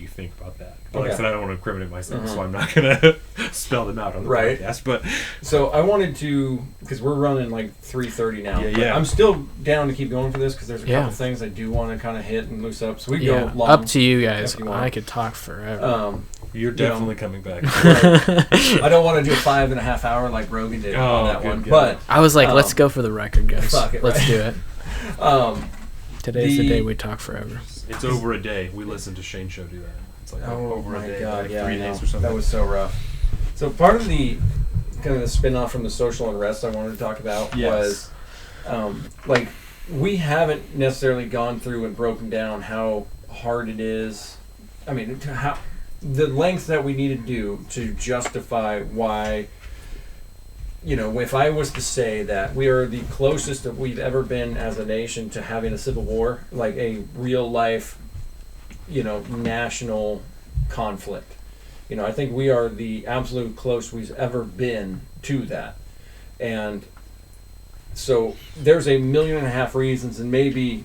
think about that. But like I said, I don't want to incriminate myself, so I'm not gonna spell them out on the podcast. But so I wanted to, because we're running like 3:30 now. Yeah. I'm still down to keep going for this because there's a couple things I do want to kind of hit and loose up. So we go long. Up to you guys. I could talk forever. You're definitely coming back. I don't want to do a 5.5 hour like Rogan did on that one. But I was like, let's go for the record, guys. Fuck it, let's do it. Today's the day we talk forever. It's over a day. We listened to Shane's show do that. It's like over a day, God, like 3 days or something. That was so rough. So part of the kind of the spin-off from the social unrest I wanted to talk about was like we haven't necessarily gone through and broken down how hard it is. I mean, how the length that we need to do to justify why. You know, if I was to say that we are the closest that we've ever been as a nation to having a civil war, like a real life, you know, national conflict, you know, I think we are the absolute closest we've ever been to that. And so there's 1.5 million reasons, and maybe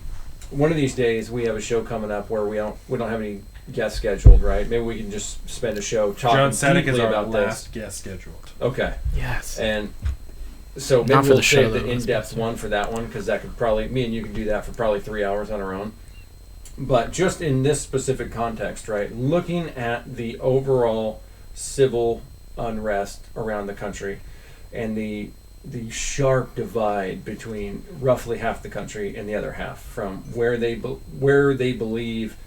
one of these days we have a show coming up where we don't have any guests scheduled, right? Maybe we can just spend a show talking John Satak deeply is our about last guest scheduled. Okay. Yes. And so maybe we'll save the in-depth one for that one because that could probably, me and you can do that for probably 3 hours on our own. But just in this specific context, right, looking at the overall civil unrest around the country, and the sharp divide between roughly half the country and the other half from where they believe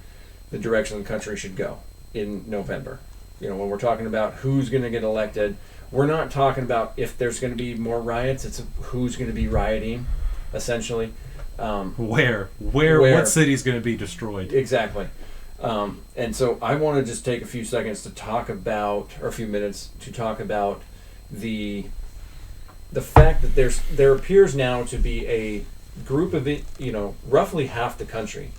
the direction of the country should go in November. When we're talking about who's going to get elected, we're not talking about if there's going to be more riots. It's who's going to be rioting, essentially. Where? What city is going to be destroyed? Exactly. And so I want to just take a few seconds to talk about, or a few minutes to talk about the fact that there appears now to be a group of roughly half the country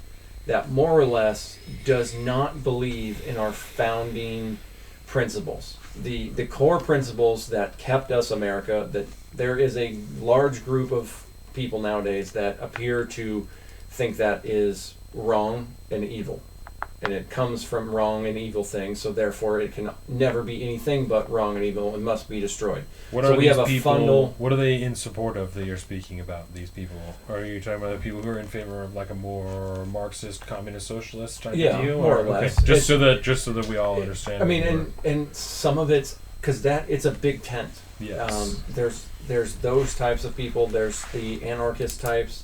that more or less does not believe in our founding principles, the core principles that kept us America. That there is a large group of people nowadays that appear to think that is wrong and evil. And it comes from wrong and evil things, so therefore it can never be anything but wrong and evil and must be destroyed. What are these people? What are they in support of that you're speaking about? These people? Are you talking about the people who are in favor of like a more Marxist, communist, socialist type of deal? More or less. Okay. Just so that we all understand. I mean, and some of it's because it's a big tent. Yes. There's those types of people. There's the anarchist types.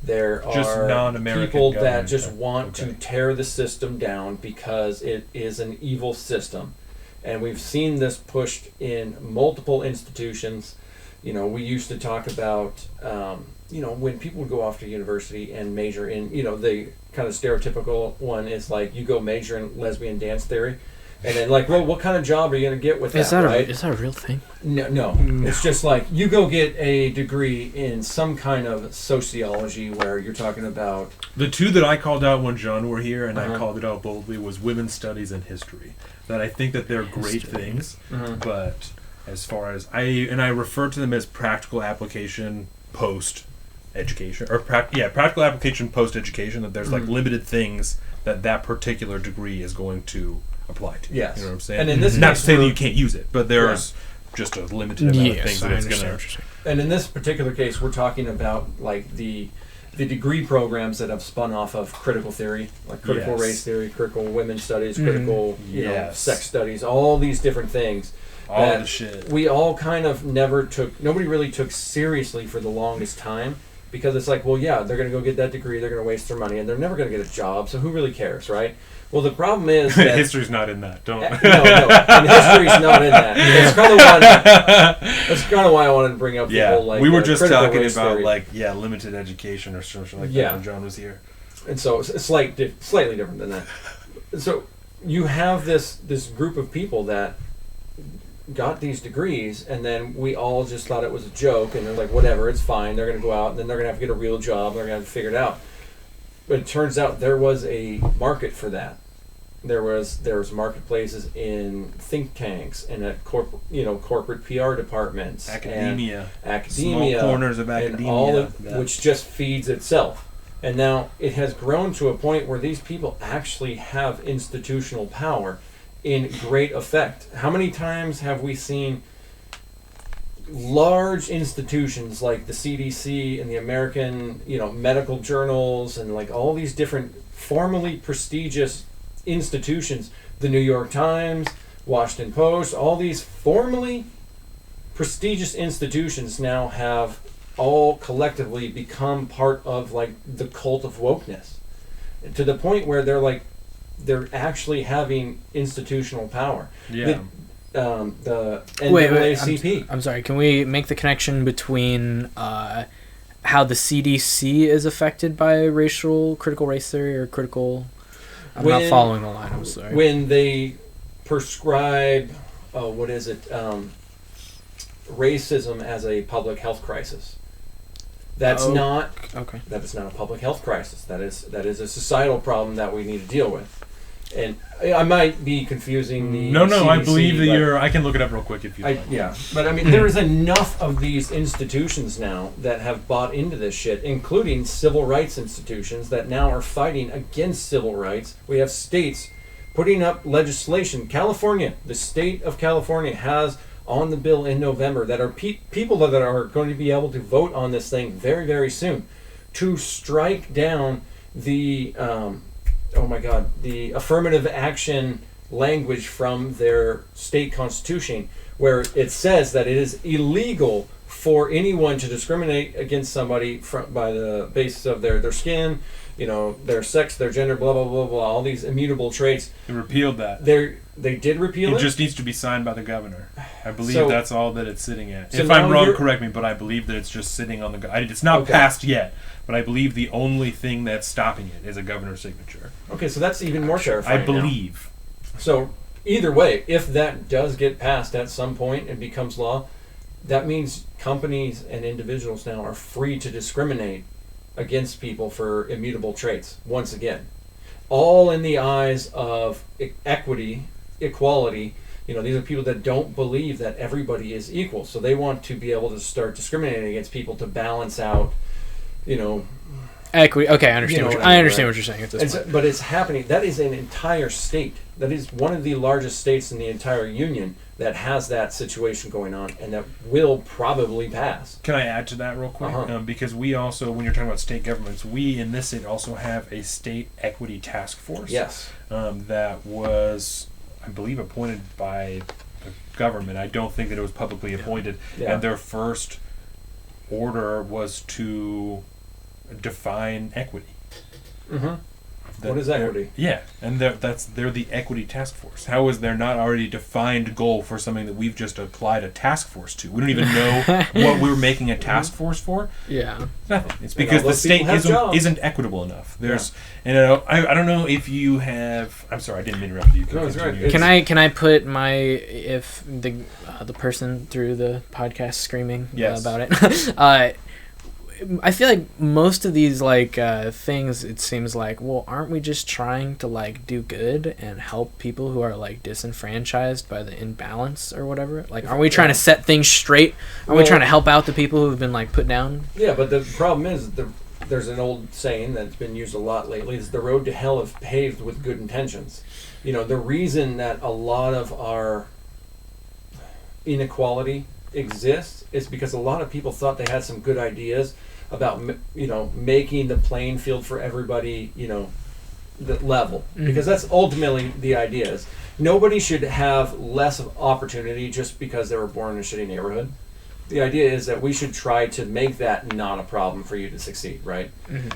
There just are non-American people government that just want to tear the system down because it is an evil system. And we've seen this pushed in multiple institutions. We used to talk about, when people would go off to university and major in, the kind of stereotypical one is like, you go major in lesbian dance theory. And then like, well, what kind of job are you going to get with that, right? Is that a real thing? No. It's just like, you go get a degree in some kind of sociology where you're talking about... The two that I called out when John were here, and I called it out boldly, was women's studies and history. That I think that they're great things, but as far as... I refer to them as practical application post-education, or practical application post-education, that there's like limited things that particular degree is going to apply to. Yes. You know what I'm saying? And in this not case, to say that you can't use it, but there's just a limited amount of things that it's going to... And in this particular case, we're talking about like the degree programs that have spun off of critical theory, like critical race theory, critical women's studies, critical sex studies, all these different things. All the shit. We all kind of nobody really took seriously for the longest time. Because it's like, well, yeah, they're going to go get that degree, they're going to waste their money, and they're never going to get a job, so who really cares, right? Well, the problem is that... History's not in that, don't... No, and history's not in that. That's kind of why I wanted to bring up the whole, like... we were just talking about, theory. Limited education or something like that when John was here. And so it's slightly different than that. So you have this group of people that got these degrees, and then we all just thought it was a joke, and they're like, whatever, it's fine. They're going to go out, and then they're going to have to get a real job. They're going to have to figure it out. But it turns out there was a market for that. There was marketplaces in think tanks and at corporate PR departments, academia, small corners of academia, and all which just feeds itself. And now it has grown to a point where these people actually have institutional power in great effect. How many times have we seen large institutions like the CDC and the American, medical journals and like all these different formally prestigious institutions, the New York Times, Washington Post, all these formally prestigious institutions now have all collectively become part of like the cult of wokeness, to the point where they're actually having institutional power. Yeah. The NAACP. Wait, I'm sorry. Can we make the connection between how the CDC is affected by critical race theory or critical... I'm not following the line, I'm sorry. When they prescribe, racism as a public health crisis. That is not a public health crisis. That is a societal problem that we need to deal with. And I might be confusing the CDC, I believe that I can look it up real quick if you like. Yeah, but I mean, there is enough of these institutions now that have bought into this shit, including civil rights institutions that now are fighting against civil rights. We have states putting up legislation. California, the state of California has on the bill in November that are people that are going to be able to vote on this thing very, very soon to strike down the... the affirmative action language from their state constitution where it says that it is illegal for anyone to discriminate against somebody by the basis of their skin, their sex, their gender, blah, blah, blah, blah, all these immutable traits. They repealed that. They did repeal it? It just needs to be signed by the governor. I believe that's all that it's sitting at. So if I'm wrong, correct me, but I believe that it's just sitting on the... It's not passed yet, but I believe the only thing that's stopping it is a governor's signature. Okay, so that's even more terrifying. I believe. Now. So either way, if that does get passed at some point and becomes law, that means companies and individuals now are free to discriminate against people for immutable traits, once again. All in the eyes of equity, equality. These are people that don't believe that everybody is equal. So they want to be able to start discriminating against people to balance out, equity. Okay, I understand. I understand what you're saying at this point. But it's happening. That is an entire state. That is one of the largest states in the entire union that has that situation going on, and that will probably pass. Can I add to that real quick? Because we also, when you're talking about state governments, we in this state also have a state equity task force. Yes. That was, I believe, appointed by the government. I don't think that it was publicly appointed. Yeah. And their first order was to define equity. Mm-hmm. What is equity? Yeah, and they're the equity task force. How is there not already a defined goal for something that we've just applied a task force to? We don't even know what we're making a task force for. Yeah, nothing. It's because the state isn't equitable enough. And I don't know if you have. I'm sorry, I didn't interrupt you. No, it's right. Can I put if the person through the podcast screaming about it? I feel like most of these things, it seems like, well, aren't we just trying to do good and help people who are disenfranchised by the imbalance or whatever? Aren't we trying to set things straight? Aren't we trying to help out the people who have been put down? Yeah, but the problem is there's an old saying that's been used a lot lately: is the road to hell is paved with good intentions. The reason that a lot of our inequality exists is because a lot of people thought they had some good ideas about making the playing field for everybody the level, because that's ultimately the idea. Is nobody should have less of opportunity just because they were born in a shitty neighborhood. The idea is that we should try to make that not a problem for you to succeed, right?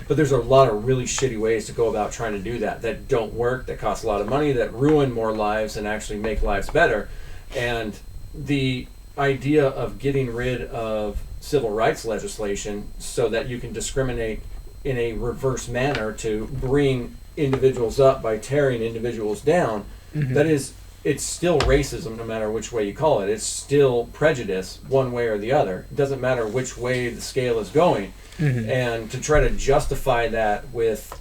But there's a lot of really shitty ways to go about trying to do that don't work, that cost a lot of money, that ruin more lives and actually make lives better. And the idea of getting rid of civil rights legislation so that you can discriminate in a reverse manner to bring individuals up by tearing individuals down, it's still racism no matter which way you call it. It's still prejudice one way or the other. It doesn't matter which way the scale is going. And to try to justify that with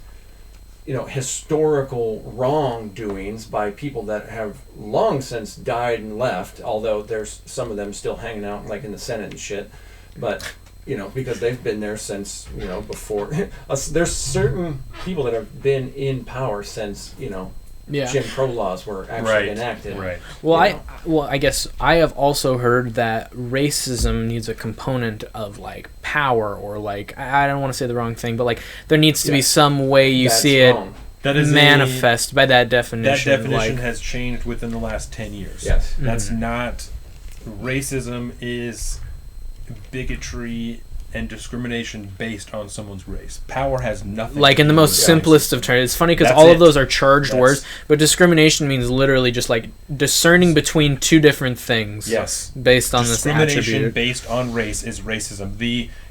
historical wrongdoings by people that have long since died and left, although there's some of them still hanging out in the Senate and shit, but because they've been there since before there's certain people that have been in power since Jim Crow laws were actually enacted. Right. Well, I guess I have also heard that racism needs a component of power, or I don't want to say the wrong thing, but there needs to be some way you see wrong. That is manifest by that definition. That definition has changed within the last 10 years. Yes. That's not... Racism is bigotry and discrimination based on someone's race. Power has nothing in the most simplest of terms. It's funny because all of those are charged words, but discrimination means literally just discerning between two different things. Yes. Based on this attribute. Discrimination based on race is racism.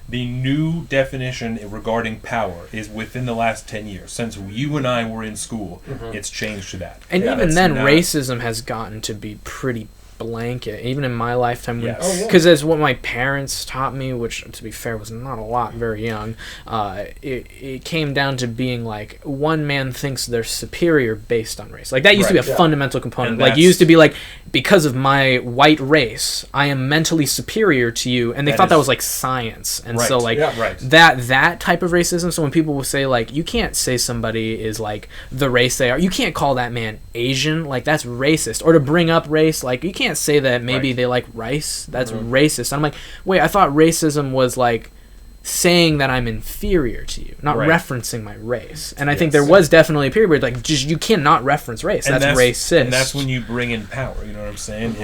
The new definition regarding power is within the last 10 years. Since you and I were in school, it's changed to that. And even then, racism has gotten to be pretty blanket, even in my lifetime, because as what my parents taught me, which to be fair was not a lot, very young, it came down to being one man thinks they're superior based on race. That used to be a fundamental component. It used to be because of my white race, I am mentally superior to you, and they thought that was science. And so that type of racism. So when people will say you can't say somebody is the race they are, you can't call that man Asian, that's racist. Or to bring up race, you can't say that maybe they like rice, that's racist. And I'm wait, I thought racism was saying that I'm inferior to you, not Right. referencing my race. And I think there was definitely a period where like just you cannot reference race. That's racist. And that's when you bring in power. You know what I'm saying?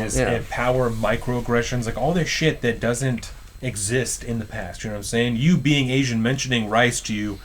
Power, microaggressions, like all this shit that doesn't exist in the past. You know what I'm saying? You being Asian, mentioning rice to you,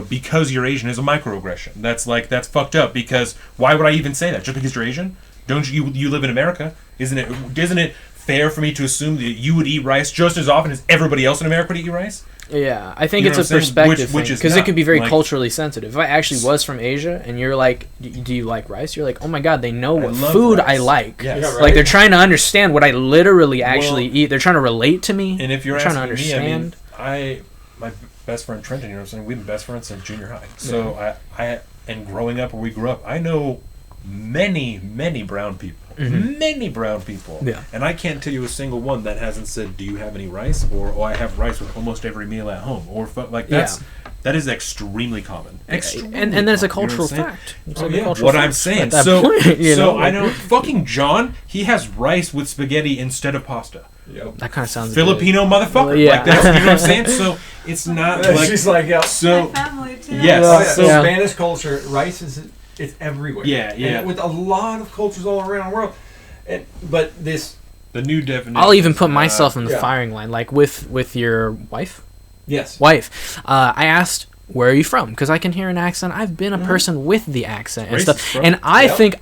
because you're Asian is a microaggression. That's fucked up. Because why would I even say that? Just because you're Asian? Don't you live in America? Isn't it fair for me to assume that you would eat rice just as often as everybody else in America would eat rice? Yeah, I think it's a perspective thing, because it could be very culturally sensitive. If I actually was from Asia and you're like, do you like rice? You're like, oh my god, they know what food rice. I like. Yes. Yeah, right. Like they're trying to understand what I literally actually eat. They're trying to relate to me. And if you're trying to understand, understand, my best friend Trenton, you know what I'm saying? We've been best friends since junior high. So I and growing up where we grew up, I know many brown people. Many brown people. Yeah. And I can't tell you a single one that hasn't said, do you have any rice? Or, oh, I have rice with almost every meal at home. Or, that is extremely common. And that's a cultural fact. What I'm saying. So I know fucking John, he has rice with spaghetti instead of pasta. Yep. That kind of sounds Filipino motherfucker. Well, yeah. Like that's, you know what I'm saying? So it's not like... She's like, yeah. So, my family too. yes. So Spanish culture, rice it's everywhere. Yeah. And with a lot of cultures all around the world. But the new definition. I'll even put myself in the firing line, like with your wife. Yes. I asked, where are you from? Because I can hear an accent. I've been a person with the accent and stuff. Bro. And I think,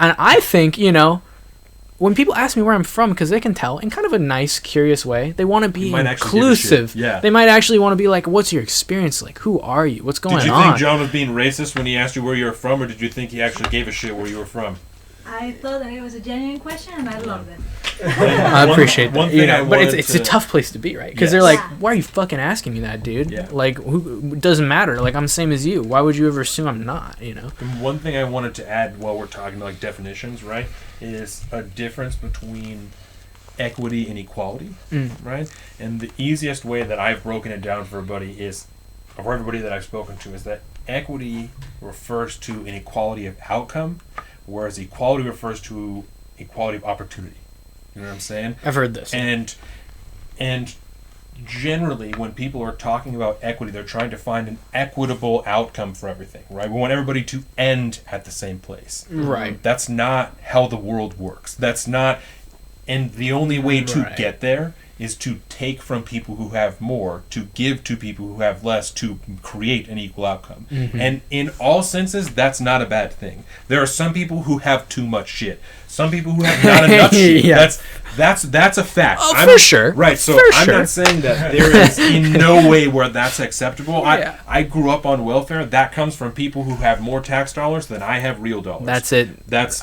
when people ask me where I'm from, because they can tell in kind of a nice, curious way, they want to be inclusive. Yeah. They might actually want to be like, what's your experience like? Who are you? What's going on? Did you think John was being racist when he asked you where you were from, or did you think he actually gave a shit where you were from? I thought that it was a genuine question, and I loved it. I appreciate that. One thing but it's a tough place to be, right? Because they're like, why are you fucking asking me that, dude? Yeah. Like, it doesn't matter. Like, I'm the same as you. Why would you ever assume I'm not, And one thing I wanted to add while we're talking like definitions, right, is a difference between equity and equality, right? And the easiest way that I've broken it down for everybody that I've spoken to, is that equity refers to an equality of outcome, whereas equality refers to equality of opportunity. You know what I'm saying? I've heard this. And generally, when people are talking about equity, they're trying to find an equitable outcome for everything, right? We want everybody to end at the same place. Right. That's not how the world works. That's not... And the only way to get there is to take from people who have more, to give to people who have less, to create an equal outcome. And in all senses, that's not a bad thing. There are some people who have too much shit. Some people who have not enough shit. Yeah. That's a fact. For sure. Right, so I'm not saying that there is in no way where that's acceptable. Yeah. I grew up on welfare. That comes from people who have more tax dollars than I have real dollars. That's it.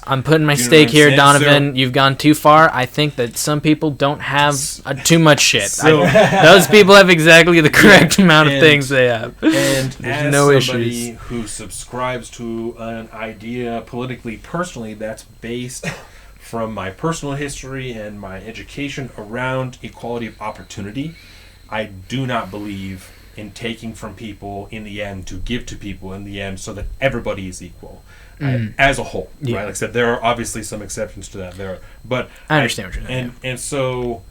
I'm putting my you know stake here, saying? Donovan. You've gone too far. I think that some people don't have too much shit. So, those people have exactly the correct amount of things they have. And There's as no somebody issues. who subscribes to an idea politically, personally, that's based from my personal history and my education around equality of opportunity, I do not believe in taking from people in the end to give to people in the end so that everybody is equal. As a whole, right? Like I said, there are obviously some exceptions to that. But I understand what you're saying. And so,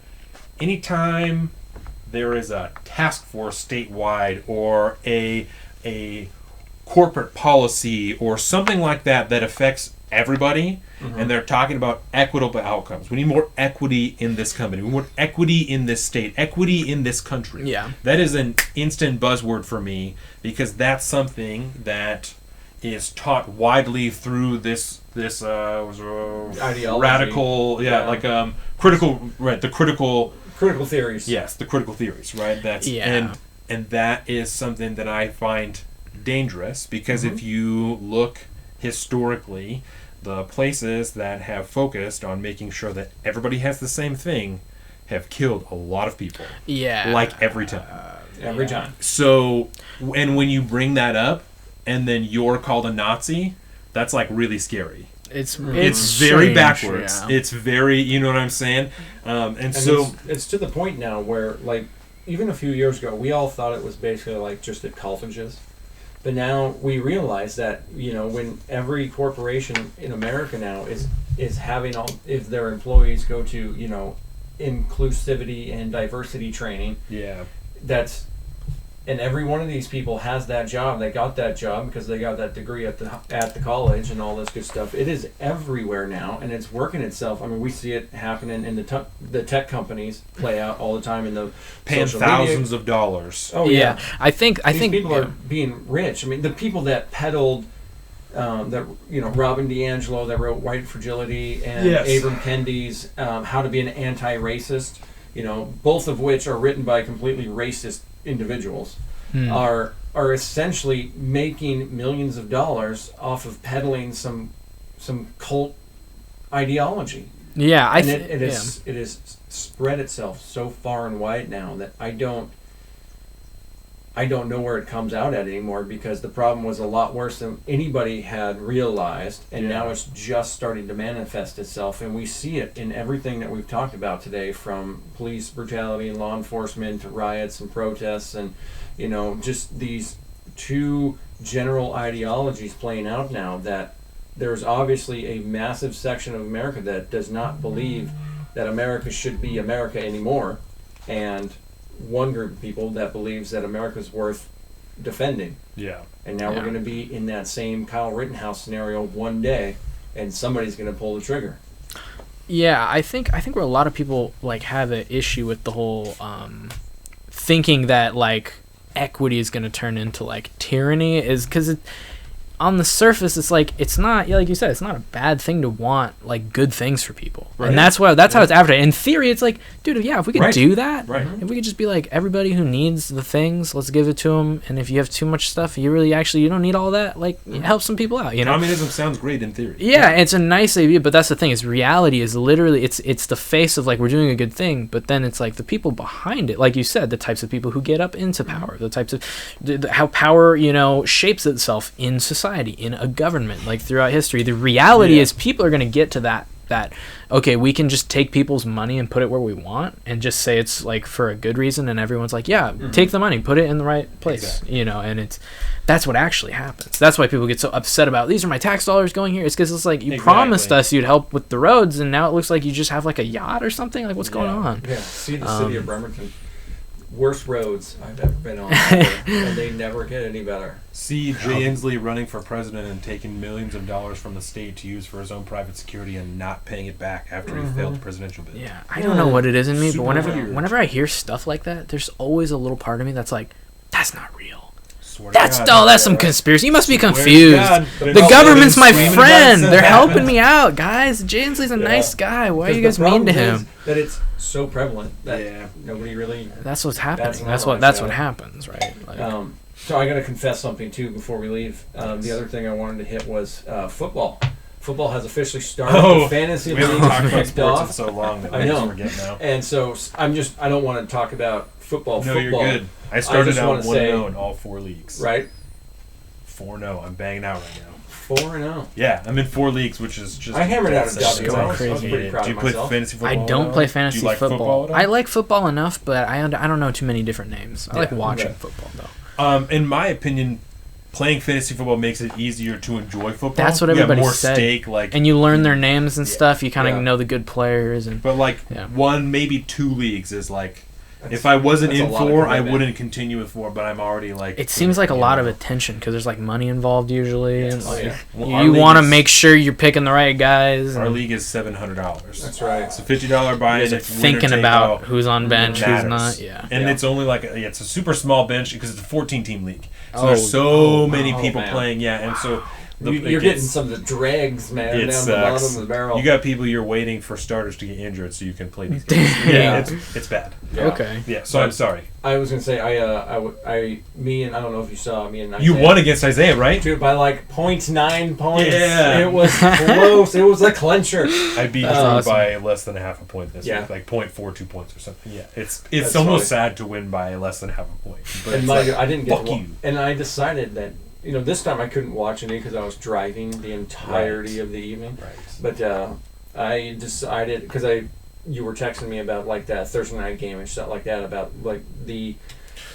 anytime there is a task force statewide or a corporate policy or something like that that affects everybody, and they're talking about equitable outcomes. We need more equity in this company. We want equity in this state, equity in this country. Yeah. That is an instant buzzword for me, because that's something that is taught widely through this ideology. Radical, critical theories. Yes, the critical theories, right? And that is something that I find dangerous, because if you look historically, the places that have focused on making sure that everybody has the same thing have killed a lot of people. Yeah. Like every time. Every time. So, and when you bring that up and then you're called a Nazi, that's like really scary. It's very strange, backwards. Yeah. It's very, you know what I'm saying? And so it's to the point now where, like, even a few years ago, we all thought it was basically like just at colleges. But now we realize that, when every corporation in America now is having if their employees go to, inclusivity and diversity training, yeah, that's And every one of these people has that job. They got that job because they got that degree at the college and all this good stuff. It is everywhere now, and it's working itself. I mean, we see it happening in the tech companies play out all the time in the paying social thousands media. of dollars. Oh yeah, I think these people are being rich. I mean, the people that peddled. Robin DiAngelo that wrote White Fragility and Abram Kendi's How to Be an Anti-Racist, both of which are written by completely racist individuals, are essentially making millions of dollars off of peddling some cult ideology. Yeah, it has spread itself so far and wide now that I don't know where it comes out at anymore, because the problem was a lot worse than anybody had realized, and now it's just starting to manifest itself, and we see it in everything that we've talked about today, from police brutality and law enforcement to riots and protests, and just these two general ideologies playing out now, that there's obviously a massive section of America that does not believe that America should be America anymore, and one group of people that believes that America's worth defending. Yeah. And now we're going to be in that same Kyle Rittenhouse scenario one day, and somebody's going to pull the trigger. Yeah, I think where a lot of people have an issue with the whole thinking that equity is going to turn into tyranny is because on the surface, it's not, like you said, it's not a bad thing to want good things for people, right. And that's how it's advertised. In theory, it's dude, if we could do that, right. If we could just be everybody who needs the things, let's give it to them. And if you have too much stuff, you really you don't need all that. Help some people out. Communism sounds great in theory. Yeah, it's a nice idea, but that's the thing. Is reality is literally it's the face of we're doing a good thing, but then it's the people behind it, like you said, the types of people who get up into power, the types of how power shapes itself in society. In a government, throughout history, the reality is people are going to get to that okay, we can just take people's money and put it where we want and just say it's for a good reason, and everyone's take the money, put it in the right place. Exactly. And that's what actually happens. That's why people get so upset about these are my tax dollars going here. It's because it's you promised us you'd help with the roads, and now it looks like you just have a yacht or something. What's going on? Yeah, see the city of Bremerton. Worst roads I've ever been on, and they never get any better. See Jay Inslee running for president and taking millions of dollars from the state to use for his own private security and not paying it back after he failed the presidential bid. Yeah, I don't know what it is in me, but whenever I hear stuff like that, there's always a little part of me that's that's not real. That's some conspiracy. You must be confused. The government's my friend. They're helping me out, guys. Jay Inslee's a nice guy. Why are you guys mean to him? That it's so prevalent that nobody really. That's what's happening. That's what happens, right? So I got to confess something too before we leave. The other thing I wanted to hit was football. Football has officially started. The fantasy league kicked off. So long that I know. Forget now. And so I don't want to talk about football. No, you're good. I started out 1-0 in all 4 leagues. Right. 4-0. I'm banging out right now. 4-0. Yeah, I'm in 4 leagues, which is just. I hammered out a W. Going crazy. I was pretty proud Do you of play myself. fantasy football? I don't play fantasy Do you like football at all? I like football enough, but I don't know too many different names. I like watching football though. In my opinion, playing fantasy football makes it easier to enjoy football. That's what everybody said. Stake, and you learn their names and stuff. You kind of know the good players. But 1, maybe 2 leagues is if I wasn't in 4, I wouldn't continue with 4. But I'm already It seems like a lot of attention because there's money involved usually, and Well, you want to make sure you're picking the right guys. Our league is $700. That's right. It's a $50 buy-in. Thinking about who's on bench, who's not. Yeah, and it's only it's a super small bench because it's a 14-team league. So there's so many people playing. Yeah, and so. You're getting some of the dregs, man, down the bottom of the barrel. You got people you're waiting for starters to get injured so you can play these games. It's bad. Yeah. Okay. Yeah, so I'm sorry. I was going to say, I don't know if you saw me and Isaiah. You won against Isaiah, right? Dude, by 0.9 points. Yeah. It was close. It was a clencher. I beat Drew by less than a half a point this week, 0.42 points or something. Yeah, it's almost sad to win by less than half a point. But and I didn't get you. And I decided that, this time I couldn't watch any because I was driving the entirety of the evening. Right. But I decided, because you were texting me about that Thursday night game and stuff like that, about the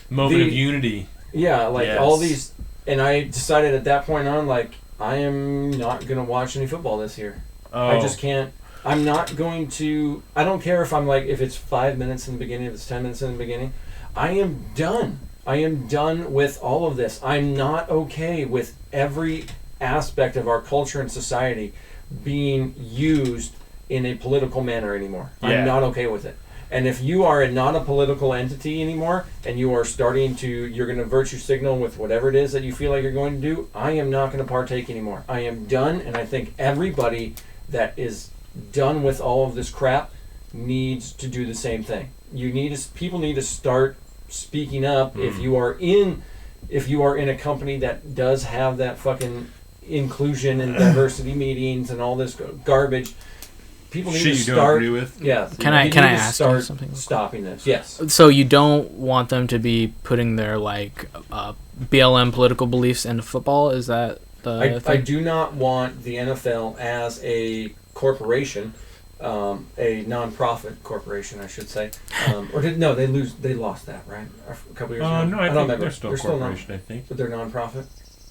moment of unity. Yeah, all these, and I decided at that point on, I am not gonna watch any football this year. Oh. I just can't. I'm not going to. I don't care if I'm if it's 5 minutes in the beginning, if it's 10 minutes in the beginning. I am done. I am done with all of this. I'm not okay with every aspect of our culture and society being used in a political manner anymore. Yeah. I'm not okay with it. And if you are not a political entity anymore, and you are you're going to virtue signal with whatever it is that you feel like you're going to do, I am not going to partake anymore. I am done, and I think everybody that is done with all of this crap needs to do the same thing. People need to start speaking up. If you are in a company that does have that fucking inclusion and diversity meetings and all this garbage, people need to start. Don't agree with. Yeah. Can I ask you something? Stopping this. Yes. So you don't want them to be putting their BLM political beliefs into football? Is that the thing? I do not want the NFL as a corporation, a non-profit corporation, I should say. They lost that, right? A couple years ago. No, I don't remember. They're still a corporation, I think. But they're non-profit?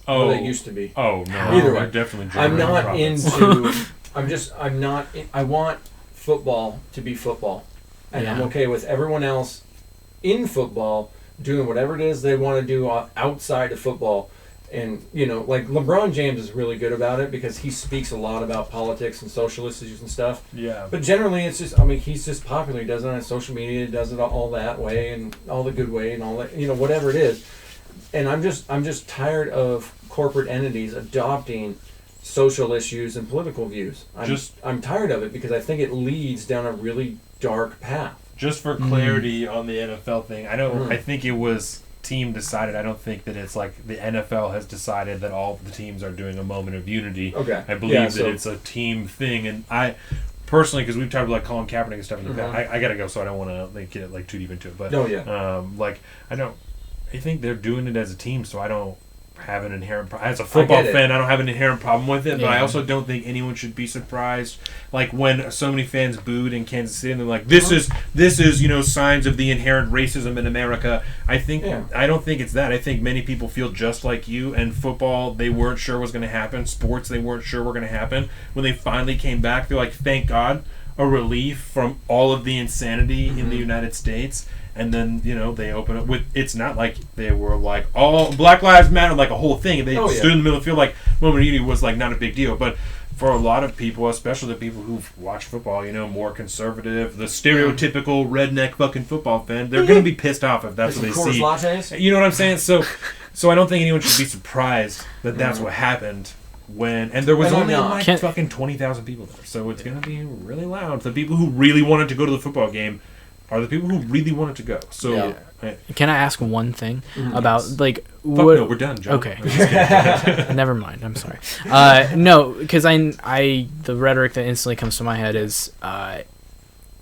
Oh. Well, they used to be. Oh, no. Either way. Definitely. I'm not into... I want football to be football. And I'm okay with everyone else in football doing whatever it is they want to do outside of football. And, like LeBron James is really good about it because he speaks a lot about politics and social issues and stuff. Yeah. But generally, it's just, he's just popular. He does it on social media, does it all that way and all the good way and all that, whatever it is. And I'm just tired of corporate entities adopting social issues and political views. I'm tired of it because I think it leads down a really dark path. Just for clarity on the NFL thing, I think it was team decided. I don't think that it's like the NFL has decided that all of the teams are doing a moment of unity. Okay. I believe that it's a team thing, and I personally, because we've talked about Colin Kaepernick and stuff in the past, I gotta go, so I don't want to get too deep into it. But I think they're doing it as a team, so I don't have an inherent problem. As a football fan, I don't have an inherent problem with it, but I also don't think anyone should be surprised. Like when so many fans booed in Kansas City, and they're like, "This is signs of the inherent racism in America." I don't think it's that. I think many people feel just like you. And football, they weren't sure was going to happen. Sports, they weren't sure were going to happen. When they finally came back, they're like, "Thank God, a relief from all of the insanity in the United States." And then, they open up with, it's not like they were like, all Black Lives Matter, like a whole thing. They stood in the middle of the field, like, moment of unity was like not a big deal. But for a lot of people, especially the people who've watched football, more conservative, the stereotypical redneck fucking football fan, they're going to be pissed off if that's what they see. Lattes? You know what I'm saying? So I don't think anyone should be surprised that that's what happened. And there was only fucking 20,000 people there. So it's going to be really loud. The people who really wanted to go to the football game are the people who really wanted to go. So, can I ask one thing about no, we're done, John. Okay, never mind. I'm sorry. No, because the rhetoric that instantly comes to my head is,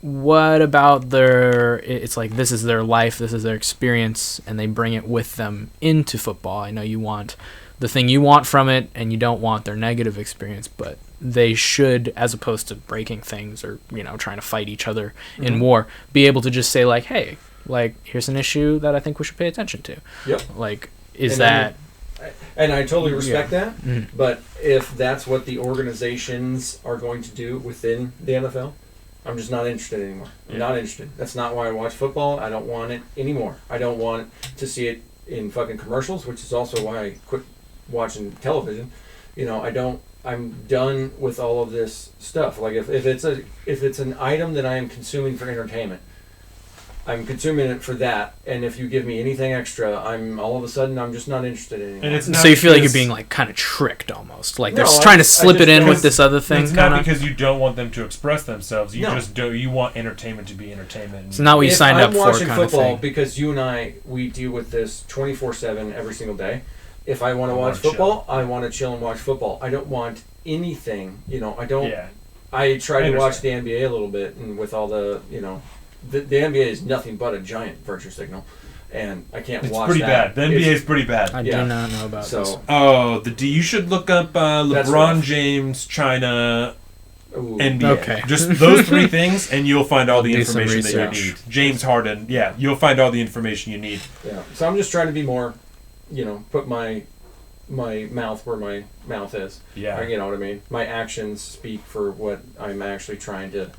what about their? It's like this is their life, this is their experience, and they bring it with them into football. I know you want the thing you want from it, and you don't want their negative experience, but they should, as opposed to breaking things or trying to fight each other in war, be able to just say like, hey, like here's an issue that I think we should pay attention to. Yep. Like, and I totally respect that. But if that's what the organizations are going to do within the NFL, I'm just not interested anymore. I'm not interested. That's not why I watch football. I don't want it anymore. I don't want to see it in fucking commercials, which is also why I quit watching television. I'm done with all of this stuff. Like if it's an item that I am consuming for entertainment, I'm consuming it for that. And if you give me anything extra, I'm just not interested in it anymore. So you feel like you're being like kind of tricked almost, like they're trying to slip it in with this other thing. It's not because you don't want them to express themselves. You want entertainment to be entertainment. It's not what you signed up for. I'm watching kind football of thing. because you and we deal with this 24/7 every single day. If I want to watch football, I want to chill and watch football. I don't want anything, I don't. Yeah. I try to watch the NBA a little bit, and with all the, the NBA is nothing but a giant virtue signal, and I can't watch that. It's pretty bad. The NBA is pretty bad. I do not know about this. Oh, you should look up LeBron James, China, NBA. Okay. Just those three things, and you'll find all the information that you need. James Harden, you'll find all the information you need. Yeah. So I'm just trying to be more, put my mouth where my mouth is. Yeah. Or, you know what I mean? My actions speak for what I'm actually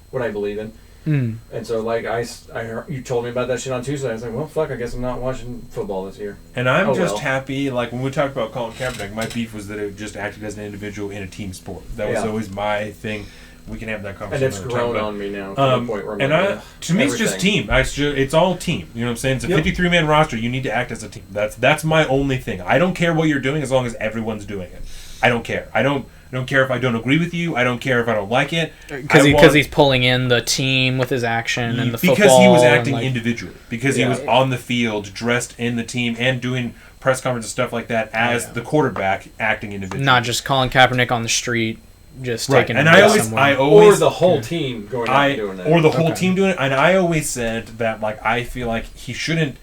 what I believe in. Mm. And so, like, I heard, you told me about that shit on Tuesday. I was like, well, fuck, I guess I'm not watching football this year. And I'm happy, like, when we talked about Colin Kaepernick, my beef was that it just acted as an individual in a team sport. That was always my thing. We can have that conversation. And it's grown on me now to the point where I'm like, to me, it's just team. It's all team. You know what I'm saying? It's a 53-man roster. You need to act as a team. That's my only thing. I don't care what you're doing as long as everyone's doing it. I don't care. I don't care if I don't agree with you. I don't care if I don't like it. Because he's pulling in the team with his action and the football. Because he was acting individually. Because he was on the field, dressed in the team, and doing press conferences and stuff like that as the quarterback acting individually. Not just Colin Kaepernick on the street, just taking and I always or the whole team going out and doing that. Or the whole team doing it. And I always said that, like, I feel like he shouldn't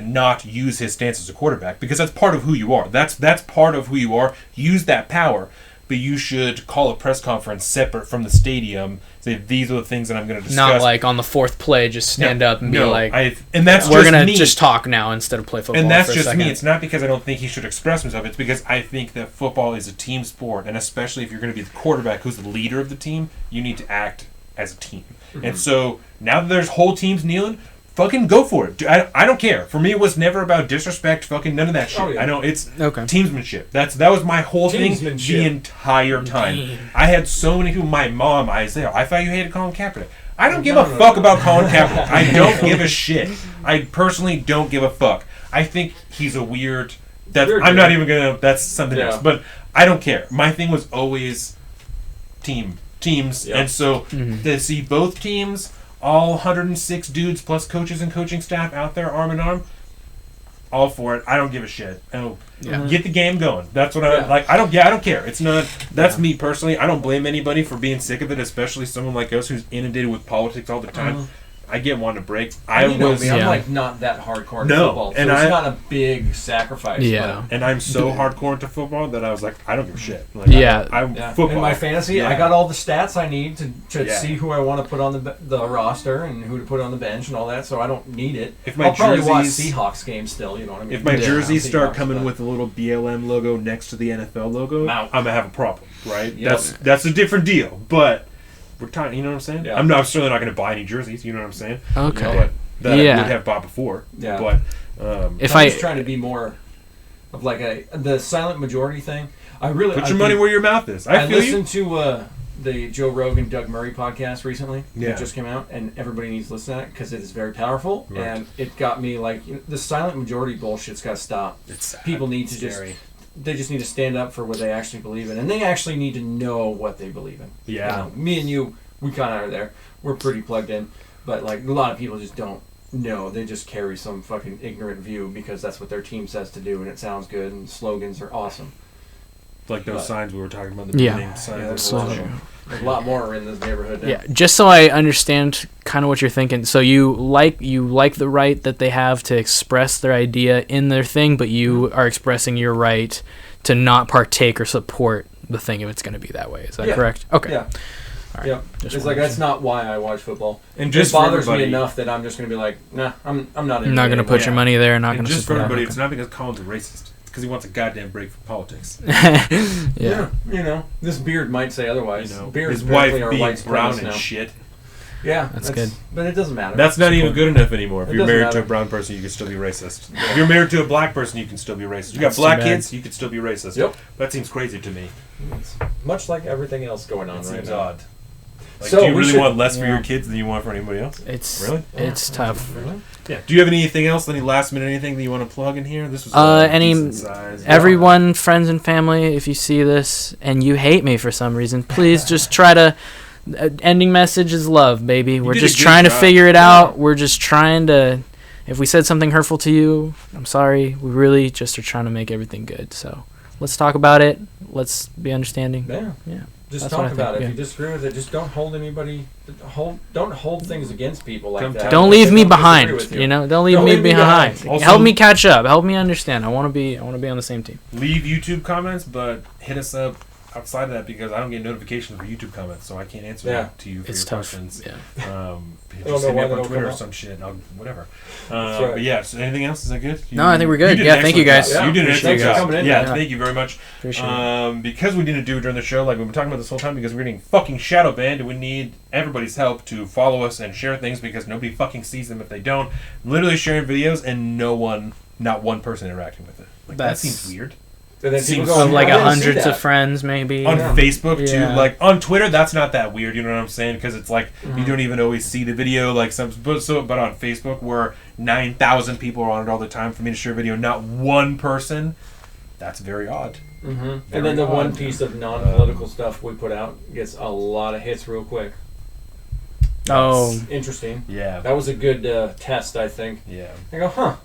not use his stance as a quarterback because that's part of who you are. That's part of who you are. Use that power. But you should call a press conference separate from the stadium. Say, these are the things that I'm going to discuss. Not like on the fourth play, just stand up and be like, we're going to just talk now instead of play football. And that's just me. It's not because I don't think he should express himself. It's because I think that football is a team sport. And especially if you're going to be the quarterback who's the leader of the team, you need to act as a team. Mm-hmm. And so now that there's whole teams kneeling, fucking go for it. I don't care. For me, it was never about disrespect. Fucking none of that shit. I know it's teamsmanship. That was my whole thing the entire time. I had so many people. My mom, Isaiah. I thought you hated Colin Kaepernick. I don't give a fuck about Colin Kaepernick. I don't give a shit. I personally don't give a fuck. I think he's a weird. I'm not even gonna. That's something else. But I don't care. My thing was always teams, and so to see both teams. All 106 dudes plus coaches and coaching staff out there arm in arm, all for it. I don't give a shit. Get the game going. That's what I like. I don't care. It's not. That's me personally. I don't blame anybody for being sick of it, especially someone like us who's inundated with politics all the time. I get one to break. I'm like not that hardcore into football, so it's not a big sacrifice. Yeah, and I'm so hardcore into football that I was like, I don't give a shit. Like, football. In my fantasy, I got all the stats I need to see who I want to put on the roster and who to put on the bench and all that. So I don't need it. I'll probably watch Seahawks games still. You know what I mean? If my jerseys start coming with a little BLM logo next to the NFL logo, I'm gonna have a problem. Right? Yep. That's a different deal, but. We're trying, you know what I'm saying? Yeah. I'm certainly not going to buy any jerseys. You know what I'm saying? Okay. That I would have bought before. Yeah. But I'm just trying to be more of like the silent majority thing. I really put your money where your mouth is. I listened to the Joe Rogan Doug Murray podcast recently. That just came out, and everybody needs to listen to that because it is very powerful, and it got me like the silent majority bullshit's got to stop. People need to They just need to stand up for what they actually believe in. And they actually need to know what they believe in. Yeah. You know, me and you, we kind of are there. We're pretty plugged in. But, like, a lot of people just don't know. They just carry some fucking ignorant view because that's what their team says to do and it sounds good and slogans are awesome. Like those signs we were talking about in the beginning. There's a lot more in this neighborhood now. Yeah, just so I understand kind of what you're thinking. So you like the right that they have to express their idea in their thing, but you are expressing your right to not partake or support the thing if it's going to be that way. Is that correct? Okay. Yeah. All right. Yeah. It's like that's not why I watch football. And just it bothers me enough that I'm just going to be like, nah, I'm not. I'm not going to put your money there. Not going to. Just for everybody, it's not because Colin's a racist. Because he wants a goddamn break from politics. Yeah, you know, this beard might say otherwise. You know, beard his is wife our being white brown and now. shit. Yeah, that's good. But it doesn't matter. That's not even good enough anymore. If you're married to a brown person, you can still be racist. Yeah. If you're married to a black person, you can still be racist. You got black kids, you can still be racist. Yep. That seems crazy to me. It's much like everything else going on right now. Odd. Like, so do you really want less for your kids than you want for anybody else? It's tough. Really? Yeah. Do you have anything else? Any last minute anything that you want to plug in here? This was decent size. Everyone, friends and family, if you see this and you hate me for some reason, please just try to. Ending message is love, baby. We're just trying to figure it out. We're just trying to. If we said something hurtful to you, I'm sorry. We really just are trying to make everything good. So let's talk about it. Let's be understanding. Yeah. Just talk about it. If you disagree with it, just don't hold anybody. Don't hold things against people like that. Don't leave me behind. You know, don't leave me behind. Also, help me catch up. Help me understand. I want to be on the same team. Leave YouTube comments, but hit us up. outside of that because I don't get notifications for YouTube comments, so I can't answer that to you for it's your tough. questions. Yeah. Just hit me up on Twitter or some shit. Whatever. Right. But yeah, so anything else? Is that good? No, I think we're good. Yeah, thank you guys. You did an excellent job. Coming in, yeah, man. thank you very much. Appreciate it. Because we didn't do it during the show, like we've been talking about this whole time, because we're getting fucking shadow banned, and we need everybody's help to follow us and share things because nobody fucking sees them if they don't. Literally sharing videos and not one person interacting with it. Like that seems weird. And then Seems people go, Of like "I didn't see hundreds that." of friends, maybe. On Facebook too, Yeah. like on Twitter, that's not that weird. You know what I'm saying? Because it's like you don't even always see the video. Like but on Facebook, where 9,000 people are on it all the time, for me to share a video, not one person, that's very odd. Mm-hmm. Very And then the one odd. piece of non-political stuff we put out gets a lot of hits real quick. Oh, Interesting. Yeah, That was a good test, I think. yeah, I go, huh,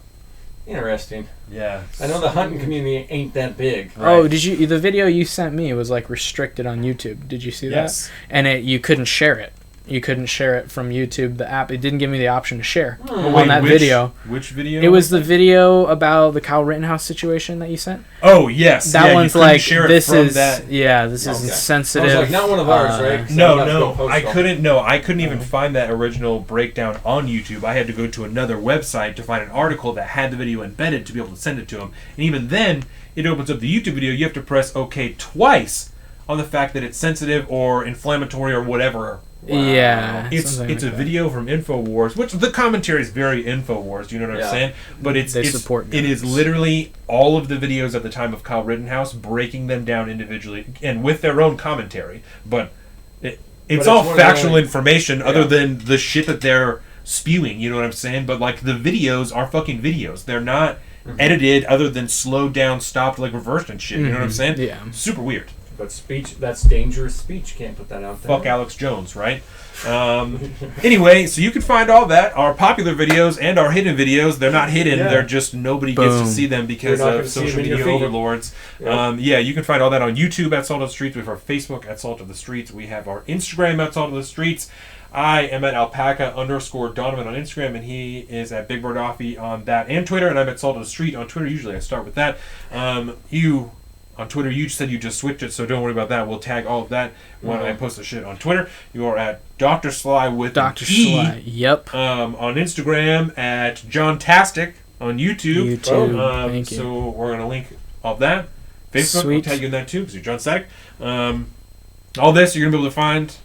interesting. yeah. I know the hunting community ain't that big. oh! Did you? The video you sent me was like restricted on YouTube. Did you see Yes. that? And you couldn't share it. You couldn't share it from YouTube. The app. It didn't give me the option to share on that video. Which video? It was the video about the Kyle Rittenhouse situation that you sent. Oh yes, That yeah, one's you couldn't like share it this from is that. this is Okay. insensitive. I was like, not one of ours, right? 'Cause I'm about to go No, post I them. couldn't. No, I couldn't even find that original breakdown on YouTube. I had to go to another website to find an article that had the video embedded to be able to send it to him. And even then, it opens up the YouTube video. You have to press OK twice on the fact that it's sensitive or inflammatory or whatever. Yeah, It's something a like that. video from InfoWars, which the commentary is very InfoWars. You know what I'm Yeah. saying? But They support it is guns. literally all of the videos at the time of Kyle Rittenhouse, breaking them down individually and with their own commentary. But it's all one of the factual only- information other than the shit that they're spewing. You know what I'm saying? But like the videos are fucking videos. They're not edited other than slowed down, stopped, like reversed and shit. You know what I'm saying? Yeah. Super weird. But speech, that's dangerous speech. Can't put that out there. Fuck Alex Jones, right? Anyway, so you can find all that, our popular videos and our hidden videos. They're not hidden; Yeah. they're just nobody gets to Boom. see them because You're not of gonna see them social in your media feed. overlords. Yeah. You can find all that on YouTube at Salt of the Streets. We have our Facebook at Salt of the Streets. We have our Instagram at Salt of the Streets. I am at alpaca_Donovan on Instagram, and he is at Big Bird Offie on that and Twitter, and I'm at Salt of the Street on Twitter. Usually I start with that. On Twitter, you said you just switched it, so don't worry about that. We'll tag all of that when I post the shit on Twitter. You are at Dr. Sly with Dr. T. Sly. Yep. On Instagram at John Tastic on YouTube. YouTube. Thank you. So we're going to link all that. Facebook, Sweet. I'll tag you in that too because you're John Satak. All this you're going to be able to find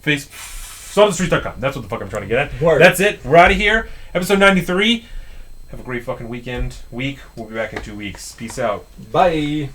saltofthestreets.com. That's what the fuck I'm trying to get at. Word. That's it. We're out of here. Episode 93. Have a great fucking week. We'll be back in 2 weeks. Peace out. Bye.